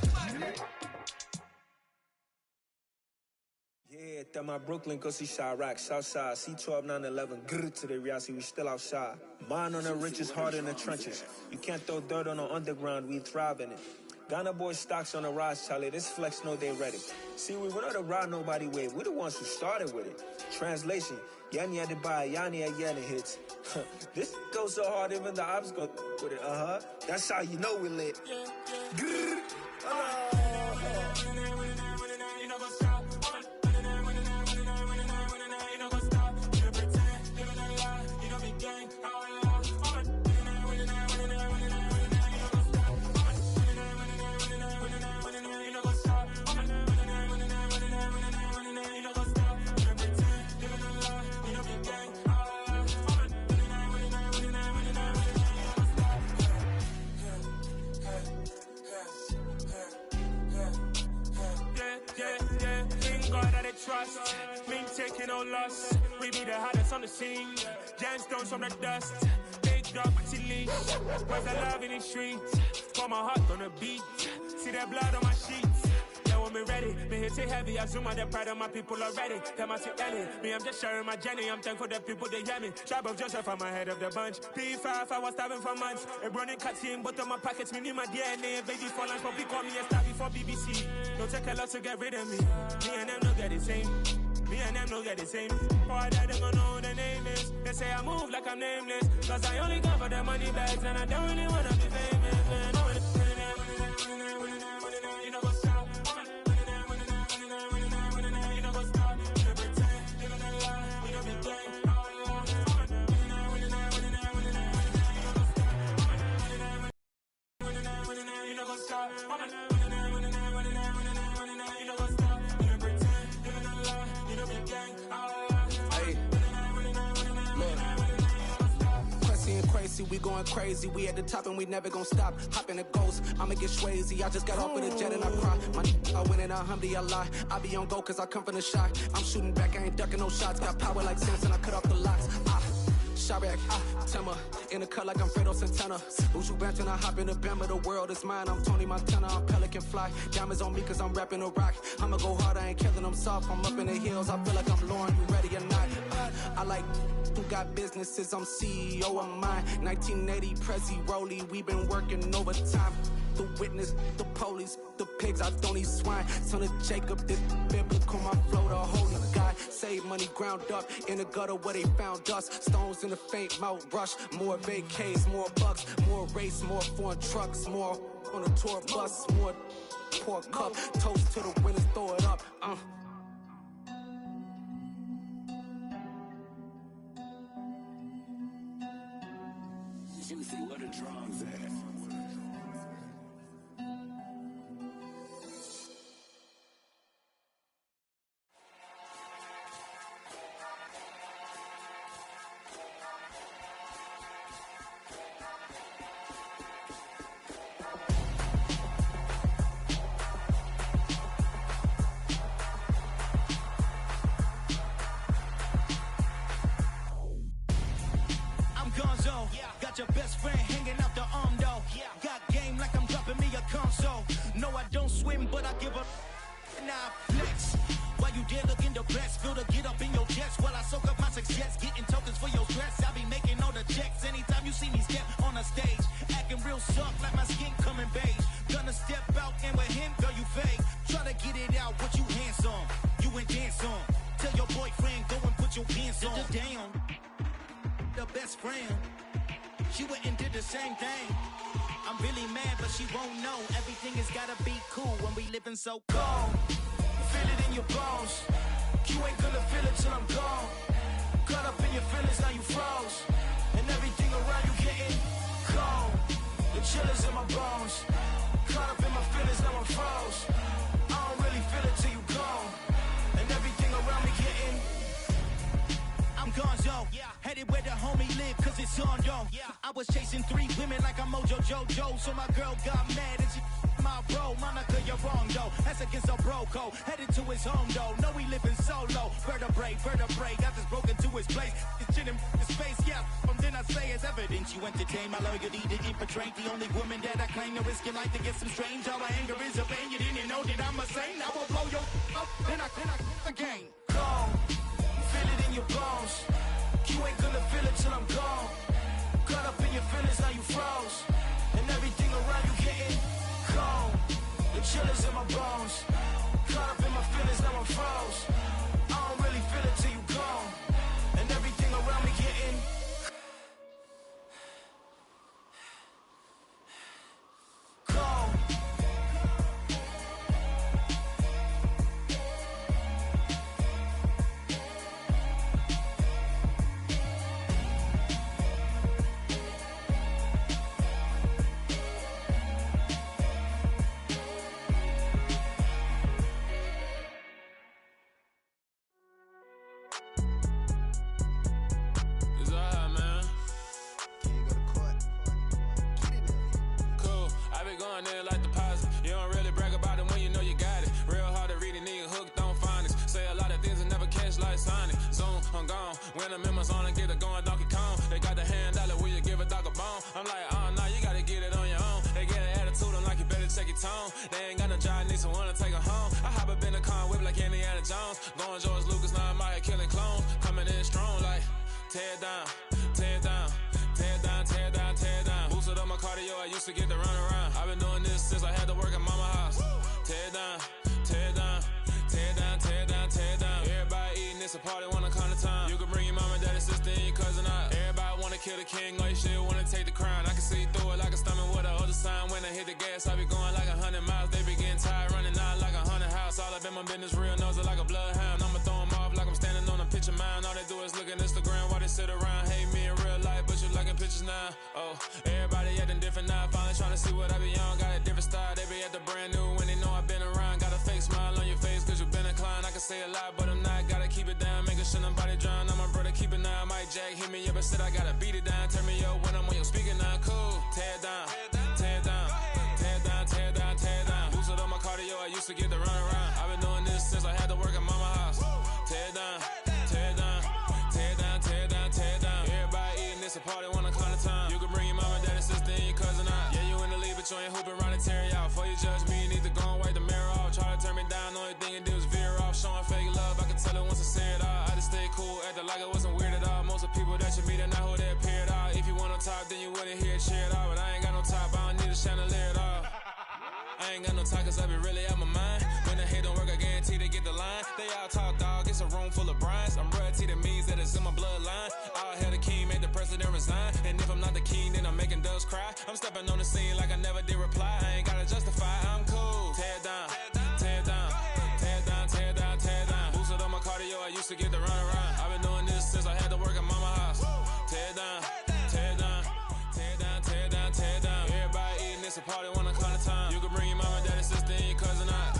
Yeah, that my Brooklyn, go see Chirac, Southside, C12, 911, grrr to the Riasi, we still outside. Mine on the richest, heart in the trenches. You can't throw dirt on the underground, we thrive in it. Ghana boys stocks on the rise, Charlie, this flex know they ready. See, we were not to ride nobody with, we're the ones who started with it. Translation, Yanni had to buy, Yanni had Yanni hits. This goes so hard, even the ops go with it, That's how you know we lit. Grrr, trust, mean taking no loss. We be the hottest on the scene. Gemstones from the dust. Big dog chili. Where's the love in the streets? Pour my heart on the beat. See that blood on my sheets. Yeah, when we ready, me hit it heavy. I zoom out the pride of my people already. Them I see Ellie. Me, I'm just sharing my journey. I'm thankful that people they hear me. Tribe of Joseph, I'm ahead of the bunch. P5, I was starving for months. A running cut in, but on my pockets, me need my DNA. Baby for lunch, but we call me a star before BBC. Don't take a lot to get rid of me. Me and them don't get the same. Me and them don't get the same. Boy, that they don't know who the name is. They say I move like I'm nameless. Cause I only come for the money bags and I don't really wanna be famous, man. You know what's up? You know what's up? You pretend, living a lie. You know be gang. You know what's up? We going crazy, we at the top and we never gonna stop. Hop in the ghost, I'ma get swayzy. I just got off with a jet and I cry. My I win in a Humvee, I lie. I be on go cause I come from the shot. I'm shooting back, I ain't ducking no shots. Got power like Samson, I cut off the locks. Chirac, Timmer, in the cut like I'm Fredo Santana. Uju Benton, I hop in the Bama, the world is mine. I'm Tony Montana, I'm Pelican Fly. Diamonds on me cause I'm rapping a rock. I'ma go hard, I ain't killing them soft. I'm up in the hills, I feel like I'm Lauren, you ready or not? I like who got businesses, I'm CEO of mine. 1980, Prezi Rolly, we been working overtime. The witness, the police, the pigs, I don't eat swine. Son of Jacob, this biblical, my flow, the holy God. Save money ground up in the gutter where they found us. Stones in the faint mouth rush. More vacays, more bucks, more race, more foreign trucks, more on a tour bus, more pour cup. Toast to the winners, throw it up. Juicy, what a drums at. Your best friend hanging out the arm though. Got game like I'm dropping me a console. No, I don't swim, but I give a now flex. While you there looking depressed, feel to get up in your chest while I soak up my success. Getting tokens for your stress. I be making all the checks anytime you see me step on a stage. Acting real gon' suck like my skin coming beige. Gonna step out and with him, girl, you fake. Try to get it out, but you handsome. You ain't dance on. Tell your boyfriend, go and put your pants on. Down. The best friend. She went and did the same thing. I'm really mad, but she won't know. Everything has gotta be cool when we living so cold. Feel it in your bones. You ain't gonna feel it till I'm gone. Caught up in your feelings, now you froze. And everything around you getting cold. The chillers in my bones. Caught up in my feelings, now I'm froze. I don't really feel it till you gone. And everything around me getting I'm gonzo, headed where the homie live, cause it's on, yo. I was chasing 3 women like I'm Mojo Jojo, so my girl got mad and she my bro. Monica, you're wrong, though. That's against a bro code. Headed to his home, though. No, we living solo. Vertebrae, got this broken to his place. This shit in his face, yeah. From then I say it's evidence you entertain my loyalty to infiltrate. The only woman that I claim to risk your life to get some strange. All my anger is a pain. You didn't know that I'm a saint. I will blow your up, then I again. Gone. Feel it in your bones. You ain't gonna feel it till I'm gone. Caught up in your feelings, now you froze. And everything around you getting cold. The chillers in my bones. Caught up in my feelings, now I'm froze. I don't really feel it till you gone. And everything around me getting cold. Like deposit. You don't really brag about it when you know you got it. Real hard to read a nigga hooked on finance. Say a lot of things and never catch like Sonic. Zone, I'm gone. When I'm in my zone, I get it going Donkey Kong. They got the hand dollar, will you give a dog a bone? I'm like, oh no, you gotta get it on your own. They get an attitude, I'm like, you better check your tone. They ain't got no job, need someone to take her home. I hop up in a car, whip like Indiana Jones. Going George Lucas, now I'm out here killing clones. Coming in strong like, tear down, tear down. Tear down, tear down, tear down. Boosted up my cardio, I used to get to run around. I've been doing this since I had to work at mama house. Tear down, tear down, tear down, tear down, tear down. Everybody eating, it's a party, wanna come to time. You can bring your mama, daddy, sister, and your cousin out. Everybody wanna kill the king, or you shit wanna take the crown. I can see through it like a stomach with a other sign. When I hit the gas, I be going like 100 miles. They be getting tired, running out like 100 house. All up in my business, real nose like a bloodhound. I'ma throw them off like I'm standing on a picture mound. All they do is look at Instagram while they sit around. Hate me in real life, but you liking pictures now. Oh, everybody acting different now. Finally trying to see what I be on. Got a different style, they be at the brand new when they know I've been around. Got a fake smile on your face cause you been inclined. I can say a lot, but I'm not. Gotta keep it down, making sure nobody drown. I'm my brother, keep it now. Mike Jack hit me up and said I gotta beat it down. Turn me up when I'm on your speaker now. Cool, tear down, tear down, tear down, tear down, tear down. Boosted up my cardio, I used to get to run around. I've been doing this since I had to work at mama house. Tear down, tear down, tear down, tear down, tear down. Everybody eating, it's a party, wanna come to time. You can bring your mama, daddy, sister, and your cousin out. Yeah, you in the league, but you ain't hooping around and tear out. Before you judge me, you need to go and wipe the mirror off. Try to turn me down, only thing you do is veer off. Showing fake love, I can tell it once I say it all. I just stay cool, acting like it wasn't weird at all. Most of the people that you meet are not who they appear at all. If you want on top, then you wouldn't hear it cheer at all. But I ain't got no top, I don't need a chandelier at all. I ain't got no talk, cause I be really out my mind. When the hate don't work, I guarantee they get the line. They all talk, dog, it's a room full of brines. I'm royalty, that means that it's in my bloodline. All hail the king, make the president resign. And if I'm not the king, then I'm making doves cry. I'm stepping on the scene like I never did reply. I ain't gotta justify, I'm cool. Tear down, tear down, tear down, tear down, tear down. Boosted up my cardio, I used to get to run around. I've been doing this since I had to work at mama house. Tear down, tear down, tear down, tear down, tear down. Everybody eating, it's a party, wanna come to time. You can bring your mama, daddy, sister, and your cousin out.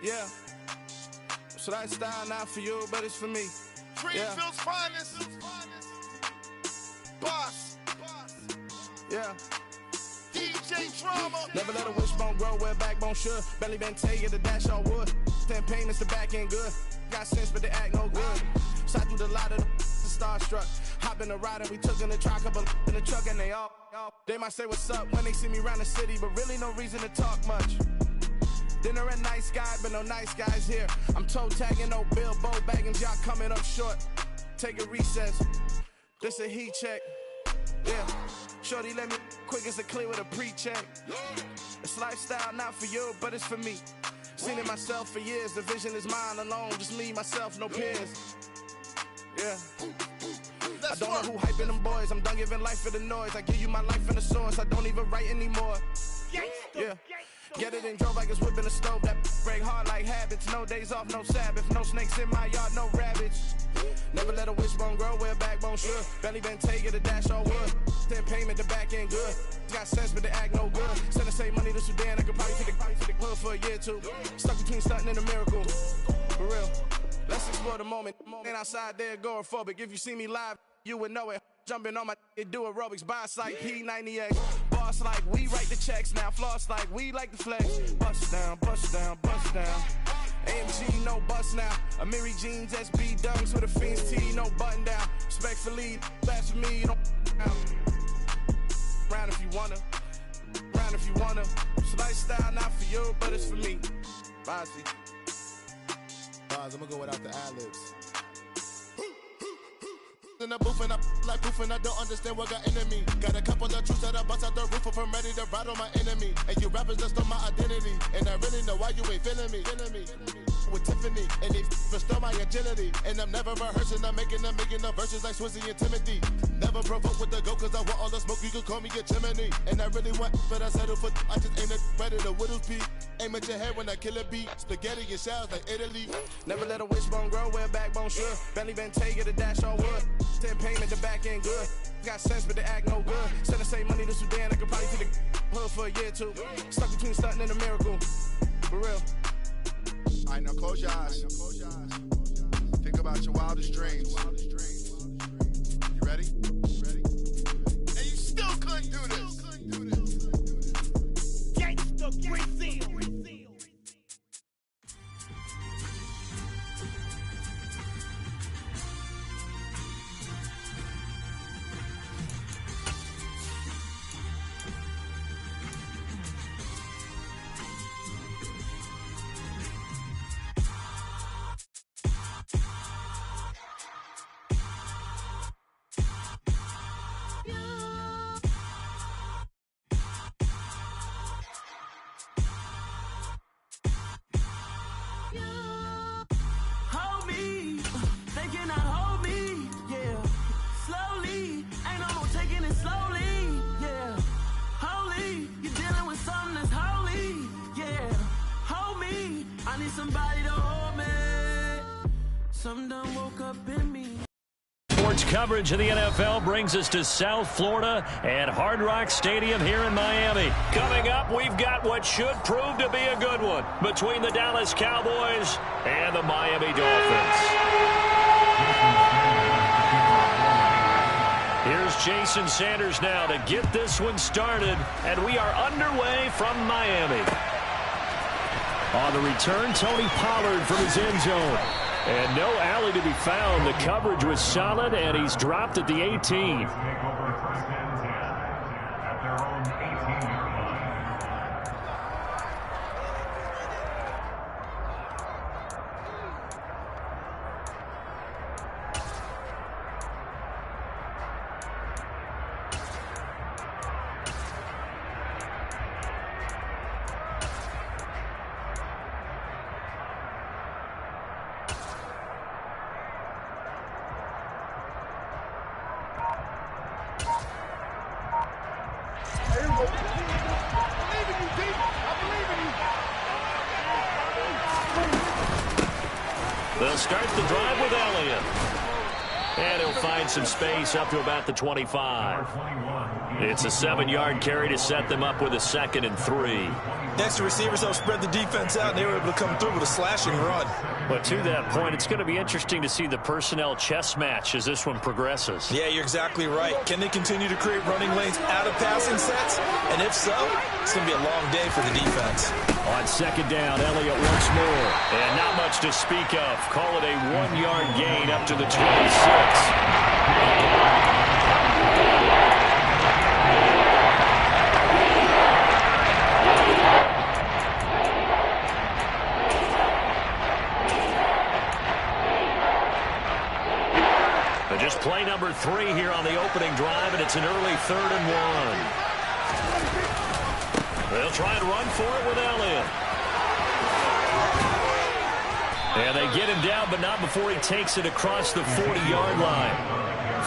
Yeah. So that style not for you, but it's for me. Greenfield's finest. Boss. Yeah. DJ Drama. Never let a wishbone grow where backbone should. Belly been taking the dash all wood. 10 payments, the back end good. Got sense, but they act no good. Shot through the lot of the starstruck. Hop in the ride and we took in the truck, couple in the truck, and they all. They might say what's up when they see me around the city, but really no reason to talk much. Dinner at nice guy, but no nice guys here. I'm toe tagging, no Bilbo baggins, y'all coming up short. Take a recess. This a heat check. Yeah. Shorty let me quick as a clear with a pre-check. It's lifestyle not for you, but it's for me. Seen it myself for years. The vision is mine alone. Just me, myself, no peers. Yeah. I don't know who hyping them boys. I'm done giving life for the noise. I give you my life in the source. I don't even write anymore. Yeah. Get it and drove like it's whipping a stove. That break hard like habits. No days off, no Sabbath. No snakes in my yard, no rabbits. Never let a wishbone grow where backbone should. Belly been taking the dash all wood. 10 payment, the back end good. Got sense, but they act no good. Send the same money to Sudan. I could probably take the hood for a year or two. Stuck between stunting and a miracle. For real. Let's explore the moment. Ain't outside there agoraphobic. If you see me live, you would know it. Jumping on my do aerobics. Boss like P90X. Boss like we write the checks now. Floss like we like the flex. Bust down, bust down, bust down. AMG, no bust now. Amiri jeans, SB dunks with a Fiends T, no button down. Respectfully, that's for me, you don't down. Round if you wanna. Round if you wanna. It's lifestyle not for you, but it's for me. Bossy. Boz, I'm gonna go without the ad-libs. In the booth and I like proof and I don't understand what got into me. Got a couple of truths that I bust out the roof if I'm ready to ride on my enemy. And you rappers just stole my identity. And I really know why you ain't feeling me. With Tiffany, and they restore my agility. And I'm never rehearsing, I'm making up verses like Swizzy and Timothy. Never provoke with the go, cause I want all the smoke, you can call me a chimney. And I really want, but I settle for, I just ain't ready to whittles peak. Aim at your head when I kill a beat. Spaghetti and shells like Italy. Never let a wishbone grow where backbone should. Belly been taking the dash all wood. 10 payment, the back end good. Got sense, but they act no good. Send the same money to Sudan, I could probably take the hood for a year or two. Stuck between stunting and a miracle. For real. Alright, now close your eyes. Think about your wildest dreams. You ready? And you still couldn't do this. Gangsta Brazil. Somebody to hold me. Some done woke up in me. Sports coverage of the NFL brings us to South Florida and Hard Rock Stadium here in Miami. Coming up, we've got what should prove to be a good one between the Dallas Cowboys and the Miami Dolphins. Here's Jason Sanders now to get this one started, and we are underway from Miami. On the return, Tony Pollard from his end zone. And no alley to be found. The coverage was solid, and he's dropped at the 18. They'll start the drive with Elliott. And he'll find some space up to about the 25. It's a 7-yard carry to set them up with a 2nd and 3. Next, the receivers helped spread the defense out, and they were able to come through with a slashing run. But to that point, it's going to be interesting to see the personnel chess match as this one progresses. Yeah, you're exactly right. Can they continue to create running lanes out of passing sets? And if so, it's going to be a long day for the defense. On 2nd down, Elliott once more. And not much to speak of. Call it a 1-yard gain up to the 26. Just play number 3 here on the opening drive, and it's an early 3rd and 1. They'll try and run for it with Elliott. And they get him down, but not before he takes it across the 40-yard line.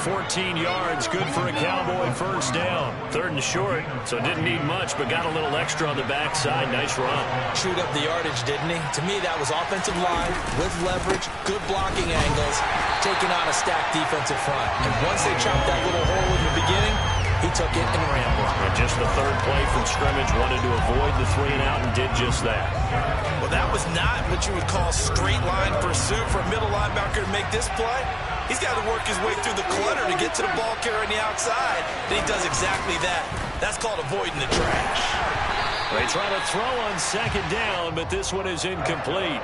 14 yards, good for a Cowboy first down. 3rd and short, so didn't need much, but got a little extra on the backside. Nice run. Chewed up the yardage, didn't he? To me, that was offensive line with leverage, good blocking angles, taking on a stacked defensive front. And once they chopped that little hole in the beginning, he took it and ran for it. And just the 3rd play from scrimmage, wanted to avoid the 3-and-out and did just that. Well, that was not what you would call straight line pursuit for a middle linebacker to make this play. He's got to work his way through the clutter to get to the ball carrier on the outside. And he does exactly that. That's called avoiding the trash. They try to throw on 2nd down, but this one is incomplete.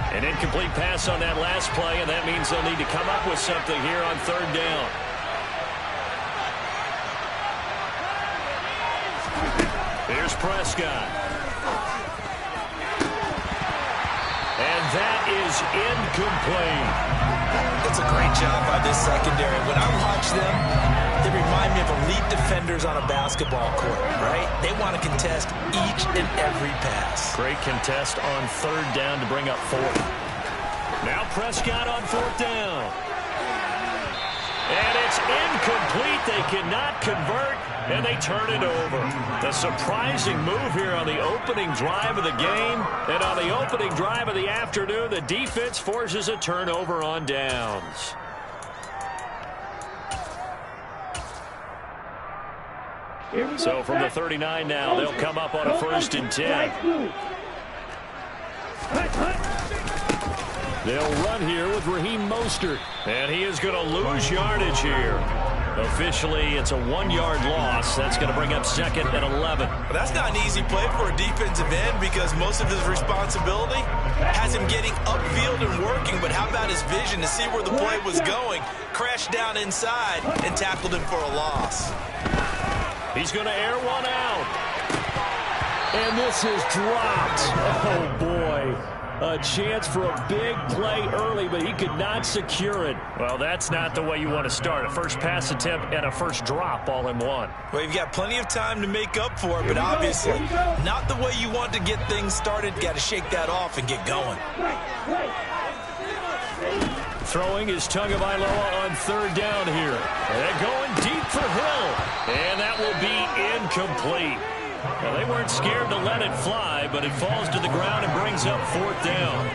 An incomplete pass on that last play, and that means they'll need to come up with something here on 3rd down. Here's Prescott. And that is incomplete. It's a great job by this secondary. When I watch them, they remind me of elite defenders on a basketball court, right? They want to contest each and every pass. Great contest on 3rd down to bring up 4th. Now Prescott on 4th down. And it's incomplete. They cannot convert, and they turn it over. The surprising move here on the opening drive of the game. And on the opening drive of the afternoon, the defense forces a turnover on downs. So from the 39 now, they'll come up on a 1st and 10. They'll run here with Raheem Mostert, and he is going to lose yardage here. Officially, it's a 1-yard loss. That's going to bring up 2nd and 11. Well, that's not an easy play for a defensive end because most of his responsibility has him getting upfield and working, but how about his vision to see where the play was going? Crashed down inside and tackled him for a loss. He's going to air one out. And this is dropped. Oh, boy. A chance for a big play early, but he could not secure it. Well, that's not the way you want to start. A first pass attempt and a first drop all in one. Well, you've got plenty of time to make up for it, but obviously not the way you want to get things started. Got to shake that off and get going. Throwing is Tagovailoa on 3rd down here. They're going deep for Hill, and that will be incomplete. Well, they weren't scared to let it fly, but it falls to the ground and brings up 4th down.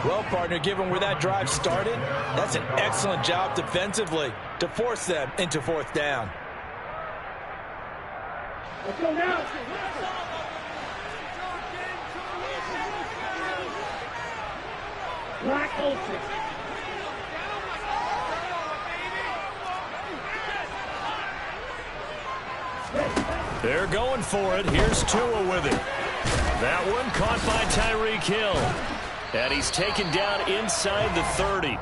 Well, partner, given where that drive started, that's an excellent job defensively to force them into 4th down. Let's go now. Black Ultra. They're going for it. Here's Tua with it. That one caught by Tyreek Hill. And he's taken down inside the 30.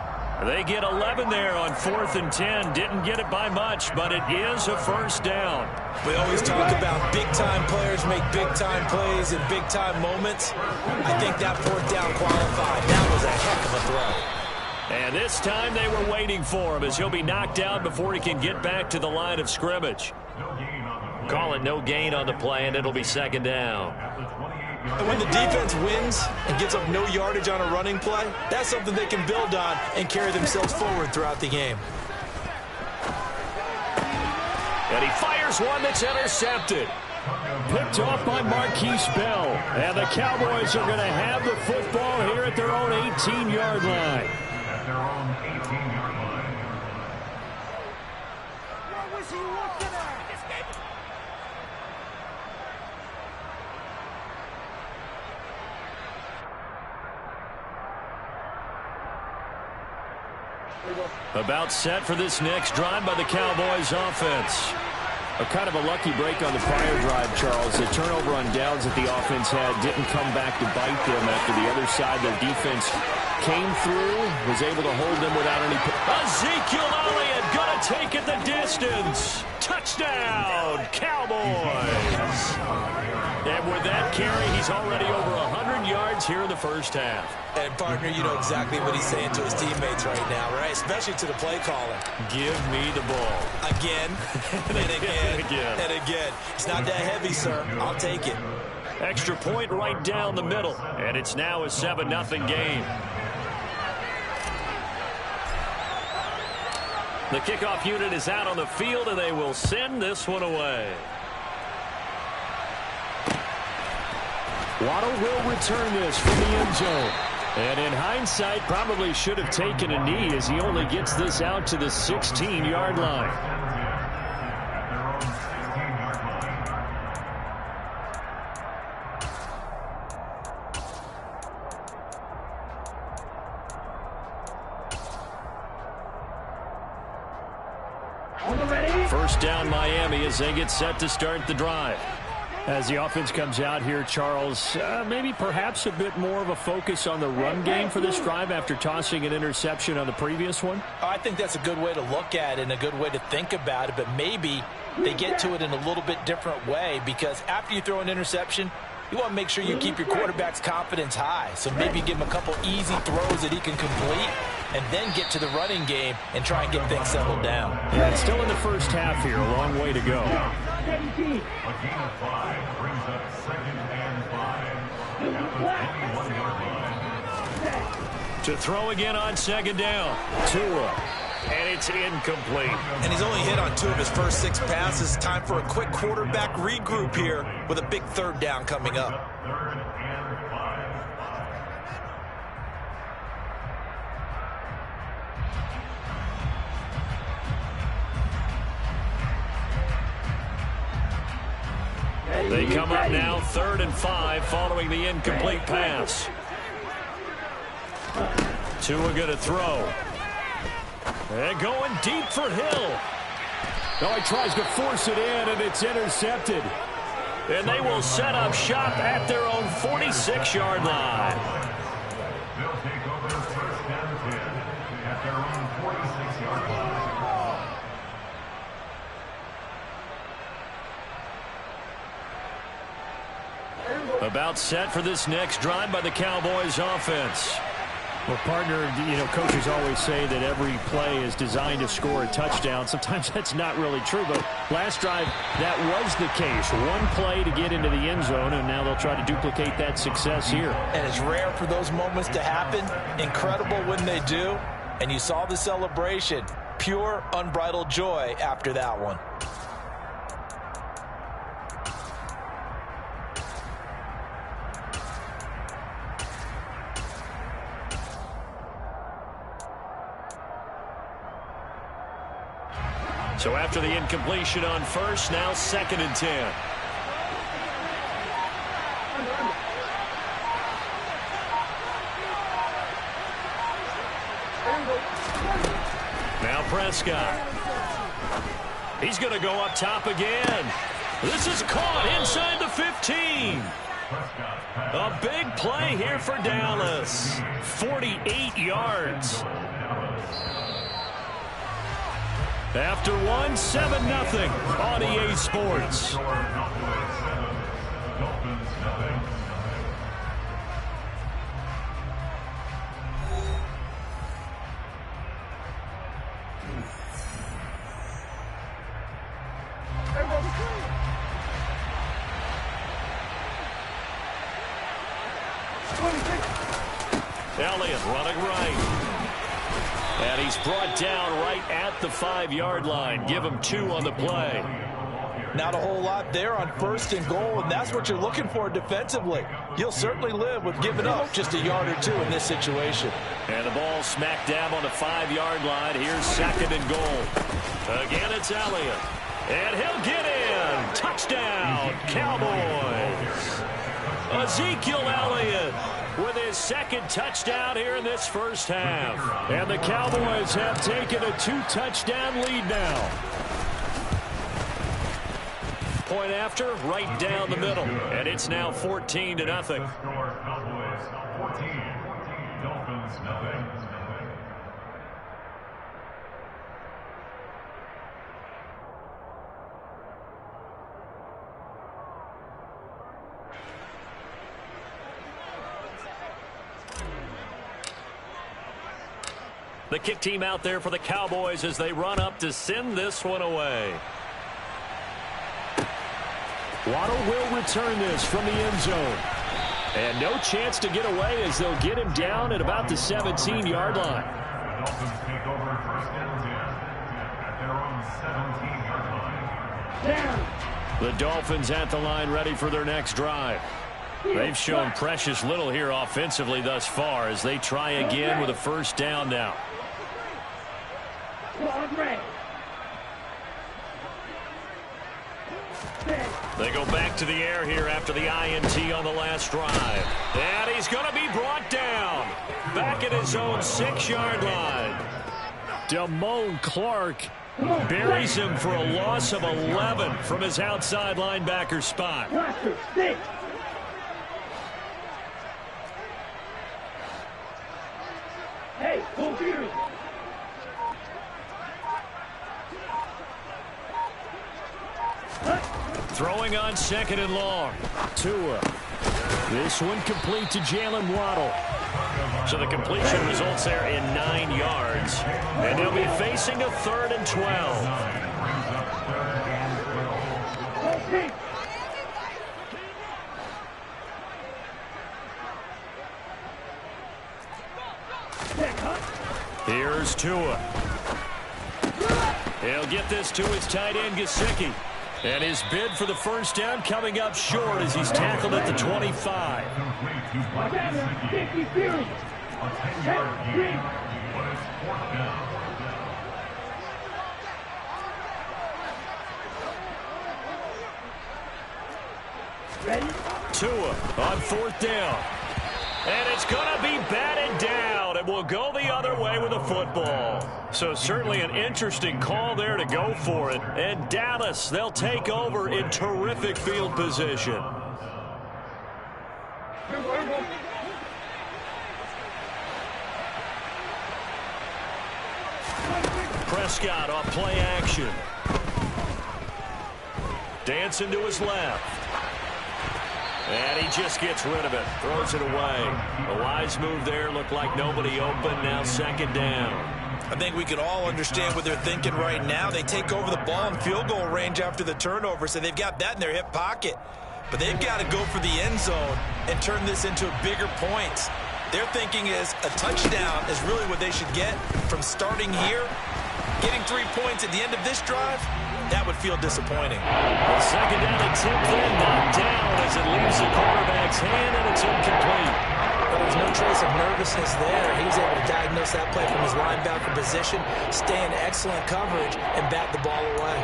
They get 11 there on 4th and 10. Didn't get it by much, but it is a first down. We always talk about big-time players make big-time plays in big-time moments. I think that 4th down qualified. That was a heck of a throw. And this time they were waiting for him as he'll be knocked down before he can get back to the line of scrimmage. Call it no gain on the play, and it'll be 2nd down. And when the defense wins and gives up no yardage on a running play, that's something they can build on and carry themselves forward throughout the game. And he fires one that's intercepted. Picked off by Marquise Bell. And the Cowboys are going to have the football here at their own 18-yard line. At their own 18-yard line. What was he looking at? About set for this next drive by the Cowboys offense. A kind of a lucky break on the prior drive, Charles. The turnover on downs that the offense had didn't come back to bite them after the other side. Their defense came through, was able to hold them without any... Ezekiel Elliott gonna take it the distance. Touchdown, Cowboys. And with that carry, he's already over 100 yards here in the first half. And, partner, you know exactly what he's saying to his teammates right now, right? Especially to the play caller. Give me the ball. Again, and again, and again. It's not that heavy, sir. I'll take it. Extra point right down the middle. And it's now a 7-0 game. The kickoff unit is out on the field, and they will send this one away. Waddle will return this from the end zone. And in hindsight, probably should have taken a knee as he only gets this out to the 16-yard line. First down Miami as they get set to start the drive. As the offense comes out here, Charles, maybe perhaps a bit more of a focus on the run game for this drive after tossing an interception on the previous one? I think that's a good way to look at it and a good way to think about it, but maybe they get to it in a little bit different way, because after you throw an interception, you want to make sure you keep your quarterback's confidence high. So maybe give him a couple easy throws that he can complete and then get to the running game and try and get things settled down. Yeah, it's still in the first half here. A long way to go. A gain of 5 brings up 2nd and 5 at the 21-yard line. To throw again on second down. Tua. And it's incomplete. And he's only hit on 2 of his first 6 passes. Time for a quick quarterback regroup here with a big 3rd down coming up. 3rd and 5. They come up now 3rd and 5 following the incomplete pass. Tua going to throw. And going deep for Hill. Oh, he tries to force it in, and it's intercepted. And they will set up shop at their own 46-yard line. They'll take over 1st and 10 at their own 46-yard line. About set for this next drive by the Cowboys offense. Well, partner, you know, coaches always say that every play is designed to score a touchdown. Sometimes that's not really true, but last drive, that was the case. One play to get into the end zone, and now they'll try to duplicate that success here. And it's rare for those moments to happen. Incredible when they do. And you saw the celebration. Pure, unbridled joy after that one. So after the incompletion on first, now 2nd and 10. Now Prescott. He's going to go up top again. This is caught inside the 15. A big play here for Dallas. 48 yards. After one, 7-0 on EA Sports. Elliott running right. And he's brought down right at the 5-yard line. Give him 2 on the play. Not a whole lot there on 1st and goal, and that's what you're looking for defensively. You'll certainly live with giving up just a yard or 2 in this situation. And the ball smack dab on the 5-yard line. Here's 2nd and goal. Again, it's Elliott. And he'll get in. Touchdown, Cowboys. Ezekiel Elliott with his 2nd touchdown here in this first half. And the Cowboys have taken a 2-touchdown lead now. Point after, right down the middle. And it's now 14-0. Cowboys 14, Dolphins nothing. The kick team out there for the Cowboys as they run up to send this one away. Waddle will return this from the end zone. And no chance to get away as they'll get him down at about the 17-yard line. The Dolphins take over 1st and 10 at their own 17-yard line. The Dolphins at the line ready for their next drive. They've shown precious little here offensively thus far as they try again with a 1st down now. They go back to the air here after the INT on the last drive. And he's going to be brought down. Back at his own 6-yard line. Damone Clark buries him for a loss of 11 from his outside linebacker spot. Hey, go here. Throwing on 2nd and long. Tua. This one complete to Jalen Waddle. So the completion results there in 9 yards. And they'll be facing a 3rd and 12. Here's Tua. He'll get this to his tight end, Gesicki. And his bid for the 1st down coming up short as he's tackled at the 25. Tua on 4th down. And it's going to be batted down. It will go the other way with the football. So certainly an interesting call there to go for it. And Dallas, they'll take over in terrific field position. Prescott off play action. Dancing to his left. And he just gets rid of it. Throws it away. A wise move there. Looked like nobody open. Now 2nd down. I think we can all understand what they're thinking right now. They take over the ball in field goal range after the turnover, so they've got that in their hip pocket. But they've got to go for the end zone and turn this into bigger points. Their thinking is a touchdown is really what they should get from starting here. Getting 3 points at the end of this drive, that would feel disappointing. The 2nd down attempt then knocked down as it leaves the quarterback's hand, and it's incomplete. But there's no trace of nervousness there. He was able to diagnose that play from his linebacker position, stay in excellent coverage, and bat the ball away.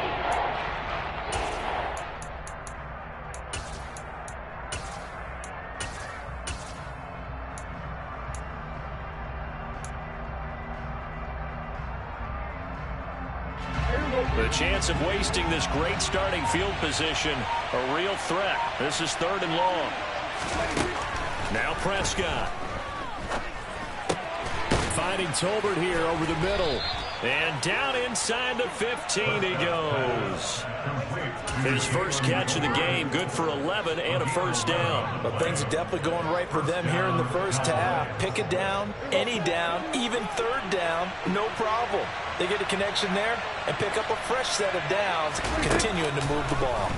The chance of wasting this great starting field position, a real threat. This is 3rd and long. Now Prescott. Finding Tolbert here over the middle. And down inside the 15 he goes. His first catch of the game, good for 11 and a 1st down. But things are definitely going right for them here in the first half. Pick it down, any down, even 3rd down, no problem. They get a connection there and pick up a fresh set of downs, continuing to move the ball.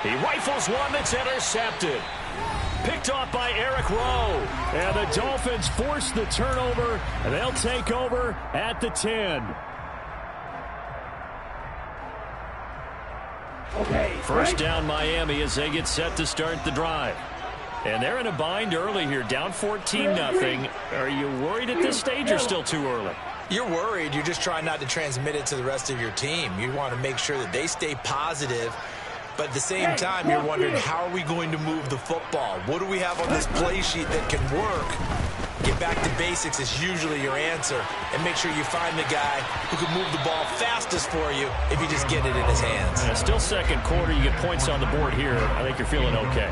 He rifles one that's intercepted. Picked off by Eric Rowe. And the Dolphins force the turnover. And they'll take over at the 10. First down Miami as they get set to start the drive. And they're in a bind early here, down 14-0. Are you worried at this stage or still too early? You're worried. You're just trying not to transmit it to the rest of your team. You want to make sure that they stay positive. But at the same time, you're wondering, how are we going to move the football? What do we have on this play sheet that can work? Get back to basics is usually your answer. And make sure you find the guy who can move the ball fastest for you if you just get it in his hands. Yeah, still second quarter. You get points on the board here. I think you're feeling okay.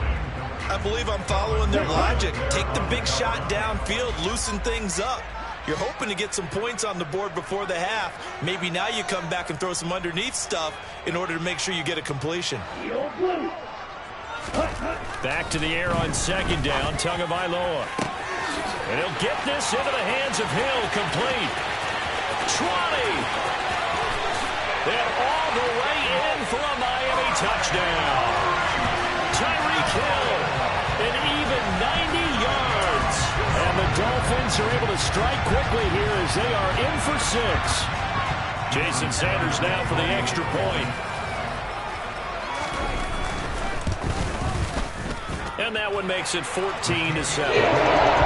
I believe I'm following their logic. Take the big shot downfield, loosen things up. You're hoping to get some points on the board before the half. Maybe now you come back and throw some underneath stuff in order to make sure you get a completion. Back to the air on second down, Tagovailoa. And he'll get this into the hands of Hill, complete. 20. And all the way in for a Miami touchdown. Tyreek Hill, an even 90 yards. And the Dolphins are able to strike quickly here as they are in for 6. Jason Sanders now for the extra point. And that one makes it 14-7.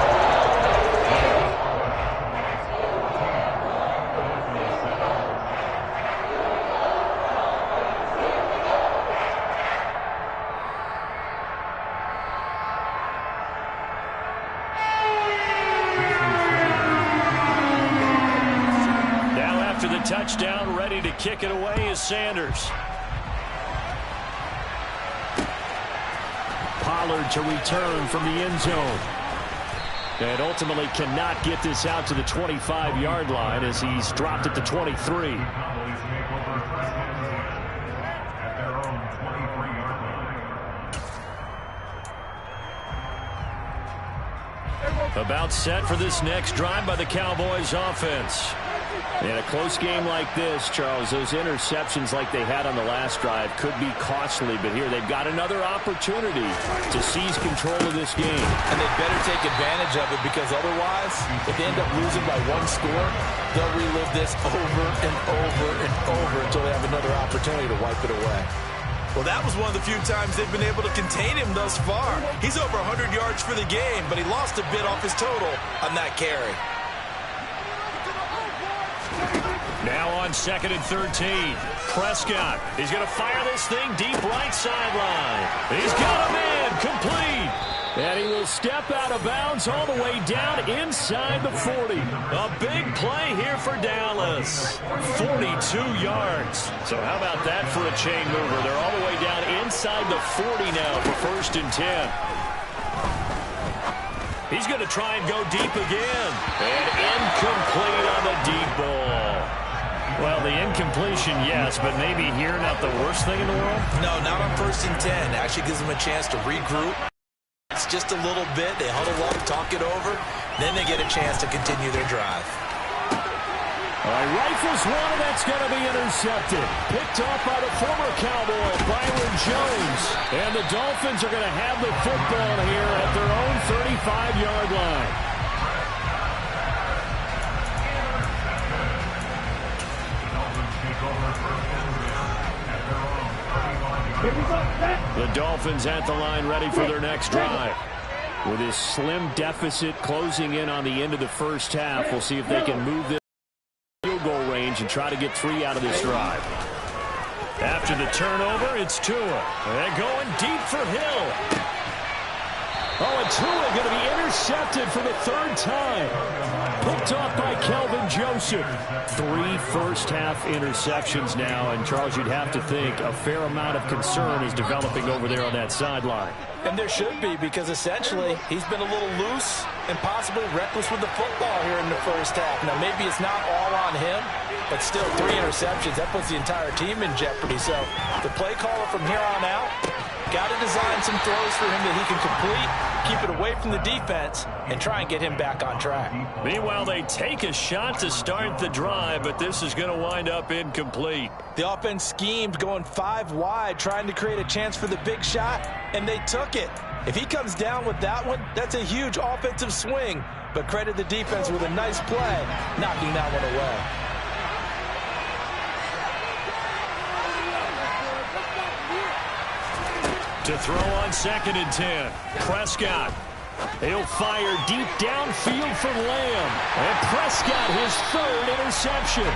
Touchdown, ready to kick it away is Sanders. Pollard to return from the end zone. And ultimately cannot get this out to the 25-yard line as he's dropped at the 23. About set for this next drive by the Cowboys offense. In a close game like this, Charles, those interceptions like they had on the last drive could be costly, but here they've got another opportunity to seize control of this game. And they better take advantage of it, because otherwise, if they end up losing by one score, they'll relive this over and over and over until they have another opportunity to wipe it away. Well, that was one of the few times they've been able to contain him thus far. He's over 100 yards for the game, but he lost a bit off his total on that carry. Now on second and 13. Prescott. He's going to fire this thing deep right sideline. He's got him in. Complete. And he will step out of bounds all the way down inside the 40. A big play here for Dallas. 42 yards. So how about that for a chain mover? They're all the way down inside the 40 now for first and 10. He's going to try and go deep again. And incomplete on the deep ball. Well, the incompletion, yes, but maybe here not the worst thing in the world? No, not on first and 10. Actually gives them a chance to regroup. It's just a little bit. They huddle up, talk it over. Then they get a chance to continue their drive. Rifles one, and that's going to be intercepted. Picked off by the former Cowboy, Byron Jones. And the Dolphins are going to have the football here at their own 35-yard line. The Dolphins at the line, ready for their next drive. With his slim deficit closing in on the end of the first half, we'll see if they can move this field goal range and try to get 3 out of this drive. After the turnover, it's Tua. And going deep for Hill. Oh, and Tua going to be intercepted for the 3rd time. Picked off by Kelvin Joseph. 3 first-half interceptions now, and Charles, you'd have to think a fair amount of concern is developing over there on that sideline. And there should be, because essentially he's been a little loose and possibly reckless with the football here in the first half. Now, maybe it's not all on him, but still 3 interceptions. That puts the entire team in jeopardy. So the play caller from here on out Got to design some throws for him that he can complete, keep it away from the defense, and try and get him back on track. Meanwhile, they take a shot to start the drive, but this is going to wind up incomplete. The offense schemed going 5 wide, trying to create a chance for the big shot, and they took it. If he comes down with that one, that's a huge offensive swing. But credit the defense with a nice play, knocking that one away. To throw on 2nd and 10. Prescott. He'll fire deep downfield from Lamb. And Prescott, his 3rd interception.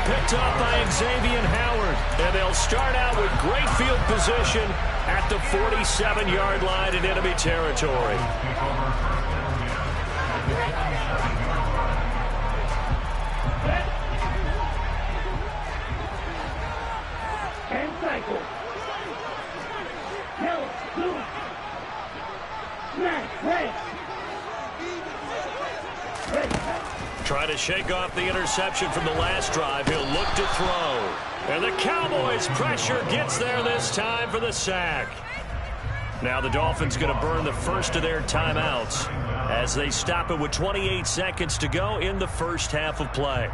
Picked up by Xavier Howard. And they'll start out with great field position at the 47-yard line in enemy territory. Trying to shake off the interception from the last drive. He'll look to throw. And the Cowboys' pressure gets there this time for the sack. Now the Dolphins going to burn the first of their timeouts as they stop it with 28 seconds to go in the first half of play.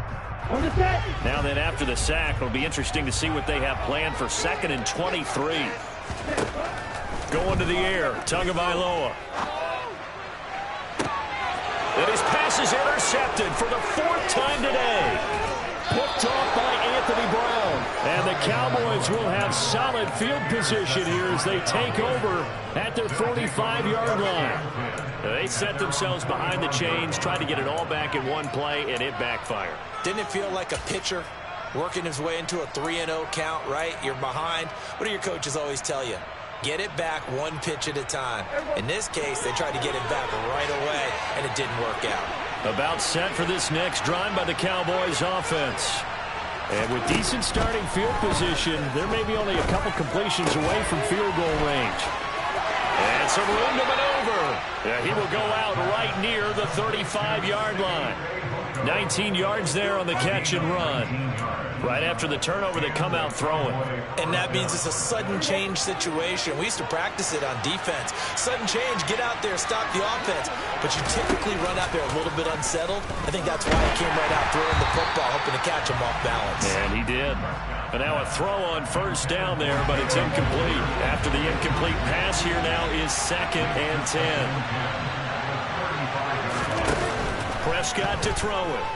Now then, after the sack, it'll be interesting to see what they have planned for 2nd and 23. Going to the air, Tagovailoa. And his pass is intercepted for the 4th time today. Picked off by Anthony Brown. And the Cowboys will have solid field position here as they take over at their 45-yard line. They set themselves behind the chains, tried to get it all back in one play, and it backfired. Didn't it feel like a pitcher working his way into a 3-0 count, right? You're behind. What do your coaches always tell you? Get it back one pitch at a time. In this case, they tried to get it back right away, and it didn't work out. About set for this next drive by the Cowboys offense. And with decent starting field position, there may be only a couple completions away from field goal range. And some room to maneuver. Yeah, he will go out right near the 35-yard line. 19 yards there on the catch and run. Right after the turnover, they come out throwing. And that means it's a sudden change situation. We used to practice it on defense. Sudden change, get out there, stop the offense. But you typically run out there a little bit unsettled. I think that's why he came right out throwing the football, hoping to catch him off balance. And he did. And now a throw on 1st down there, but it's incomplete. After the incomplete pass, here now is 2nd and 10. Prescott to throw it.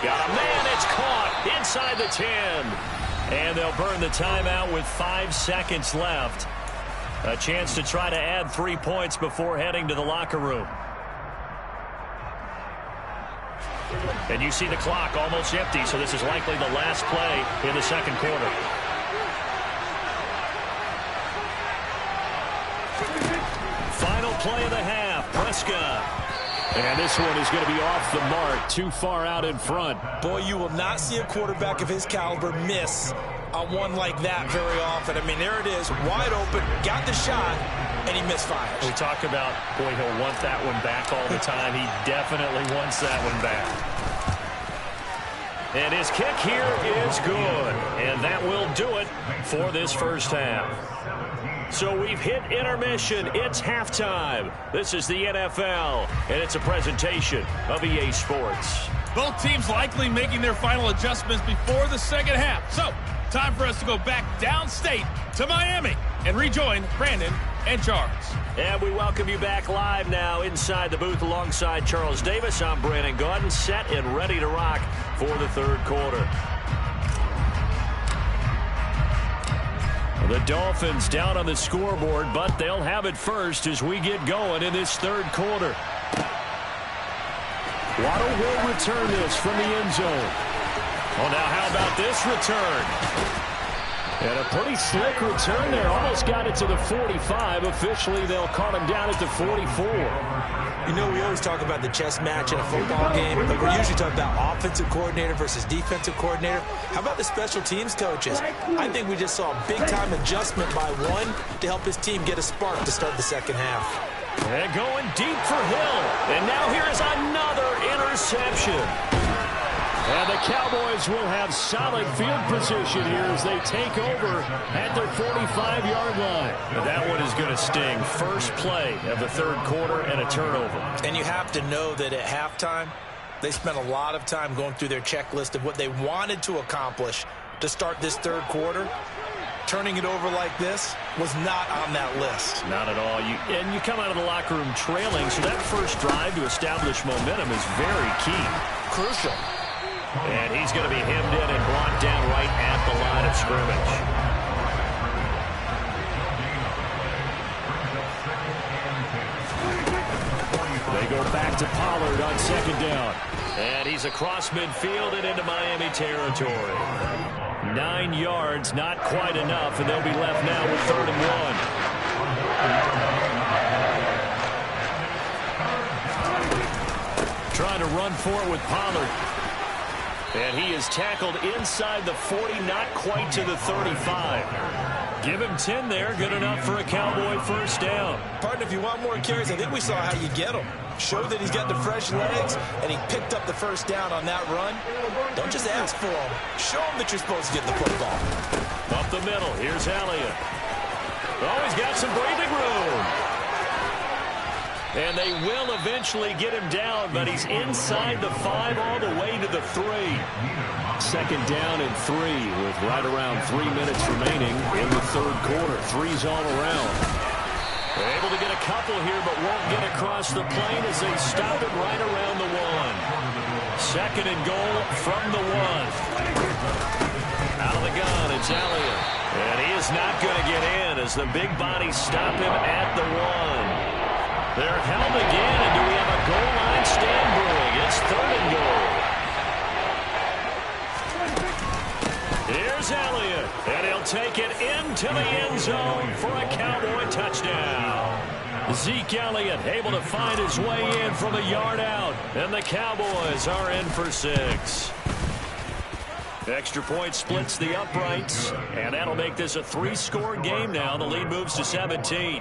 Got a man, it's caught inside the 10. And they'll burn the timeout with 5 seconds left. A chance to try to add 3 points before heading to the locker room. And you see the clock almost empty, so this is likely the last play in the 2nd quarter. Final play of the half, Prescott. And this one is going to be off the mark, too far out in front. Boy, you will not see a quarterback of his caliber miss on one like that very often. I mean, there it is, wide open, got the shot, and he misfires. We talk about, boy, he'll want that one back all the time. He definitely wants that one back. And his kick here is good. And that will do it for this first half. So we've hit intermission. It's halftime. This is the NFL, and it's a presentation of EA Sports. Both teams likely making their final adjustments before the second half. So, time for us to go back downstate to Miami and rejoin Brandon and Charles. And we welcome you back live now inside the booth alongside Charles Davis. I'm Brandon Gaudin, set and ready to rock for the 3rd quarter. The Dolphins down on the scoreboard, but they'll have it first as we get going in this 3rd quarter. Waddle will return this from the end zone. Oh, now how about this return? And a pretty slick return there. Almost got it to the 45. Officially, they'll call him down at the 44. You know, we always talk about the chess match in a football game, but we're usually talking about offensive coordinator versus defensive coordinator. How about the special teams coaches? I think we just saw a big-time adjustment by one to help his team get a spark to start the second half. And going deep for Hill. And now here is another interception. And the Cowboys will have solid field position here as they take over at their 45-yard line. And that one is going to sting. First play of the third quarter and a turnover. And you have to know that at halftime, they spent a lot of time going through their checklist of what they wanted to accomplish to start this third quarter. Turning it over like this was not on that list. Not at all. You come out of the locker room trailing, so that first drive to establish momentum is very key. Crucial. And he's going to be hemmed in and brought down right at the line of scrimmage. They go back to Pollard on second down. And he's across midfield and into Miami territory. 9 yards, not quite enough, and they'll be left now with 3rd and 1. Trying to run for it with Pollard. And he is tackled inside the 40, not quite to the 35. Give him 10 there, good enough for a Cowboy first down. Partner, if you want more carries, I think we saw how you get them. Show that he's got the fresh legs, and he picked up the first down on that run. Don't just ask for him. Show him that you're supposed to get the football. Up the middle, here's Elliott. Oh, he's got some breathing room. And they will eventually get him down, but he's inside the 5 all the way to the 3. Second down and 3 with right around 3 minutes remaining in the third quarter. 3's all around. They're able to get a couple here, but won't get across the plane as they stop it right around the 1. Second and goal from the 1. Out of the gun, it's Elliott. And he is not going to get in as the big bodies stop him at the 1. They're held again, and do we have a goal line stand brewing? It's 3rd and goal. Here's Elliott, and he'll take it into the end zone for a Cowboy touchdown. Zeke Elliott able to find his way in from a yard out, and the Cowboys are in for 6. Extra point splits the uprights, and that'll make this a 3-score game now. The lead moves to 17.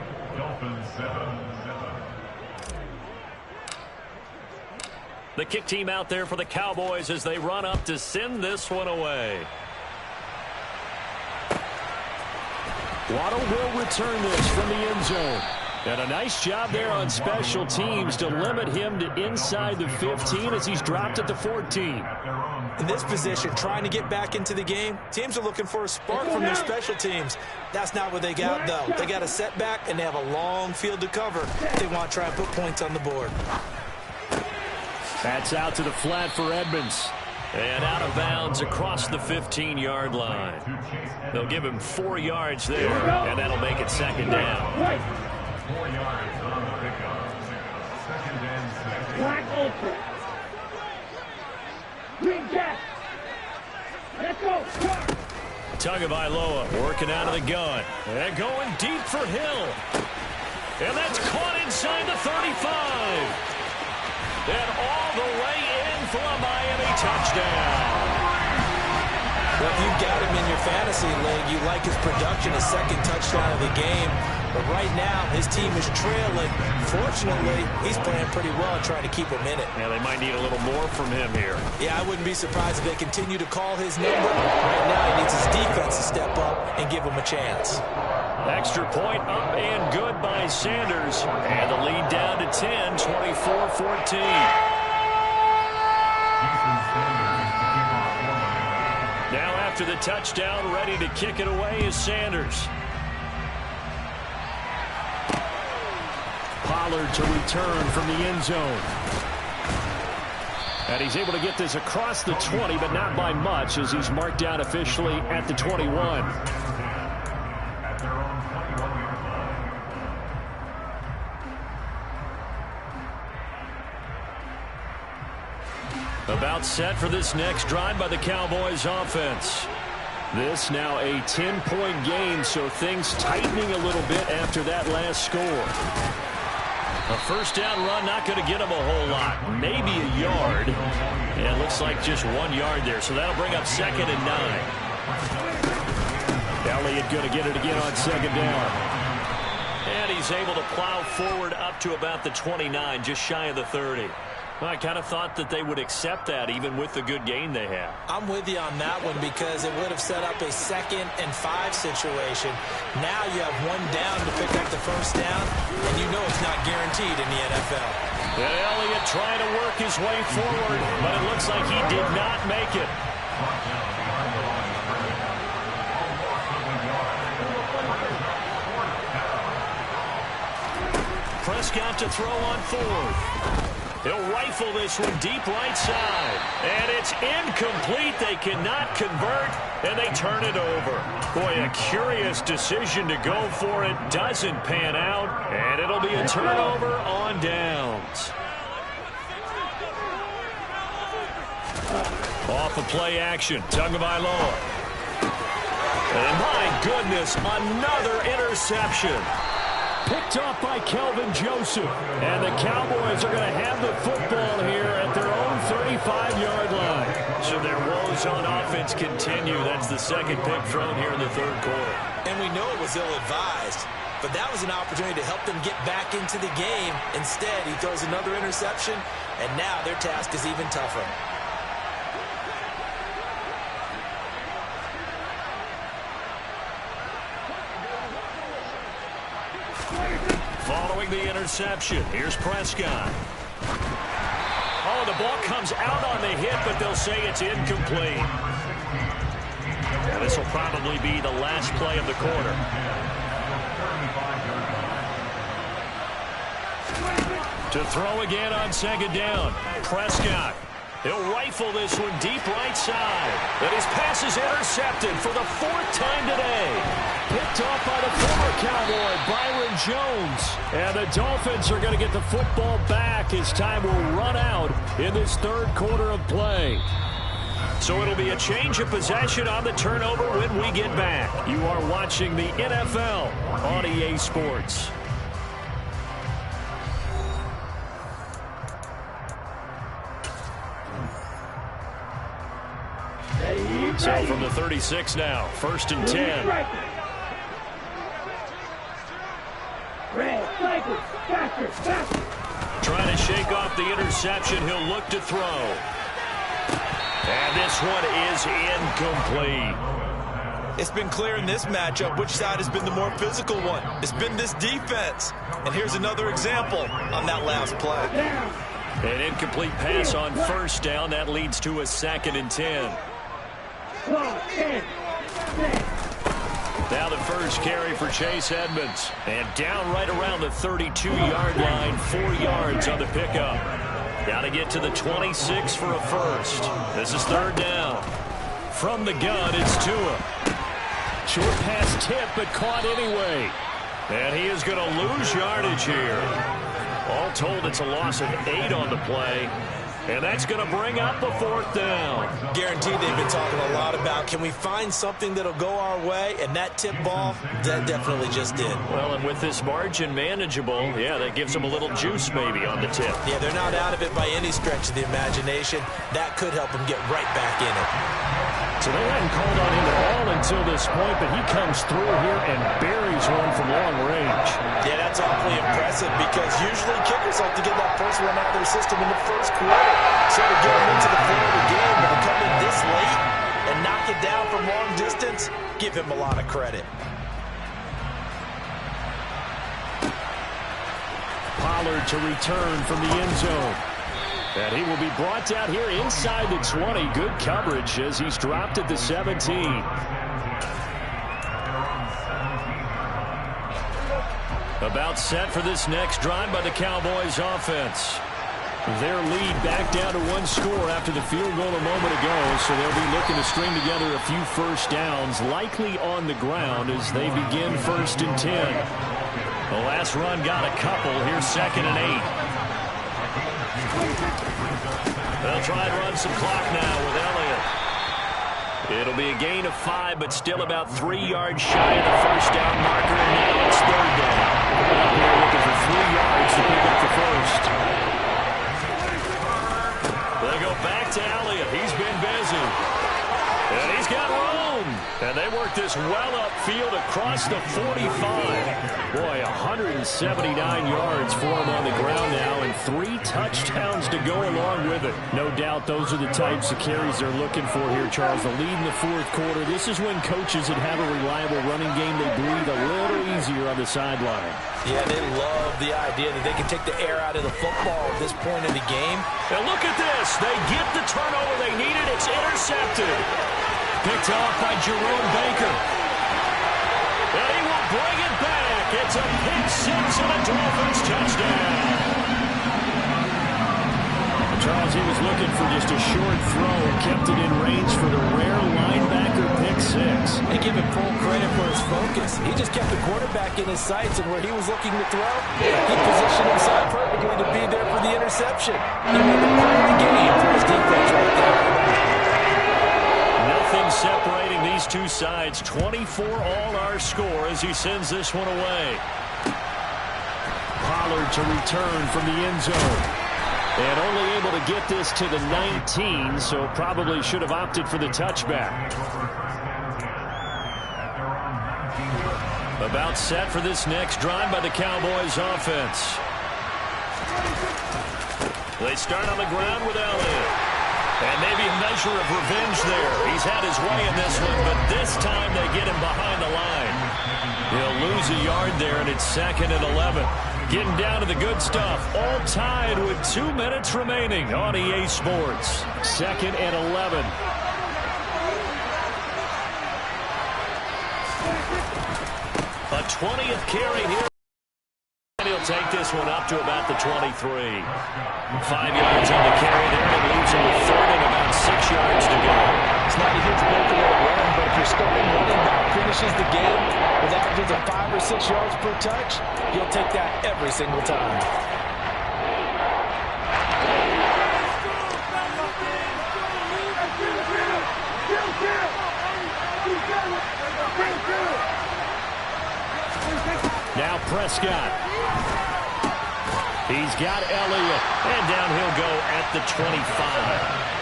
The kick team out there for the Cowboys as they run up to send this one away. Waddle will return this from the end zone. And a nice job there on special teams to limit him to inside the 15 as he's dropped at the 14. In this position, trying to get back into the game, teams are looking for a spark from their special teams. That's not what they got, though. They got a setback, and they have a long field to cover. They want to try and put points on the board. That's out to the flat for Edmonds. And out of bounds across the 15-yard line. They'll give him 4 yards there, and that'll make it second down. 4 yards on the pickup. Second and 6. Black open. Green jet. Let's go. Tagovailoa working out of the gun. And going deep for Hill. And that's caught inside the 35. And all the way in for a Miami touchdown. Well, if you've got him in your fantasy league, you like his production, his second touchdown of the game. But right now, his team is trailing. Fortunately, he's playing pretty well and trying to keep him in it. Yeah, they might need a little more from him here. Yeah, I wouldn't be surprised if they continue to call his number. Right now, he needs his defense to step up and give him a chance. Extra point up and good by Sanders. And the lead down to 10, 24-14. Now after the touchdown, ready to kick it away is Sanders. Pollard to return from the end zone. And he's able to get this across the 20, but not by much as he's marked down officially at the 21. About set for this next drive by the Cowboys offense. This now a 10-point game, so things tightening a little bit after that last score. A first down run, not going to get him a whole lot. Maybe a yard. And it looks like just 1 yard there, so that'll bring up 2nd and 9. Elliott going to get it again on second down. And he's able to plow forward up to about the 29, just shy of the 30. Well, I kind of thought that they would accept that even with the good game they have. I'm with you on that one because it would have set up a 2nd and 5 situation. Now you have 1 down to pick up the first down, and you know it's not guaranteed in the NFL. And Elliott trying to work his way forward, but it looks like he did not make it. Prescott to throw on 4th. He'll rifle this one deep right side. And it's incomplete. They cannot convert, and they turn it over. Boy, a curious decision to go for it. Doesn't pan out, and it'll be a turnover on downs. Off of play action, Tagovailoa. And my goodness, another interception. Picked off by Kelvin Joseph. And the Cowboys are going to have the football here at their own 35-yard line. So their woes on offense continue. That's the 2nd pick thrown here in the 3rd quarter. And we know it was ill-advised, but that was an opportunity to help them get back into the game. Instead, he throws another interception, and now their task is even tougher. Following the interception, here's Prescott. Oh, the ball comes out on the hit, but they'll say it's incomplete. And this will probably be the last play of the quarter. To throw again on 2nd down, Prescott. He'll rifle this one deep right side. And his pass is intercepted for the 4th time today. Picked off by the former Cowboy, Byron Jones. And the Dolphins are going to get the football back as time will run out in this 3rd quarter of play. So it'll be a change of possession on the turnover when we get back. You are watching the NFL on EA Sports. So from the 36 now, 1st and 10. Trying to shake off the interception. He'll look to throw. And this one is incomplete. It's been clear in this matchup which side has been the more physical one. It's been this defense. And here's another example on that last play. An incomplete pass on 1st down. That leads to a 2nd and 10. Now the first carry for Chase Edmonds. And down right around the 32-yard line, 4 yards on the pickup. Got to get to the 26 for a first. This is 3rd down. From the gun, it's Tua. Short pass tip, but caught anyway. And he is going to lose yardage here. All told, it's a loss of 8 on the play. And that's going to bring up a 4th down. Guaranteed they've been talking a lot about, can we find something that'll go our way? And that tip ball, that definitely just did. Well, and with this margin manageable, yeah, that gives them a little juice maybe on the tip. Yeah, they're not out of it by any stretch of the imagination. That could help them get right back in it. So they hadn't called on him at all until this point, but he comes through here and buries one from long range. Yeah, that's awfully impressive because usually kickers like to get that first one out of their system in the 1st quarter. So to get them into the flow of the game and to come in this late and knock it down from long distance, give him a lot of credit. Pollard to return from the end zone. And he will be brought down here inside the 20. Good coverage as he's dropped at the 17. About set for this next drive by the Cowboys offense. Their lead back down to 1 score after the field goal a moment ago, so they'll be looking to string together a few first downs, likely on the ground as they begin 1st and 10. The last run got a couple. Here's 2nd and 8. They'll try and run some clock now with Elliott. It'll be a gain of 5, but still about 3 yards shy of the first down marker, and now it's 3rd down. They're looking for 3 yards to pick up the first. They go back to Elliott. He's been busy. And he's got room. And they work this well field across the 45. Boy, 179 yards for him on the ground now and 3 touchdowns to go along with it. No doubt those are the types of carries they're looking for here, Charles. The lead in the fourth quarter. This is when coaches that have a reliable running game, they breathe a little easier on the sideline. Yeah, they love the idea that they can take the air out of the football at this point in the game. And look at this. They get the turnover they needed. It's intercepted. Picked off by Jerome Baker. And he will bring it back. It's a pick 6 and a Dolphins touchdown. Charles, he was looking for just a short throw and kept it in range for the rare linebacker pick 6. They give him full credit for his focus. He just kept the quarterback in his sights, and where he was looking to throw, he positioned himself perfectly to be there for the interception. He made the play of the game for his defense right there. Nothing separating these two sides. 24 all our score as he sends this one away. Pollard to return from the end zone. And only able to get this to the 19, so probably should have opted for the touchback. About set for this next drive by the Cowboys offense. They start on the ground with Elliott. And maybe a measure of revenge there. He's had his way in this one, but this time they get him behind the line. He'll lose a yard there, and it's 2nd and 11. Getting down to the good stuff. All tied with 2 minutes remaining on EA Sports. 2nd and 11. A 20th carry here. And he'll take this one up to about the 23. 5 yards on the carry there. And leaves him with 3rd and about 6 yards to go. It's not a huge breakaway run, but if your starting running back finishes the game with averages of 5 or 6 yards per touch, you'll take that every single time. Now Prescott. He's got Elliott. And down he'll go at the 25.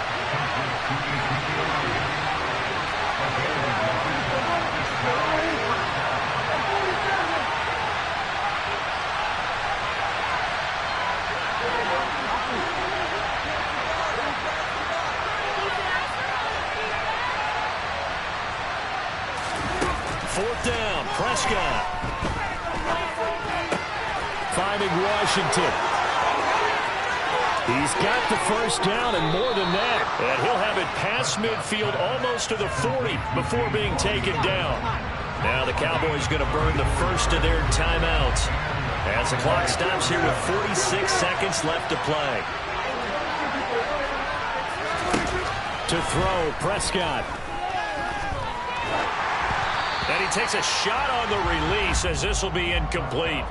Fourth down, Prescott. Finding Washington. He's got the first down and more than that. And he'll have it past midfield almost to the 40 before being taken down. Now the Cowboys going to burn the first of their timeouts as the clock stops here with 46 seconds left to play. To throw, Prescott. And he takes a shot on the release as this will be incomplete.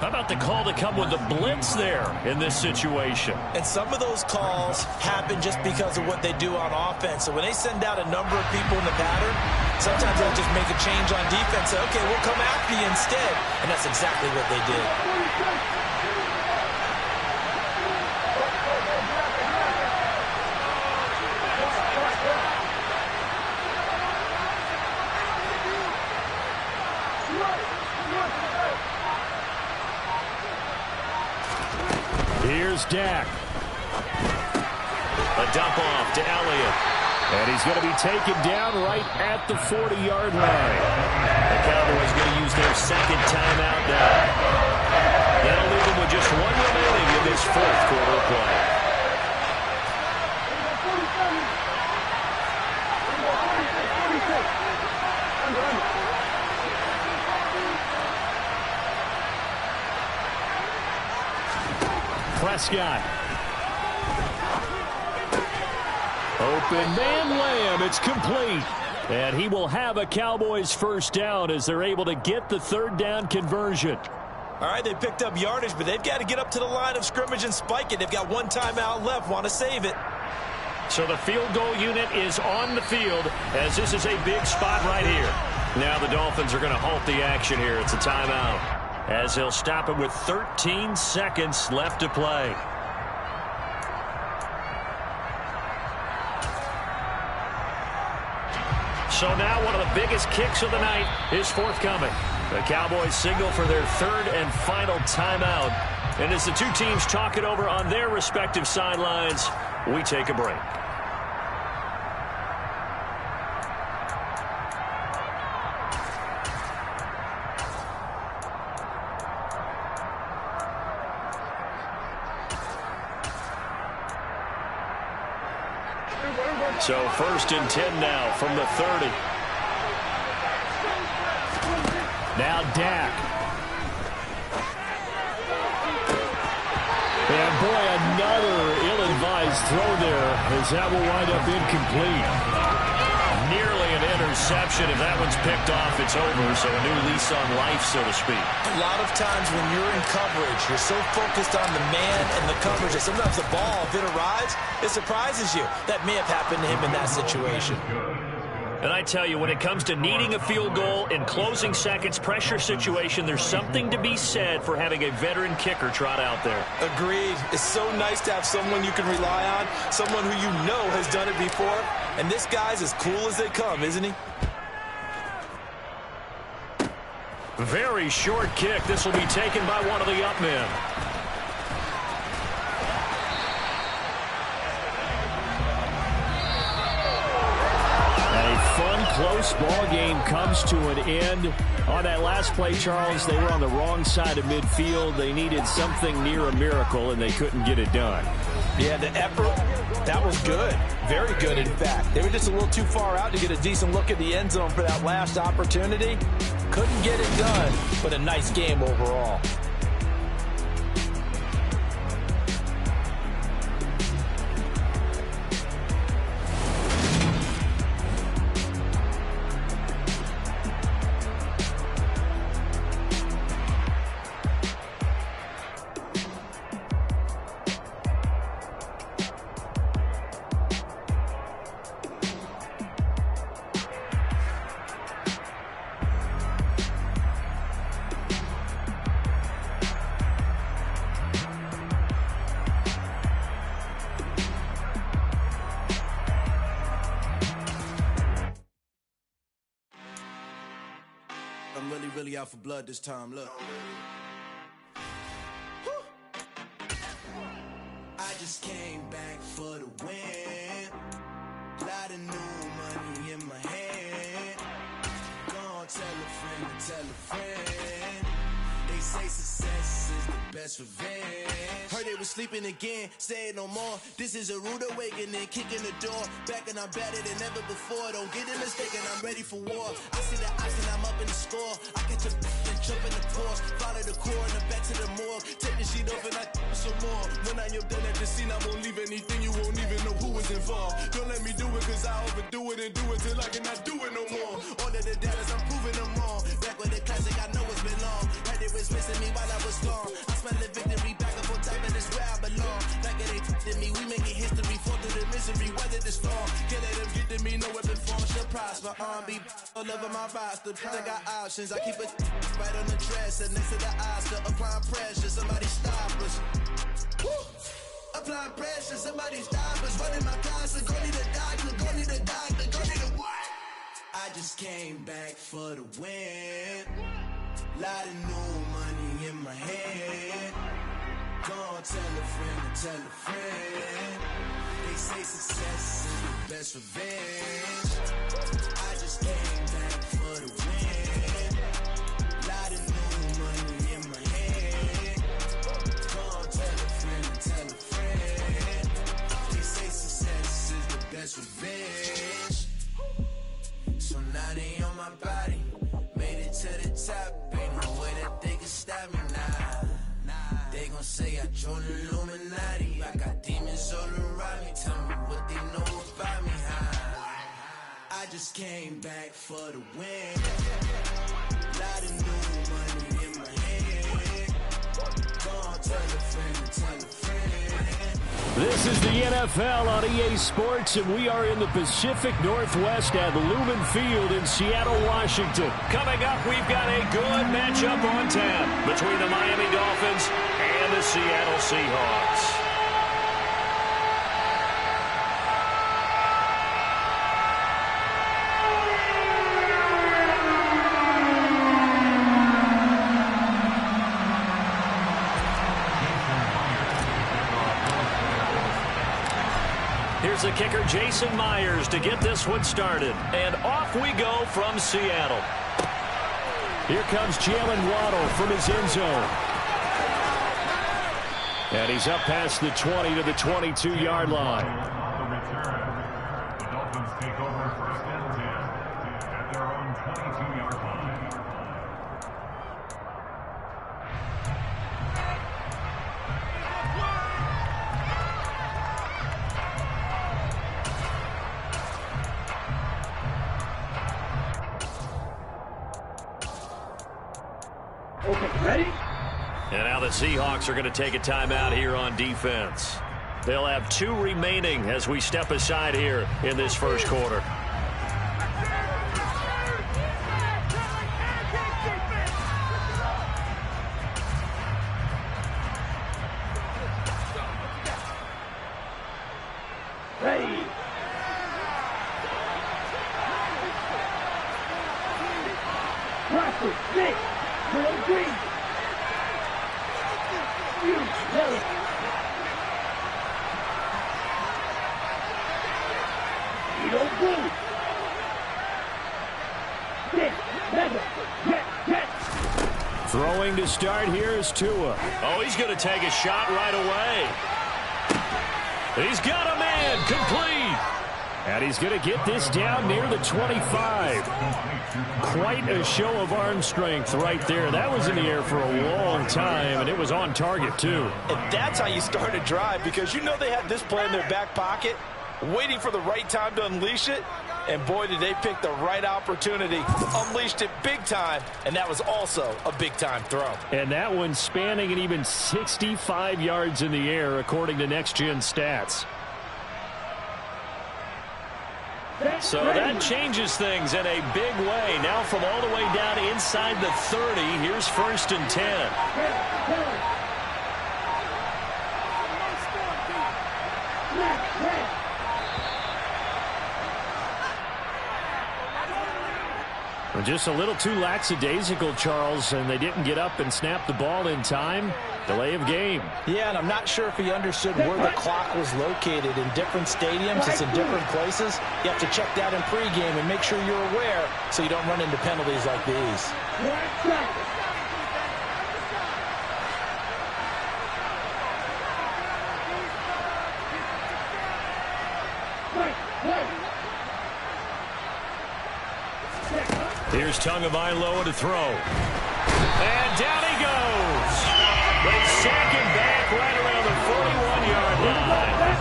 How about the call to come with the blitz there in this situation? And some of those calls happen just because of what they do on offense. So when they send out a number of people in the pattern, sometimes they'll just make a change on defense. Say, okay, we'll come after you instead. And that's exactly what they did. Here's Dak. A dump off to Elliott. And he's going to be taken down right at the 40-yard line. The Cowboys going to use their second timeout now. That'll leave them with just 1 remaining in this fourth quarter play. Prescott. Open man Lamb. It's complete. And he will have a Cowboys first down as they're able to get the third down conversion. All right, they picked up yardage, but they've got to get up to the line of scrimmage and spike it. They've got 1 timeout left. Want to save it. So the field goal unit is on the field as this is a big spot right here. Now the Dolphins are going to halt the action here. It's a timeout as they'll stop it with 13 seconds left to play. So now one of the biggest kicks of the night is forthcoming. The Cowboys signal for their third and final timeout. And as the two teams talk it over on their respective sidelines, we take a break. So 1st and 10 now from the 30. Now Dak. And boy, another ill-advised throw there as that will wind up incomplete. Nearly an interception. If that one's picked off, it's over. So a new lease on life, so to speak. A lot of times when you're in coverage, you're so focused on the man and the coverage that sometimes the ball, if it arrives, it surprises you. That may have happened to him in that situation. And I tell you, when it comes to needing a field goal in closing seconds, pressure situation, there's something to be said for having a veteran kicker trot out there. Agreed. It's so nice to have someone you can rely on, someone who you know has done it before. And this guy's as cool as they come, isn't he? Very short kick. This will be taken by one of the up men. Close ball game comes to an end. On that last play, Charles, they were on the wrong side of midfield. They needed something near a miracle, and they couldn't get it done. Yeah, the effort, that was good. Very good, in fact. They were just a little too far out to get a decent look at the end zone for that last opportunity. Couldn't get it done, but a nice game overall. Really out for blood this time, look. I just came back for the win. Lot of new money in my hand. Gonna tell a friend to tell a friend. They say success is the best revenge. Heard they was sleeping again, say it no more. This is a rude awakening, kicking the door. Back and I'm better than ever before. Don't get it mistaken, I'm ready for war. I see the option, I'm up in the score. I catch a and jump in the course. Follow the core and the back to the morgue. Take the sheet off and I some more. When I am done at the scene, I won't leave anything. You won't even know who was involved. Don't let me do it, cause I overdo it and do it till I cannot do it no more. All of the data, I'm proving them wrong. Back with the classic, I know it's been long. Had it was missing me while I was gone. I smell the victory back up on top, and it's where I belong. Like it ain't to me, we making history. Fall through the misery, weather the storm. Can't let them get to me, no weapon form should prosper. R&B all over my roster. I got options, I keep it right on the dresser next to the Oscar. Applying pressure, somebody stop us. Woo! Applying pressure, somebody stop us. Running my closet, go need a doctor, go need a doctor, go need a what? I just came back for the win. Lot of new money in my hand. Gonna tell a friend to tell a friend. They say success is the best revenge. I just came back for the win. Lot of new money in my hand. Gonna tell a friend to tell a friend. They say success is the best revenge. So now they on my body. Made it to the top. Ain't no way that they can stop me now. They gon' say I joined the Illuminati. I got demons all around me. Tell me what they know about me. I just came back for the win. Lot of new money in my hand. Gonna tell a friend to tell a friend. This is the NFL on EA Sports, and we are in the Pacific Northwest at Lumen Field in Seattle, Washington. Coming up, we've got a good matchup on tap between the Miami Dolphins and the Seattle Seahawks. Here's the kicker, Jason Myers, to get this one started. And off we go from Seattle. Here comes Jalen Waddle from his end zone. And he's up past the 20 to the 22-yard line. On the return, the Dolphins take over 1st and 10 at their own 22-yard line. Okay, ready? And now the Seahawks are going to take a timeout here on defense. They'll have 2 remaining as we step aside here in this first quarter. Ready. Roster, 6, drill green. You tell it. You don't blue. 6, never. Get. Throwing to start here is Tua. Oh, he's going to take a shot right away. He's got a man, complete. And he's going to get this down near the 25. Quite a show of arm strength right there. That was in the air for a long time, and it was on target, too. And that's how you start a drive, because you know they had this play in their back pocket, waiting for the right time to unleash it. And boy, did they pick the right opportunity. Unleashed it big time, and that was also a big-time throw. And that one spanning an even 65 yards in the air, according to Next Gen Stats. So that changes things in a big way. Now from all the way down inside the 30, here's 1st and 10. Just a little too lackadaisical, Charles, and they didn't get up and snap the ball in time. Delay of game. Yeah, and I'm not sure if he understood where the clock was located. In different stadiums, it's in different places. You have to check that in pregame and make sure you're aware so you don't run into penalties like these. Here's Tagovailoa to throw. And down he goes. They sack him back right around the 41-yard line.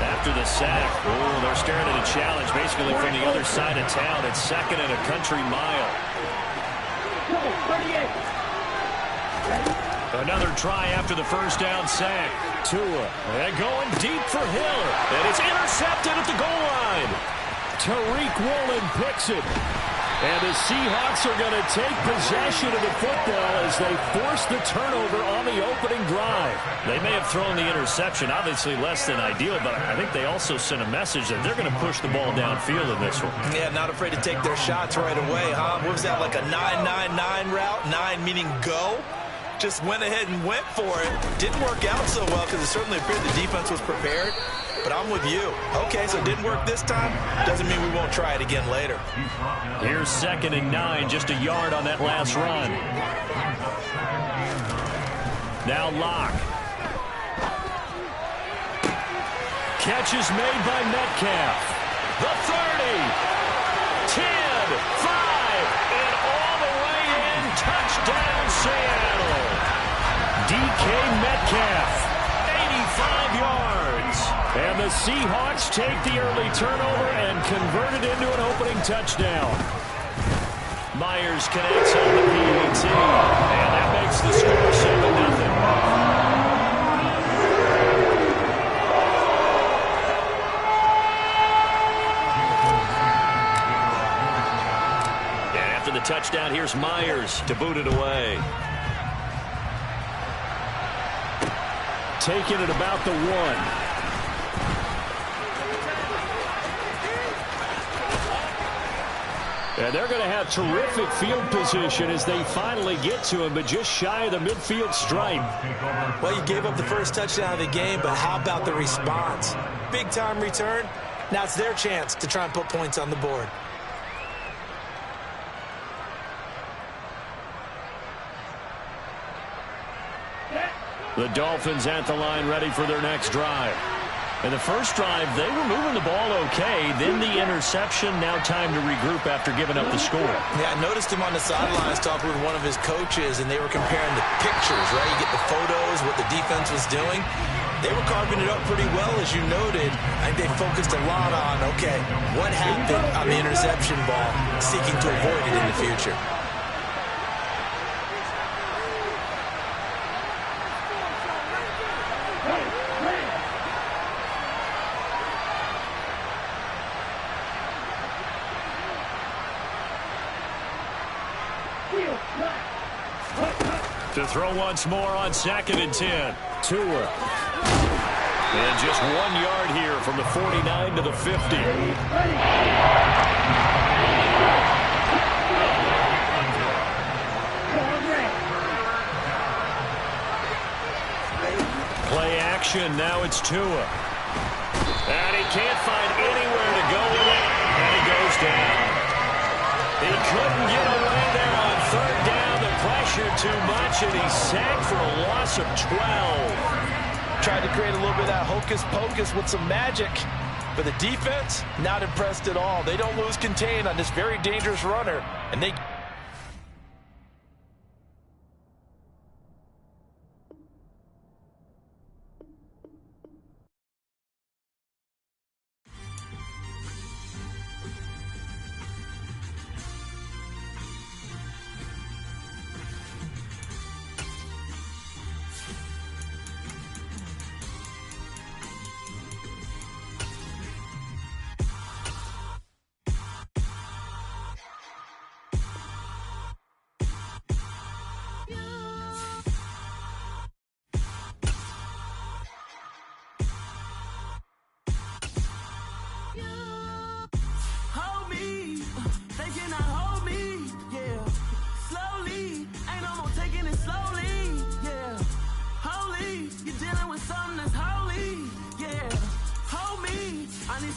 After the sack, they're staring at a challenge basically from the other side of town. It's 2nd and a country mile. Another try after the first down sack. Tua, and going deep for Hill. And it's intercepted at the goal line. Tariq Woolen picks it. And the Seahawks are going to take possession of the football as they force the turnover on the opening drive. They may have thrown the interception, obviously less than ideal, but I think they also sent a message that they're going to push the ball downfield in this one. Yeah, not afraid to take their shots right away, huh? What was that, like a 9-9-9 route? 9 meaning go? Just went ahead and went for it. Didn't work out so well because it certainly appeared the defense was prepared. But I'm with you. Okay, so it didn't work this time. Doesn't mean we won't try it again later. Here's 2nd and 9, just a yard on that last run. Now Locke. Catch is made by Metcalf. The 30. 10, 5, and all the way in. Touchdown, Seattle. DK Metcalf. 85 yards. And the Seahawks take the early turnover and convert it into an opening touchdown. Myers connects on the PAT, and that makes the score 7-0. And after the touchdown, here's Myers to boot it away. Taking it about the 1. And they're going to have terrific field position as they finally get to him, but just shy of the midfield stripe. Well, you gave up the first touchdown of the game, but how about the response? Big-time return. Now it's their chance to try and put points on the board. The Dolphins at the line ready for their next drive. In the first drive, they were moving the ball okay. Then the interception. Now time to regroup after giving up the score. Yeah, I noticed him on the sidelines talking with one of his coaches, and they were comparing the pictures, right? You get the photos, what the defense was doing. They were carving it up pretty well, as you noted. I think they focused a lot on, okay, what happened on the interception ball, seeking to avoid it in the future. To throw once more on 2nd and 10. Tua. And just 1 yard here from the 49 to the 50. Play action. Now it's Tua. And he can't find anywhere to go with it. And he goes down. He couldn't get away there on 3rd down. The pressure too much, and he's sacked for a loss of 12. Tried to create a little bit of that hocus-pocus with some magic. But the defense, not impressed at all. They don't lose contain on this very dangerous runner. And they...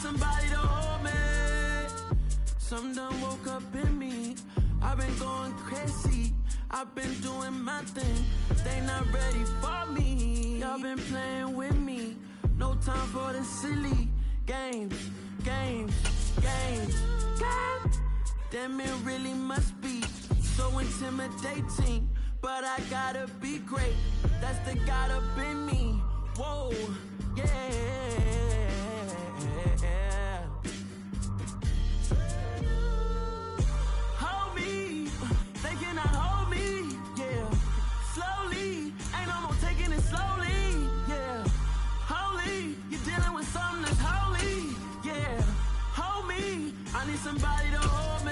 Somebody to hold me. Some done woke up in me. I've been going crazy. I've been doing my thing. They not ready for me. Y'all been playing with me. No time for the silly games. Damn, it really must be so intimidating. But I gotta be great. That's the God up in me. Whoa, yeah. Hold me, they cannot hold me, yeah. Slowly, ain't no more taking it slowly, yeah. Holy, you're dealing with something that's holy, yeah. Hold me, I need somebody to hold me.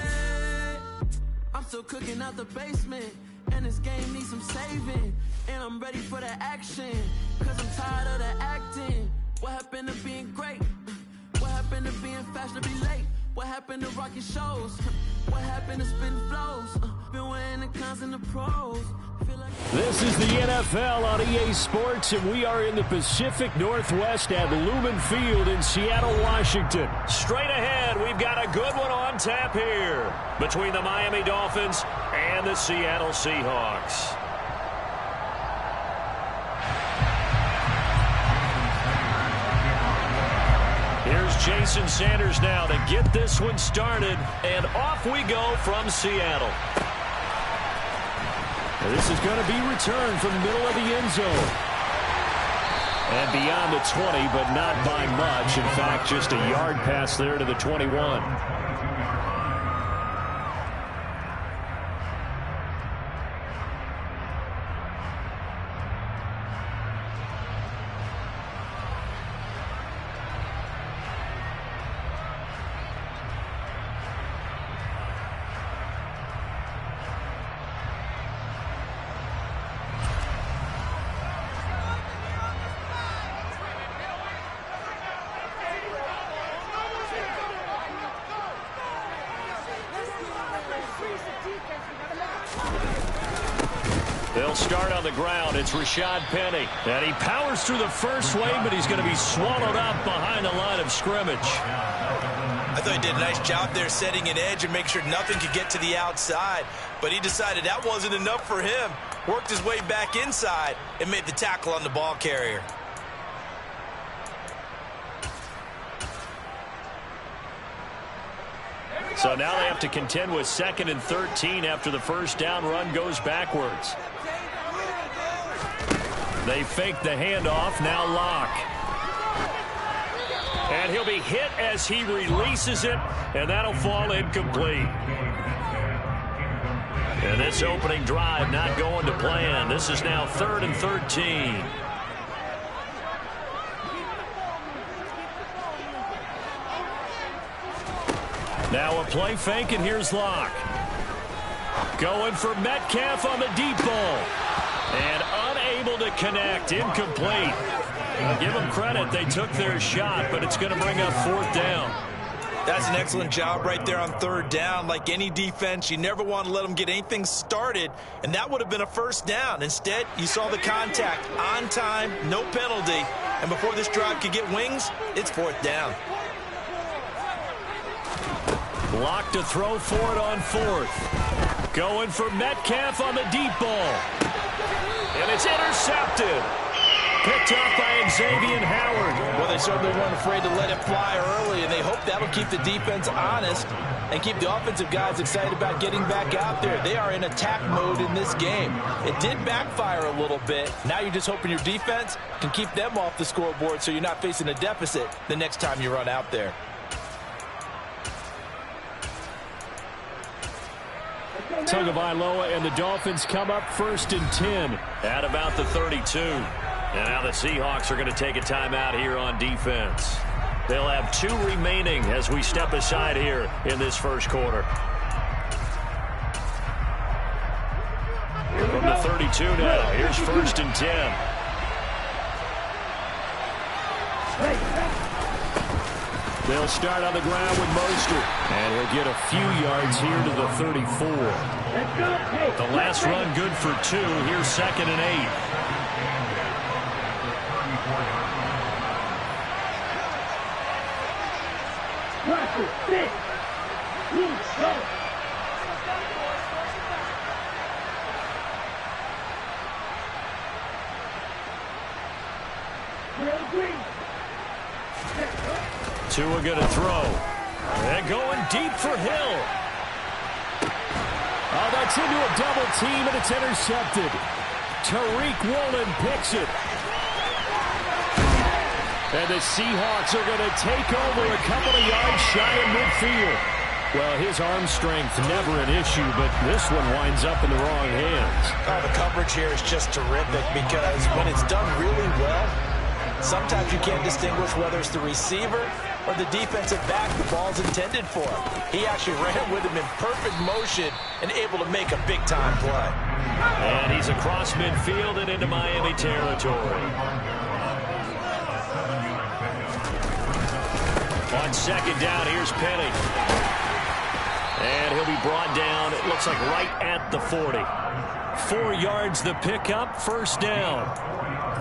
I'm still cooking out the basement, and this game needs some saving. And I'm ready for the action, cause I'm tired of the acting. What happened to being great? What happened to being fashionably late? What happened to rocking shows? What happened to spitting flows? Been wearing the cons and the pros. This is the NFL on EA Sports, and we are in the Pacific Northwest at Lumen Field in Seattle, Washington. Straight ahead, we've got a good one on tap here between the Miami Dolphins and the Seattle Seahawks. Here's Jason Sanders now to get this one started, and off we go from Seattle. This is going to be returned from the middle of the end zone. And beyond the 20, but not by much. In fact, just a yard pass there to the 21. start on the ground. It's Rashad Penny. And he powers through the first wave, but he's going to be swallowed up behind the line of scrimmage. I thought he did a nice job there setting an edge and make sure nothing could get to the outside. But he decided that wasn't enough for him. Worked his way back inside and made the tackle on the ball carrier. So now they have to contend with 2nd and 13 after the first down run goes backwards. They fake the handoff, now Locke. And he'll be hit as he releases it, and that'll fall incomplete. And this opening drive not going to plan. This is now 3rd and 13. Now a play fake, and here's Locke. Going for Metcalf on the deep ball. And unable to connect. Incomplete. Give them credit. They took their shot, but it's going to bring up 4th down. That's an excellent job right there on 3rd down. Like any defense, you never want to let them get anything started, and that would have been a 1st down. Instead, you saw the contact on time, no penalty, and before this drive could get wings, it's 4th down. Locke to throw for it on 4th. Going for Metcalf on the deep ball. And it's intercepted. Picked up by Xavier Howard. Well, they certainly weren't afraid to let it fly early, and they hope that'll keep the defense honest and keep the offensive guys excited about getting back out there. They are in attack mode in this game. It did backfire a little bit. Now you're just hoping your defense can keep them off the scoreboard so you're not facing a deficit the next time you run out there. Tagovailoa and the Dolphins come up 1st and 10 at about the 32. And now the Seahawks are going to take a timeout here on defense. They'll have 2 remaining as we step aside here in this first quarter. From the 32 now, here's 1st and 10. They'll start on the ground with Mostert. And he'll get a few yards here to the 34. The last run good for 2. Here's 2nd and 8. Tua going to throw. And going deep for Hill. Oh, that's into a double team, and it's intercepted. Tariq Woolen picks it. And the Seahawks are going to take over a couple of yards shy of midfield. Well, his arm strength never an issue, but this one winds up in the wrong hands. Oh, the coverage here is just terrific because when it's done really well, sometimes you can't distinguish whether it's the receiver or the defensive back the ball's intended for. He actually ran with him in perfect motion and able to make a big-time play. And he's across midfield and into Miami territory. On 2nd down, here's Penny. And he'll be brought down, it looks like right at the 40. 4 yards the pickup, 1st down.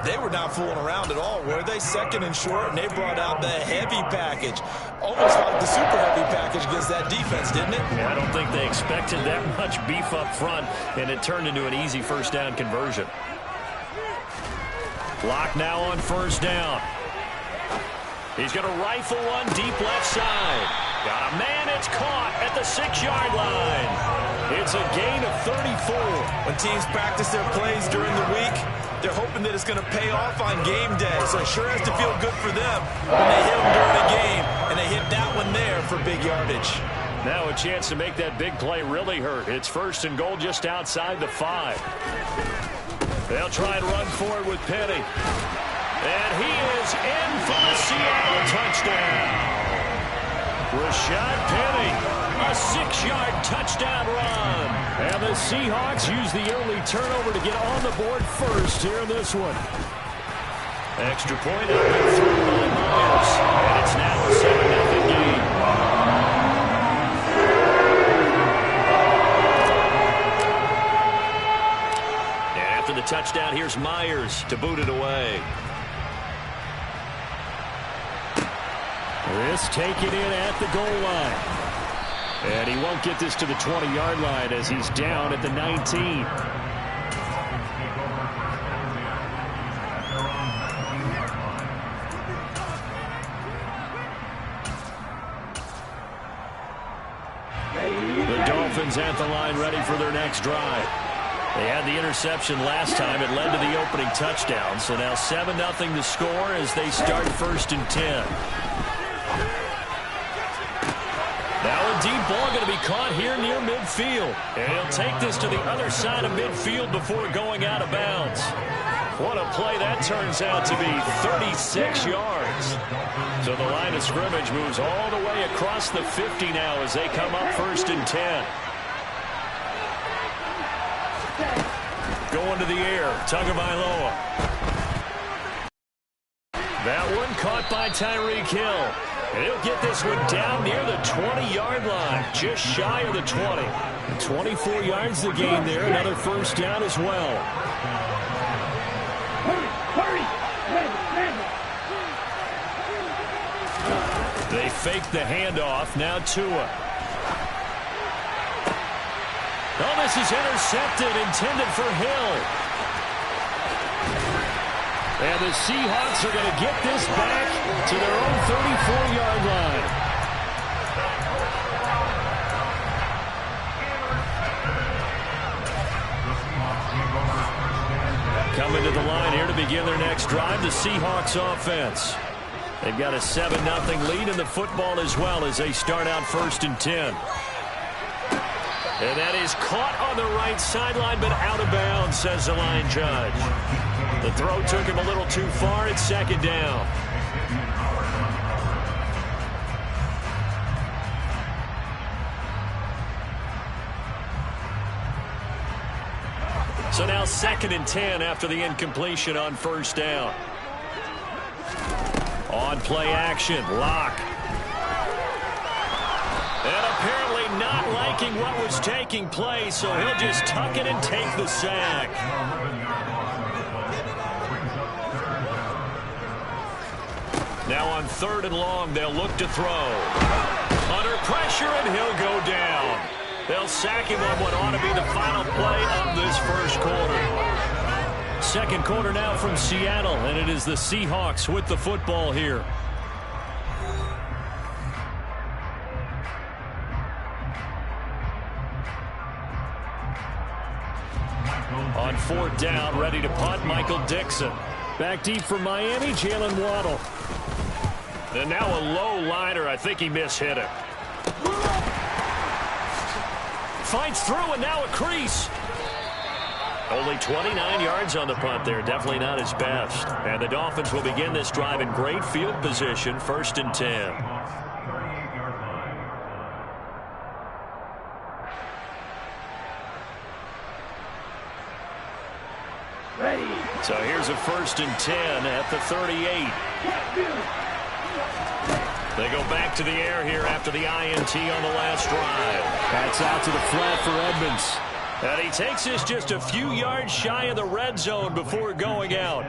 They were not fooling around at all, were they? 2nd and short, and they brought out the heavy package. Almost like the super heavy package against that defense, didn't it? Yeah, I don't think they expected that much beef up front, and it turned into an easy 1st down conversion. Locke now on 1st down. He's going to rifle one deep left side. Got a man, it's caught at the 6-yard line. It's a gain of 34. When teams practice their plays during the week, they're hoping that it's going to pay off on game day. So it sure has to feel good for them when they hit them during a game, and they hit that one there for big yardage. Now a chance to make that big play really hurt. It's 1st and goal just outside the 5. They'll try and run forward with Penny. And he is in for the Seattle touchdown. Rashad Penny, a 6-yard touchdown run. And the Seahawks use the early turnover to get on the board first here in this one. Extra point up and through by Myers. And it's now a 7-0 game. And after the touchdown. Here's Myers to boot it away. This taken in at the goal line. And he won't get this to the 20-yard line as he's down at the 19. The Dolphins at the line ready for their next drive. They had the interception last time. It led to the opening touchdown. So now 7-0 to score as they start 1st and 10. Now a deep ball going to be caught here near midfield. And he'll take this to the other side of midfield before going out of bounds. What a play that turns out to be, 36 yards. So the line of scrimmage moves all the way across the 50 now as they come up 1st and 10. Going to the air, Tagovailoa. That one caught by Tyreek Hill. And he'll get this one down near the 20-yard line, just shy of the 20. 24 yards the gain there, another 1st down as well. They fake the handoff, now Tua. Oh, this is intercepted, intended for Hill. And the Seahawks are going to get this back to their own 34-yard line. Coming to the line here to begin their next drive, the Seahawks offense. They've got a 7-0 lead in the football as well as they start out 1st and 10. And that is caught on the right sideline, but out of bounds, says the line judge. The throw took him a little too far. It's 2nd down. So now 2nd and 10 after the incompletion on 1st down. On play action, Lock. And apparently not liking what was taking place, so he'll just tuck it and take the sack. Now on 3rd and long, they'll look to throw. Under pressure, and he'll go down. They'll sack him on what ought to be the final play of this 1st quarter. 2nd quarter now from Seattle, and it is the Seahawks with the football here. On 4th down, ready to punt, Michael Dixon. Back deep for Miami, Jalen Waddle. And now a low liner. I think he mishit it. Fights through, and now a crease. Only 29 yards on the punt there. Definitely not his best. And the Dolphins will begin this drive in great field position, 1st and 10. So here's a 1st and 10 at the 38. They go back to the air here after the INT on the last drive. That's out to the flat for Edmonds. And he takes this just a few yards shy of the red zone before going out.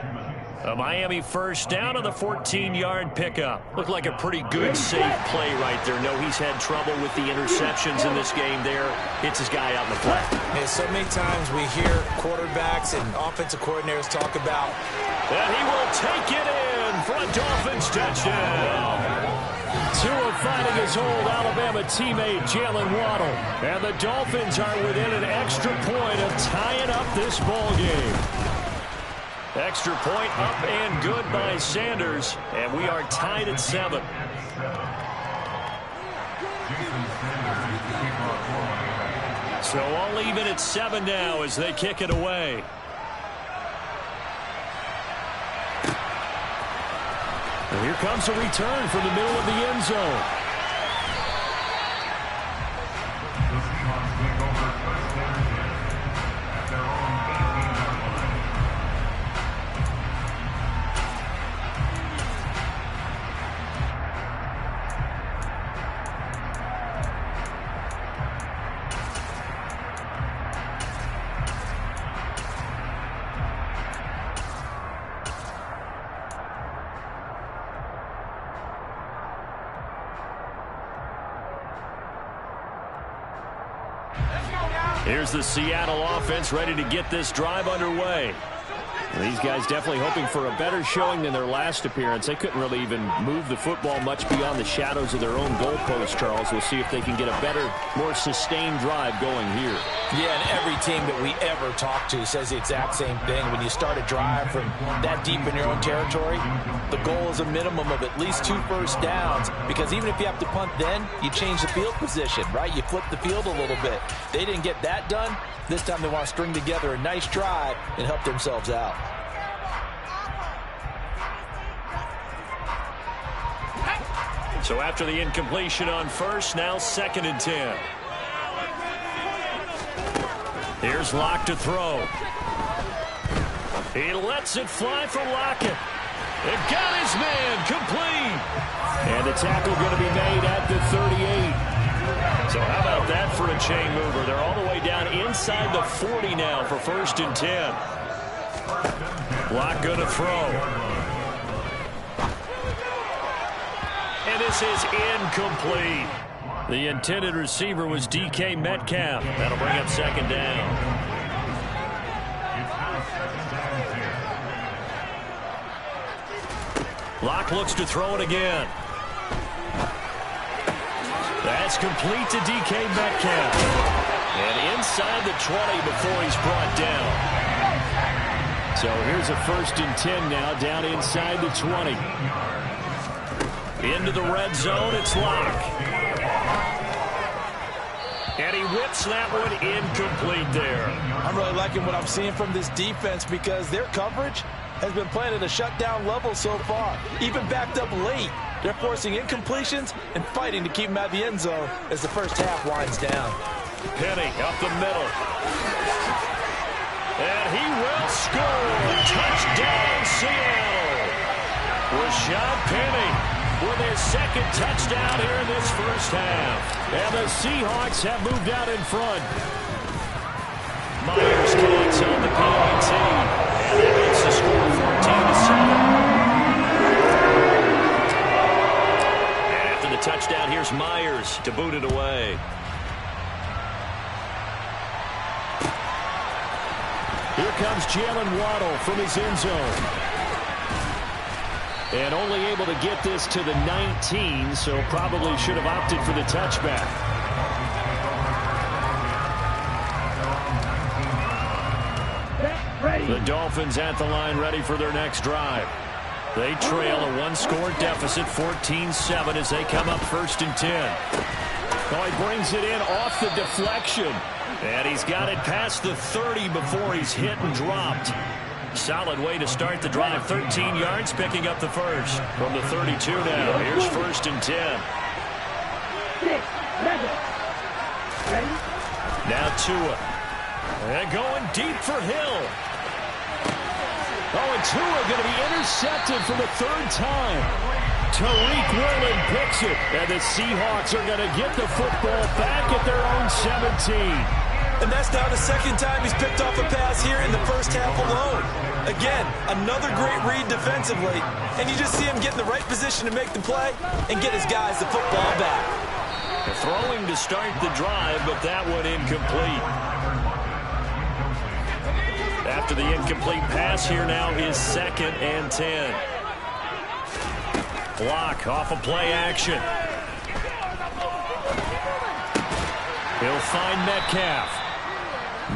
A Miami 1st down on the 14-yard pickup. Looked like a pretty good, safe play right there. No, he's had trouble with the interceptions in this game there. Hits his guy out in the flat. Yeah, so many times we hear quarterbacks and offensive coordinators talk about. And he will take it in for a Dolphins touchdown. Tua finding his old Alabama teammate Jalen Waddle. And the Dolphins are within an extra point of tying up this ball game. Extra point up and good by Sanders. And we are tied at 7. So all even at 7 now as they kick it away. And here comes a return from the middle of the end zone. Here's the Seattle offense ready to get this drive underway. These guys definitely hoping for a better showing than their last appearance. They couldn't really even move the football much beyond the shadows of their own goalpost, Charles. We'll see if they can get a better, more sustained drive going here. Yeah, and every team that we ever talk to says the exact same thing. When you start a drive from that deep in your own territory, the goal is a minimum of at least 2 first downs, because even if you have to punt then, you change the field position, right? You flip the field a little bit. They didn't get that done. This time they want to string together a nice drive and help themselves out. So after the incompletion on first, now 2nd and 10. Here's Locke to throw. He lets it fly for Lockett. It got his man complete. And the tackle going to be made at the 38. So how about that for a chain mover? They're all the way down inside the 40 now for 1st and 10. Locke going to throw. And this is incomplete. The intended receiver was DK Metcalf. That'll bring up 2nd down. Locke looks to throw it again. That's complete to DK Metcalf. And inside the 20 before he's brought down. So here's a 1st and 10 now, down inside the 20. Into the red zone, it's Locke. And he whips that one incomplete there. I'm really liking what I'm seeing from this defense, because their coverage has been playing at a shutdown level so far. Even backed up late, they're forcing incompletions and fighting to keep them out of the end zone as the first half winds down. Penny up the middle. And he will score. Touchdown, Seattle. Rashad Penny with his 2nd touchdown here in this first half. And the Seahawks have moved out in front. Myers connects on the PAT. And that makes the score 14-7. And after the touchdown, here's Myers to boot it away. Here comes Jalen Waddle from his end zone. And only able to get this to the 19, so probably should have opted for the touchback. The Dolphins at the line, ready for their next drive. They trail a 1-score deficit, 14-7, as they come up 1st and 10. Oh, he brings it in off the deflection. And he's got it past the 30 before he's hit and dropped. Solid way to start the drive. 13 yards, picking up the first. From the 32 now. Here's 1st and 10. Now Tua. And going deep for Hill. Oh, and Tua going to be intercepted for the 3rd time. Tariq Woolen picks it. And the Seahawks are going to get the football back at their own 17. And that's now the 2nd time he's picked off a pass here in the first half alone. Again, another great read defensively. And you just see him get in the right position to make the play and get his guys the football back. Throwing to start the drive, but that one incomplete. After the incomplete pass, here now is 2nd and 10. Block off a play action. He'll find Metcalf.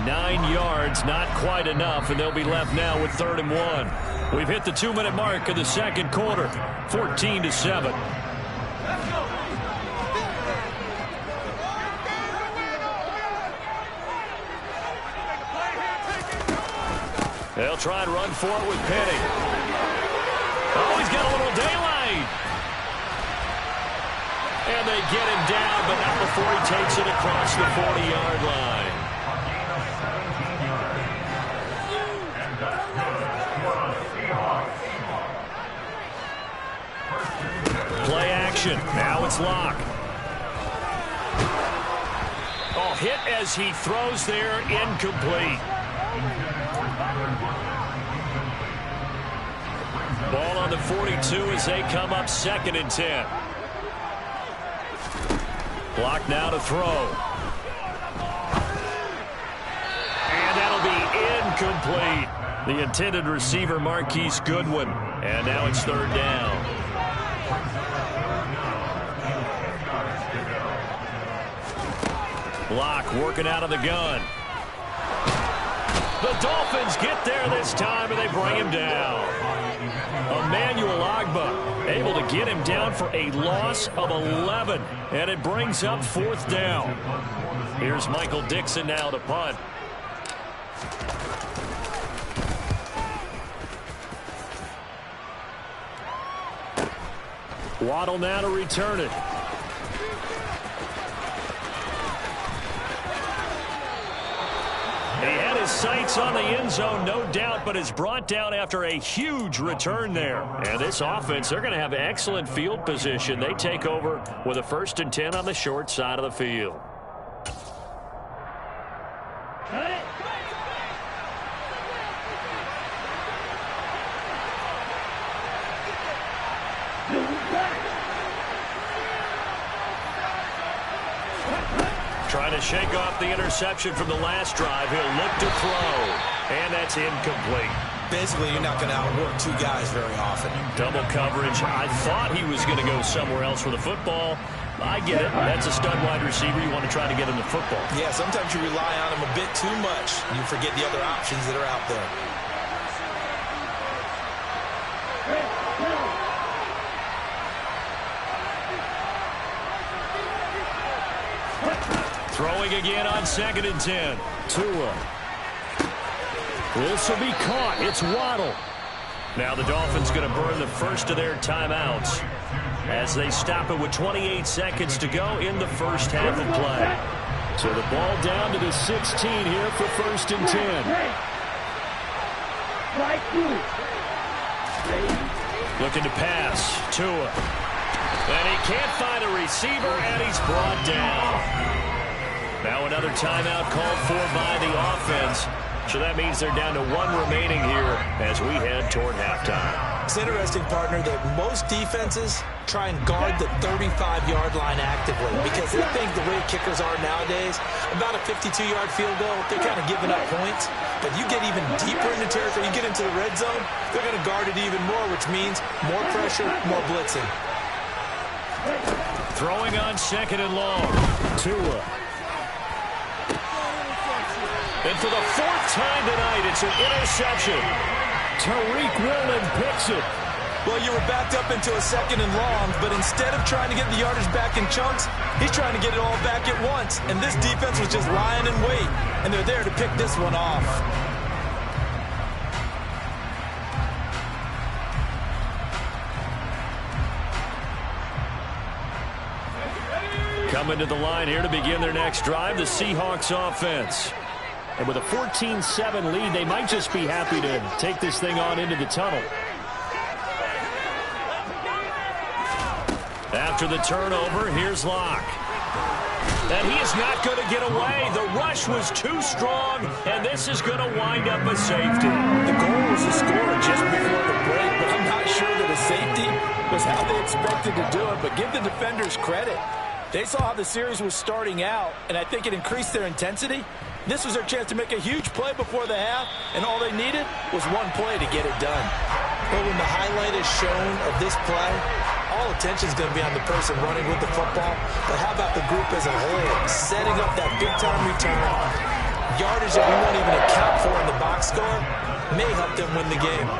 9 yards, not quite enough, and they'll be left now with 3rd and 1. We've hit the 2-minute mark of the 2nd quarter, 14-7. They'll try and run for it with Penny. Oh, he's got a little daylight. And they get him down, but not before he takes it across the 40-yard line. Play action. Now it's Locke. Oh, hit as he throws there, incomplete. Ball on the 42 as they come up 2nd and 10. Block now to throw. incomplete. The intended receiver, Marquise Goodwin. And now it's third down. Block working out of the gun. The Dolphins get there this time, and they bring him down. Emmanuel Ogbah able to get him down for a loss of 11, and it brings up fourth down. Here's Michael Dixon now to punt. Waddle now to return it. He had his sights on the end zone, no doubt, but is brought down after a huge return there. And this offense, they're going to have excellent field position. They take over with a 1st and 10 on the short side of the field. Trying to shake off the interception from the last drive. He'll look to throw, and that's incomplete. Basically, you're not going to outwork two guys very often. Double coverage. I thought he was going to go somewhere else for the football. I get it. That's a stud wide receiver. You want to try to get him the football. Yeah, sometimes you rely on him a bit too much. You forget the other options that are out there. Throwing again on 2nd and 10. Tua. This will be caught. It's Waddle. Now the Dolphins going to burn the first of their timeouts as they stop it with 28 seconds to go in the first half of play. So the ball down to the 16 here for 1st and 10. Looking to pass. Tua. And he can't find a receiver, and he's brought down. Now another timeout called for by the offense. So that means they're down to 1 remaining here as we head toward halftime. It's interesting, partner, that most defenses try and guard the 35-yard line actively because they think the way kickers are nowadays, about a 52-yard field goal, they're kind of giving up points. But you get even deeper into territory, you get into the red zone, they're going to guard it even more, which means more pressure, more blitzing. Throwing on 2nd and long. Tua. And for the 4th time tonight, it's an interception. Tariq Woolen picks it. Well, you were backed up into a 2nd and long, but instead of trying to get the yardage back in chunks, he's trying to get it all back at once. And this defense was just lying in wait, and they're there to pick this one off. Coming to the line here to begin their next drive, the Seahawks offense. And with a 14-7 lead, they might just be happy to take this thing on into the tunnel. After the turnover, here's Locke. And he is not going to get away. The rush was too strong, and this is going to wind up a safety. The goal was to score just before the break, but I'm not sure that a safety was how they expected to do it. But give the defenders credit. They saw how the series was starting out, and I think it increased their intensity. This was their chance to make a huge play before the half, and all they needed was one play to get it done. But when the highlight is shown of this play, all attention is going to be on the person running with the football. But how about the group as a whole, setting up that big-time return, yardage that we won't even account for in the box score, may help them win the game.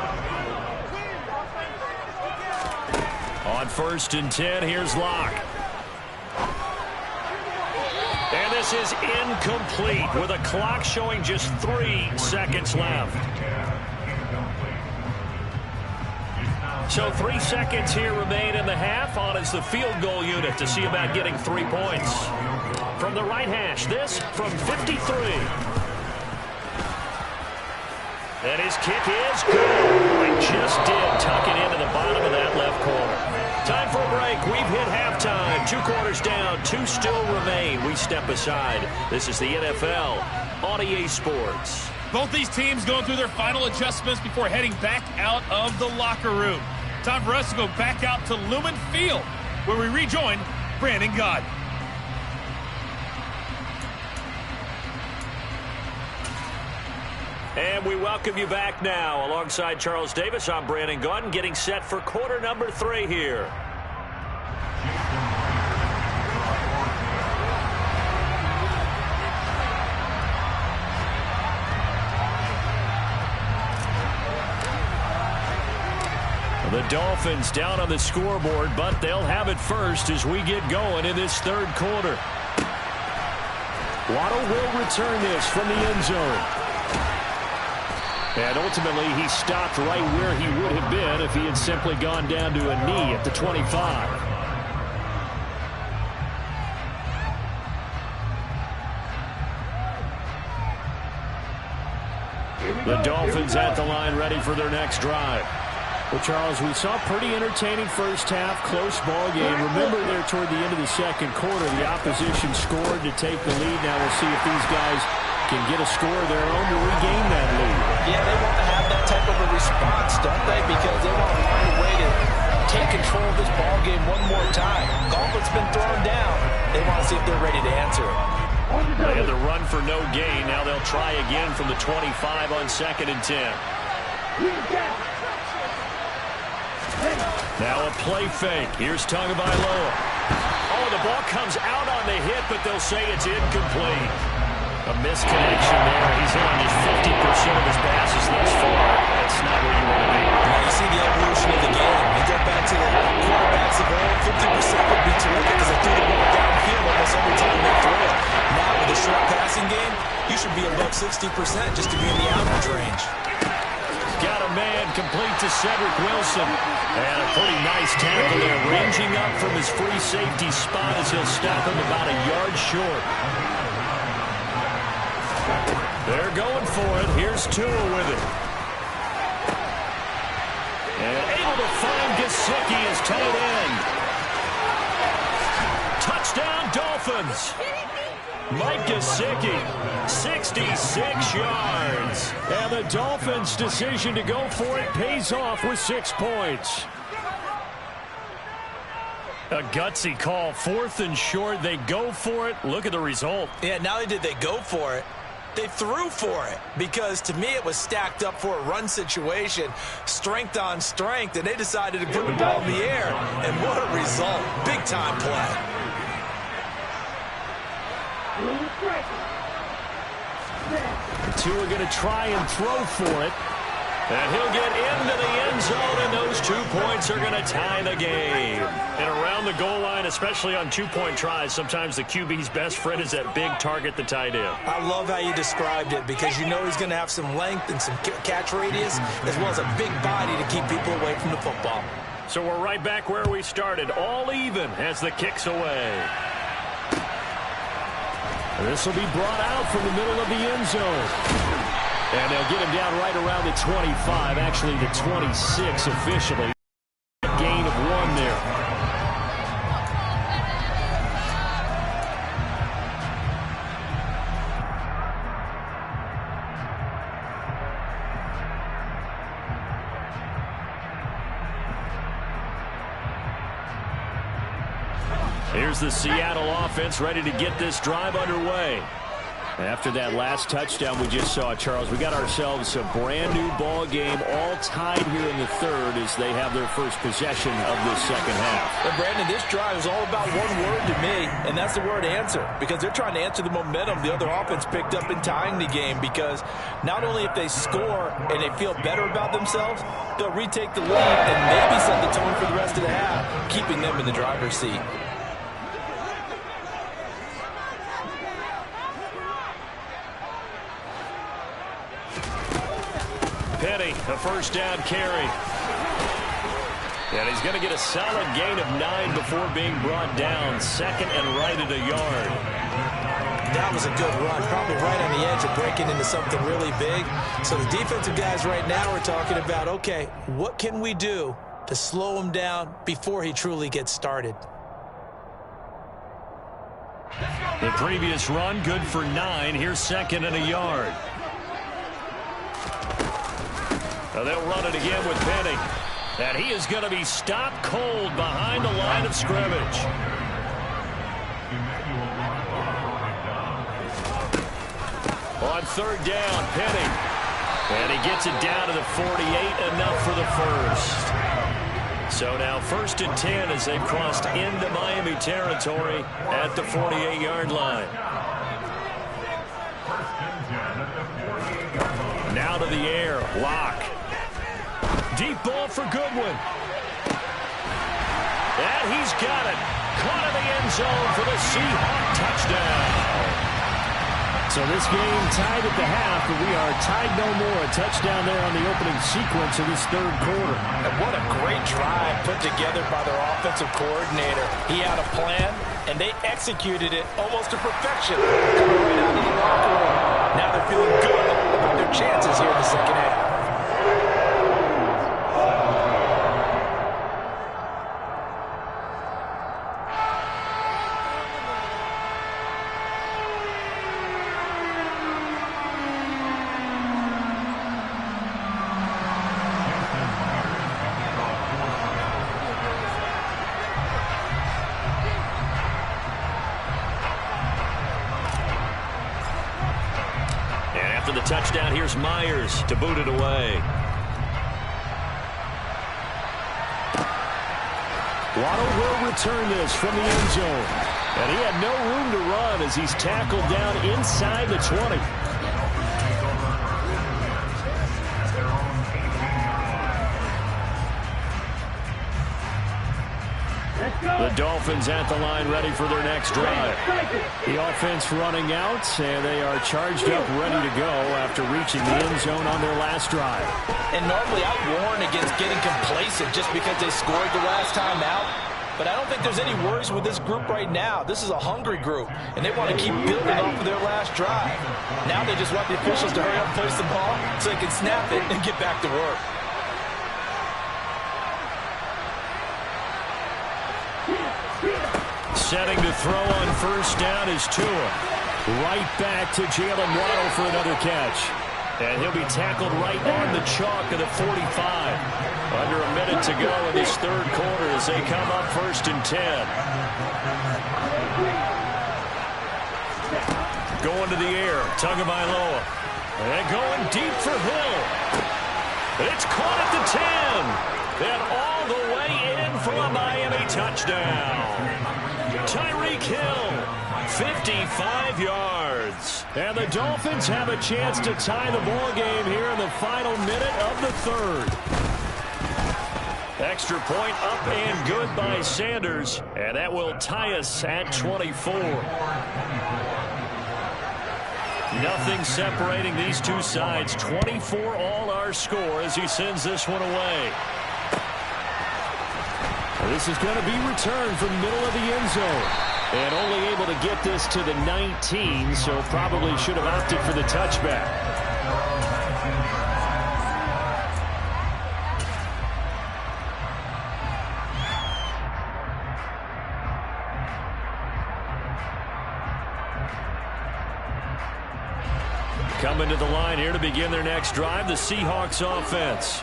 On 1st and 10, here's Locke. And this is incomplete with a clock showing just 3 seconds left. So 3 seconds here remain in the half. On is the field goal unit to see about getting 3 points. From the right hash, this from 53. And his kick is good. He just did tuck it into the bottom of that left corner. Time for a break. We've hit halftime. 2 quarters down. 2 still remain. We step aside. This is the NFL on EA Sports. Both these teams going through their final adjustments before heading back out of the locker room. Time for us to go back out to Lumen Field, where we rejoin Brandon Gaudin. And we welcome you back now. Alongside Charles Davis, I'm Brandon Gaudin, getting set for quarter number 3 here. The Dolphins down on the scoreboard, but they'll have it first as we get going in this third quarter. Waddle will return this from the end zone. And ultimately, he stopped right where he would have been if he had simply gone down to a knee at the 25. The Dolphins at the line, ready for their next drive. Well, Charles, we saw a pretty entertaining first half, close ball game. Remember there toward the end of the second quarter, the opposition scored to take the lead. Now we'll see if these guys can get a score of their own to regain that lead. Yeah, they want to have that type of a response, don't they? Because they want to find a way to take control of this ball game one more time. Gauntlet's been thrown down. They want to see if they're ready to answer it. They had the run for no gain. Now they'll try again from the 25 on 2nd and 10. Now a play fake. Here's Tagovailoa. Oh, the ball comes out on the hit, but they'll say it's incomplete. A misconnection there. He's on just 50% of his passes thus far. That's not where you want to be. Now you see the evolution of the game. You go back to the quarterbacks of old, 50% would be terrific because they threw the ball downfield almost every time they threw it. Now with a short passing game, you should be above 60% just to be in the average range. Got a man complete to Cedric Wilson. And a pretty nice tackle there, ranging up from his free safety spot as he'll stop him about a yard short. They're going for it. Here's Tua with it. And able to find Gesicki as tight end. Touchdown, Dolphins. Mike Gesicki, 66 yards. And the Dolphins' decision to go for it pays off with 6 points. A gutsy call, 4th and short. They go for it. Look at the result. Yeah, not only did they go for it, they threw for it, because to me it was stacked up for a run situation, strength on strength, and they decided to put the ball in the air. And what a result. Big-time play. Tua going to try and throw for it. And he'll get into the end zone, and those 2 points are going to tie the game. And around the goal line, especially on 2-point tries, sometimes the QB's best friend is that big target, the tight end. I love how you described it, because you know he's going to have some length and some catch radius, as well as a big body to keep people away from the football. So we're right back where we started, all even as the kick's away. This will be brought out from the middle of the end zone. And they'll get him down right around the 25, actually the 26 officially. Gain of 1 there. Here's the Seattle offense ready to get this drive underway. After that last touchdown we just saw, Charles, we got ourselves a brand new ball game, all tied here in the third as they have their first possession of this second half. And Brandon, this drive is all about one word to me, and that's the word answer, because they're trying to answer the momentum the other offense picked up in tying the game, because not only if they score and they feel better about themselves, they'll retake the lead and maybe set the tone for the rest of the half, keeping them in the driver's seat. Penny, a first down carry. And he's going to get a solid gain of 9 before being brought down. 2nd and right at a yard. That was a good run, probably right on the edge of breaking into something really big. So the defensive guys right now are talking about, okay, what can we do to slow him down before he truly gets started? The previous run, good for 9. Here's 2nd and a yard. Now they'll run it again with Penny. And he is going to be stopped cold behind the line of scrimmage. On 3rd down, Penny. And he gets it down to the 48, enough for the first. So now 1st and 10 as they've crossed into Miami territory at the 48-yard line. Now to the air, Locke. Deep ball for Goodwin. And he's got it. Caught in the end zone for the Seahawk touchdown. So this game tied at the half, but we are tied no more. A touchdown there on the opening sequence of this third quarter. And what a great drive put together by their offensive coordinator. He had a plan, and they executed it almost to perfection. Coming right out of the locker room. Now they're feeling good about their chances here in the second half. Touchdown, here's Myers to boot it away. Waddle will return this from the end zone. And he had no room to run as he's tackled down inside the 20. The Dolphins at the line ready for their next drive. The offense running out, and they are charged up ready to go after reaching the end zone on their last drive. And normally I warn against getting complacent just because they scored the last time out. But I don't think there's any worries with this group right now. This is a hungry group, and they want to keep building off of their last drive. Now they just want the officials to hurry up and place the ball so they can snap it and get back to work. Setting to throw on first down is Tua. Right back to Jalen Waddle for another catch. And he'll be tackled right on the chalk of the 45. Under a minute to go in this third quarter as they come up 1st and 10. Going to the air, Tagovailoa. And going deep for Hill. It's caught at the 10. And all the way in for a Miami touchdown. Tyreek Hill, 55 yards. And the Dolphins have a chance to tie the ball game here in the final minute of the third. Extra point up and good by Sanders. And that will tie us at 24. Nothing separating these two sides. 24 all our score as he sends this one away. This is going to be returned from the middle of the end zone. And only able to get this to the 19, so probably should have opted for the touchback. Coming to the line here to begin their next drive, the Seahawks offense.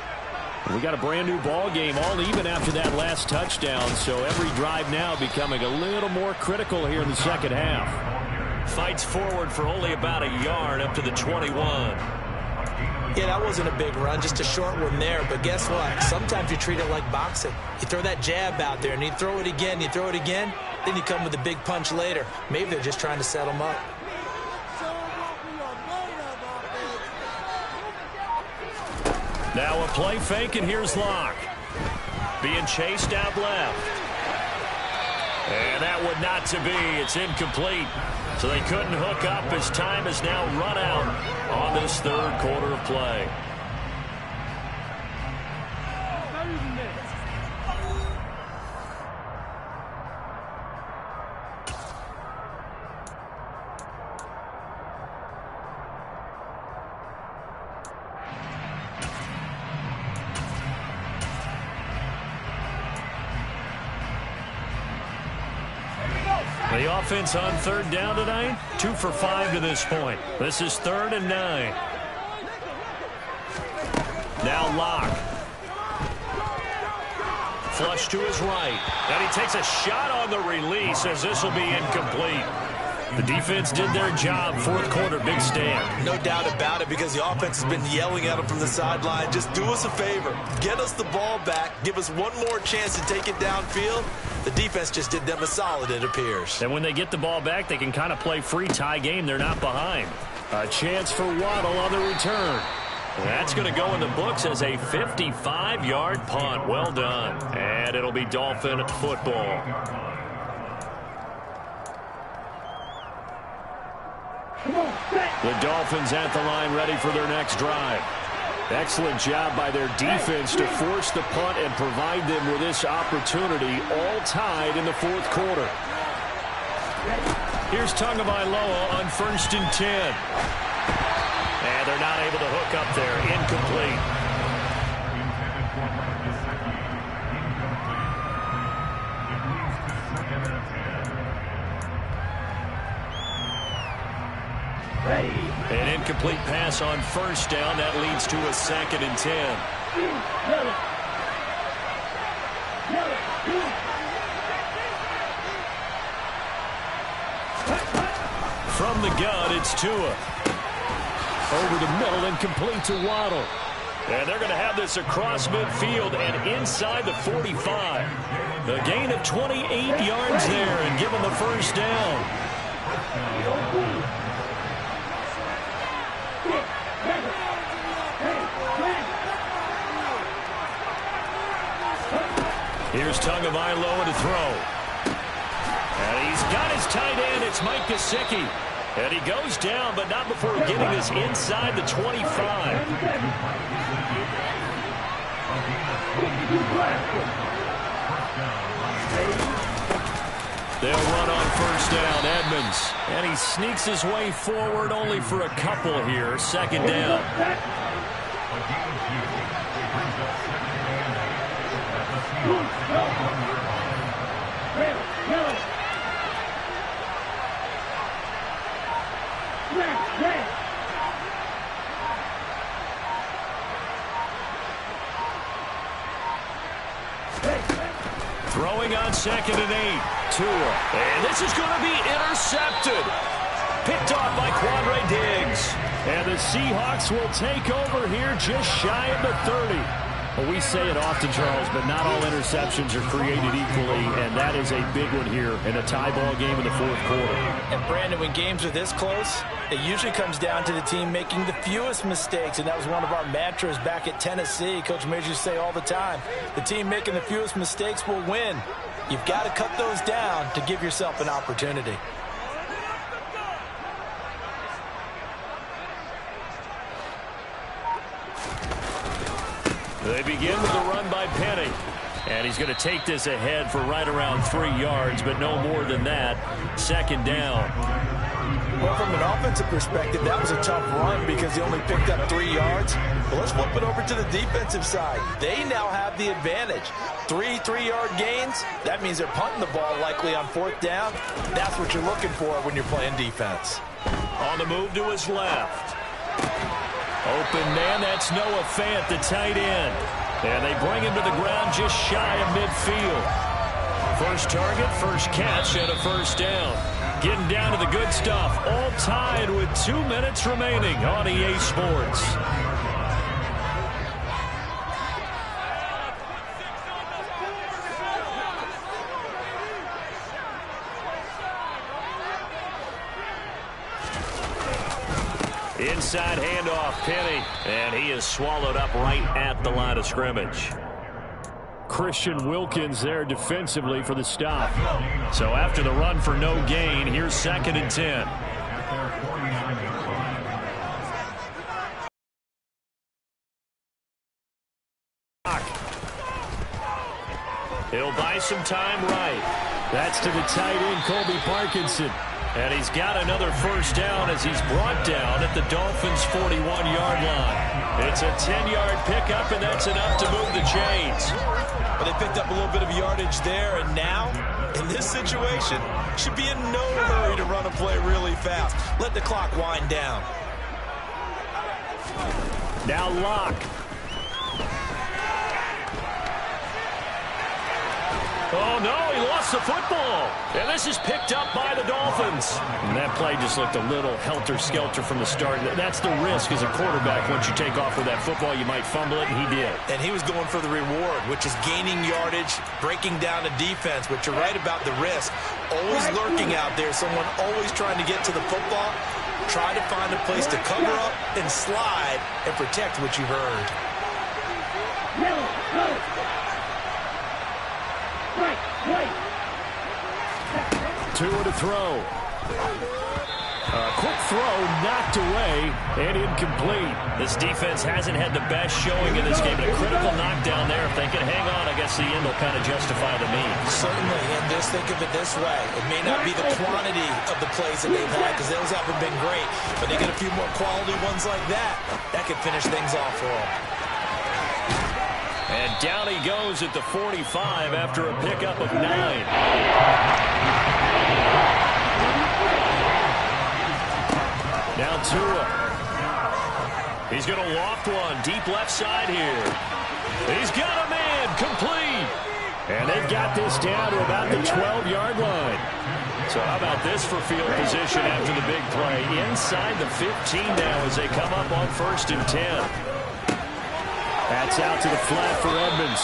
We got a brand new ball game, all even after that last touchdown, so every drive now becoming a little more critical here in the second half. Fights forward for only about a yard up to the 21. Yeah, that wasn't a big run, just a short one there, but guess what? Sometimes you treat it like boxing. You throw that jab out there, and you throw it again, then you come with a big punch later. Maybe they're just trying to set them up. Now a play fake, and here's Locke. Being chased out left. And that would not to be. It's incomplete. So they couldn't hook up as time has now run out on this third quarter of play. The offense on third down tonight, 2 for 5 to this point. This is 3rd and 9. Now Locke. Flush to his right. And he takes a shot on the release as this will be incomplete. The defense did their job. Fourth quarter, big stand. No doubt about it, because the offense has been yelling at them from the sideline. Just do us a favor. Get us the ball back. Give us one more chance to take it downfield. The defense just did them a solid, it appears. And when they get the ball back, they can kind of play free tie game. They're not behind. A chance for Waddle on the return. That's going to go in the books as a 55-yard punt. Well done. And it'll be Dolphin football. The Dolphins at the line, ready for their next drive. Excellent job by their defense to force the punt and provide them with this opportunity, all tied in the fourth quarter. Here's Tagovailoa on 1st and 10. And they're not able to hook up there. Incomplete. An incomplete pass on 1st down. That leads to a 2nd and 10. From the gun, it's Tua. Over the middle and complete to Waddle. And they're going to have this across midfield and inside the 45. A gain of 28 yards there and give them the 1st down. Here's Tagovailoa to throw. And he's got his tight end. It's Mike Gesicki. And he goes down, but not before getting this inside the 25. They'll run on 1st down, Edmonds. And he sneaks his way forward only for a couple here. 2nd down. Throwing on 2nd and 8. Tua. And this is going to be intercepted. Picked off by Quandre Diggs. And the Seahawks will take over here just shy of the 30. Well, we say it often, Charles, but not all interceptions are created equally, and that is a big one here in a tie ball game in the fourth quarter. And, Brandon, when games are this close, it usually comes down to the team making the fewest mistakes, and that was one of our mantras back at Tennessee. Coach Major used to say all the time, the team making the fewest mistakes will win. You've got to cut those down to give yourself an opportunity. They begin with a run by Penny. And he's going to take this ahead for right around 3 yards, but no more than that. 2nd down. Well, from an offensive perspective, that was a tough run because he only picked up 3 yards. But let's flip it over to the defensive side. They now have the advantage. 3 3-yard gains. That means they're punting the ball likely on 4th down. That's what you're looking for when you're playing defense. On the move to his left. Open man, that's Noah Fant, the tight end. And they bring him to the ground just shy of midfield. First target, first catch, and a 1st down. Getting down to the good stuff. All tied with 2 minutes remaining on EA Sports. Inside handoff, Penny, and he is swallowed up right at the line of scrimmage. Christian Wilkins there defensively for the stop. So after the run for no gain, here's 2nd and 10. He'll buy some time right. That's to the tight end, Colby Parkinson. And he's got another 1st down as he's brought down at the Dolphins' 41-yard line. It's a 10-yard pickup, and that's enough to move the chains. Well, they picked up a little bit of yardage there, and now, in this situation, should be in no hurry to run a play really fast. Let the clock wind down. Now Locke. Oh, no, he lost the football. And this is picked up by the Dolphins. And that play just looked a little helter-skelter from the start. That's the risk as a quarterback. Once you take off with that football, you might fumble it, and he did. And he was going for the reward, which is gaining yardage, breaking down a defense. But you're right about the risk. Always lurking out there, someone always trying to get to the football. Try to find a place to cover up and slide and protect what you've earned. Two to throw. A quick throw knocked away and incomplete. This defense hasn't had the best showing in this game, but a critical knockdown there. If they can hang on, I guess the end will kind of justify the means. Certainly, and just think of it this way. It may not be the quantity of the plays that they've had because those haven't been great, but they get a few more quality ones like that. That could finish things off for them. And down he goes at the 45 after a pickup of 9. Now Tua. He's going to loft one deep left side here. He's got a man complete. And they've got this down to about the 12-yard line. So how about this for field position after the big play? Inside the 15 now as they come up on 1st and 10. That's out to the flat for Edmonds.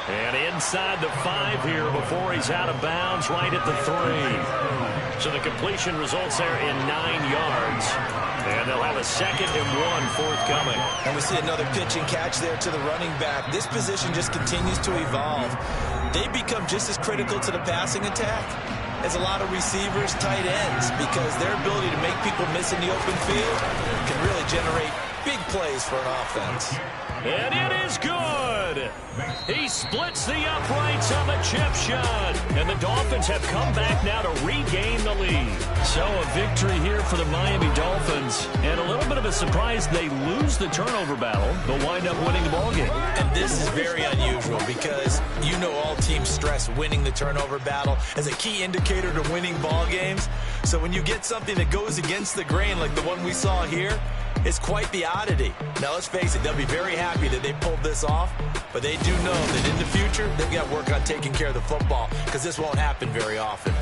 And inside the 5 here before he's out of bounds right at the 3. So the completion results there in 9 yards. And they'll have a 2nd and 1 forthcoming. And we see another pitch and catch there to the running back. This position just continues to evolve. They become just as critical to the passing attack as a lot of receivers, tight ends, because their ability to make people miss in the open field can really generate big plays for an offense. And it is good. He splits the uprights on the chip shot. And the Dolphins have come back now to regain the lead. So a victory here for the Miami Dolphins. And a little bit of a surprise, they lose the turnover battle. They'll wind up winning the ballgame. And this is very unusual because you know all teams stress winning the turnover battle as a key indicator to winning ball games. So when you get something that goes against the grain like the one we saw here, it's quite the oddity. Now, let's face it, they'll be very happy that they pulled this off, but they do know that in the future, they've got to work on taking care of the football because this won't happen very often.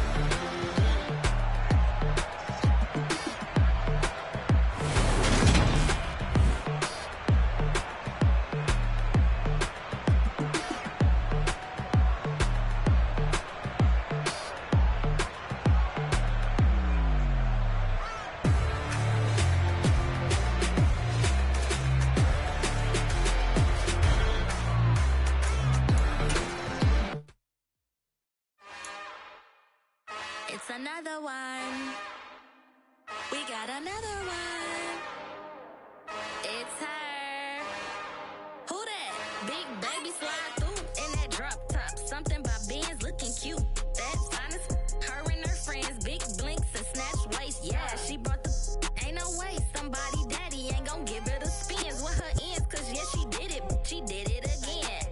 It's another one. We got another one. It's her. Who that? Big baby slide through in that drop top. Something about Benz looking cute. That's honest. Her and her friends, big blinks and snatch waist. Yeah, she brought the. Ain't no way somebody daddy ain't gon' give her the spins with her ends. Cause yeah, she did it. She did it again.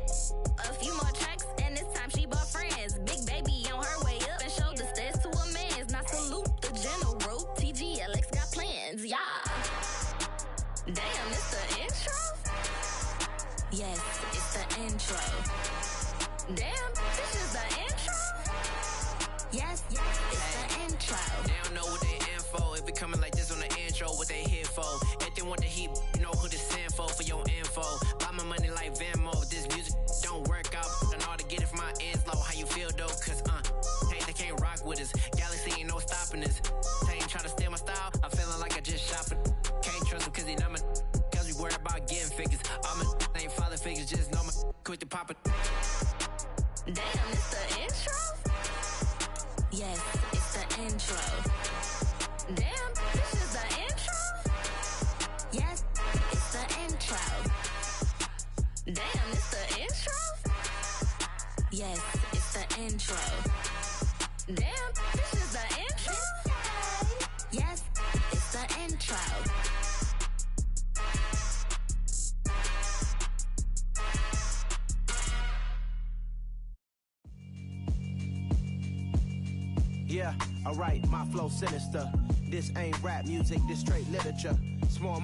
A few more tracks and this time she bought friends. Big baby on her way up and showed the stairs to a man's. Now salute the general. TGLX got plans, yeah. Damn, it's the intro? Yes, it's the intro. Damn, this is the intro? Yes, it's the intro. They don't know what they in for. If it coming like this on the intro, what they here for? If they want the heat, you know who to send for your info. Buy my money like Venmo. This music don't work out. And all to get it from my ends low. How you feel though? Cause hey, they can't rock with us. Galaxy ain't no stopping us. They ain't try to steal my style. I'm feeling like I just shot for. Can't trust him cause he not my. Cause we worried about getting figures. All my ain't father figures. Just know my quick to pop it. Damn, it's the intro? Yes, it's the intro. Damn, this is the intro? Yes, it's the intro. Damn, it's the intro? Yes, it's the intro. Damn, this is the intro? Yes, it's the intro. Yeah, alright, my flow sinister. This ain't rap music, this straight literature. Small